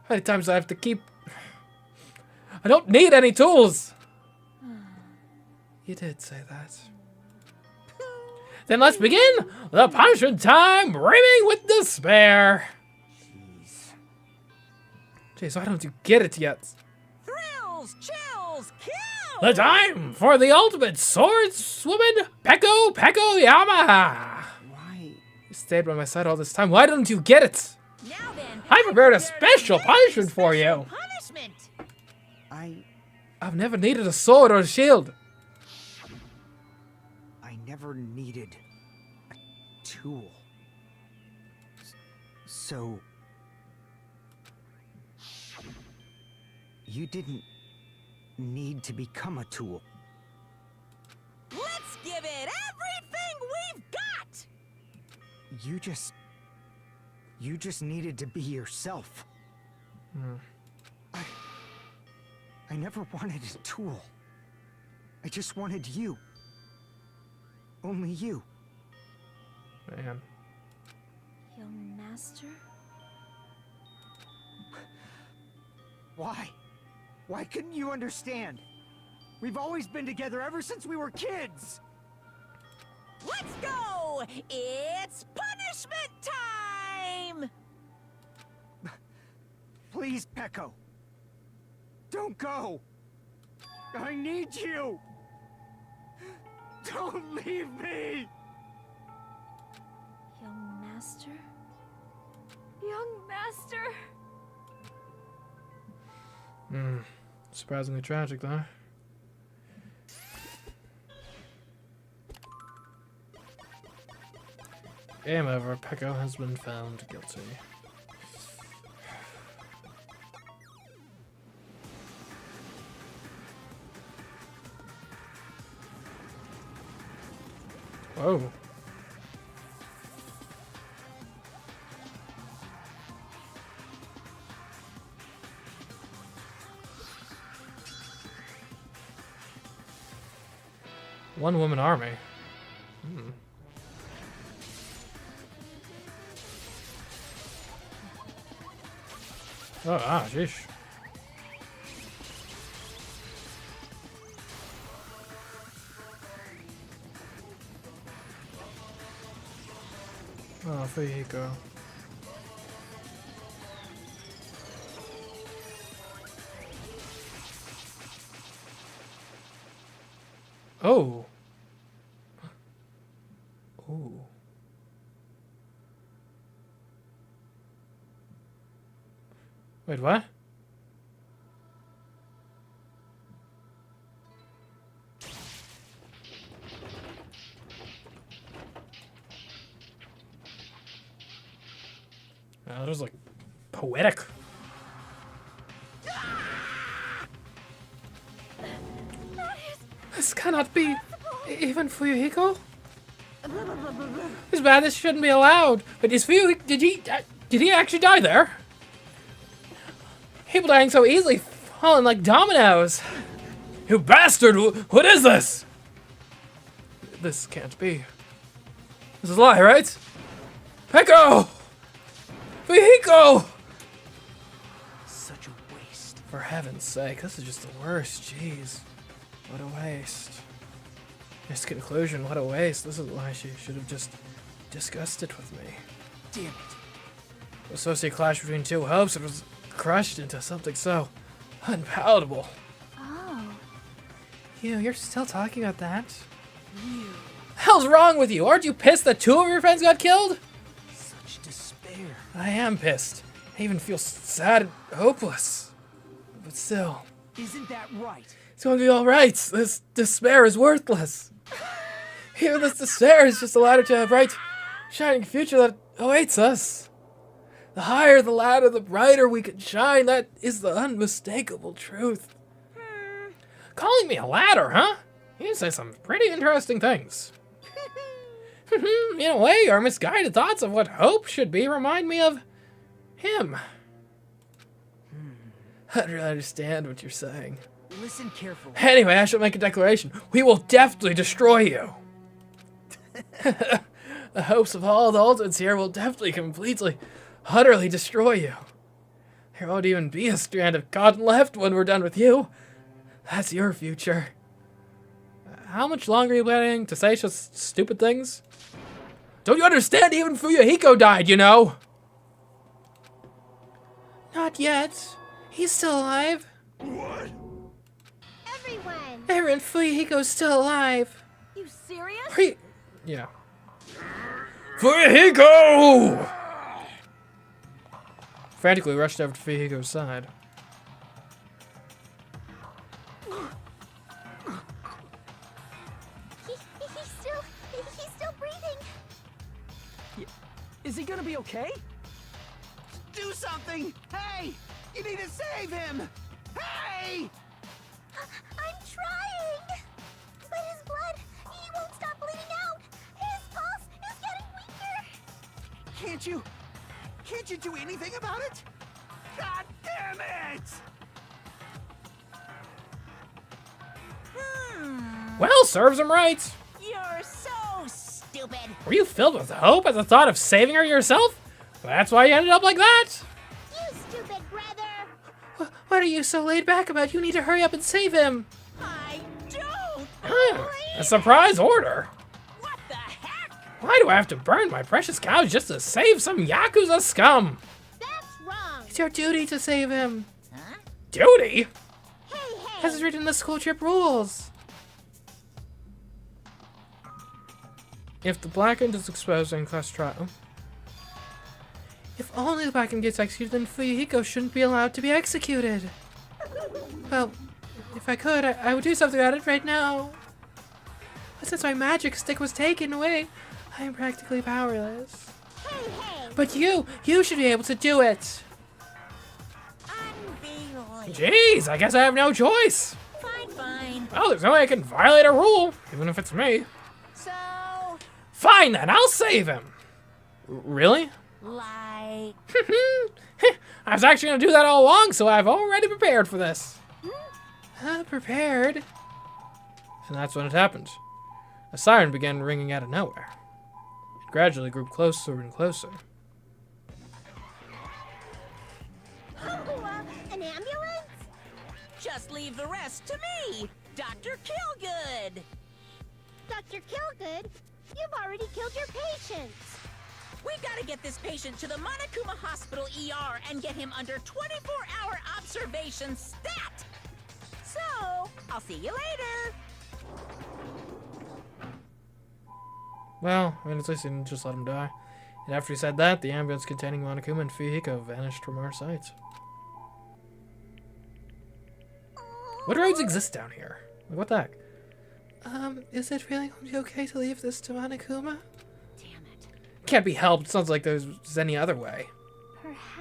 How many times do I have to keep... I don't need any tools! You did say that. Then let's begin the punishment time, brimming with despair. Jeez, why don't you get it yet? Thrills, chills, kills! The time for the ultimate swordswoman, Pekoyama. why? You stayed by my side all this time. Why don't you get it? Now then, I prepared a special punishment for you. punishment. I've never needed a sword or a shield. I never needed a tool. So... you didn't need to become a tool. Let's give it everything we've got. You just needed to be yourself. I never wanted a tool. I just wanted you. Only you. Man. Young master? Why? Why couldn't you understand? We've always been together ever since we were kids! Let's go! It's punishment time! Please, Peko. Don't go! I need you! Don't leave me! Young master? Young master? Surprisingly tragic, though. Game over. Peko has been found guilty. Whoa. One-woman army. Oh, jeez. Oh, there you go. Oh. Oh. Wait, what? That was like poetic. This cannot be. Even Fuyuhiko? This madness shouldn't be allowed. But is Fuyuhiko, did he actually die there? People dying so easily, falling like dominoes. You bastard! What is this? This can't be. This is a lie, right? Peko! Fuyuhiko! Such a waste. For heaven's sake, this is just the worst. Jeez. What a waste. This conclusion, what a waste. This is why she should have just discussed it with me. Damn it. The associate clash between two hopes, it was crushed into something so unpalatable. Oh. You're still talking about that? Hell's wrong with you? Aren't you pissed that two of your friends got killed? Such despair. I am pissed. I even feel sad and hopeless. But still, Isn't that right? it's going to be alright. This despair is worthless. Even this despair is just a ladder to a bright, shining future that awaits us. The higher the ladder, the brighter we can shine. That is the unmistakable truth. Calling me a ladder, huh? You say some pretty interesting things. In a way, your misguided thoughts of what hope should be remind me of him. I don't really understand what you're saying. Listen carefully. Anyway, I shall make a declaration. We will definitely destroy you. The hopes of all the ultimates here will definitely, completely, utterly destroy you. There won't even be a strand of cotton left when we're done with you. That's your future. How much longer are you planning to say such stupid things? Don't you understand? Even Fuyuhiko died, you know. Not yet. He's still alive. What? Everyone! Everyone, Fuyuhiko's still alive. You serious? Are you... Yeah. Fuyuhiko! Frantically rushed over to Fuyuhiko's side. He's still breathing. Is he gonna be okay? Do something! Hey! You need to save him! Hey! I'm trying! But his blood, he won't stop bleeding out! His pulse is getting weaker! Can't you do anything about it? God damn it! Well, serves him right. You're so stupid. Were you filled with hope at the thought of saving her yourself? That's why you ended up like that. You stupid brother! What are you so laid back about? You need to hurry up and save him. I don't. A surprise order. What the heck? Why do I have to burn my precious cows just to save some Yakuza scum? That's wrong! It's your duty to save him. Duty? Hey! As is written in the school trip rules. If the Blackened is exposed in class trial. If only the Blackened gets executed, then Fuyuhiko shouldn't be allowed to be executed. Well, if I could, I would do something about it right now. But since my magic stick was taken away, I am practically powerless. Hey! But you should be able to do it. Unbelievable. Jeez, I guess I have no choice. Fine. Well, there's no way I can violate a rule, even if it's me. So, Fine then, I'll save him. Really? like, I was actually gonna do that all along, so I've already prepared for this. Prepared. And that's when it happened. A siren began ringing out of nowhere. It gradually grew closer and closer. An ambulance? just leave the rest to me, Dr. Killgood. Dr. Killgood, you've already killed your patients. We gotta get this patient to the Monokuma Hospital ER and get him under 24-hour observation stat. So, I'll see you later. Well, I mean, at least he didn't just let him die. And after he said that, the ambulance containing Monokuma and Fuyuhiko vanished from our sight. What roads exist down here? Like, what the heck? Is it really going to be okay to leave this to Monokuma? Can't be helped. Sounds like there's any other way.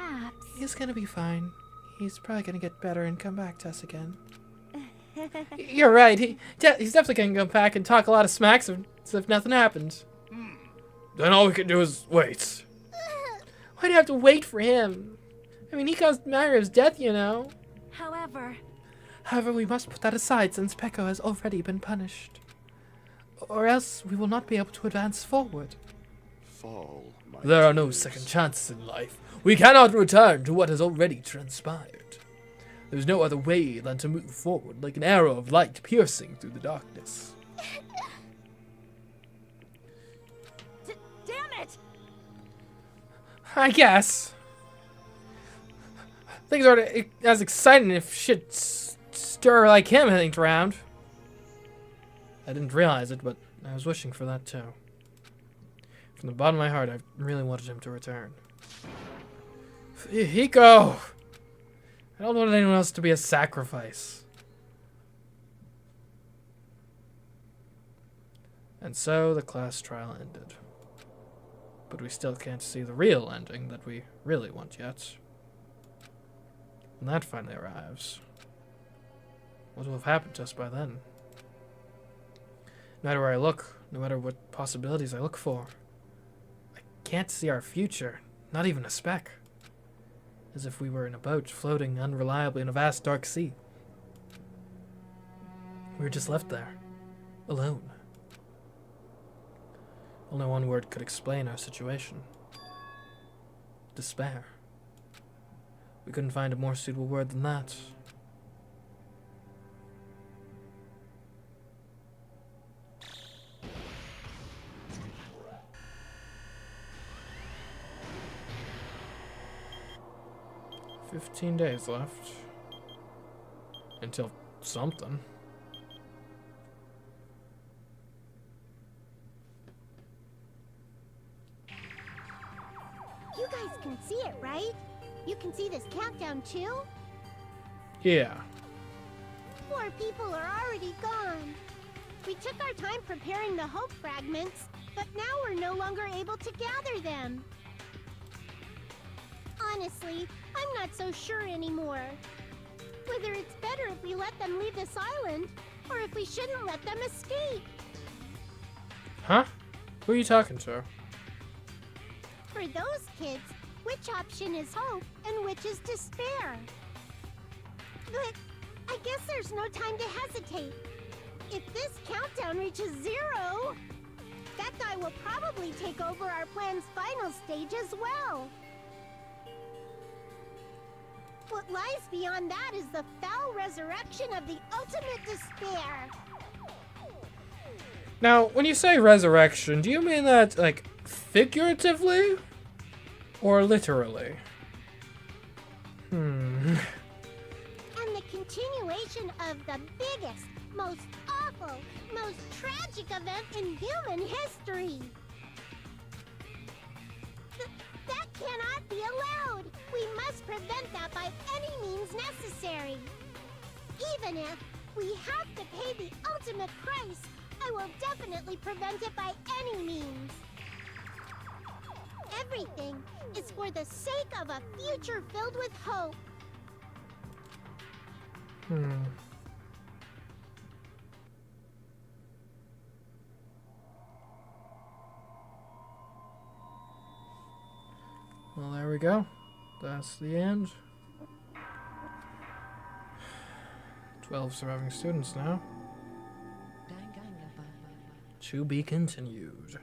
perhaps. He's gonna be fine. He's probably gonna get better and come back to us again. You're right. He's definitely gonna come back and talk a lot of smack as if nothing happened. Then all we can do is wait. Why do you have to wait for him? I mean, he caused Mario's death, you know. However, We must put that aside since Peko has already been punished. Or else we will not be able to advance forward. Fall, my There are no tears. second chances in life. We cannot return to what has already transpired. There's no other way than to move forward like an arrow of light piercing through the darkness. Damn it! I guess. Things aren't as exciting if shit stir like him ain't around. I didn't realize it, but I was wishing for that too. From the bottom of my heart, I really wanted him to return. Hiko! I don't want anyone else to be a sacrifice. And so the class trial ended. But we still can't see the real ending that we really want yet. When that finally arrives, what will have happened to us by then? No matter where I look, no matter what possibilities I look for, I can't see our future, not even a speck. As if we were in a boat floating unreliably in a vast dark sea. We were just left there, alone. Only one word could explain our situation. Despair. We couldn't find a more suitable word than that. "15 days left. Until something." You guys can see it, right? You can see this countdown too? Yeah. 4 people are already gone. We took our time preparing the hope fragments, but now we're no longer able to gather them. Honestly, I'm not so sure anymore. Whether it's better if we let them leave this island, or if we shouldn't let them escape. Huh? Who are you talking to? For those kids, which option is hope and which is despair? But I guess there's no time to hesitate. If this countdown reaches 0, that guy will probably take over our plan's final stage as well. What lies beyond that is the foul resurrection of the ultimate despair. Now, when you say resurrection, do you mean that, like, figuratively? Or literally? And the continuation of the biggest, most awful, most tragic event in human history. That cannot be allowed. We must prevent that by any means necessary. Even if we have to pay the ultimate price, I will definitely prevent it by any means. Everything is for the sake of a future filled with hope. Well, there we go. That's the end. 12 surviving students now. To be continued.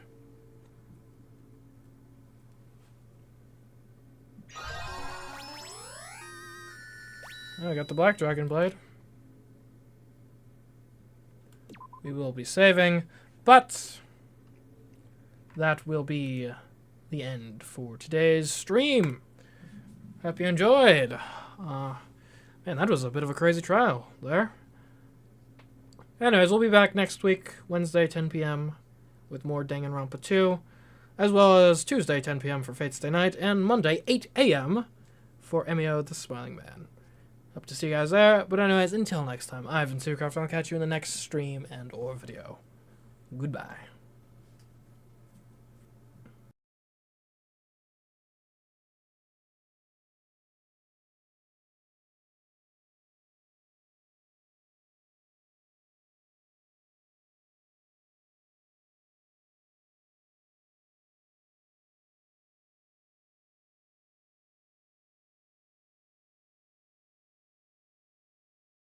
Oh, I got the Black Dragon Blade. We will be saving, but that will be the end for today's stream. Hope you enjoyed. Man, that was a bit of a crazy trial there. Anyways, we'll be back next week, Wednesday, 10 p.m. with more Danganronpa 2, as well as Tuesday, 10 p.m. for Fate's Day Night, and Monday, 8 a.m. for Emio the Smiling Man. Hope to see you guys there. But anyways, until next time, I've been CMeeCraft. I'll catch you in the next stream and or video. Goodbye.